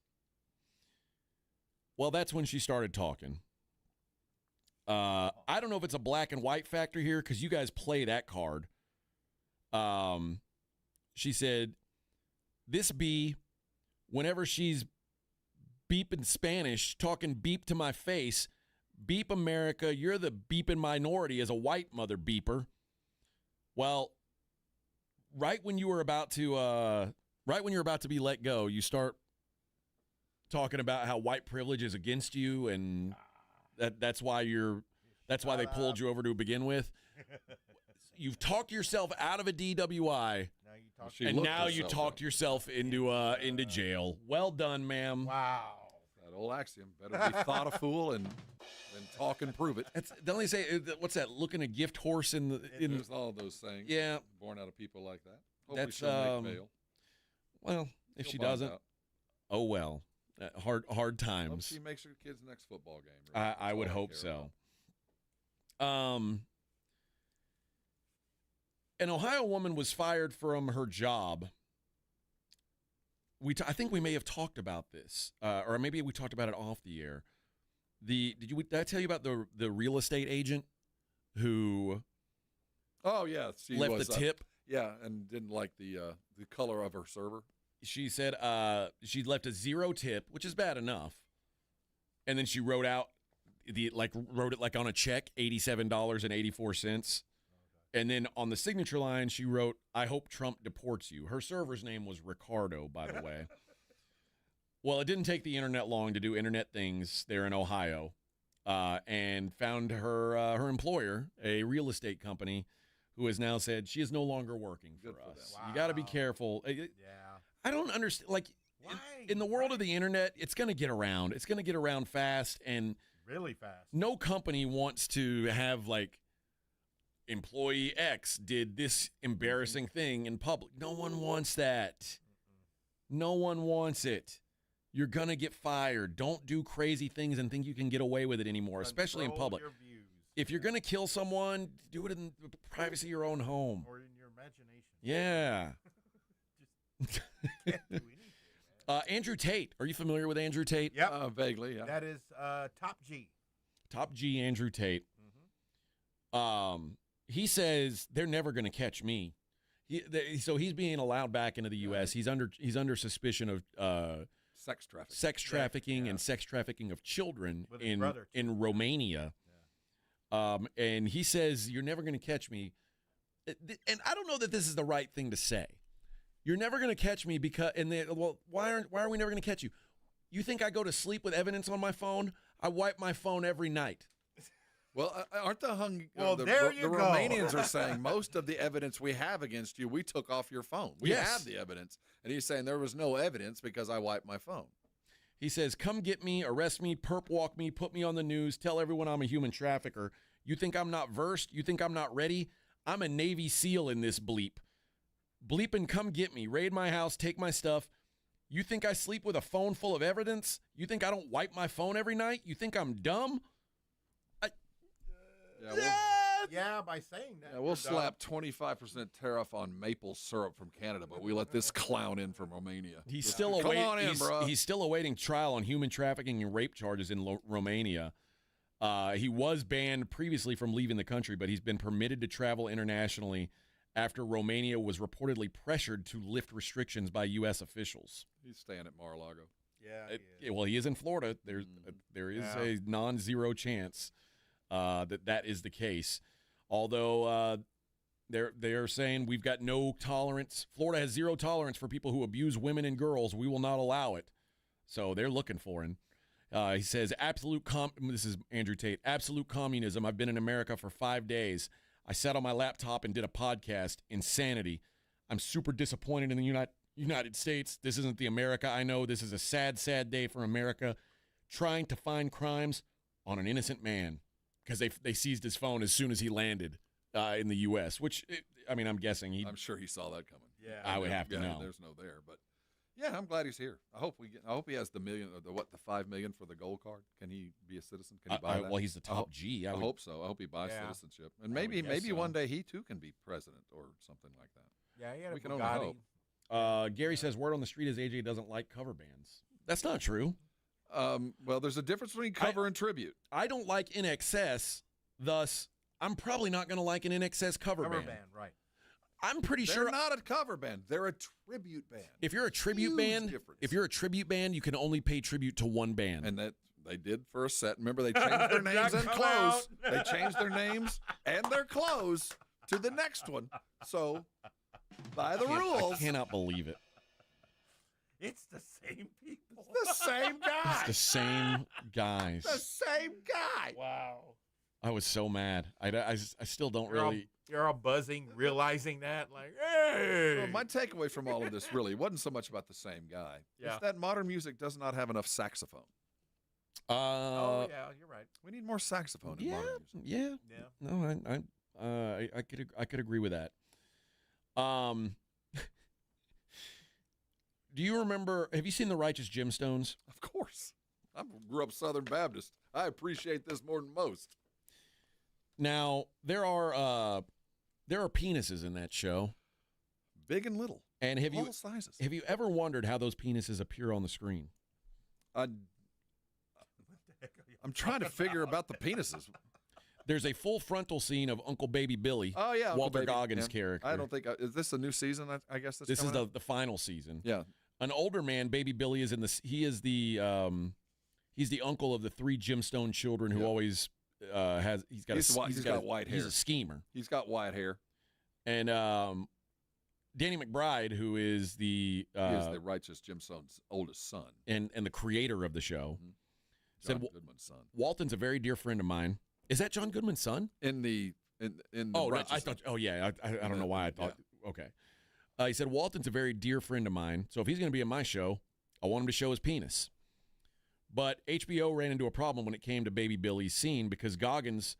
Well, that's when she started talking. I don't know if it's a black and white factor here because you guys play that card. She said, this bee, whenever she's beeping Spanish, talking beep to my face, beep America, you're the beeping minority as a white mother beeper. Well, right when you're about to be let go, you start talking about how white privilege is against you and that's why they pulled you over to begin with. You've talked yourself out of a DWI, and now you talked yourself into jail. Well done, ma'am. Wow. That old axiom: better be thought a fool and then talk and prove it. Don't they say what's that? Looking a gift horse in There's all those things. Yeah, born out of people like that. Hopefully that's she'll make bail. Well, if she doesn't, oh well. Hard times. Hope she makes her kids' next football game. Right? I would hope so. An Ohio woman was fired from her job. I think we may have talked about this, or maybe we talked about it off the air. Did I tell you about the real estate agent who? Oh yeah, she left the tip. Yeah, and didn't like the color of her server. She said she left a 0 tip, which is bad enough, and then she wrote it like on a check, $87.84. And then on the signature line, she wrote, I hope Trump deports you. Her server's name was Ricardo, by the way. Well, it didn't take the internet long to do internet things there in Ohio, and found her employer, a real estate company, who has now said she is no longer working for us. Wow. You got to be careful. Yeah. I don't understand. Like, in the world of the internet, it's going to get around. It's going to get around fast and really fast. No company wants to have, like, employee X did this embarrassing thing in public. No one wants that. No one wants it. You're going to get fired. Don't do crazy things and think you can get away with it anymore, especially in public. If you're going to kill someone, do it in the privacy of your own home. Or in your imagination. Yeah. Andrew Tate. Are you familiar with Andrew Tate? Yep. Vaguely, yeah. That is Top G. Top G Andrew Tate. He says they're never going to catch me. So he's being allowed back into the U.S. He's under suspicion of sex trafficking, and sex trafficking of children With his brother, in Romania. And he says you're never going to catch me. And I don't know that this is the right thing to say. You're never going to catch me because why are we never going to catch you? You think I go to sleep with evidence on my phone? I wipe my phone every night. Well, aren't the there you go. Romanians are saying most of the evidence we have against you, we took off your phone. We Yes. have the evidence. And he's saying there was no evidence because I wiped my phone. He says, come get me, arrest me, perp walk me, put me on the news, tell everyone I'm a human trafficker. You think I'm not versed? You think I'm not ready? I'm a Navy SEAL in this bleep. Bleep and come get me, raid my house, take my stuff. You think I sleep with a phone full of evidence? You think I don't wipe my phone every night? You think I'm dumb? Yeah, by saying that. Yeah, we'll slap 25% tariff on maple syrup from Canada, but we let this clown in from Romania. He's still he's still awaiting trial on human trafficking and rape charges in Romania. He was banned previously from leaving the country, but he's been permitted to travel internationally after Romania was reportedly pressured to lift restrictions by U.S. officials. He's staying at Mar-a-Lago. Yeah. Well, he is in Florida. There is a non-zero chance that is the case. Although they're saying we've got no tolerance. Florida has zero tolerance for people who abuse women and girls. We will not allow it. So they're looking for him. He says, this is Andrew Tate, absolute communism. I've been in America for 5 days. I sat on my laptop and did a podcast. Insanity. I'm super disappointed in the United States. This isn't the America I know. This is a sad, sad day for America. Trying to find crimes on an innocent man. Because they seized his phone as soon as he landed in the U.S., which, I'm guessing I'm sure he saw that coming. Yeah. I would have to know. There's no there. But, yeah, I'm glad he's here. I hope he has the $1 million, or the $5 million for the gold card. Can he be a citizen? Can he buy that? Well, he's the top G. I hope so. I hope he buys citizenship. And maybe one day he, too, can be president or something like that. Yeah, he had we a can only Bugatti. hope. Gary says, word on the street is AJ doesn't like cover bands. That's not true. Well, there's a difference between cover and tribute. I don't like NXS. Thus, I'm probably not going to like an NXS cover band. Right. I'm pretty They're sure not a cover band. They're a tribute band. if you're a tribute band, you can only pay tribute to one band. And that they did for a set. Remember, they changed their names and clothes. They changed their names and their clothes to the next one. So, by the rules. I cannot believe it. It's the same people. The same guy. It's the same guys. The same guy. Wow. I was so mad. I still don't really. You're all buzzing, realizing that, like, hey. Well, my takeaway from all of this really wasn't so much about the same guy. Yeah. It's that modern music does not have enough saxophone. Oh yeah, you're right. We need more saxophone in modern music. Yeah. No, I could agree with that. Do you remember? Have you seen the Righteous Gemstones? Of course. I grew up Southern Baptist. I appreciate this more than most. Now there are penises in that show, big and little, and all sizes. Have you ever wondered how those penises appear on the screen? I'm trying to figure about the penises. There's a full frontal scene of Uncle Baby Billy. Oh yeah, Walter Goggins' character. I don't think is this a new season? I guess this is the final season. Yeah, an older man, Baby Billy, is he's the uncle of the 3 gemstone children who always. He's got white hair. He's a schemer. He's got white hair. And Danny McBride, who is the Righteous Gemstone's oldest son and the creator of the show, John Goodman's son. Walton's a very dear friend of mine. Is that John Goodman's son? In the no, I thought. Oh yeah, I don't know why I thought. Yeah. Okay. He said Walton's a very dear friend of mine, so if he's going to be in my show, I want him to show his penis. But HBO ran into a problem when it came to Baby Billy's scene because Goggins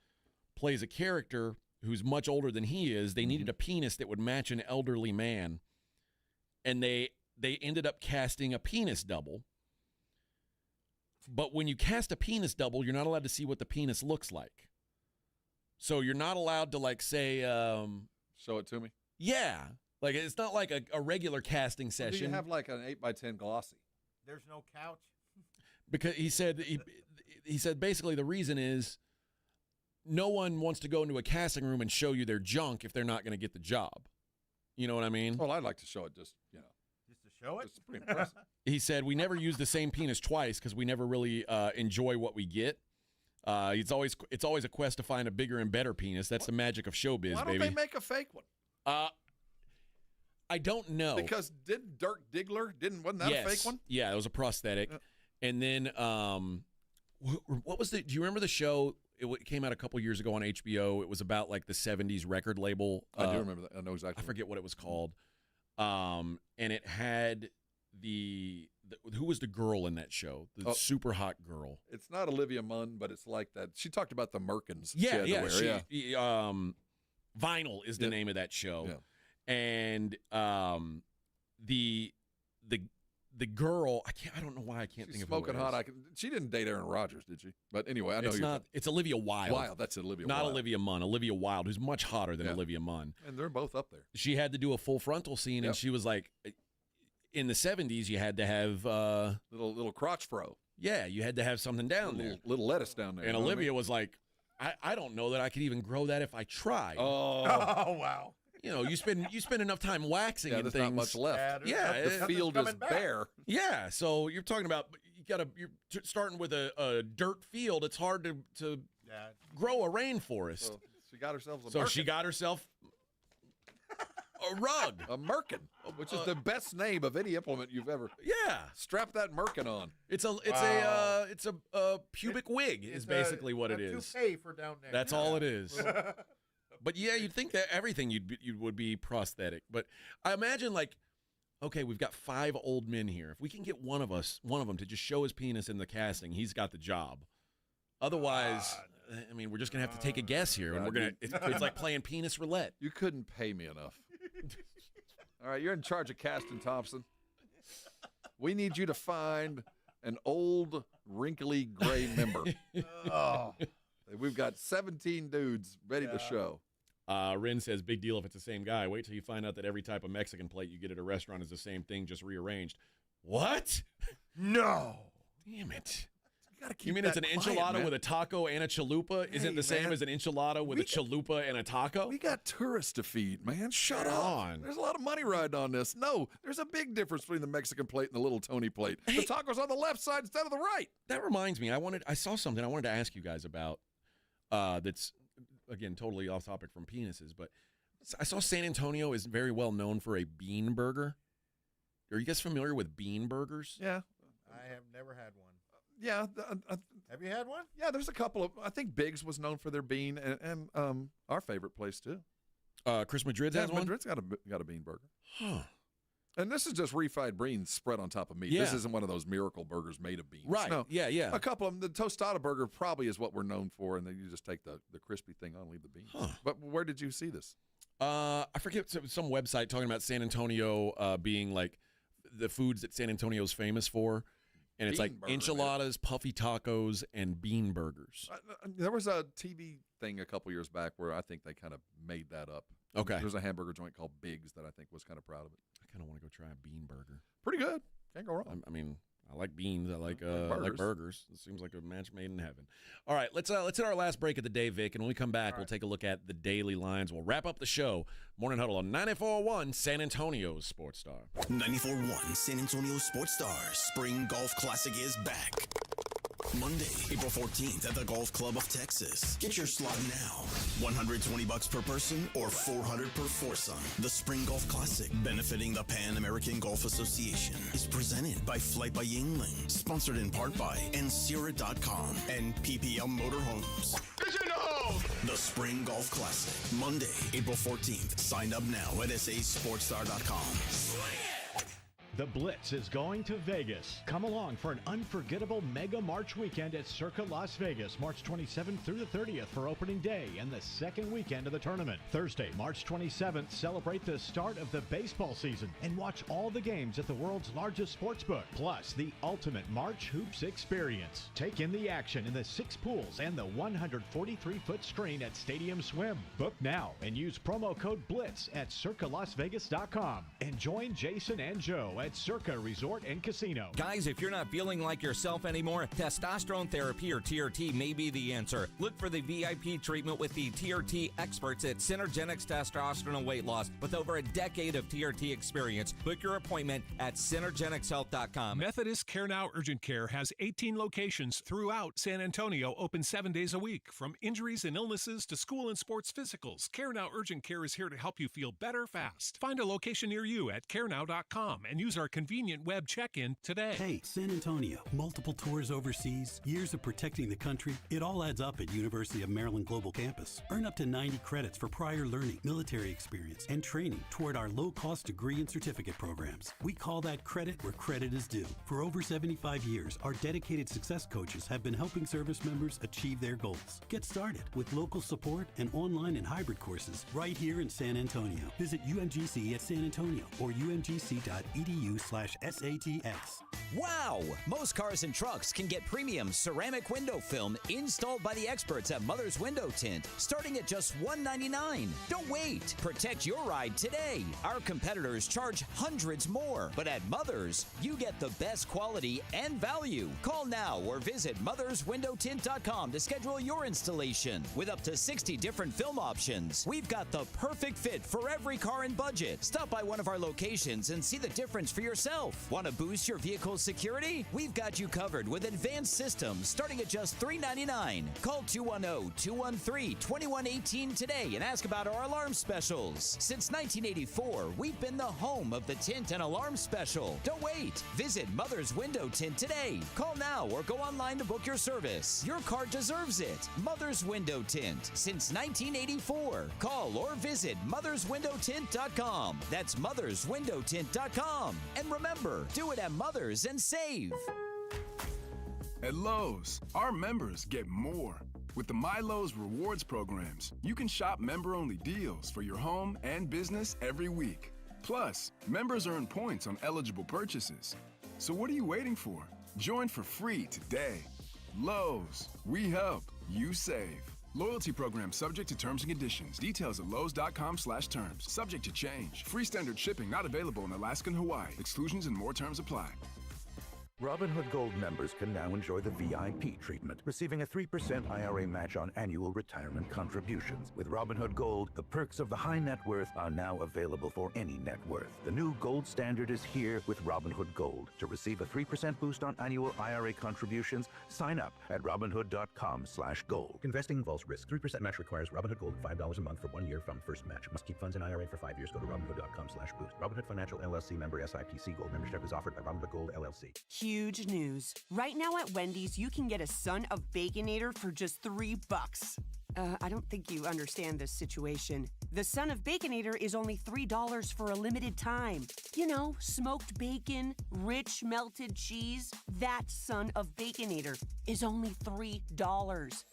plays a character who's much older than he is. They needed a penis that would match an elderly man, and they ended up casting a penis double. But when you cast a penis double, you're not allowed to see what the penis looks like. So you're not allowed to, like, say... show it to me? Yeah. Like, it's not like a regular casting session. Do you have like an 8x10 glossy? There's no couch. Because he said basically the reason is no one wants to go into a casting room and show you their junk if they're not going to get the job. You know what I mean? Well, I'd like to show it just to show it. It's pretty impressive. He said we never use the same penis twice because we never really enjoy what we get. It's always a quest to find a bigger and better penis. That's the magic of showbiz, Why don't baby. they make a fake one? I don't know. Because didn't Dirk Diggler, wasn't that a fake one? Yeah, it was a prosthetic. And then what was do you remember the show? It came out a couple years ago on HBO. It was about like the 70s record label. I do remember that. I know exactly. I forget what it was called. And it had who was the girl in that show? The super hot girl. It's not Olivia Munn, but it's like that. She talked about the Merkins. Yeah, she Vinyl is the name of that show. Yeah. And the girl, I don't know why I can't think of smoking who it hot. is. She didn't date Aaron Rodgers, did she? But anyway, I know it's not. It's Olivia Wilde. Wilde, that's Olivia Not Wilde. Olivia Munn. Olivia Wilde, who's much hotter than Olivia Munn. And they're both up there. She had to do a full frontal scene, and she was like, in the 70s, you had to have little crotch fro. Yeah, you had to have something down there. Little lettuce down there. And Olivia was like, I don't know that I could even grow that if I tried. Oh, wow. You know, you spend enough time waxing and there's things. not much left. Yeah, the field is bare. Yeah, so you're talking about you're starting with a dirt field. It's hard to grow a rainforest. So she got herself a So Merkin. she got herself a rug, a Merkin, which is the best name of any implement you've ever. Yeah, strap that Merkin on. It's a pubic wig is basically what it is. Toupee for down there. That's all it is. But yeah, you'd think that everything you would be prosthetic. But I imagine okay, we've got 5 old men here. If we can get one of them to just show his penis in the casting, he's got the job. Otherwise, I mean, we're just gonna have to take a guess here, and we're gonna. It's like playing penis roulette. You couldn't pay me enough. All right, you're in charge of casting, Thompson. We need you to find an old, wrinkly, gray member. We've got 17 dudes ready to show. Rin says, big deal if it's the same guy. Wait till you find out that every type of Mexican plate you get at a restaurant is the same thing, just rearranged. What? No. Damn it. keep You mean it's that an quiet, enchilada man. with a taco and a chalupa? Isn't it the same as an enchilada with a chalupa and a taco? We got tourists to feed, man. Shut Come up. on. There's a lot of money riding on this. No, there's a big difference between the Mexican plate and the little Tony plate. The taco's on the left side instead of the right. That reminds me, I saw something I wanted to ask you guys about that's, again, totally off topic from penises, but I saw San Antonio is very well known for a bean burger. Are you guys familiar with bean burgers? Yeah. I have never had one. Yeah. Have you had one? Yeah, there's a couple of, I think Biggs was known for their bean, and our favorite place, too. Chris Madrid has one? Madrid's got a bean burger. Huh. And this is just refried beans spread on top of meat. Yeah. This isn't one of those miracle burgers made of beans. Right. No. Yeah, yeah. A couple of them. The tostada burger probably is what we're known for, and then you just take the crispy thing on and leave the beans. Huh. But where did you see this? I forget some website talking about San Antonio being like the foods that San Antonio's famous for. And it's Bean like burger, enchiladas, puffy tacos, and bean burgers. There was a TV thing a couple years back where I think they kind of made that up. Okay. There's a hamburger joint called Biggs that I think was kind of proud of it. I kind of want to go try a bean burger. Pretty good. Can't go wrong. I mean, I like beans. I like burgers. burgers. It seems like a match made in heaven. All right, let's hit our last break of the day, Vic, and when we come back, we'll take a look at the daily lines. We'll wrap up the show. Morning Huddle on 94.1 San Antonio's Sports Star. 94.1 San Antonio Sports Star Spring Golf Classic is back. Monday, April 14th at the Golf Club of Texas. Get your slot now. $120 per person or $400 per foursome. The Spring Golf Classic, benefiting the Pan American Golf Association, is presented by Flight by Yingling, sponsored in part by Ensira.com and PPL Motorhomes. The Spring Golf Classic, Monday, April 14th. Sign up now at sasportstar.com. The Blitz is going to Vegas. Come along for an unforgettable Mega March weekend at Circa Las Vegas, March 27th through the 30th for opening day and the second weekend of the tournament. Thursday, March 27th, celebrate the start of the baseball season and watch all the games at the world's largest sportsbook, plus the ultimate March Hoops experience. Take in the action in the 6 pools and the 143-foot screen at Stadium Swim. Book now and use promo code BLITZ at circalasvegas.com. And join Jason and Joe at Circa Resort and Casino. Guys, if you're not feeling like yourself anymore, testosterone therapy or TRT may be the answer. Look for the VIP treatment with the TRT experts at Synergenics Testosterone and Weight Loss with over a decade of TRT experience. Book your appointment at synergenicshealth.com. Methodist Care Now Urgent Care has 18 locations throughout San Antonio, open 7 days a week. From injuries and illnesses to school and sports physicals, Care Now Urgent Care is here to help you feel better fast. Find a location near you at carenow.com and use our convenient web check-in today. Hey, San Antonio, multiple tours overseas, years of protecting the country, it all adds up at University of Maryland Global Campus. Earn up to 90 credits for prior learning, military experience, and training toward our low-cost degree and certificate programs. We call that credit where credit is due. For over 75 years, our dedicated success coaches have been helping service members achieve their goals. Get started with local support and online and hybrid courses right here in San Antonio. Visit UMGC at San Antonio or umgc.edu/SATS. Wow! Most cars and trucks can get premium ceramic window film installed by the experts at Mother's Window Tint, starting at just $199. Don't wait! Protect your ride today. Our competitors charge hundreds more, but at Mother's, you get the best quality and value. Call now or visit motherswindowtint.com to schedule your installation. With up to 60 different film options, we've got the perfect fit for every car and budget. Stop by one of our locations and see the difference for yourself. Want to boost your vehicle's security? We've got you covered with advanced systems starting at just $399. Call 210-213-2118 today and ask about our alarm specials. Since 1984, we've been the home of the tint and alarm special. Don't wait. Visit Mother's Window Tint today. Call now or go online to book your service. Your car deserves it. Mother's Window Tint. Since 1984. Call or visit motherswindowtint.com. That's motherswindowtint.com. And remember, do it at Mother's and save. At Lowe's, our members get more. With the My Lowe's Rewards programs, you can shop member-only deals for your home and business every week. Plus, members earn points on eligible purchases. So what are you waiting for? Join for free today. Lowe's, we help, you save. Loyalty program subject to terms and conditions. Details at lowes.com/terms. Subject to change. Free standard shipping not available in Alaska and Hawaii. Exclusions and more terms apply. Robinhood Gold members can now enjoy the VIP treatment, receiving a 3% IRA match on annual retirement contributions. With Robinhood Gold, the perks of the high net worth are now available for any net worth. The new gold standard is here with Robinhood Gold. To receive a 3% boost on annual IRA contributions, sign up at Robinhood.com/gold. Investing involves risk. 3% match requires Robinhood Gold $5 a month for 1 year from first match. Must keep funds in IRA for 5 years. Go to Robinhood.com/boost. Robinhood Financial LLC member SIPC. Gold membership is offered by Robinhood Gold LLC. Huge news. Right now at Wendy's, you can get a Son of Baconator for just $3. I don't think you understand this situation. The Son of Baconator is only $3 for a limited time. You know, smoked bacon, rich melted cheese. That Son of Baconator is only $3.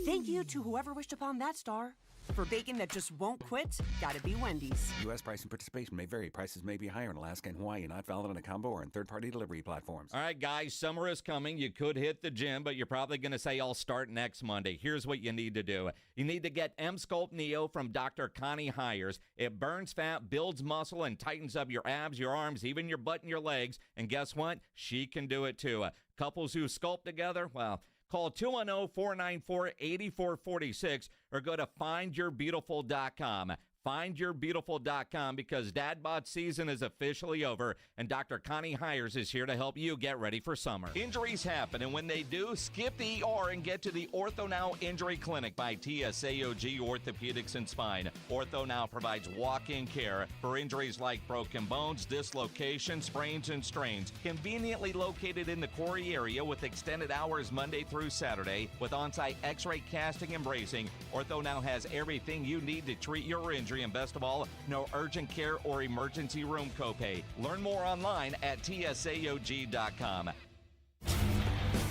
Thank you to whoever wished upon that star. For bacon that just won't quit, gotta be Wendy's. U.S. price and participation may vary. Prices may be higher in Alaska and Hawaii, not valid on a combo or in third-party delivery platforms. All right, guys, summer is coming. You could hit the gym, but you're probably going to say, I'll start next Monday. Here's what you need to do. You need to get M-Sculpt Neo from Dr. Connie Hires. It burns fat, builds muscle, and tightens up your abs, your arms, even your butt and your legs. And guess what? She can do it, too. Couples who sculpt together, well, call 210-494-8446 or go to findyourbeautiful.com. Findyourbeautiful.com because Dad Bod season is officially over and Dr. Connie Hires is here to help you get ready for summer. Injuries happen, and when they do, skip the ER and get to the Ortho Now Injury Clinic by TSAOG Orthopedics and Spine. Ortho Now provides walk-in care for injuries like broken bones, dislocations, sprains, and strains. Conveniently located in the Quarry area with extended hours Monday through Saturday with on-site x-ray casting and bracing, Ortho Now has everything you need to treat your injury surgery, and best of all, no urgent care or emergency room copay. Learn more online at tsaog.com.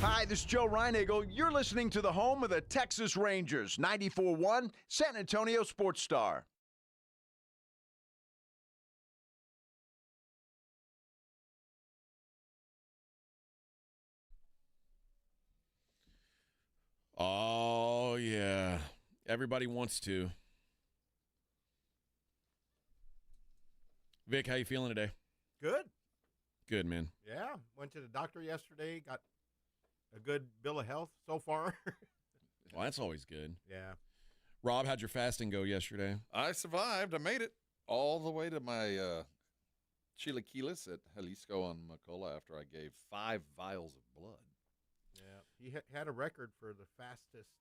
Hi, this is Joe Reinagle. You're listening to the home of the Texas Rangers, 94.1 San Antonio Sports Star. Oh, yeah. Everybody wants to. Vic, how you feeling today? Good. Good, man. Yeah. Went to the doctor yesterday. Got a good bill of health so far. Well, that's always good. Yeah. Rob, how'd your fasting go yesterday? I survived. I made it all the way to my chilaquiles at Jalisco on Macola after I gave 5 vials of blood. Yeah. He had a record for the fastest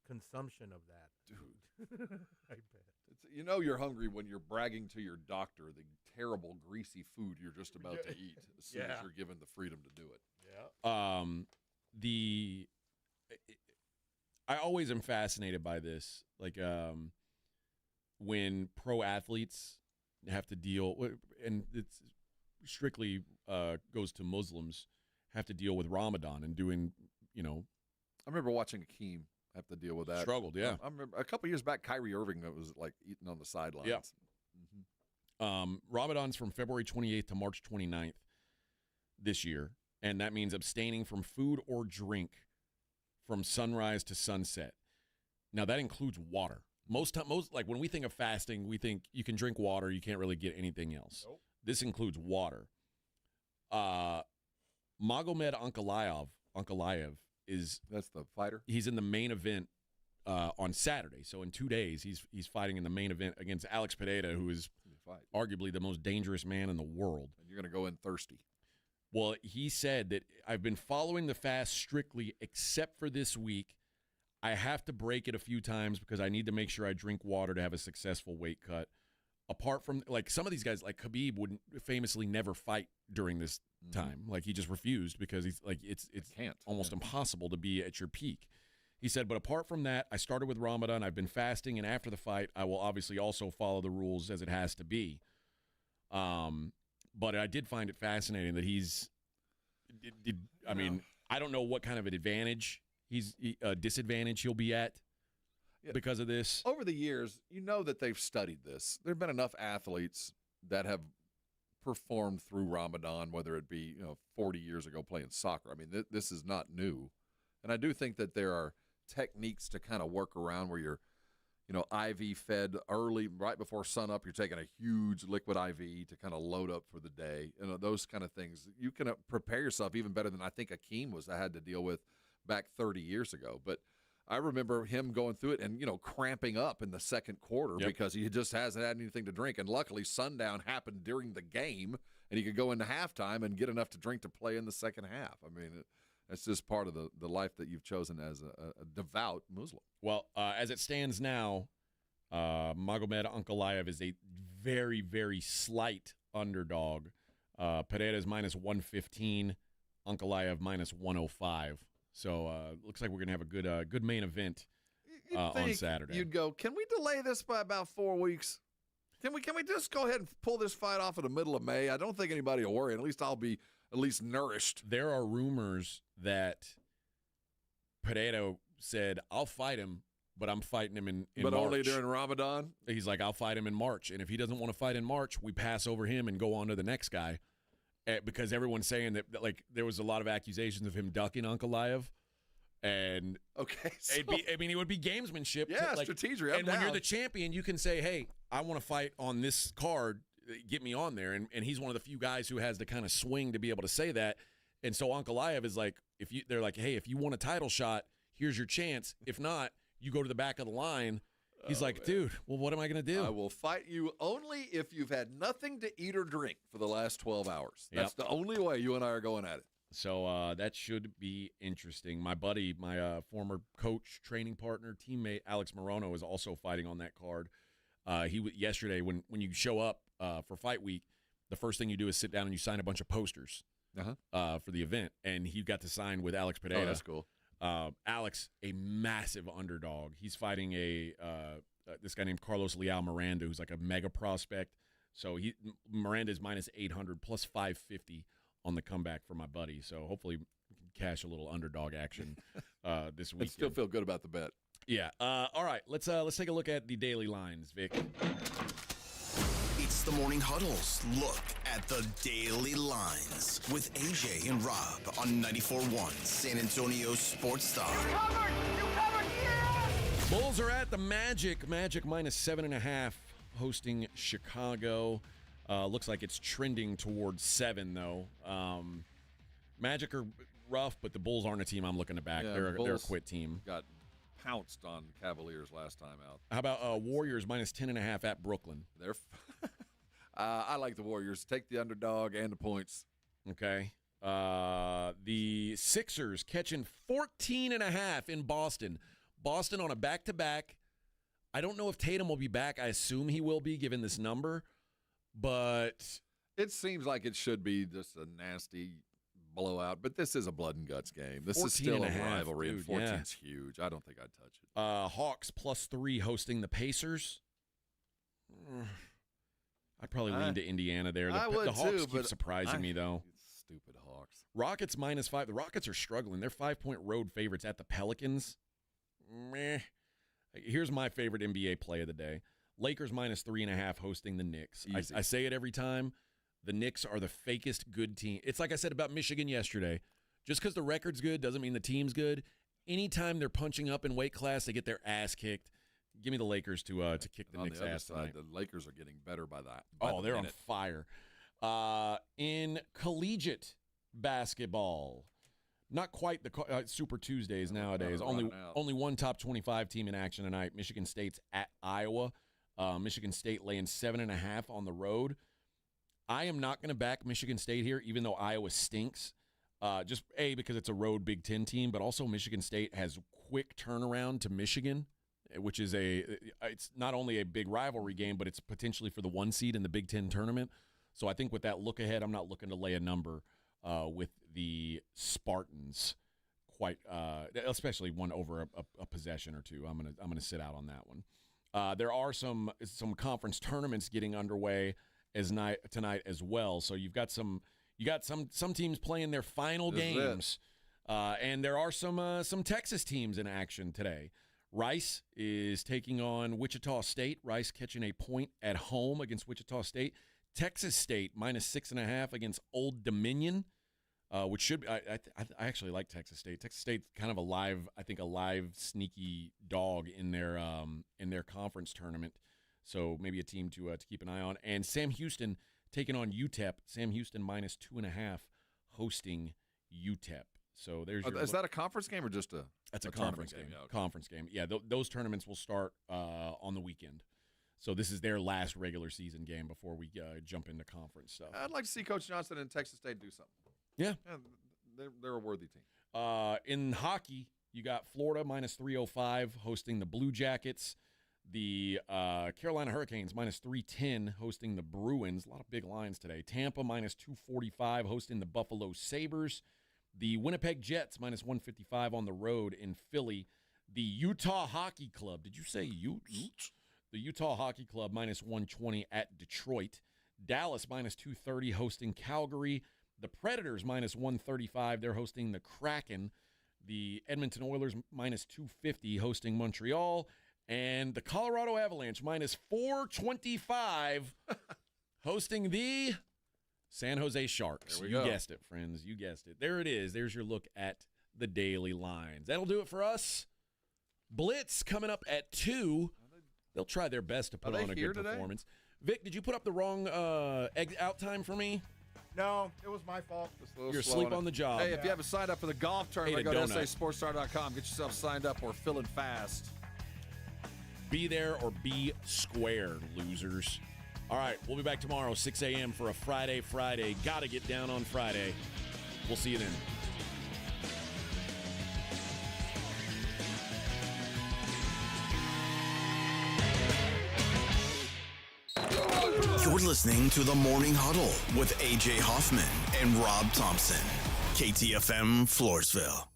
consumption of that. Dude. I bet. You know you're hungry when you're bragging to your doctor the terrible, greasy food you're just about to eat as soon as you're given the freedom to do it. Yeah. I always am fascinated by this. Like, when pro athletes have to deal with, and it's strictly goes to Muslims, have to deal with Ramadan and doing, I remember watching Akeem have to deal with that. Struggled, yeah. I remember a couple years back, Kyrie Irving was like eating on the sidelines. Yeah. Mm-hmm. Ramadan's from February 28th to March 29th this year, and that means abstaining from food or drink from sunrise to sunset. Now, that includes water. Most like when we think of fasting, we think you can drink water, you can't really get anything else. Nope. This includes water. Magomed Ankalaev that's the fighter. He's in the main event on Saturday. So in 2 days, he's fighting in the main event against Alex Pereira, who is arguably the most dangerous man in the world. And you're going to go in thirsty. Well, he said that I've been following the fast strictly except for this week. I have to break it a few times because I need to make sure I drink water to have a successful weight cut. Apart from, like, some of these guys, like Khabib, would famously never fight during this time. Like, he just refused because he's like, it's almost impossible to be at your peak. He said, but apart from that, I started with Ramadan. I've been fasting, and after the fight, I will obviously also follow the rules as it has to be. But I did find it fascinating that I mean, I don't know what kind of an advantage disadvantage he'll be at because of this. Over the years, you know that they've studied this. There have been enough athletes that have performed through Ramadan, whether it be 40 years ago playing soccer. I mean, this is not new. And I do think that there are techniques to kind of work around where you're IV fed early, right before sunup. You're taking a huge liquid IV to kind of load up for the day. Those kind of things. You can prepare yourself even better than I think Akeem had to deal with back 30 years ago. But I remember him going through it and, cramping up in the second quarter because he just hasn't had anything to drink. And luckily, sundown happened during the game, and he could go into halftime and get enough to drink to play in the second half. I mean, that's just part of the life that you've chosen as a devout Muslim. Well, as it stands now, Magomed Ankalaev is a very, very slight underdog. Pereira is minus 115, Ankalaev minus 105. So looks like we're going to have a good main event on Saturday. You'd go, can we delay this by about 4 weeks? Can we just go ahead and pull this fight off in the middle of May? I don't think anybody will worry. At least I'll be nourished. There are rumors that Pereira said, I'll fight him, but I'm fighting him in But March. only during Ramadan? He's like, I'll fight him in March. And if he doesn't want to fight in March, we pass over him and go on to the next guy. Because everyone's saying that like there was a lot of accusations of him ducking Ankalaev. And it would be gamesmanship. Yeah, strategy. And when you're the champion, you can say, hey, I want to fight on this card. Get me on there. And he's one of the few guys who has the kind of swing to be able to say that. And so Ankalaev is like, they're like, hey, if you want a title shot, here's your chance. If not, you go to the back of the line. He's like, dude, well, what am I going to do? I will fight you only if you've had nothing to eat or drink for the last 12 hours. That's the only way you and I are going at it. So that should be interesting. My buddy, my former coach, training partner, teammate, Alex Morono, is also fighting on that card. Yesterday, when you show up for fight week, the first thing you do is sit down and you sign a bunch of posters for the event. And he got to sign with Alex Pereira. Oh, that's cool. Alex, a massive underdog. He's fighting a this guy named Carlos Leal Miranda, who's like a mega prospect. So Miranda's minus 800, plus 550 on the comeback for my buddy. So hopefully we can cash a little underdog action this week. Still feel good about the bet. Yeah. All right. Let's take a look at the daily lines, Vic. It's the Morning Huddle's look at the daily lines with AJ and Rob on 94.1 San Antonio Sports Star. You covered, yeah! Bulls are at the Magic. Magic minus 7.5 hosting Chicago. Looks like it's trending towards 7, though. Magic are rough, but the Bulls aren't a team I'm looking to back. Yeah, they're a quit team. Got pounced on Cavaliers last time out. How about Warriors minus 10.5 at Brooklyn? They're I like the Warriors. Take the underdog and the points. Okay. The Sixers catching 14.5 in Boston. Boston on a back-to-back. I don't know if Tatum will be back. I assume he will be, given this number. But it seems like it should be just a nasty blowout. But this is a blood and guts game. This is still a rivalry, and 14's huge. I don't think I'd touch it. Hawks plus 3 hosting the Pacers. I'd probably lean to Indiana there. The Hawks keep surprising me, though. Stupid Hawks. Rockets minus 5. The Rockets are struggling. They're 5-point road favorites at the Pelicans. Meh. Here's my favorite NBA play of the day. Lakers minus 3.5 hosting the Knicks. I say it every time. The Knicks are the fakest good team. It's like I said about Michigan yesterday. Just because the record's good doesn't mean the team's good. Anytime they're punching up in weight class, they get their ass kicked. Give me the Lakers to kick the Knicks' ass tonight. The Lakers are getting better by that. They're on fire. In collegiate basketball, not quite the Super Tuesdays nowadays. Only one top 25 team in action tonight. Michigan State's at Iowa. Michigan State laying 7.5 on the road. I am not going to back Michigan State here, even though Iowa stinks. Just because it's a road Big Ten team, but also Michigan State has quick turnaround to Michigan, which is it's not only a big rivalry game, but it's potentially for the 1 seed in the Big Ten tournament. So I think with that look ahead, I'm not looking to lay a number with the Spartans, especially one over a possession or two. I'm gonna sit out on that one. There are some conference tournaments getting underway tonight as well. So you got some teams playing their final games, and there are some Texas teams in action today. Rice is taking on Wichita State. Rice catching a point at home against Wichita State. Texas State minus 6.5 against Old Dominion, which should be. I actually like Texas State. Texas State's kind of a live sneaky dog in their conference tournament. So maybe a team to keep an eye on. And Sam Houston taking on UTEP. Sam Houston minus 2.5 hosting UTEP. So there's is that a conference game or just a? That's a conference game. Yeah, okay. Conference game. Yeah, those tournaments will start on the weekend. So this is their last regular season game before we jump into conference stuff. I'd like to see Coach Johnson and Texas State do something. Yeah. They're a worthy team. In hockey, you got Florida minus 305 hosting the Blue Jackets. The Carolina Hurricanes minus 310 hosting the Bruins. A lot of big lines today. Tampa minus 245 hosting the Buffalo Sabres. The Winnipeg Jets minus 155 on the road in Philly. The Utah Hockey Club. Did you say Utes? The Utah Hockey Club minus 120 at Detroit. Dallas minus 230 hosting Calgary. The Predators minus 135. They're hosting the Kraken. The Edmonton Oilers minus 250 hosting Montreal. And the Colorado Avalanche minus 425 hosting the San Jose Sharks. You guessed it, friends. You guessed it. There it is. There's your look at the daily lines. That'll do it for us. Blitz coming up at 2. They'll try their best to put on a good performance. Vic, did you put up the wrong out time for me? No, it was my fault. You're asleep on the job. Hey, if you haven't signed up for the golf tournament, go to SASportsStar.com. Get yourself signed up. We're filling fast. Be there or be squared, losers. All right, we'll be back tomorrow, 6 a.m. for a Friday. Got to get down on Friday. We'll see you then. You're listening to The Morning Huddle with A.J. Hoffman and Rob Thompson. KTFM Floresville.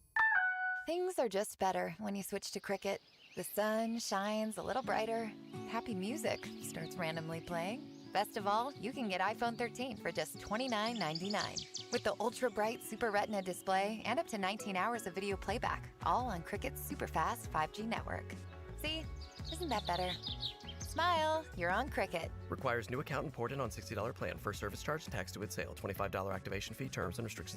Things are just better when you switch to Cricket. The sun shines a little brighter. Happy music starts randomly playing. Best of all, you can get iPhone 13 for just $29.99. With the ultra-bright Super Retina display and up to 19 hours of video playback, all on Cricket's super-fast 5G network. See? Isn't that better? Smile, you're on Cricket. Requires new account and port in on $60 plan. First service charge, tax to its sale. $25 activation fee, terms and restrictions